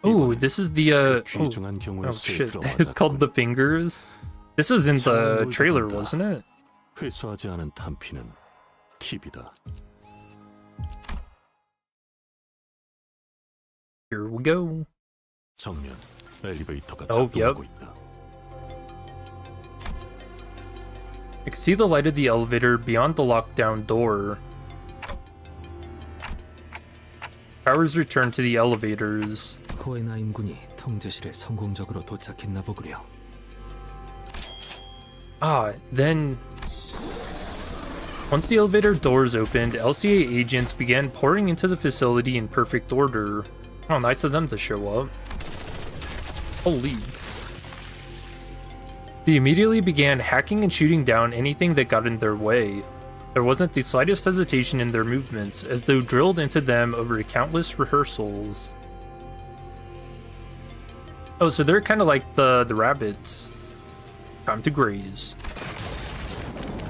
Speaker 1: Oh, this is the
Speaker 13: 귀중한 경우의
Speaker 1: oh
Speaker 13: 수에
Speaker 1: shit.
Speaker 13: 들어맞았군.
Speaker 1: It's called the fingers. This was in the trailer, wasn't it?
Speaker 13: 회수하지 않은 탄피는 팁이다.
Speaker 1: Here we go.
Speaker 13: 정면 엘리베이터가
Speaker 1: Oh,
Speaker 13: 작동하고
Speaker 1: yep.
Speaker 13: 있다.
Speaker 1: I can see the light of the elevator beyond the lockdown door. Powers return to the elevators.
Speaker 8: 코에나 임군이 통제실에 성공적으로 도착했나 보구려.
Speaker 1: Ah, then once the elevator doors opened, LCA agents began pouring into the facility in perfect order. Oh, nice of them to show up. Holy. They immediately began hacking and shooting down anything that got in their way. There wasn't the slightest hesitation in their movements, as though drilled into them over countless rehearsals. Oh, so they're kind of like the rabbits. Time to graze.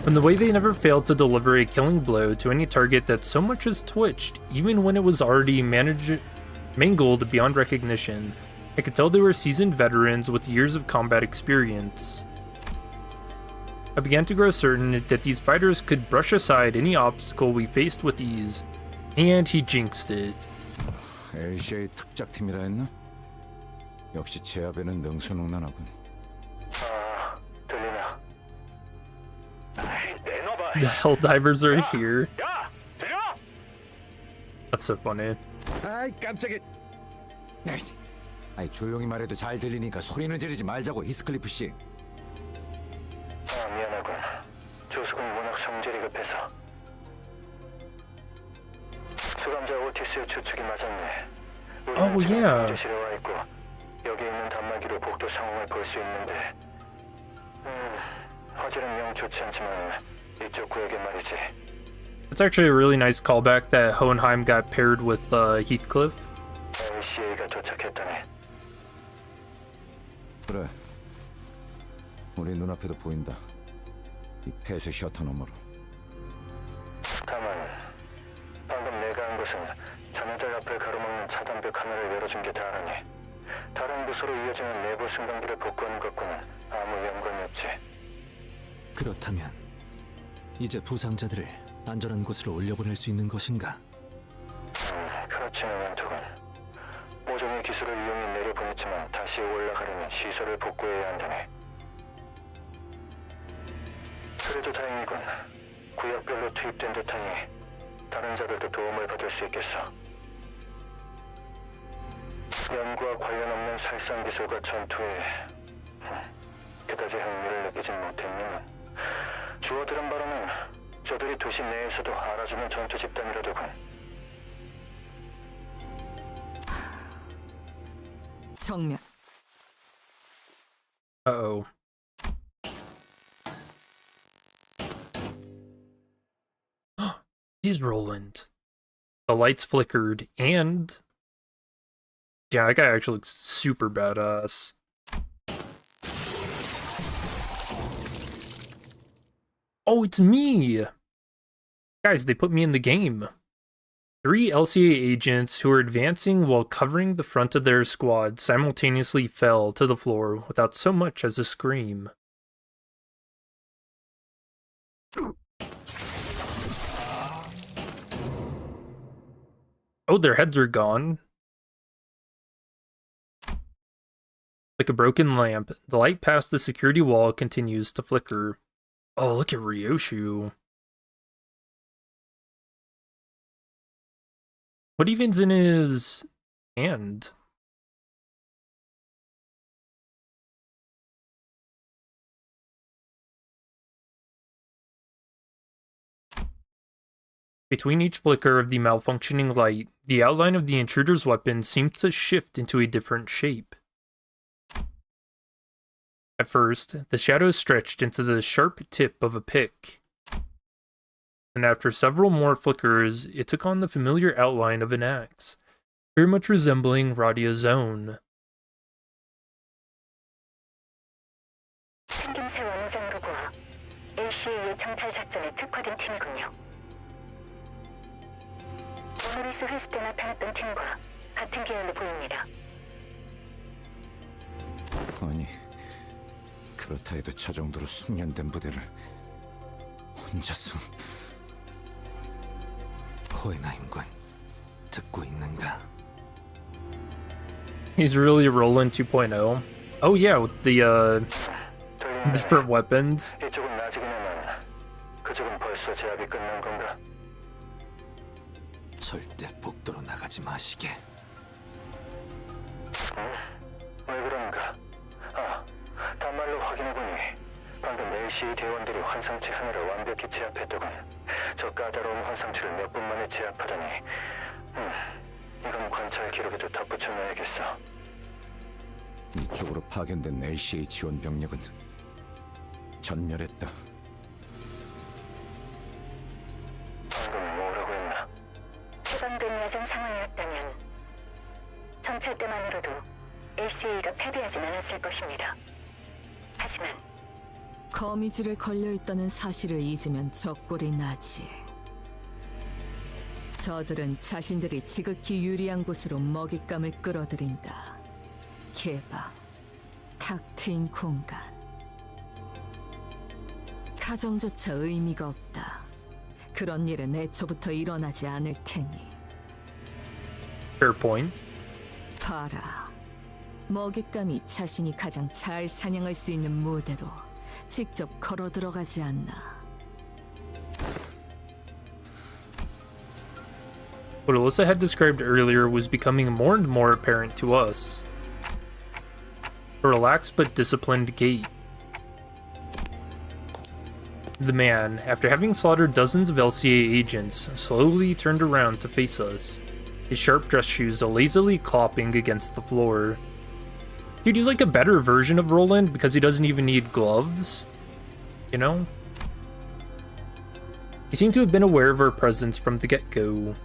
Speaker 1: From the way they never failed to deliver a killing blow to any target that so much as twitched, even when it was already mangled beyond recognition, I could tell they were seasoned veterans with years of combat experience. I began to grow certain that these fighters could brush aside any obstacle we faced with ease, and he jinxed it.
Speaker 11: LCA 특작팀이라 했나? 역시 제 앞에는 능수능란하군.
Speaker 18: 들리나? 내놔봐.
Speaker 1: The Helldivers are here. That's so funny.
Speaker 11: 아이 깜짝이야. 아이 조용히 말해도 잘 들리니까 소리는 지르지 말자고 히스클리프 씨.
Speaker 18: 미안하군. 조숙은 워낙 성질이 급해서. 수감자 오티스의 추측이 맞았네.
Speaker 1: Oh yeah.
Speaker 18: 경제실에 와 있고 여기 있는 단말기로 복도 상황을 볼 수 있는데. 화질은 영 좋지 않지만 이쪽 구역에 말이지.
Speaker 1: It's actually a really nice callback that Hohenheim got paired with Heathcliff.
Speaker 18: LCA가 도착했다네.
Speaker 11: 그래. 우리 눈앞에도 보인다. 이 폐쇄 셔터 너머로.
Speaker 18: 다만 방금 내가 한 것은 자네들 앞을 가로막는 차단벽 하나를 열어준 게 다르니 다른 부서로 이어지는 내부 승강기를 복구하는 것과는 아무 연관이 없지.
Speaker 8: 그렇다면 이제 부상자들을 안전한 곳으로 올려보낼 수 있는 것인가?
Speaker 18: 그렇지는 않더군. 모종의 기술을 이용해 내려보냈지만 다시 올라가려면 시설을 복구해야 한다네. 그래도 다행이군. 구역별로 투입된 듯하니 다른 자들도 도움을 받을 수 있겠어. 연구와 관련 없는 살상 기술과 전투에 그다지 흥미를 느끼진 못했지만 주워들은 바로는 저들이 도시 내에서도 알아주는 전투 집단이라더군.
Speaker 9: 정면.
Speaker 1: Uh-oh. He's Roland. The lights flickered, and yeah, that guy actually looks super badass. Oh, it's me! Guys, they put me in the game. 3 LCA agents who were advancing while covering the front of their squad simultaneously fell to the floor without so much as a scream. Oh, their heads are gone. Like a broken lamp, the light past the security wall continues to flicker. Oh, look at Ryoshu. What even's in his hand? Between each flicker of the malfunctioning light, the outline of the intruder's weapon seemed to shift into a different shape. At first, the shadow stretched into the sharp tip of a pick. And after several more flickers, it took on the familiar outline of an axe, very much resembling Radia's own.
Speaker 19: 생김새 원장으로 보아 LCA의 정찰 작전에 특화된 팀이군요. 모노리스 회수 때 나타났던 팀과 같은 계열로 보입니다.
Speaker 11: 아니, 그렇다 해도 저 정도로 숙련된 부대를 혼자서...
Speaker 8: 호hen하임군, 듣고 있는가?
Speaker 1: He's really Roland 2.0. Oh yeah, with the different weapons.
Speaker 18: 이쪽은 아직이나마 그쪽은 벌써 제압이 끝난 건가?
Speaker 8: 절대 복도로 나가지 마시게.
Speaker 18: 왜 그런가? 단말로 확인해보니 방금 LCA 대원들이 환상체 하나를 완벽히 제압했더군. 저 까다로운 환상체를 몇 분 만에 제압하다니. 이건 관찰 기록에도 덧붙여놔야겠어.
Speaker 11: 이쪽으로 파견된 LCA 지원 병력은 전멸했다.
Speaker 18: 방금 뭐라고 했나?
Speaker 19: 추방된 야전 상황이었다면 정찰 때만으로도 LCA가 패배하진 않았을 것입니다. 하지만
Speaker 16: 거미줄에 걸려있다는 사실을 잊으면 적골이 나지. 저들은 자신들이 지극히 유리한 곳으로 먹잇감을 끌어들인다. 개방, 탁 트인 공간. 가정조차 의미가 없다. 그런 일은 애초부터 일어나지 않을 테니.
Speaker 1: Fair point.
Speaker 16: 봐라. 먹잇감이 자신이 가장 잘 사냥할 수 있는 무대로 직접 걸어 들어가지 않나.
Speaker 1: What Alyssa had described earlier was becoming more and more apparent to us. A relaxed but disciplined gait. The man, after having slaughtered dozens of LCA agents, slowly turned around to face us, his sharp dress shoes lazily clopping against the floor. Dude, he's like a better version of Roland because he doesn't even need gloves, you know? He seemed to have been aware of our presence from the get-go.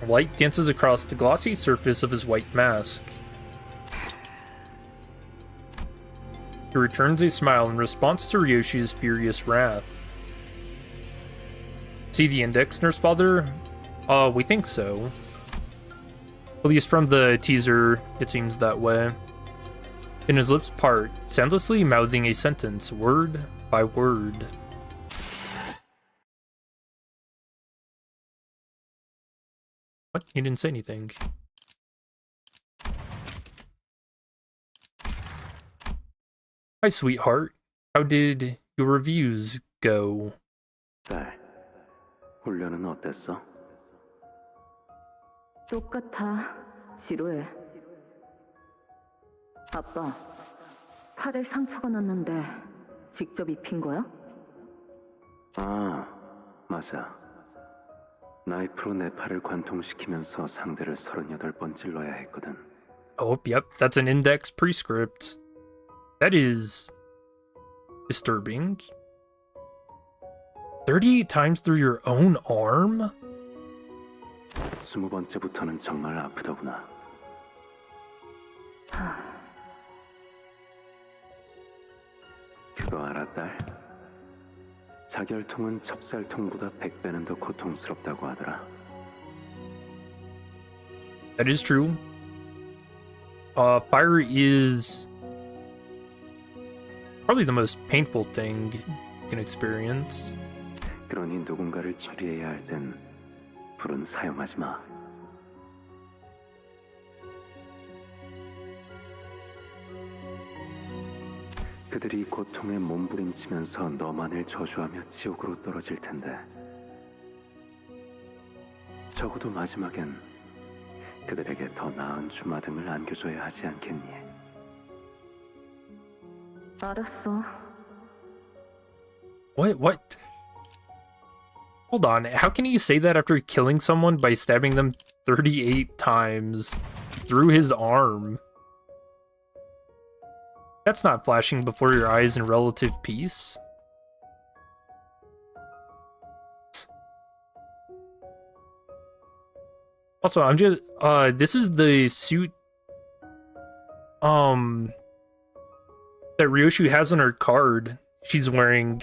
Speaker 1: Light dances across the glossy surface of his white mask. He returns a smile in response to Ryoshu's furious wrath. See the index, Nurse Father? We think so. At least from the teaser, it seems that way. Then his lips part, soundlessly mouthing a sentence, word by word. What? He didn't say anything. Hi, sweetheart. How did your reviews go?
Speaker 14: 딸, 훈련은 어땠어?
Speaker 19: 똑같아. 지루해. 아빠, 팔에 상처가 났는데 직접 입힌 거야?
Speaker 14: 아, 맞아. 나이프로 내 팔을 관통시키면서 상대를 38번 찔러야 했거든.
Speaker 1: Oh, yep, that's an index prescript. That is disturbing. 38 times through your own arm?
Speaker 14: 20번째부터는 정말 아프더구나. 그거 알아, 딸? 자결통은 찹쌀통보다 100배는 더 고통스럽다고 하더라.
Speaker 1: That is true. Fire is probably the most painful thing you can experience.
Speaker 14: 그러니 누군가를 처리해야 할 땐 불은 사용하지 마. 그들이 고통에 몸부림치면서 너만을 저주하며 지옥으로 떨어질 텐데 적어도 마지막엔 그들에게 더 나은 주마등을 안겨줘야 하지 않겠니?
Speaker 19: 알았어.
Speaker 1: What? Hold on, how can he say that after killing someone by stabbing them 38 times through his arm? That's not flashing before your eyes in relative peace. Also, I'm just, this is the suit, that Ryoshu has on her card she's wearing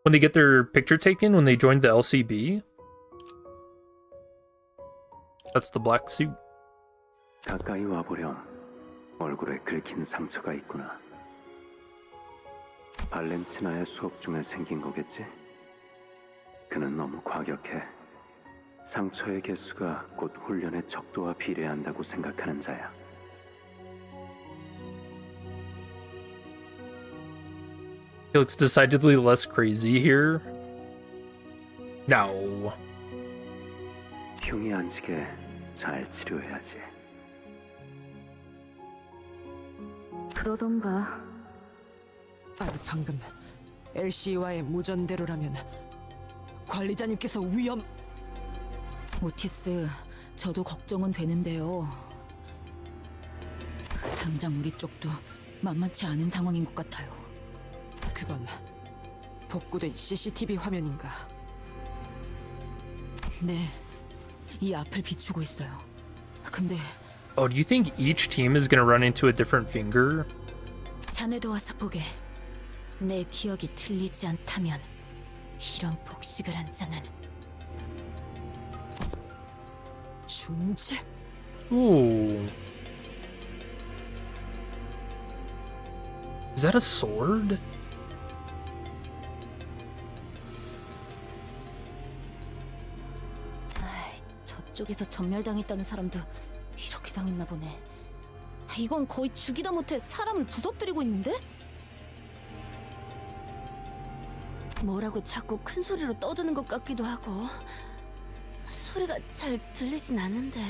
Speaker 1: when they get their picture taken when they joined the LCB. That's the black suit.
Speaker 14: 가까이 와보렴. 얼굴에 긁힌 상처가 있구나. 발렌티나의 수업 중에 생긴 거겠지? 그는 너무 과격해. 상처의 개수가 곧 훈련의 척도와 비례한다고 생각하는 자야.
Speaker 1: He looks decidedly less crazy here. No.
Speaker 14: 흉이 안 지게 잘 치료해야지.
Speaker 19: 그러던가.
Speaker 9: 아니 방금 LC와의 무전대로라면 관리자님께서 위험...
Speaker 10: 오티스, 저도 걱정은 되는데요. 당장 우리 쪽도
Speaker 16: 만만치 않은 상황인 것 같아요.
Speaker 9: 그건 복구된 CCTV 화면인가?
Speaker 16: 네, 이 앞을 비추고 있어요. 근데
Speaker 1: Oh, do you think each team is gonna run into a different finger?
Speaker 10: 자네도 와서 보게. 내 기억이 틀리지 않다면 이런 복식을 한 자는
Speaker 9: 중지?
Speaker 1: Ooh. Is that a sword?
Speaker 10: 저쪽에서 전멸당했다는 사람도 이렇게 당했나 보네. 이건 거의 죽이다 못해 사람을 부서뜨리고 있는데? 뭐라고 자꾸 큰 소리로 떠드는 것 같기도 하고 소리가 잘 들리진 않는데.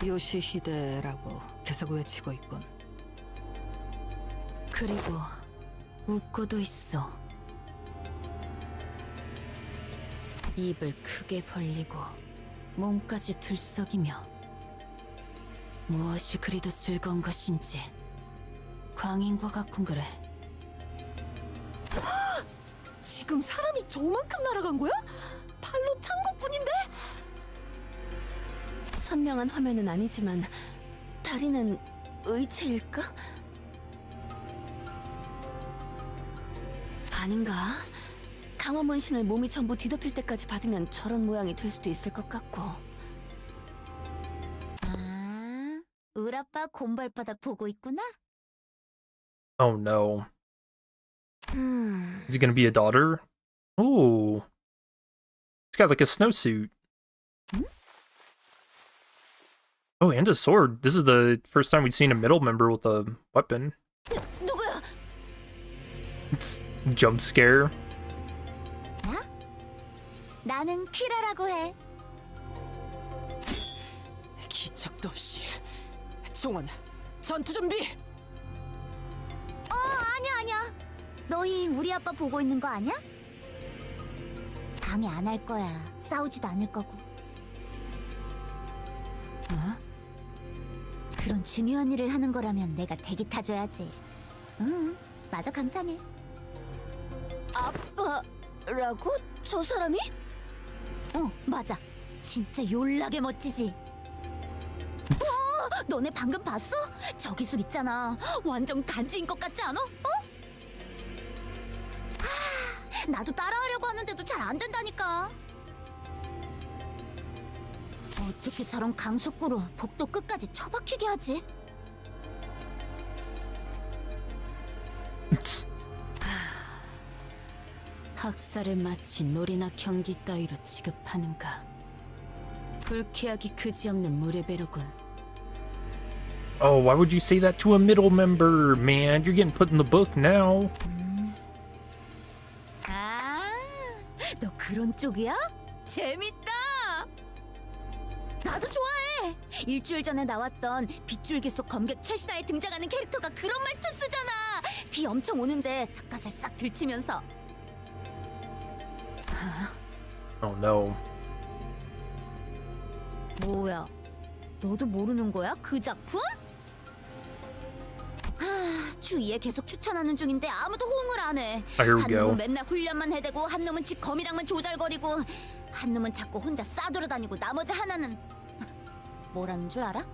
Speaker 16: 요시히데라고 계속 외치고 있군.
Speaker 10: 그리고 웃고도 있어. 입을 크게 벌리고 몸까지 들썩이며 무엇이 그리도 즐거운 것인지 광인과 같군 그래.
Speaker 16: 지금 사람이 저만큼 날아간 거야? 발로 찬 것뿐인데?
Speaker 10: 선명한 화면은 아니지만 다리는 의체일까? 아닌가? 강화 문신을 몸이 전부 뒤덮일 때까지 받으면 저런 모양이 될 수도 있을 것 같고.
Speaker 12: 아, 울아빠 곰발바닥 보고 있구나?
Speaker 1: Oh no. Is he gonna be a daughter? Ooh. He's got like a snowsuit. Oh, and a sword. This is the first time we've seen a middle member with a weapon.
Speaker 12: 누구야?
Speaker 1: Jump scare.
Speaker 12: 나는 키라라고 해.
Speaker 9: 기척도 없이. 종원, 전투 준비!
Speaker 12: 아니야. 너희 우리 아빠 보고 있는 거 아니야? 방해 안 할 거야. 싸우지도 않을 거고. 그런 중요한 일을 하는 거라면 내가 대기 타줘야지. 응, 마저 감상해.
Speaker 10: 아빠라고? 저 사람이?
Speaker 12: 맞아. 진짜 졸라게 멋지지? 너네 방금 봤어? 저 기술 있잖아. 완전 간지인 것 같지 않아? 나도 따라하려고 하는데도 잘 안 된다니까. 어떻게 저런 강속구로 복도 끝까지 처박히게 하지?
Speaker 10: 학살을 마치 놀이나 경기 따위로 취급하는가. 불쾌하기 그지없는 무레배로군.
Speaker 1: Oh, why would you say that to a middle member, man? You're getting put in the book now.
Speaker 12: 너 그런 쪽이야? 재밌다. 나도 좋아해. 일주일 전에 나왔던 빗줄기 속 검객 최신화에 등장하는 캐릭터가 그런 말투 쓰잖아. 비 엄청 오는데 삿갓을 싹 들치면서.
Speaker 1: Oh no.
Speaker 12: 뭐야? 너도 모르는 거야? 그 작품? 주위에 계속 추천하는 중인데 아무도 호응을 안 해.
Speaker 1: Here we
Speaker 12: 한
Speaker 1: go.
Speaker 12: 놈은 맨날 훈련만 해대고 한 놈은 집 거미랑만 조잘거리고 한 놈은 자꾸 혼자 싸돌아다니고 나머지 하나는 뭐라는 줄 알아?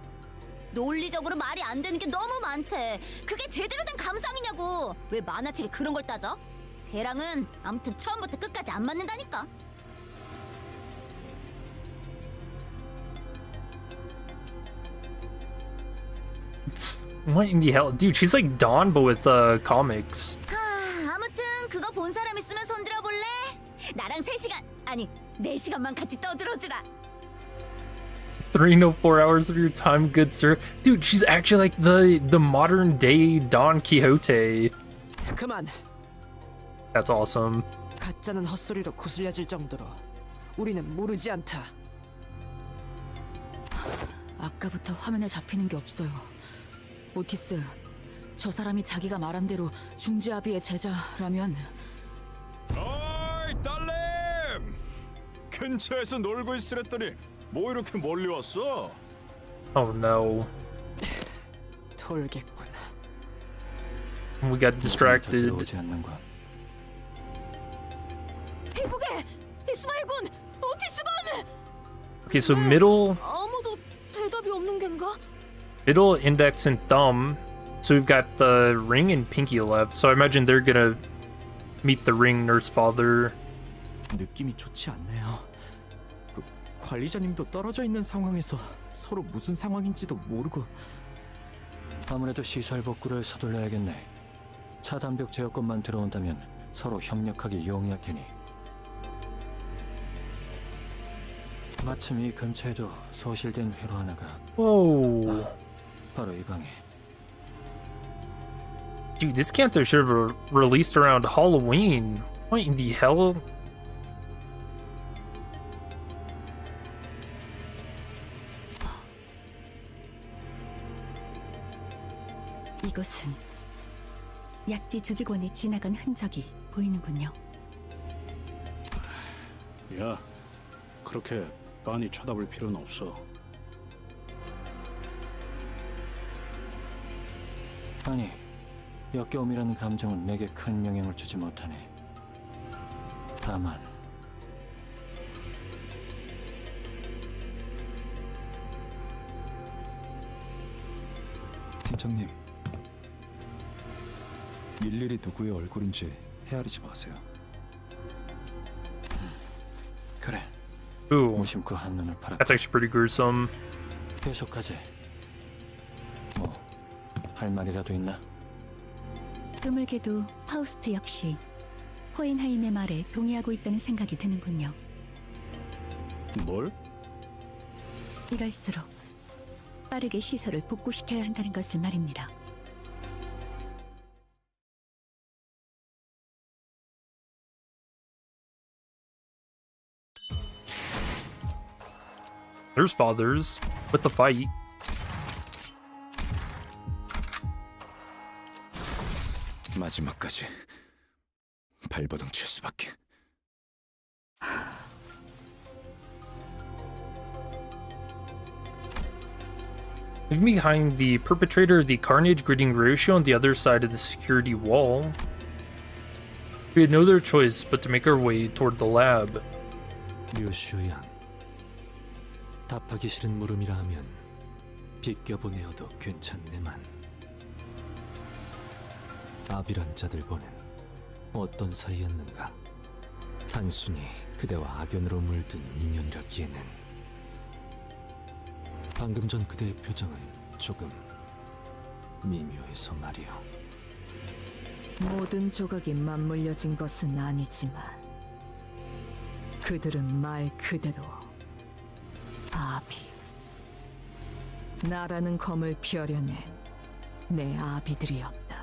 Speaker 12: 논리적으로 말이 안 되는 게 너무 많대. 그게 제대로 된 감상이냐고. 왜 만화책에 그런 걸 따져? 걔랑은 아무튼 처음부터 끝까지 안 맞는다니까.
Speaker 1: What in the hell? Dude, she's like Dawn, but with comics.
Speaker 12: 아무튼 그거 본 사람 있으면 손들어 볼래? 나랑 3시간 아니 4시간만 같이 떠들어주라.
Speaker 1: 3 to 4 hours of your time, good sir. Dude, she's actually like the modern day Don Quixote.
Speaker 9: 그만.
Speaker 1: That's awesome.
Speaker 9: 가짜는 헛소리로 구슬려질 정도로 우리는 모르지 않다.
Speaker 16: 아까부터 화면에 잡히는 게 없어요. 오티스, 저 사람이 자기가 말한 대로 중지아비의 제자라면
Speaker 6: 어이 딸님! 근처에서 놀고 있으랬더니 뭐 이렇게 멀리 왔어?
Speaker 1: Oh no.
Speaker 9: 돌겠군.
Speaker 1: We got distracted.
Speaker 4: 들어오지 않는 건
Speaker 5: 이보게! 이스마일군! 오티스군!
Speaker 1: Okay, so middle,
Speaker 5: 아무도 대답이 없는 겐가?
Speaker 1: middle, index, and thumb. So we've got the ring and pinky left. So I imagine they're gonna meet the ring nurse father.
Speaker 17: 느낌이 좋지 않네요. 그 관리자님도 떨어져 있는 상황에서 서로 무슨 상황인지도 모르고.
Speaker 4: 아무래도 시설 복구를 서둘러야겠네. 차단벽 제어권만 들어온다면 서로 협력하기 용이할 테니. 마침 이 근처에도 소실된 회로 하나가.
Speaker 1: Whoa.
Speaker 4: 바로 이 방에.
Speaker 1: Dude, this Canto should have released around Halloween. What in the hell?
Speaker 2: 이곳은 약지 조직원이 지나간 흔적이 보이는군요.
Speaker 7: 야, 그렇게 빤히 쳐다볼 필요는 없어.
Speaker 4: 아니, 역겨움이라는 감정은 내게 큰 영향을 주지 못하네. 다만
Speaker 6: 팀장님, 일일이 누구의 얼굴인지 헤아리지 마세요.
Speaker 4: 그래.
Speaker 1: Ooh,
Speaker 4: 무심코 한눈을 팔아.
Speaker 1: that's actually pretty gruesome.
Speaker 4: 계속하지. 뭐 할 말이라도 있나?
Speaker 2: 드물게도 파우스트 역시 호엔하임의 말에 동의하고 있다는 생각이 드는군요.
Speaker 7: 뭘?
Speaker 2: 이럴수록 빠르게 시설을 복구시켜야 한다는 것을 말입니다.
Speaker 1: There's fathers with the fight.
Speaker 11: 마지막까지 발버둥 칠 수밖에.
Speaker 1: Leaving behind the perpetrator of the carnage greeting Ryoshu on the other side of the security wall. We had no other choice but to make our way toward the lab.
Speaker 8: 류슈 양, 답하기 싫은 물음이라 하면 비껴보내어도 괜찮네만. 아비란 자들과는 어떤 사이였는가? 단순히 그대와 악연으로 물든 인연이라기에는. 방금 전 그대의 표정은 조금 미묘해서 말이오.
Speaker 9: 모든 조각이 맞물려진 것은 아니지만 그들은 말 그대로 아비, 나라는 검을 펴려낸 내 아비들이었다.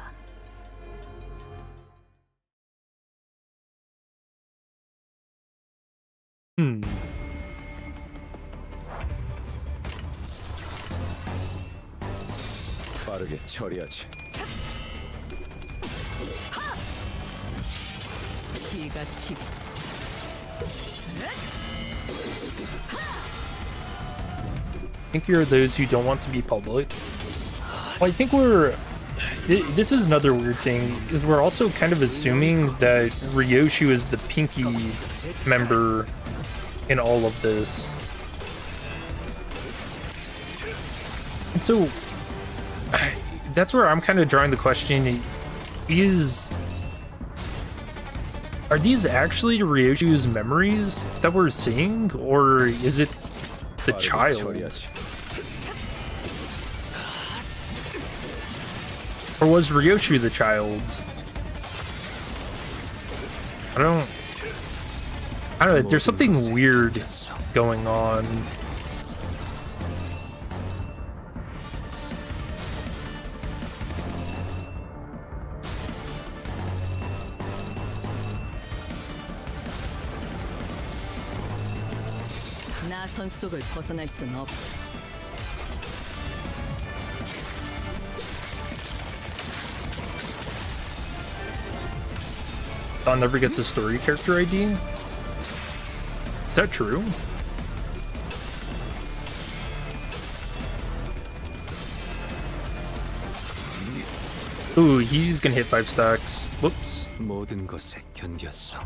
Speaker 11: 빠르게 처리하지.
Speaker 9: 기가 튀고.
Speaker 1: I think you're those who don't want to be public. Well, I think this is another weird thing, is we're also kind of assuming that Ryoshu is the pinky member in all of this. And so that's where I'm kind of drawing the question, are these actually Ryoshu's memories that we're seeing, or is it the child? Or was Ryoshu the child? I don't know, there's something weird going on.
Speaker 9: 나선 속을 벗어날 순 없어.
Speaker 1: Don never gets a story character ID? Is that true? Ooh, he's gonna hit 5 stacks. Whoops.
Speaker 8: 모든 것에 견뎠어.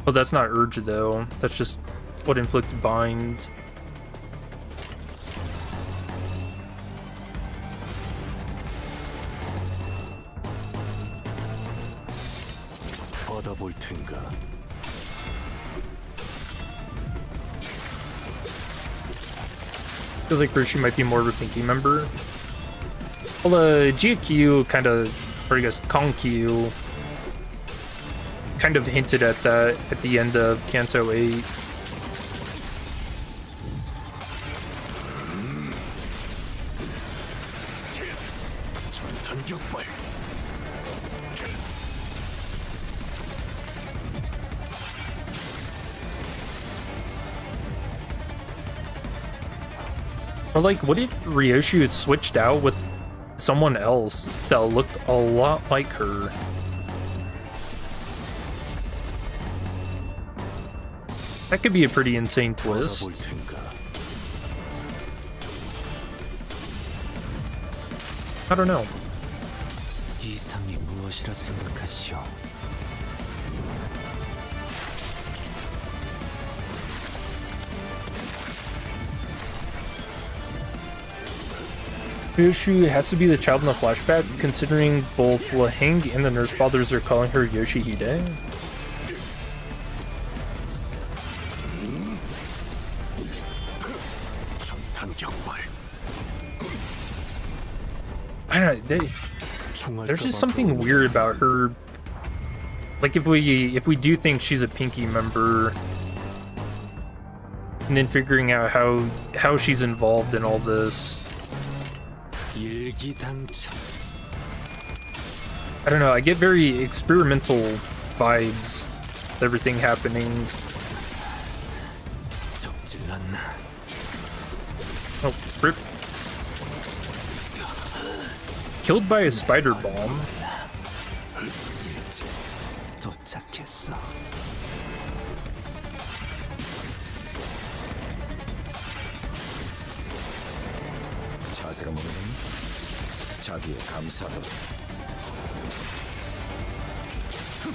Speaker 1: Oh, that's not urge though. That's just what inflicts bind.
Speaker 13: 받아볼 텐가.
Speaker 1: I feel like Ryoshu might be more of a Pinky member. Well, GQ kind of, or I guess Konkyu, kind of hinted at that at the end of Canto 8. Or like, what if Ryoshu had switched out with someone else that looked a lot like her? That could be a pretty insane twist. I don't know.
Speaker 4: 이상이 무엇이라 생각하시오?
Speaker 1: Ryoshu has to be the child in the flashback, considering both Laheng and the nurse fathers are calling her Yoshihide. I don't know, there's just something weird about her. Like if we do think she's a Pinky member, and then figuring out how she's involved in all this. I don't know, I get very experimental vibes with everything happening. Oh, rip. Killed by a spider bomb.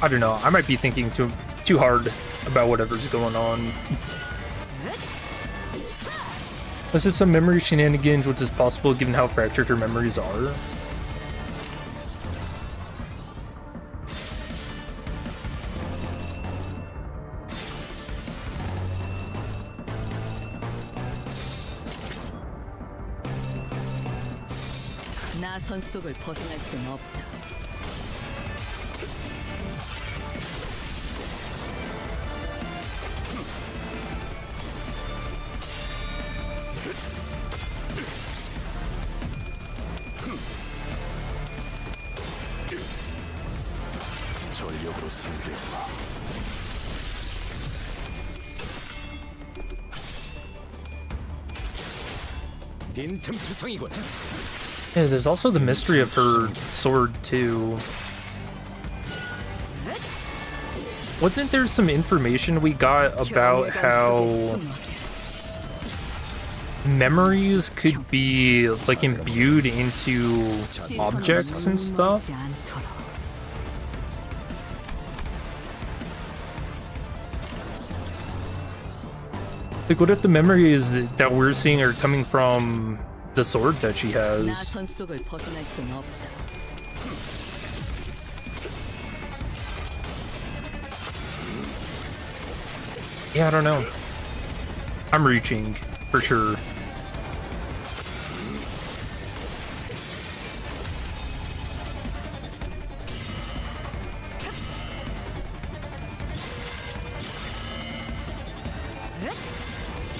Speaker 1: I don't know, I might be thinking too hard about whatever's going on. This is some memory shenanigans, which is possible given how fractured her memories are.
Speaker 16: 나선 속을 벗어날 수는 없다.
Speaker 13: 전력으로 상대해봐.
Speaker 15: 빈틈투성이군.
Speaker 1: Yeah, there's also the mystery of her sword too. Wasn't there some information we got about how memories could be like imbued into objects and stuff? Like, what if the memories that we're seeing are coming from the sword that she has? Yeah, I don't know. I'm reaching, for sure.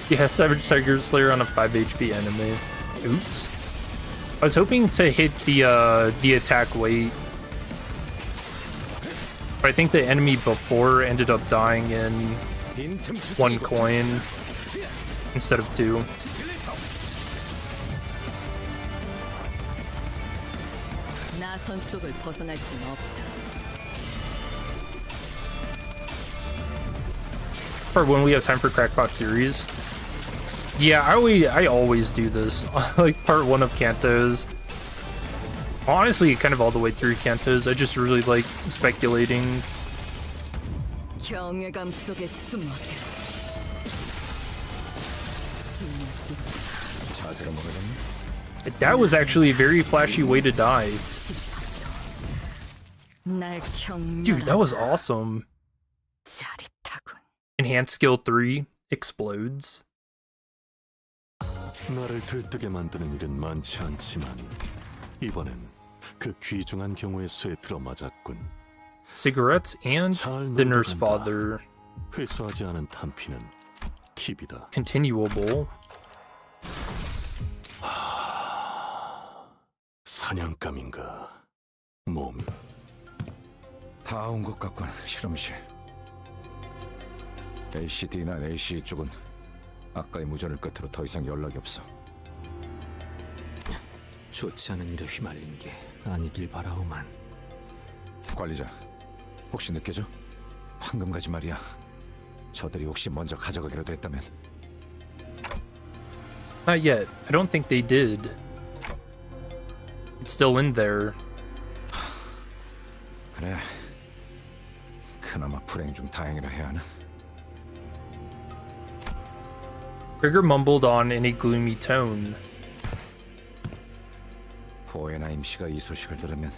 Speaker 1: Yeah, Savage Tiger Slayer on a 5 HP enemy. Oops. I was hoping to hit the attack weight, but I think the enemy before ended up dying in 1 coin instead of 2. Or when we have time for crackpot theories. Yeah, I always do this. Like part 1 of Cantos. Honestly, kind of all the way through Cantos. I just really like speculating.
Speaker 9: 경외감 속에 숨어.
Speaker 11: 자세가 뭐가 됐니?
Speaker 1: That was actually a very flashy way to die.
Speaker 9: 날
Speaker 1: Dude, that was awesome. Enhanced skill 3 explodes.
Speaker 13: 나를 들뜨게 만드는 일은 많지 않지만 이번엔 그 귀중한 경우의 수에 들어맞았군.
Speaker 1: Cigarettes and the nurse father.
Speaker 13: 회수하지 않은 탄피는 팁이다.
Speaker 1: Continuable.
Speaker 13: 사냥감인가? 몸이
Speaker 11: 다 온 것 같군. 실험실. LCD나 AC 쪽은 아까의 무전을 끝으로 더 이상 연락이 없어.
Speaker 8: 좋지 않은 일에 휘말린 게 아니길 바라오만.
Speaker 11: 관리자, 혹시 느껴져? 황금가지 말이야. 저들이 혹시 먼저 가져가기라도 했다면.
Speaker 1: Not yet. I don't think they did. It's still in there.
Speaker 11: 그래. 그나마 불행 중 다행이라 해야 하나?
Speaker 1: Trigger mumbled on in a gloomy tone.
Speaker 11: 호에나 임씨가 이 소식을 들으면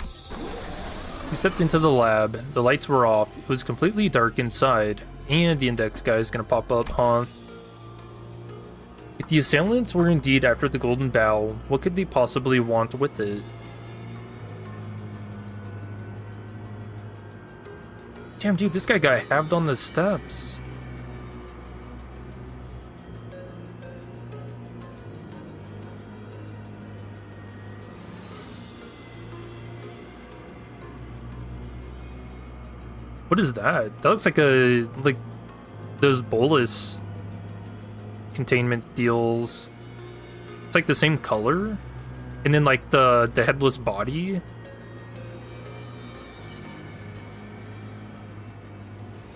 Speaker 1: He stepped into the lab. The lights were off. It was completely dark inside. And the index guy is gonna pop up, huh? If the assailants were indeed after the golden bow, what could they possibly want with it? Damn, dude, this guy got halved on the steps. What is that? That looks like those bolus containment deals. It's like the same color, and then like the headless body.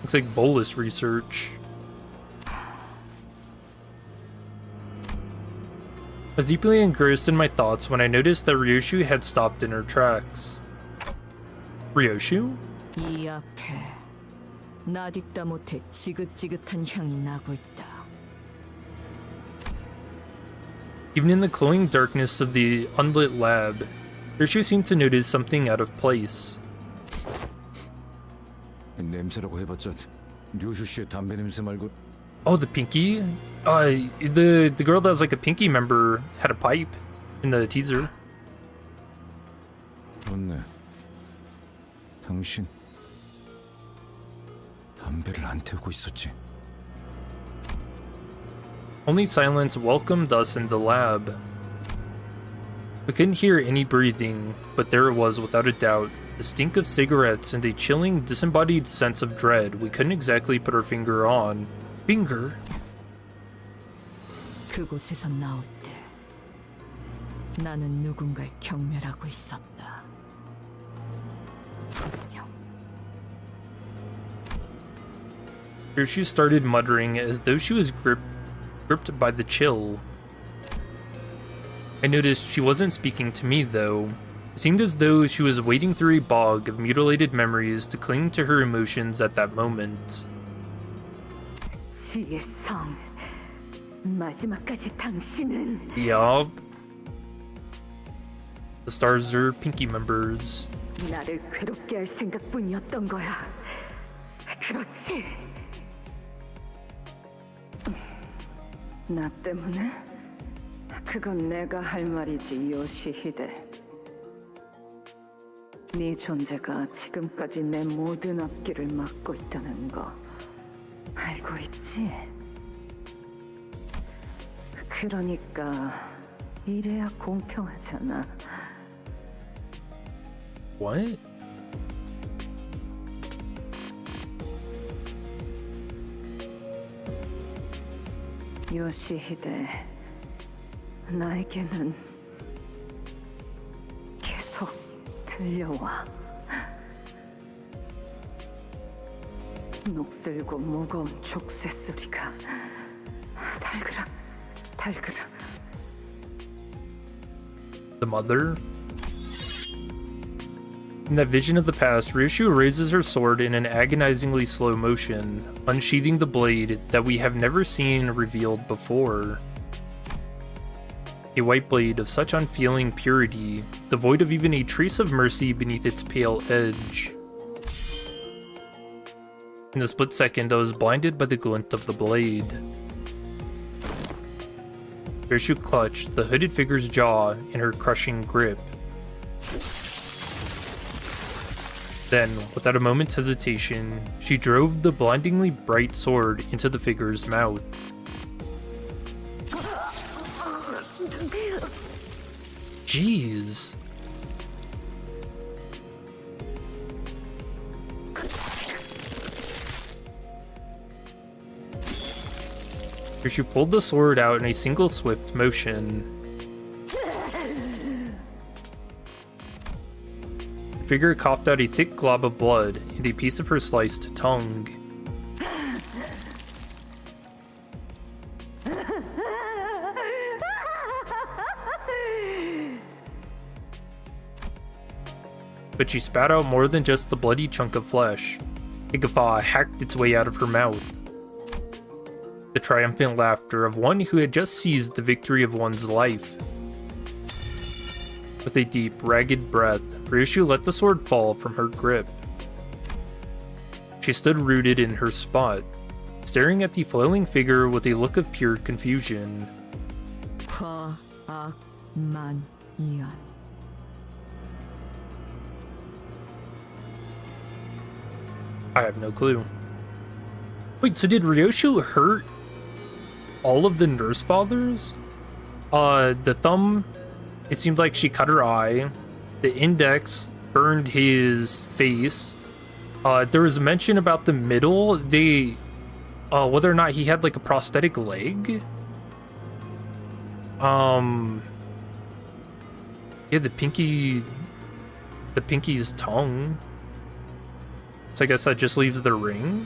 Speaker 1: Looks like bolus research. I was deeply engrossed in my thoughts when I noticed that Ryoshu had stopped in her tracks. Ryoshu?
Speaker 9: 이 앞에 나딕다 못해 지긋지긋한 향이 나고 있다.
Speaker 1: Even in the glowing darkness of the unlit lab, Ryoshu seemed to notice something out of place.
Speaker 11: 냄새라고 해봤자 류슈 씨의 담배 냄새 말고.
Speaker 1: Oh, the pinky? The girl that was like a pinky member had a pipe in the teaser.
Speaker 11: 그렇네. 당신 담배를 안 태우고 있었지.
Speaker 1: Only silence welcomed us in the lab. We couldn't hear any breathing, but there it was without a doubt. The stink of cigarettes and a chilling, disembodied sense of dread we couldn't exactly put our finger on. Finger?
Speaker 9: 그곳에서 나올 때 나는 누군가를 경멸하고 있었다. 분명.
Speaker 1: Here she started muttering as though she was gripped by the chill. I noticed she wasn't speaking to me though. It seemed as though she was wading through a bog of mutilated memories to cling to her emotions at that moment.
Speaker 19: 지의 성, 마지막까지 당신은
Speaker 1: Yup. The stars are pinky members.
Speaker 19: 나를 괴롭게 할 생각뿐이었던 거야. 그렇지? 나 때문에? 그건 내가 할 말이지, 요시히데. 네 존재가 지금까지 내 모든 앞길을 막고 있다는 거 알고 있지? 그러니까 이래야 공평하잖아.
Speaker 1: What?
Speaker 19: 요시히데, 나에게는 계속 들려와. 녹슬고 무거운 족쇄 소리가 달그락 달그락.
Speaker 1: The mother? In that vision of the past, Ryoshu raises her sword in an agonizingly slow motion, unsheathing the blade that we have never seen revealed before. A white blade of such unfeeling purity, devoid of even a trace of mercy beneath its pale edge. In the split second, I was blinded by the glint of the blade. Ryoshu clutched the hooded figure's jaw in her crushing grip. Then, without a moment's hesitation, she drove the blindingly bright sword into the figure's mouth. Jeez. Ryoshu pulled the sword out in a single swift motion. The figure coughed out a thick glob of blood and a piece of her sliced tongue. But she spat out more than just the bloody chunk of flesh. A guffaw hacked its way out of her mouth. The triumphant laughter of one who had just seized the victory of one's life. With a deep, ragged breath, Ryoshu let the sword fall from her grip. She stood rooted in her spot, staring at the flailing figure with a look of pure confusion.
Speaker 9: I
Speaker 1: have no clue. Wait, so did Ryoshu hurt all of the nurse fathers? The thumb, it seemed like she cut her eye. The index burned his face. There was a mention about the middle. Whether or not he had like a prosthetic leg. Yeah, the pinky's tongue. So I guess that just leaves the ring.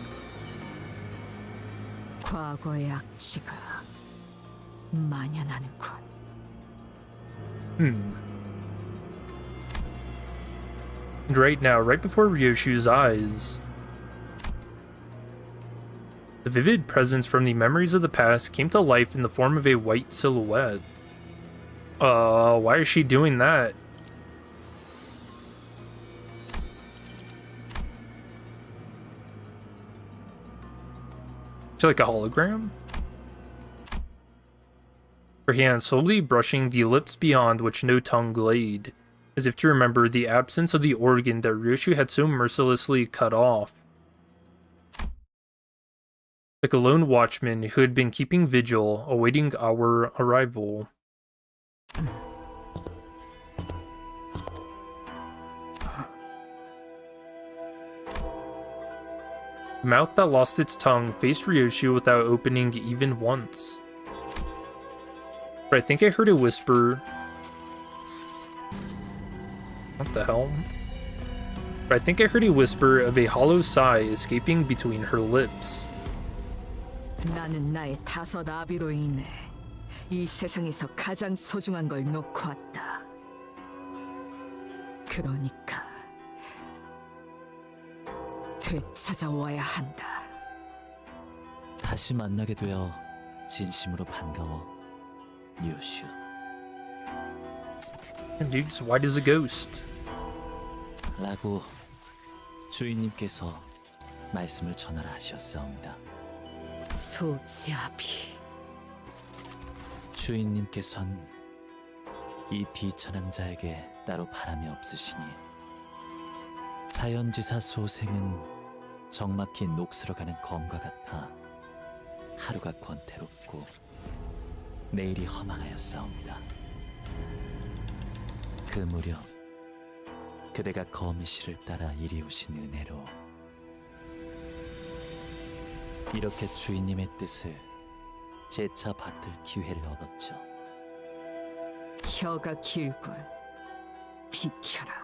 Speaker 9: 과거의 악취가 만연하는군.
Speaker 1: And right now, right before Ryoshu's eyes, the vivid presence from the memories of the past came to life in the form of a white silhouette. Why is she doing that? Is it like a hologram? Her hand slowly brushing the lips beyond which no tongue laid, as if to remember the absence of the organ that Ryoshu had so mercilessly cut off. Like a lone watchman who had been keeping vigil, awaiting our arrival. The mouth that lost its tongue faced Ryoshu without opening even once. But I think I heard a whisper. What the hell? But I think I heard a whisper of a hollow sigh escaping between her lips.
Speaker 9: 나는 나의 5 아비로 인해 이 세상에서 가장 소중한 걸 놓고 왔다. 그러니까 되찾아와야 한다.
Speaker 8: 다시 만나게 되어 진심으로 반가워, 류슈.
Speaker 1: Dude's white as a ghost.
Speaker 8: 라고 주인님께서 말씀을 전하라 하셨사옵니다.
Speaker 9: 소지아비.
Speaker 8: 주인님께선 이 비천한 자에게 따로 바람이 없으시니 자연지사 소생은 적막히 녹슬어가는 검과 같아 하루가 권태롭고 내일이 허망하였사옵니다. 그 무렵 그대가 거미씨를 따라 이리 오신 은혜로 이렇게 주인님의 뜻을 재차 받들 기회를 얻었죠.
Speaker 9: 혀가 길군. 비켜라.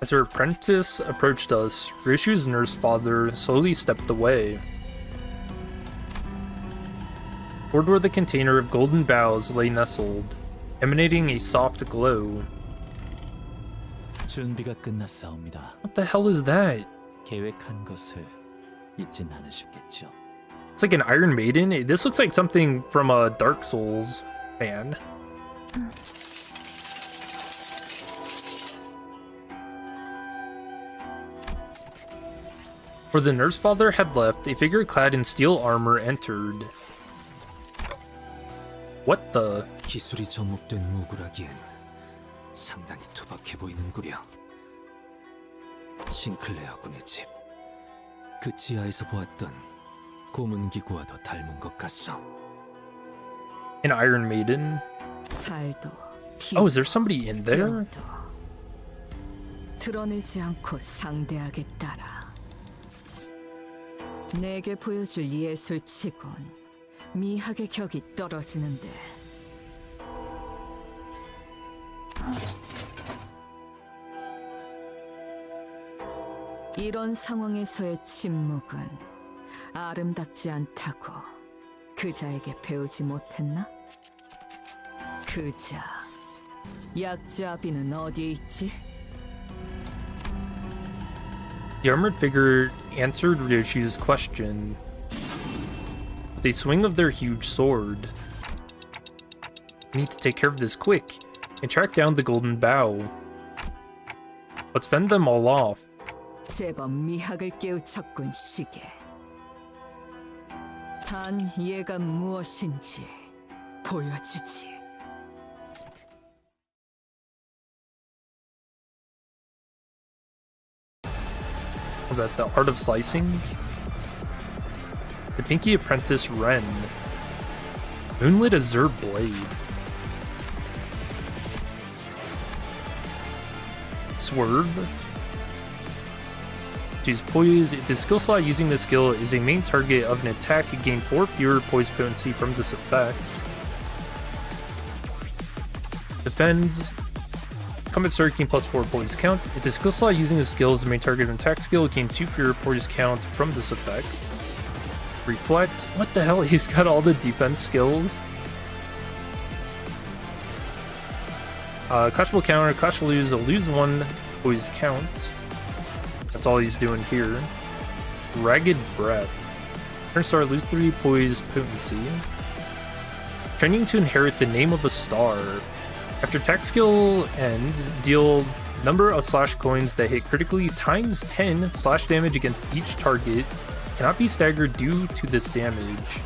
Speaker 1: As her apprentice approached us, Ryoshu's nurse father slowly stepped away. Toward where the container of golden boughs lay nestled, emanating a soft glow.
Speaker 8: 준비가 끝났사옵니다.
Speaker 1: What the hell is that?
Speaker 8: 계획한 것을 잊진 않으셨겠죠?
Speaker 1: It's like an Iron Maiden. This looks like something from a Dark Souls fan. Where the nurse father had left, a figure clad in steel armor entered. What the?
Speaker 8: 기술이 접목된 무구라기엔 상당히 투박해 보이는구려. 싱클레어 군의 집. 그 지하에서 보았던 고문 기구와 더 닮은 것 같소.
Speaker 1: An Iron Maiden.
Speaker 9: 살도
Speaker 1: Oh, is there somebody in there?
Speaker 9: 드러내지 않고 상대하겠다라. 내게 보여줄 예술치곤 미학의 격이 떨어지는데. 이런 상황에서의 침묵은 아름답지 않다고 그자에게 배우지 못했나? 그자, 약자 아비는 어디에 있지?
Speaker 1: The armored figure answered Ryoshu's question with a swing of their huge sword. I need to take care of this quick and track down the golden bow. Let's fend them all off.
Speaker 9: 제법 미학을 깨우쳤군, 시계. 단 얘가 무엇인지 보여주지.
Speaker 1: Was that the art of slicing? The Pinky Apprentice Ren. Moonlit Azure Blade. Swerve. She's poised. If the skill slot using this skill is a main target of an attack, gain 4 fewer poise potency from this effect. Defend. Combat start, gain plus 4 poise count. If the skill slot using the skill is the main target of an attack skill, gain 2 fewer poise count from this effect. Reflect. What the hell? He's got all the defense skills. Clash will counter. Clash will lose 1 poise count. That's all he's doing here. Ragged Breath. Turn star, lose 3 poise potency. Training to inherit the name of a star. After attack skill end, deal number of slash coins that hit critically times 10 slash damage against each target. Cannot be staggered due to this damage.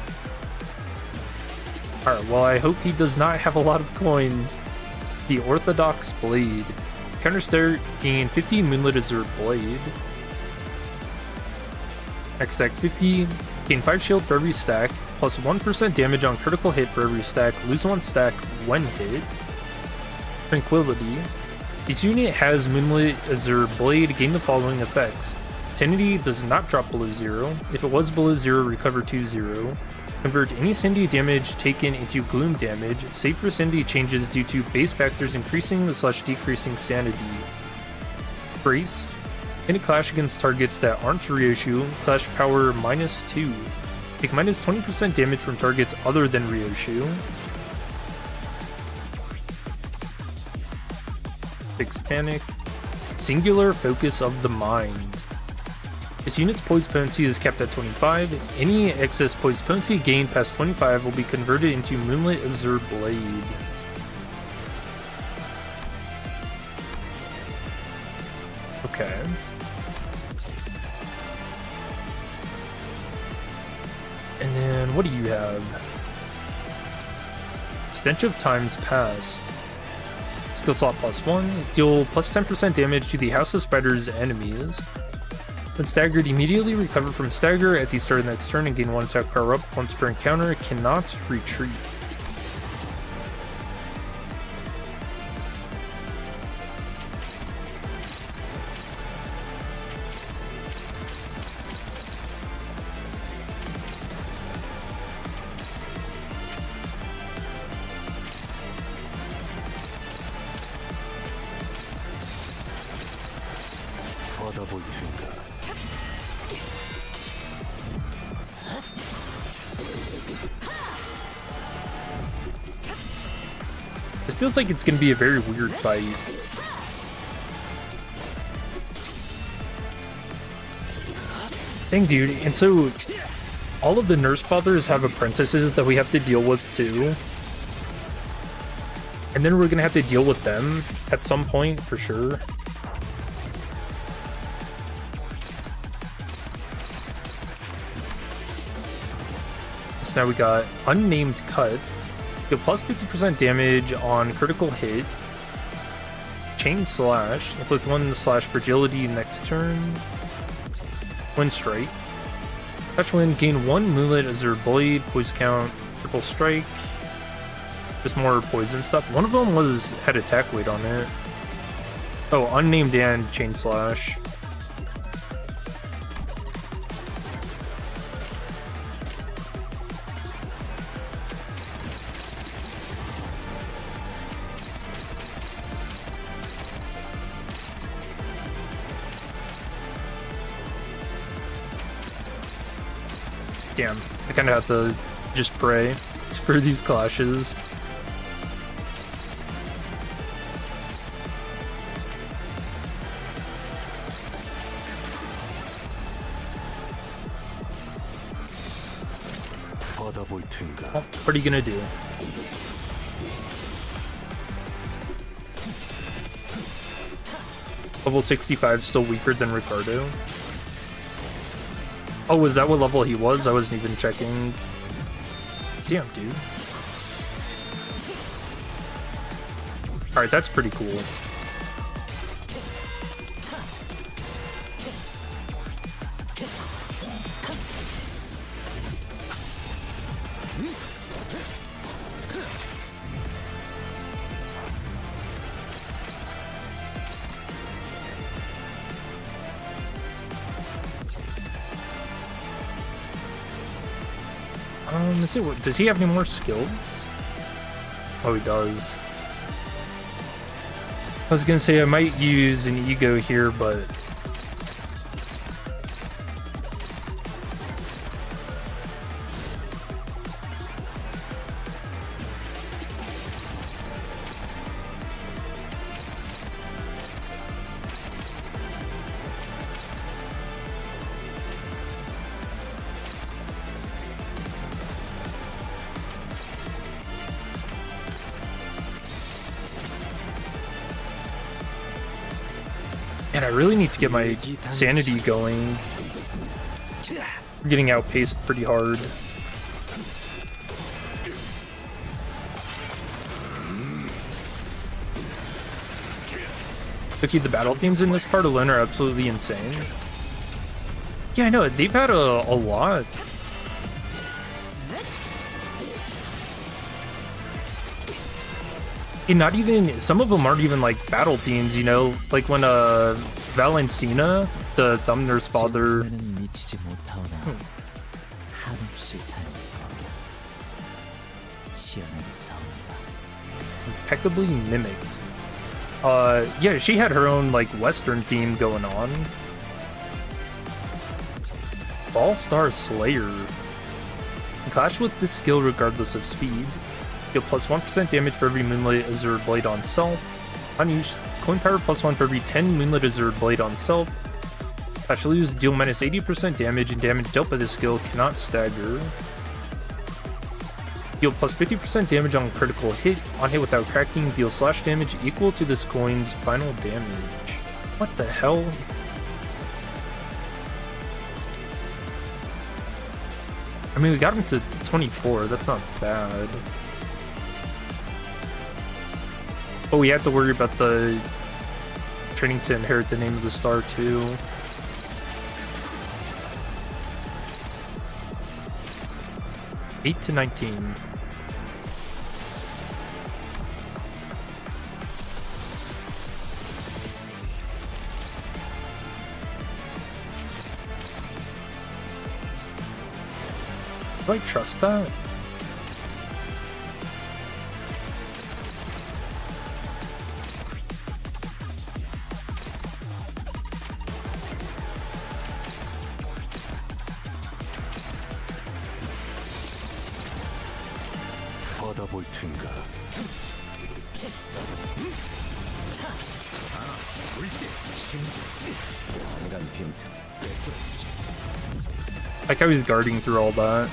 Speaker 1: Alright, well I hope he does not have a lot of coins. The Orthodox Blade. Counter stare, gain 50 Moonlit Azure Blade. Next stack 50, gain 5 shield for every stack, plus 1% damage on critical hit for every stack, lose 1 stack when hit. Tranquility. Each unit has Moonlit Azure Blade, gain the following effects. Sanity does not drop below 0. If it was below 0, recover to 0. Convert any sanity damage taken into gloom damage. Save for sanity changes due to base factors increasing / decreasing sanity. Brace. In a clash against targets that aren't Ryoshu, clash power -2. Take minus 20% damage from targets other than Ryoshu. Fix Panic. Singular Focus of the Mind. This unit's poise potency is kept at 25. Any excess poise potency gained past 25 will be converted into Moonlit Azure Blade. Okay. And then what do you have? Stench of Times Past. Skill slot +1. Deal plus 10% damage to the House of Spiders enemies. When staggered, immediately recover from stagger at the start of the next turn and gain 1 attack power up. Once per encounter, cannot retreat.
Speaker 15: 받아볼 테니까.
Speaker 1: This feels like it's gonna be a very weird fight. Dang, dude. And so all of the nurse fathers have apprentices that we have to deal with too. And then we're gonna have to deal with them at some point for sure. So now we got Unnamed Cut. Get plus 50% damage on critical hit. Chain Slash. Inflict 1 slash fragility next turn. Wind Strike. Touch Wind. Gain 1 Moonlit Azure Blade. Poise count. Triple Strike. Just more poison stuff. One of them had attack weight on it. Oh, Unnamed and Chain Slash. Damn, I kind of have to just pray for these clashes. Oh, what are you gonna do? Level 65 still weaker than Ricardo. Oh, was that what level he was? I wasn't even checking. Damn, dude. Alright, that's pretty cool. Let's see, does he have any more skills? Oh, he does. I was gonna say I might use an ego here, but man, I really need to get my sanity going. I'm getting outpaced pretty hard. Cookie, the battle themes in this part alone are absolutely insane. Yeah, I know, they've had a lot. And not even, some of them aren't even like battle themes, you know? Like when Valencina, the thumb nurse father, impeccably mimicked. Yeah, she had her own like Western theme going on. All-Star Slayer. Clash with this skill regardless of speed. Deal plus 1% damage for every Moonlit Azure Blade on self. Unused coin power plus 1 for every 10 Moonlit Azure Blade on self. Actually use deal minus 80% damage, and damage dealt by this skill cannot stagger. Deal plus 50% damage on critical hit. On hit without cracking, deal slash damage equal to this coin's final damage. What the hell? I mean, we got him to 24. That's not bad. Oh, we have to worry about the training to inherit the name of the star too. Eight to 19. Do I trust that? Like how he's guarding through all that.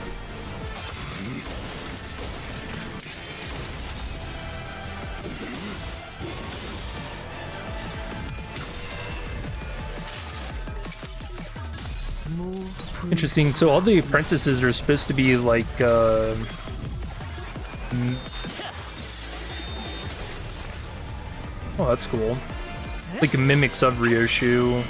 Speaker 1: Interesting. So all the apprentices are supposed to be like oh, that's cool. Like mimics of Ryoshu.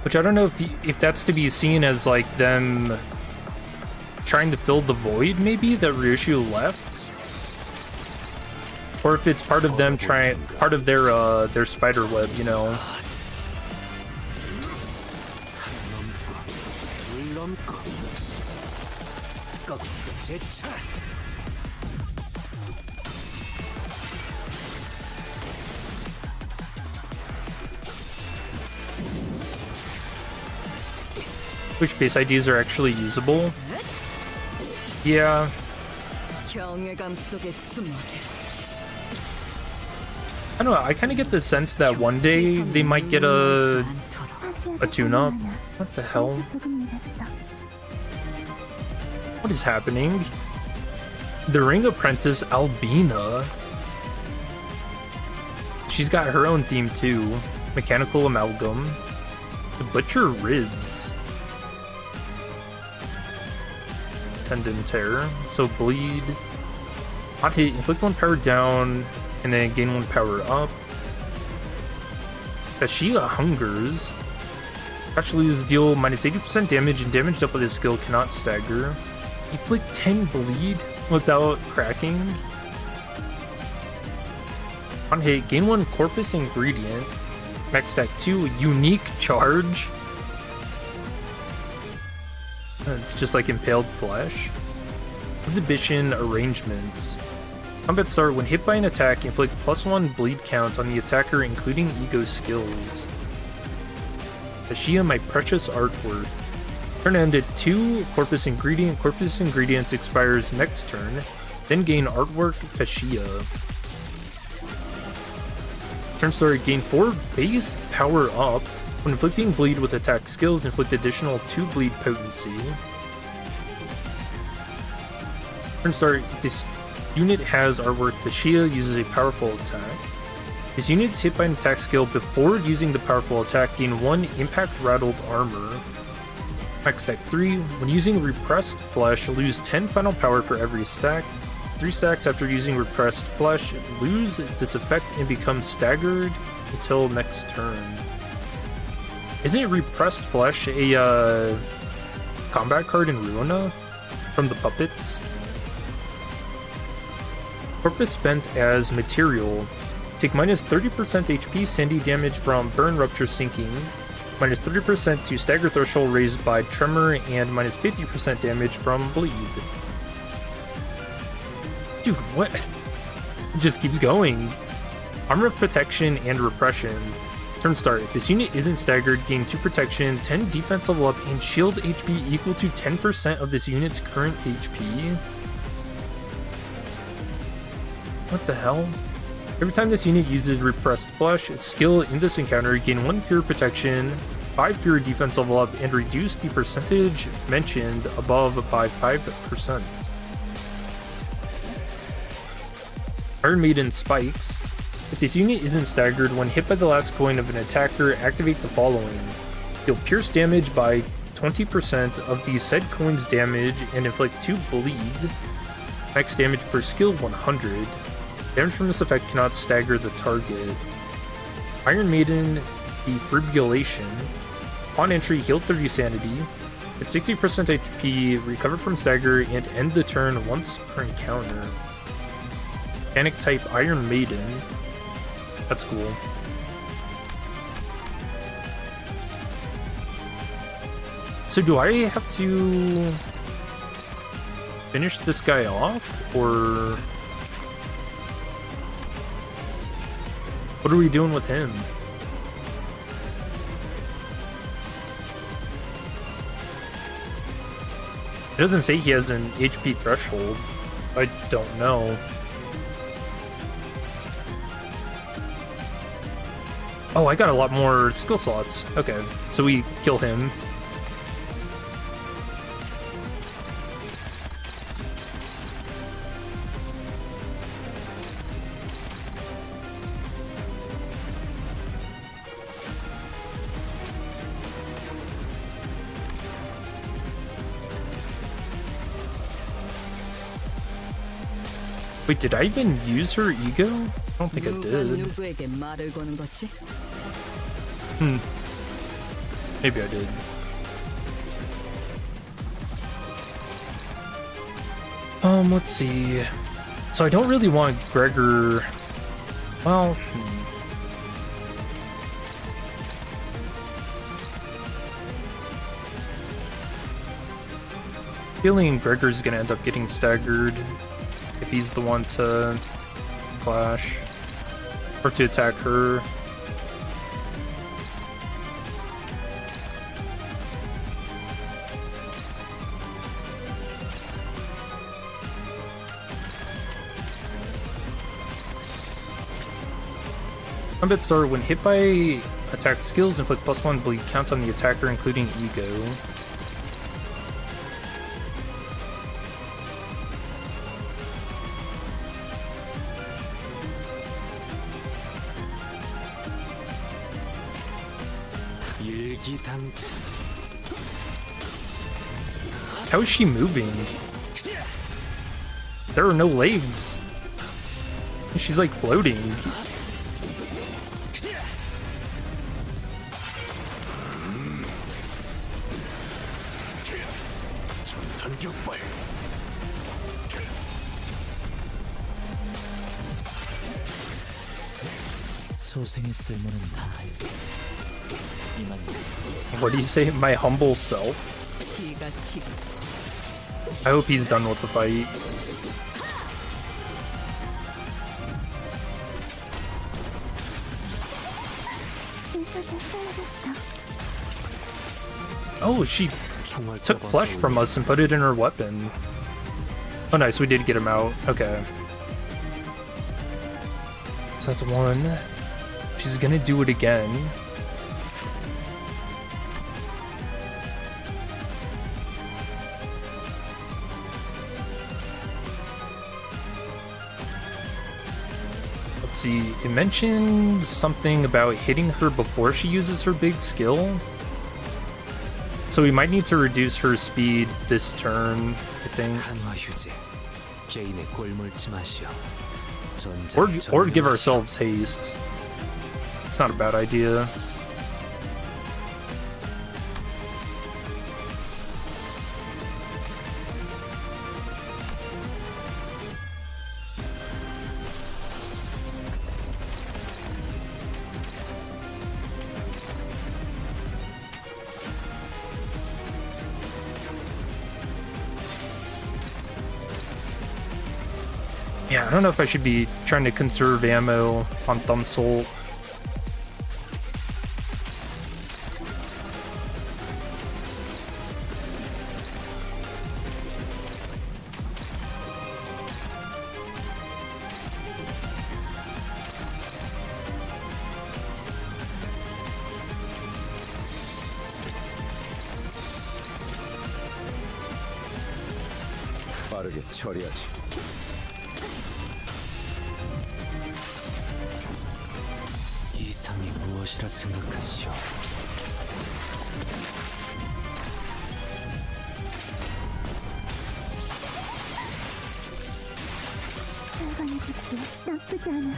Speaker 1: Which I don't know if that's to be seen as like them trying to fill the void maybe that Ryoshu left, or if it's part of them part of their spider web, you know. Which base IDs are actually usable? Yeah. I don't know, I kind of get the sense that one day they might get a tune-up. What the hell? What is happening? The Ring Apprentice Albina. She's got her own theme too. Mechanical Amalgam. The Butcher Ribs. Tendon Tear. So bleed. Hot hit, inflict 1 power down, and then gain 1 power up. Kashiya Hungers. Actually, this deal minus 80% damage, and damage up with his skill cannot stagger. Inflict 10 bleed without cracking. On hit, gain 1 Corpus Ingredient. Max stack 2 Unique Charge. It's just like Impaled Flesh. Exhibition Arrangements. Combat start, when hit by an attack, inflict +1 bleed count on the attacker, including ego skills. Kashiya, My Precious Artwork. Turn end at 2 Corpus Ingredient. Corpus Ingredients expires next turn. Then gain Artwork Kashiya. Turn start, gain 4 base power up. When inflicting bleed with attack skills, inflict additional 2 bleed potency. Turn start, this unit has Artwork Kashiya, uses a powerful attack. This unit is hit by an attack skill before using the powerful attack, gain 1 Impact Rattled Armor. Max stack 3, when using Repressed Flesh, lose 10 final power for every stack. 3 stacks after using Repressed Flesh, lose this effect and become staggered until next turn. Isn't Repressed Flesh a combat card in Ruina from the puppets? Corpus spent as material. Take minus 30% HP sandy damage from burn, rupture, sinking. Minus 30% to stagger threshold raised by tremor, and minus 50% damage from bleed. Dude, what? It just keeps going. Armor of protection and repression. Turn start. If this unit isn't staggered, gain 2 protection, 10 defense level up, and shield HP equal to 10% of this unit's current HP. What the hell? Every time this unit uses Repressed Flesh, its skill in this encounter, gain 1 pure protection, 5 pure defense level up, and reduce the percentage mentioned above by 5%. Iron Maiden Spikes. If this unit isn't staggered, when hit by the last coin of an attacker, activate the following. Deal pierce damage by 20% of the said coin's damage and inflict 2 bleed. Max damage per skill 100. Damage from this effect cannot stagger the target. Iron Maiden Defibrillation. Upon entry, heal 30 sanity. At 60% HP, recover from stagger, and end the turn once per encounter. Mechanic type Iron Maiden. That's cool. So do I have to finish this guy off, or What are we doing with him? It doesn't say he has an HP threshold. I don't know. Oh, I got a lot more skill slots. Okay, so we kill him. Wait, did I even use her ego? I don't think I did.
Speaker 2: 누구에게 말을 거는 거지?
Speaker 1: Maybe I did. Let's see. So I don't really want Gregor. Well, feeling Gregor's gonna end up getting staggered if he's the one to clash or to attack her. Combat start. When hit by attack skills, inflict +1 bleed count on the attacker, including ego. How is she moving? There are no legs. She's like floating. What do you say? My humble self? I hope he's done with the fight. Oh, she took flesh from us and put it in her weapon. Oh nice, we did get him out. Okay. So that's one. She's gonna do it again. Let's see, it mentioned something about hitting her before she uses her big skill. So we might need to reduce her speed this turn, I think. Or give ourselves haste. It's not a bad idea. Yeah, I don't know if I should be trying to conserve ammo on Thumbsult.
Speaker 11: 빠르게 처리하지.
Speaker 4: 이상이 무엇이라 생각하시오?
Speaker 12: 나쁘지 않아.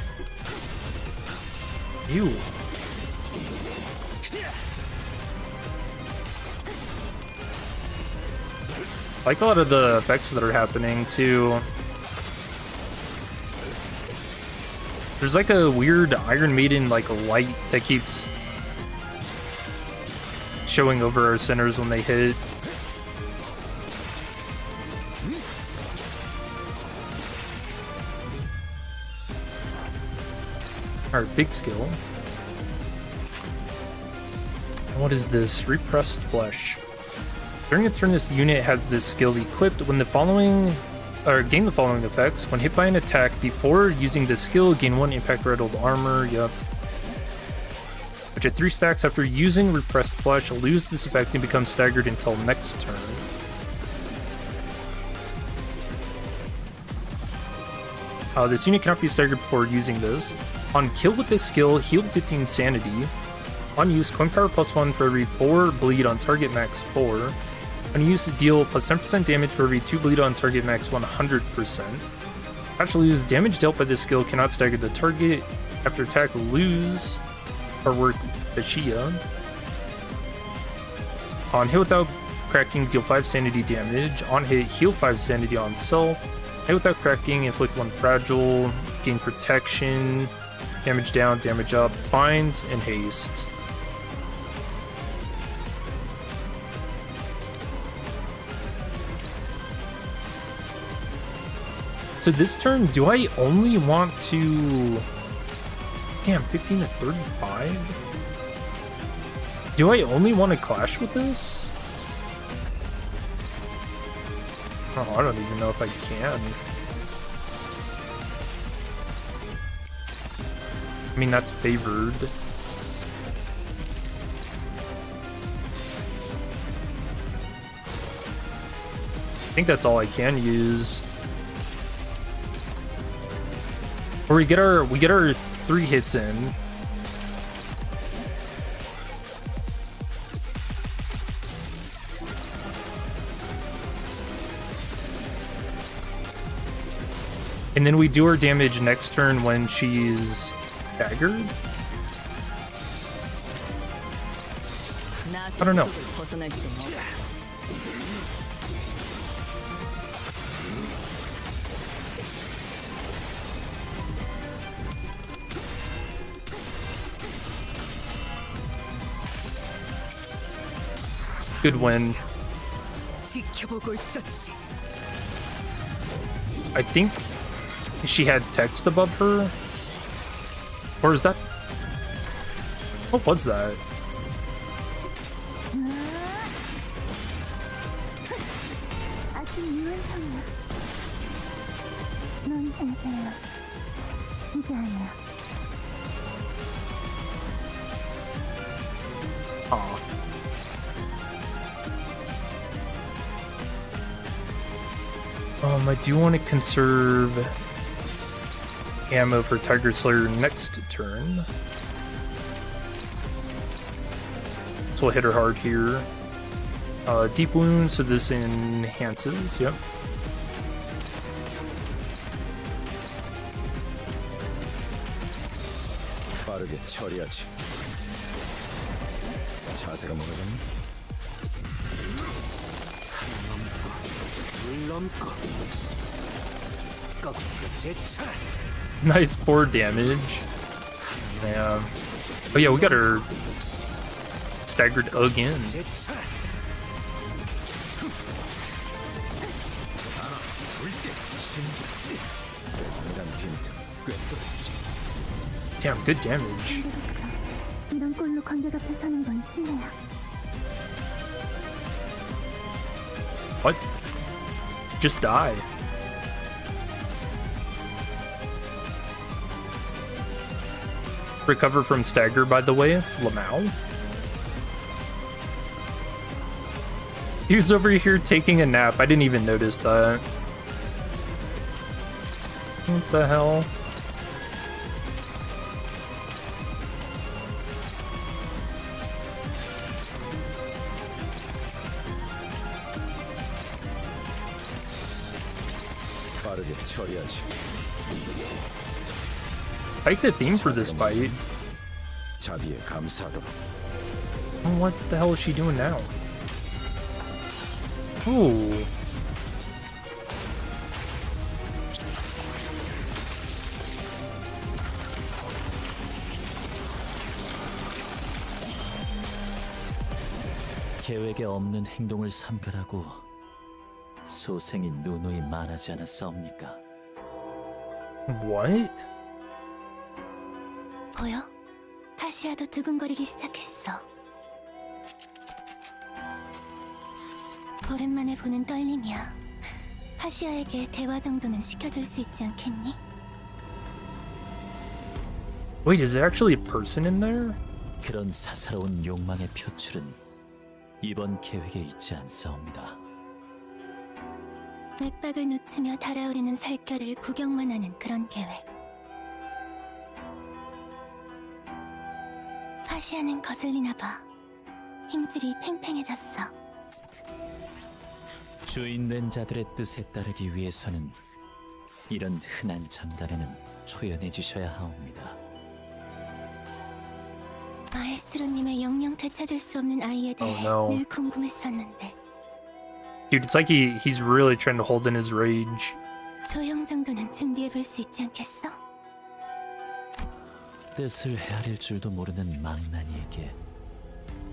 Speaker 1: Ew. I like a lot of the effects that are happening too. There's like a weird Iron Maiden like light that keeps showing over our centers when they hit. Alright, big skill. And what is this? Repressed flesh. During a turn, this unit has this skill equipped when the following, or gain the following effects. When hit by an attack before using this skill, gain 1 impact riddled armor. Yep. Which at 3 stacks after using repressed flesh, lose this effect and become staggered until next turn. This unit cannot be staggered before using this. On kill with this skill, heal 15 sanity. On use, coin power +1 for every 4 bleed on target max 4. On use, deal plus 10% damage for every 2 bleed on target max 100%. Actually, use damage dealt by this skill cannot stagger the target. After attack, lose or work Bashia. On hit without cracking, deal 5 sanity damage. On hit, heal 5 sanity on self. Hit without cracking, inflict 1 fragile, gain protection, damage down, damage up, bind, and haste. So this turn, do I only want to... Damn, 15 to 35? Do I only want to clash with this? Oh, I don't even know if I can. I mean, that's favored. I think that's all I can use. Or we get our 3 hits in. And then we do our damage next turn when she's staggered? I don't know. Good win. I think she had text above her. Or is that... What was that? Aw. I do want to conserve ammo for Tiger Slayer next turn. So we'll hit her hard here. Deep wound, so this enhances, yep.
Speaker 11: 빠르게 처리하지. 자세가 무너졌니?
Speaker 1: Nice 4 damage. Yeah. Oh yeah, we got her staggered again. Damn, good damage. What? Just die. Recover from stagger, by the way, Lamau. Dude's over here taking a nap. I didn't even notice that. What the hell? I like the theme for this fight. What the hell is she doing now? Ooh.
Speaker 8: 계획에 없는 행동을 삼가라고 소생이 누누이 말하지 않았사옵니까?
Speaker 1: What?
Speaker 12: 보여? 하시아도 두근거리기 시작했어. 오랜만에 보는 떨림이야. 하시아에게 대화 정도는 시켜줄 수 있지 않겠니?
Speaker 1: Wait, is there actually a person in there?
Speaker 8: 그런 사사로운 욕망의 표출은 이번 계획에 있지 않사옵니다.
Speaker 12: 맥박을 놓치며 달아오르는 살결을 구경만 하는 그런 계획. 하시아는 거슬리나 봐. 힘줄이 팽팽해졌어.
Speaker 8: 주인된 자들의 뜻에 따르기 위해서는 이런 흔한 전달에는 초연해지셔야 하옵니다.
Speaker 12: 마에스트로님의 영영 되찾을 수 없는 아이에 대해
Speaker 1: Oh, no.
Speaker 12: 늘 궁금했었는데
Speaker 1: Dude, it's like he's really trying to hold in his rage.
Speaker 12: 조형 정도는 준비해볼 수 있지 않겠어?
Speaker 8: 뜻을 헤아릴 줄도 모르는 망나니에게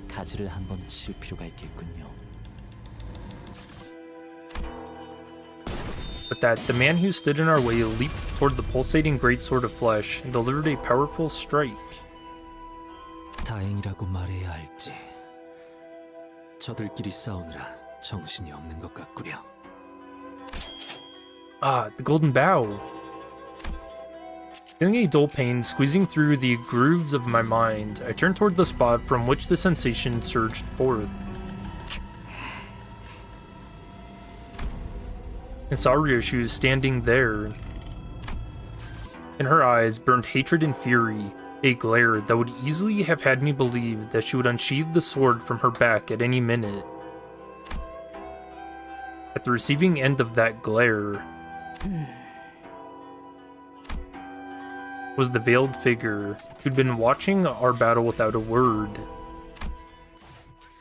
Speaker 8: 가지를 한번 칠 필요가 있겠군요.
Speaker 1: With that, the man who stood in our way leaped toward the pulsating great sword of flesh and delivered a powerful strike.
Speaker 8: 다행이라고 말해야 할지 저들끼리 싸우느라 정신이 없는 것 같구려.
Speaker 1: Ah, the golden bow. Feeling a dull pain squeezing through the grooves of my mind, I turned toward the spot from which the sensation surged forth. And saw Ryoshu standing there. In her eyes burned hatred and fury, a glare that would easily have had me believe that she would unsheathe the sword from her back at any minute. At the receiving end of that glare was the veiled figure who'd been watching our battle without a word.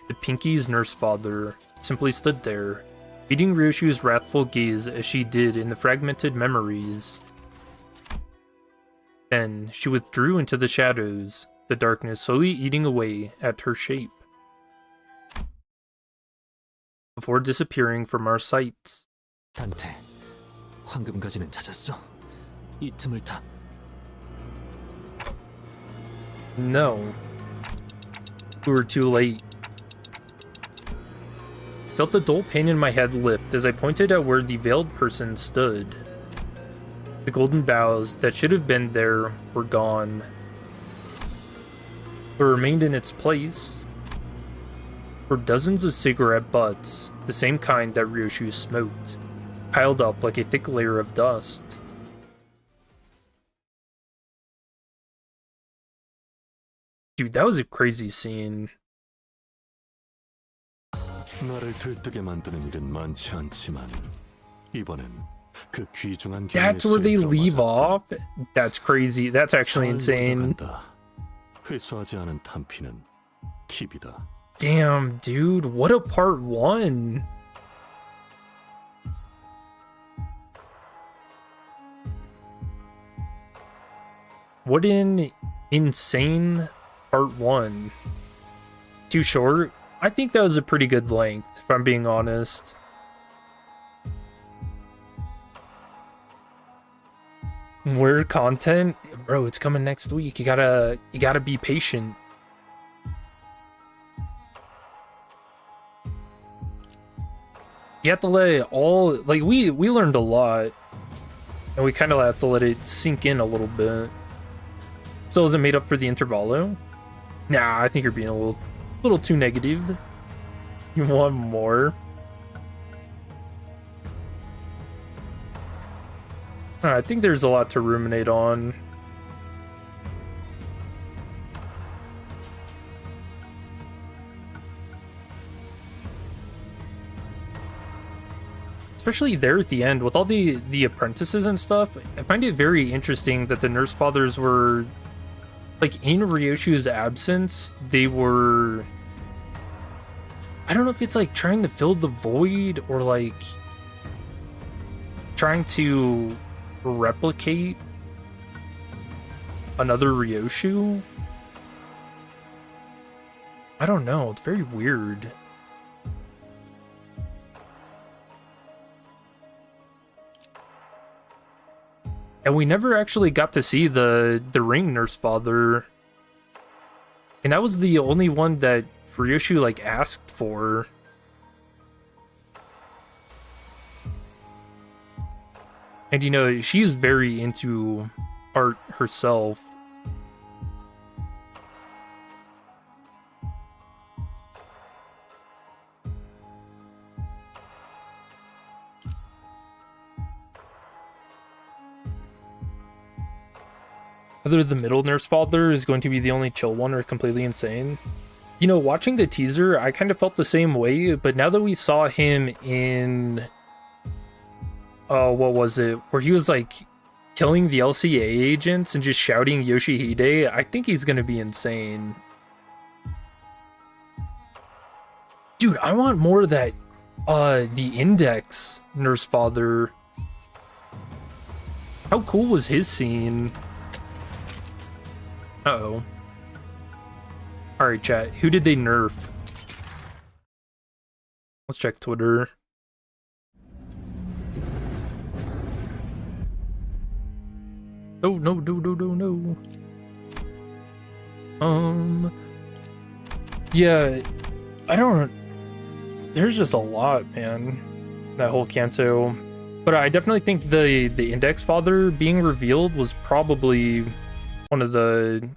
Speaker 1: The Pinky's nurse father simply stood there, meeting Ryoshu's wrathful gaze as she did in the fragmented memories. Then she withdrew into the shadows, the darkness slowly eating away at her shape, before disappearing from our sights.
Speaker 8: 단테, 황금 가지는 찾았어? 이 틈을 타.
Speaker 1: No. We were too late. I felt the dull pain in my head lift as I pointed at where the veiled person stood. The golden boughs that should have been there were gone. What remained in its place were dozens of cigarette butts, the same kind that Ryoshu smoked, piled up like a thick layer of dust. Dude, that was a crazy scene.
Speaker 13: 나를 들뜨게 만드는 일은 많지 않지만 이번엔 그 귀중한
Speaker 1: That's where they leave off? That's crazy. That's actually insane.
Speaker 13: 회수하지 않은 탄피는 팁이다.
Speaker 1: Damn, dude, what a part one. What an insane part one. Too short? I think that was a pretty good length, if I'm being honest. More content? Bro, it's coming next week. You gotta be patient. You have to let it all, like, we learned a lot, and we kind of have to let it sink in a little bit. So is it made up for the intervallo? Nah, I think you're being a little too negative. You want more? I think there's a lot to ruminate on. Especially there at the end with all the apprentices and stuff. I find it very interesting that the nurse fathers were, like, in Ryoshu's absence, they were, I don't know if it's like trying to fill the void or like trying to replicate another Ryoshu. I don't know, it's very weird. And we never actually got to see the ring nurse father. And that was the only one that Ryoshu like asked for. And you know, she's very into art herself. Whether the middle nurse father is going to be the only chill one or completely insane. You know, watching the teaser, I kind of felt the same way, but now that we saw him in... what was it? Where he was like killing the LCA agents and just shouting Yoshihide, I think he's gonna be insane. Dude, I want more of that, the Index nurse father. How cool was his scene? Uh-oh. Alright, chat. Who did they nerf? Let's check Twitter. Oh, no, no, no, no, no. Yeah, I don't... There's just a lot, man. That whole Canto. But I definitely think the Index Father being revealed was probably one of the...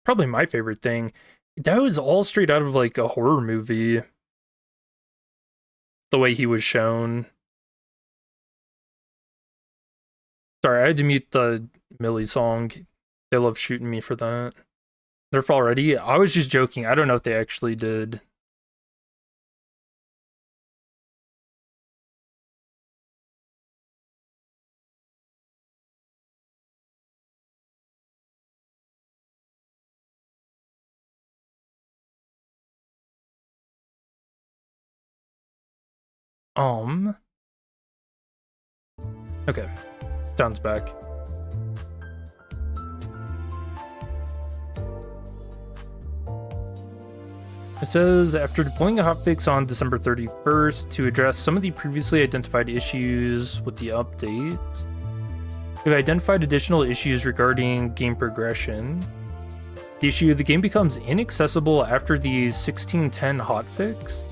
Speaker 1: Probably my favorite thing. That was all straight out of like a horror movie. The way he was shown. Sorry, I had to mute the Millie song. They love shooting me for that. Nerf already? I was just joking. I don't know if they actually did. Okay. Sounds back. It says, after deploying a hotfix on December 31st to address some of the previously identified issues with the update, we've identified additional issues regarding game progression. The issue, the game becomes inaccessible after the 1610 hotfix.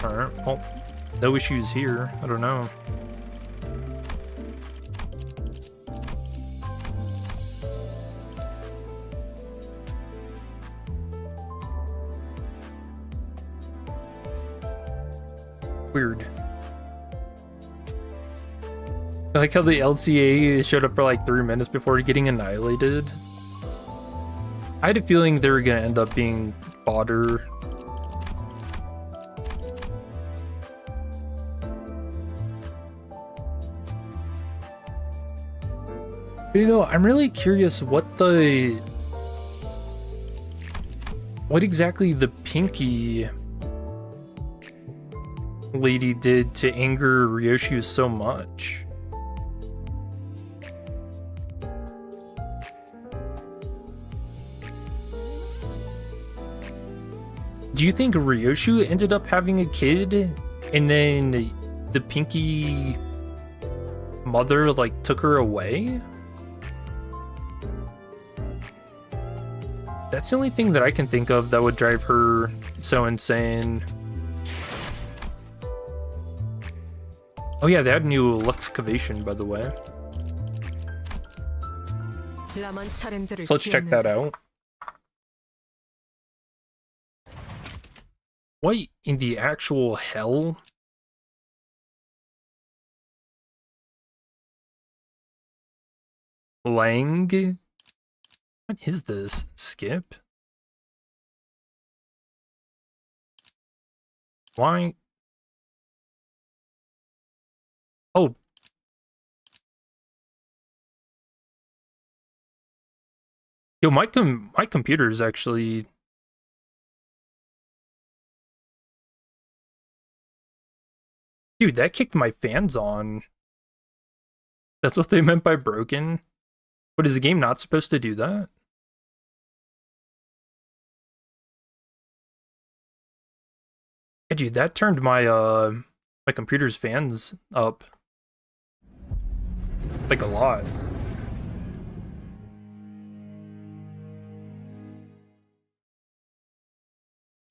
Speaker 1: Alright, well, no issues here. I don't know. Weird. I like how the LCA showed up for like 3 minutes before getting annihilated. I had a feeling they were gonna end up being fodder. But, you know, I'm really curious what exactly the Pinky lady did to anger Ryoshu so much. Do you think Ryoshu ended up having a kid and then the Pinky mother like took her away? That's the only thing that I can think of that would drive her so insane. Oh yeah, they had new Luxcavation, by the way. So let's check that out. What in the actual hell? Lang? What is this? Skip? Why? Oh. Yo, my computer is actually... Dude, that kicked my fans on. That's what they meant by broken? But is the game not supposed to do that? Hey, dude, that turned my my computer's fans up like a lot.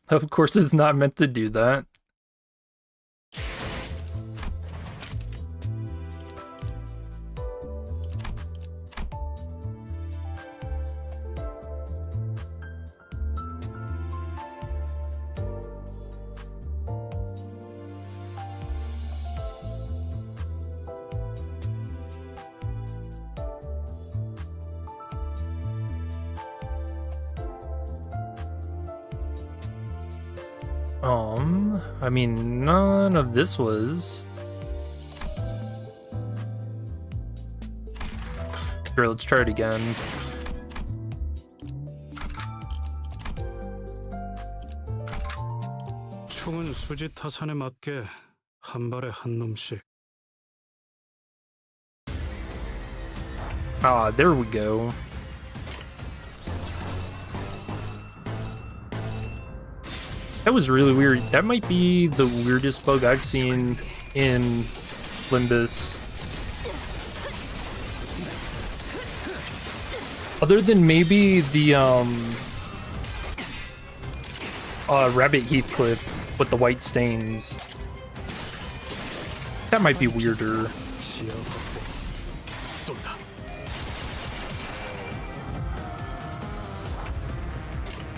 Speaker 1: Of course, it's not meant to do that. I mean, none of this was. Sure, let's try it again.
Speaker 7: 총은 수지 타산에 맞게 한 발에 한 놈씩.
Speaker 1: Ah, there we go. That was really weird. That might be the weirdest bug I've seen in Limbus. Other than maybe the Rabbit Heathcliff with the white stains. That might be weirder.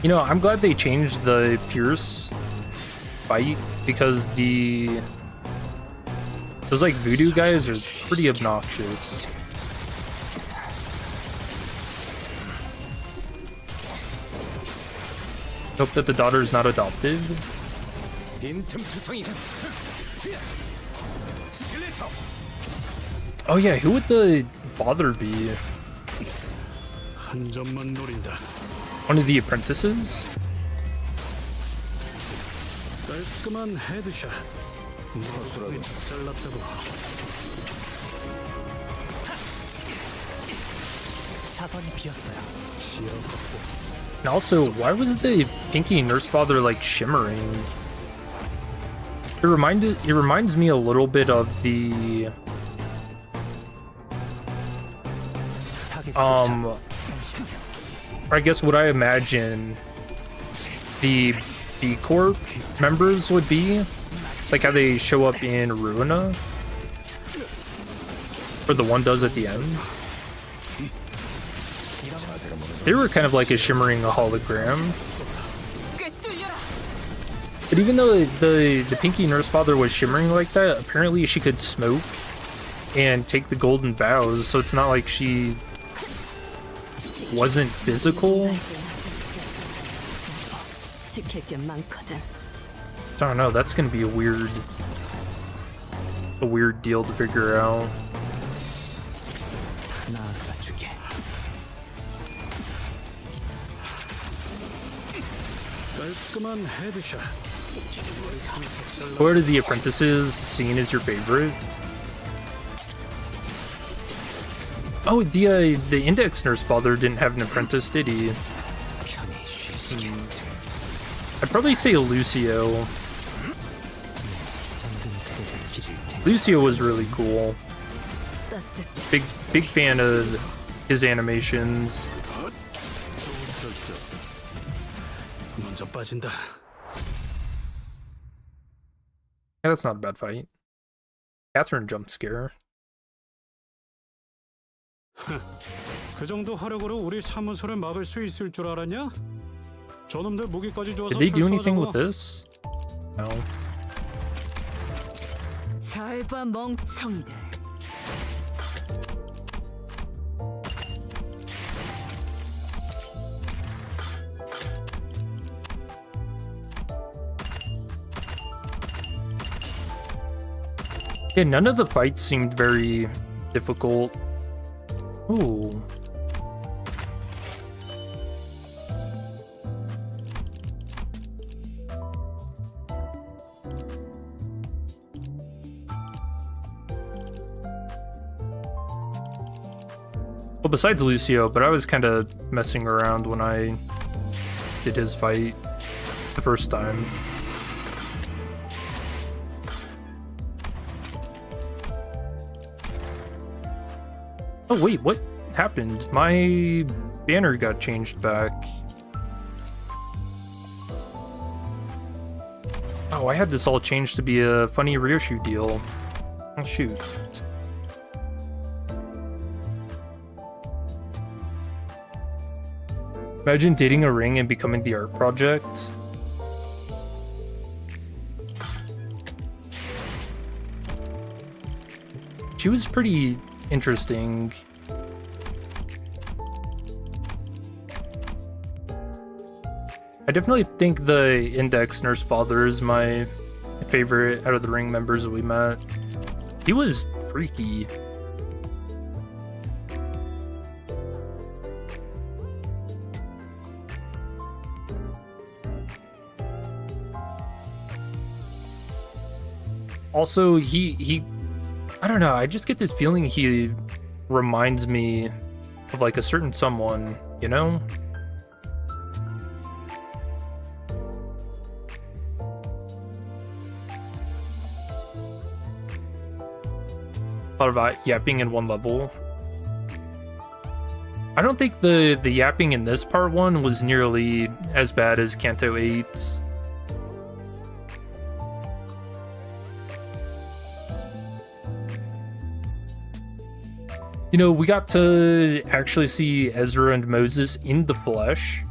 Speaker 1: You know, I'm glad they changed the Pierce fight because those like voodoo guys are pretty obnoxious. Hope that the daughter is not adopted. Oh yeah, who would the father be? One of the apprentices?
Speaker 7: 깔끔한 헤드샷. 잘랐다고.
Speaker 8: 사선이 비었어요.
Speaker 1: And also, why was the pinky nurse father like shimmering? It reminds me a little bit of the I guess what I imagine the B Corp members would be, like how they show up in Ruina, or the one does at the end. They were kind of like a shimmering hologram. But even though the pinky nurse father was shimmering like that, apparently she could smoke and take the golden vows, so it's not like she wasn't physical. I don't know, that's gonna be a weird deal to figure out. What are the apprentices scene is your favorite? Oh, the index nurse father didn't have an apprentice, did he? I'd probably say Lucio. Lucio was really cool. Big fan of his animations. Yeah, that's not a bad fight. Catherine jump scare.
Speaker 7: 그 정도 화력으로 우리 사무소를 막을 수 있을 줄 알았냐? 저놈들 무기까지 줘서
Speaker 1: Did they do anything with this? No.
Speaker 9: 잘 봐, 멍청이들.
Speaker 1: Yeah, none of the fights seemed very difficult. Ooh. Well, besides Lucio, but I was kind of messing around when I did his fight the first time. Oh wait, what happened? My banner got changed back. Oh, I had this all changed to be a funny Ryoshu deal. Oh shoot. Imagine dating a ring and becoming the art project. She was pretty interesting. I definitely think the Index Nurse Father is my favorite out of the Ring members that we met. He was freaky. Also, he I don't know, I just get this feeling he reminds me of like a certain someone, you know? Thought about yapping in one level. I don't think the yapping in this part 1 was nearly as bad as Canto 8's. You know, we got to actually see Ezra and Moses in the flesh.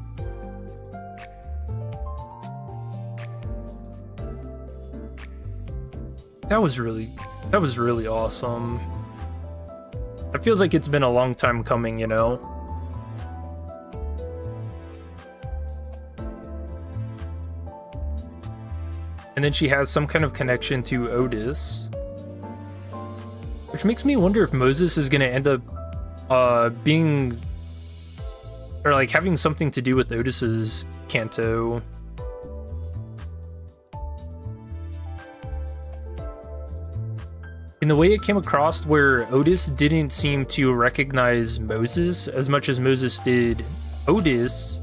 Speaker 1: That was really awesome. It feels like it's been a long time coming, you know? And then she has some kind of connection to Otis. Which makes me wonder if Moses is going to end up being, or like having something to do with Otis's Canto. In the way it came across, where Otis didn't seem to recognize Moses as much as Moses did Otis,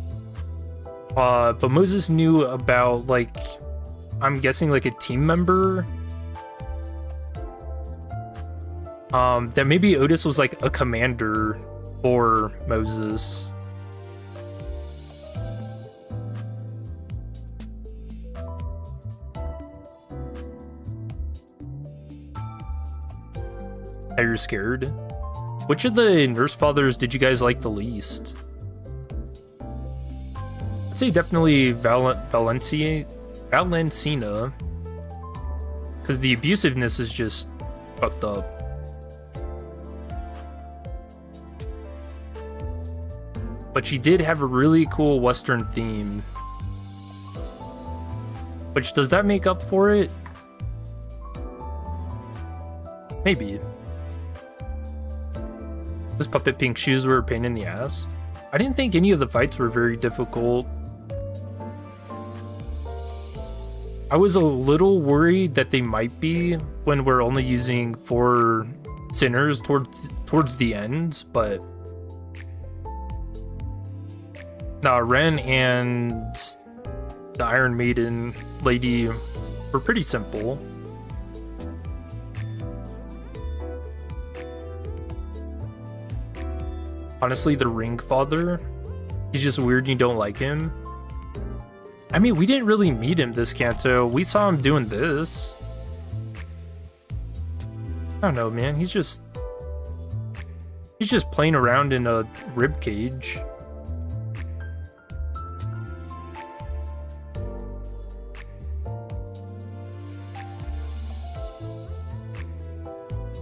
Speaker 1: but Moses knew about, like, I'm guessing like a team member. That maybe Otis was like a commander for Moses. Now you're scared? Which of the Nurse Fathers did you guys like the least? I'd say definitely Valentina, because the abusiveness is just fucked up. But she did have a really cool Western theme. Which, does that make up for it? Maybe. Those puppet pink shoes were a pain in the ass. I didn't think any of the fights were very difficult. I was a little worried that they might be when we're only using 4 sinners towards the end, but nah, Ren and the Iron Maiden lady were pretty simple. Honestly, the Ring Father, he's just weird and you don't like him. I mean, we didn't really meet him this Canto. We saw him doing this. I don't know, man. He's just playing around in a rib cage.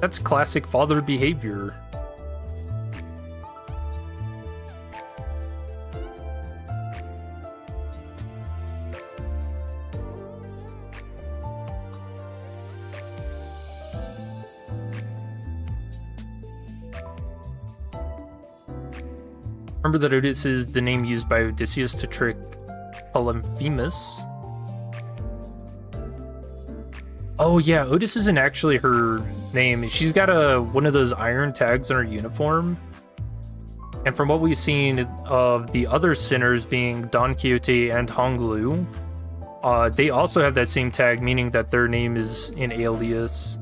Speaker 1: That's classic father behavior. Remember that Otis is the name used by Odysseus to trick Polyphemus. Oh yeah, Otis isn't actually her name. She's got one of those iron tags on her uniform. And from what we've seen of the other sinners being Don Quixote and Honglu, they also have that same tag, meaning that their name is an alias.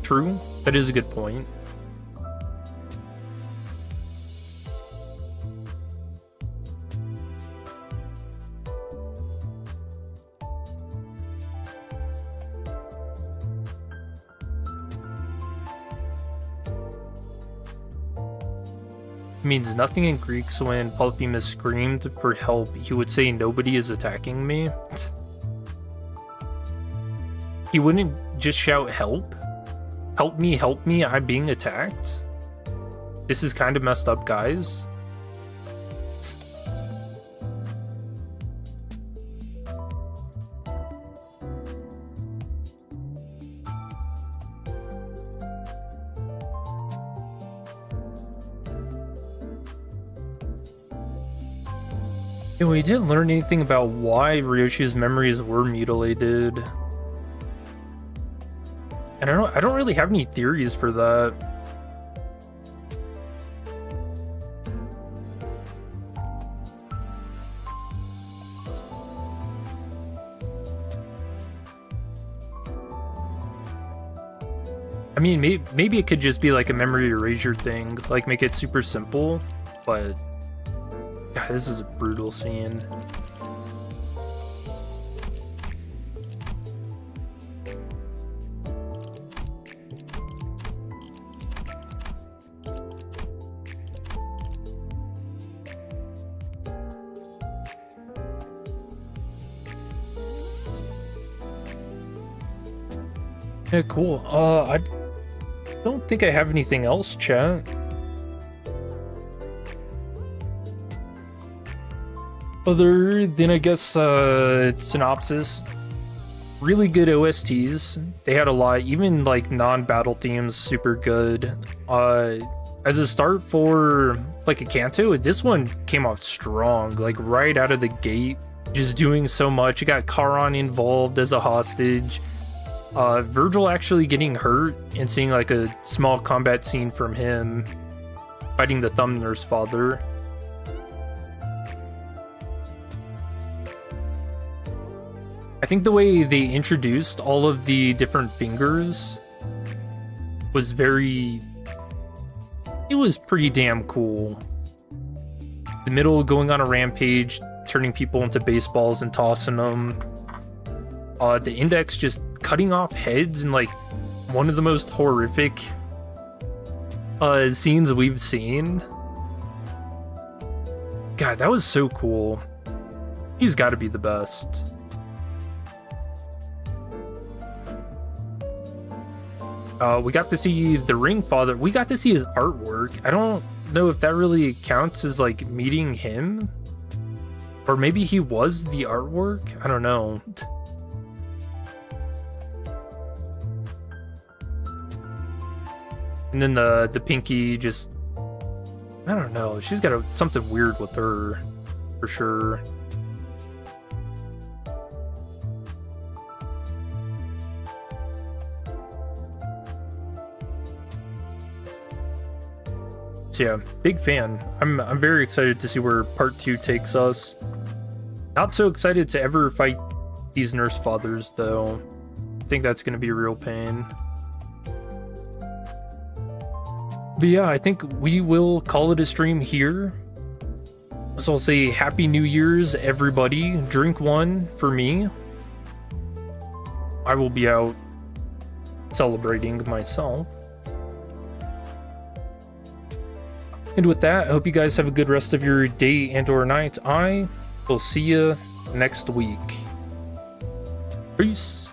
Speaker 1: True, that is a good point. It means nothing in Greek, so when Polyphemus screamed for help, he would say, "Nobody is attacking me." He wouldn't just shout, "Help? Help me, I'm being attacked." This is kind of messed up, guys. And we didn't learn anything about why Ryoshu's memories were mutilated. And I don't really have any theories for that. I mean, maybe it could just be like a memory erasure thing, like make it super simple, but God, this is a brutal scene. Yeah, cool. I don't think I have anything else, chat. Other than, I guess, synopsis. Really good OSTs. They had a lot, even like non-battle themes, super good. As a start for like a Canto, this one came off strong, like right out of the gate, just doing so much. You got Charon involved as a hostage. Virgil actually getting hurt and seeing like a small combat scene from him fighting the Thumner's father. I think the way they introduced all of the different fingers was it was pretty damn cool. The middle going on a rampage, turning people into baseballs and tossing them. The index just cutting off heads in like one of the most horrific scenes we've seen. God, that was so cool. He's got to be the best. We got to see the Ring Father. We got to see his artwork. I don't know if that really counts as like meeting him, or maybe he was the artwork. I don't know. And then the Pinky just, I don't know. She's got something weird with her, for sure. So yeah, big fan. I'm very excited to see where part 2 takes us. Not so excited to ever fight these nurse fathers though. I think that's gonna be a real pain. But yeah, I think we will call it a stream here. So I'll say Happy New Year's, everybody. Drink one for me. I will be out celebrating myself. And with that, I hope you guys have a good rest of your day and or night. I will see you next week. Peace.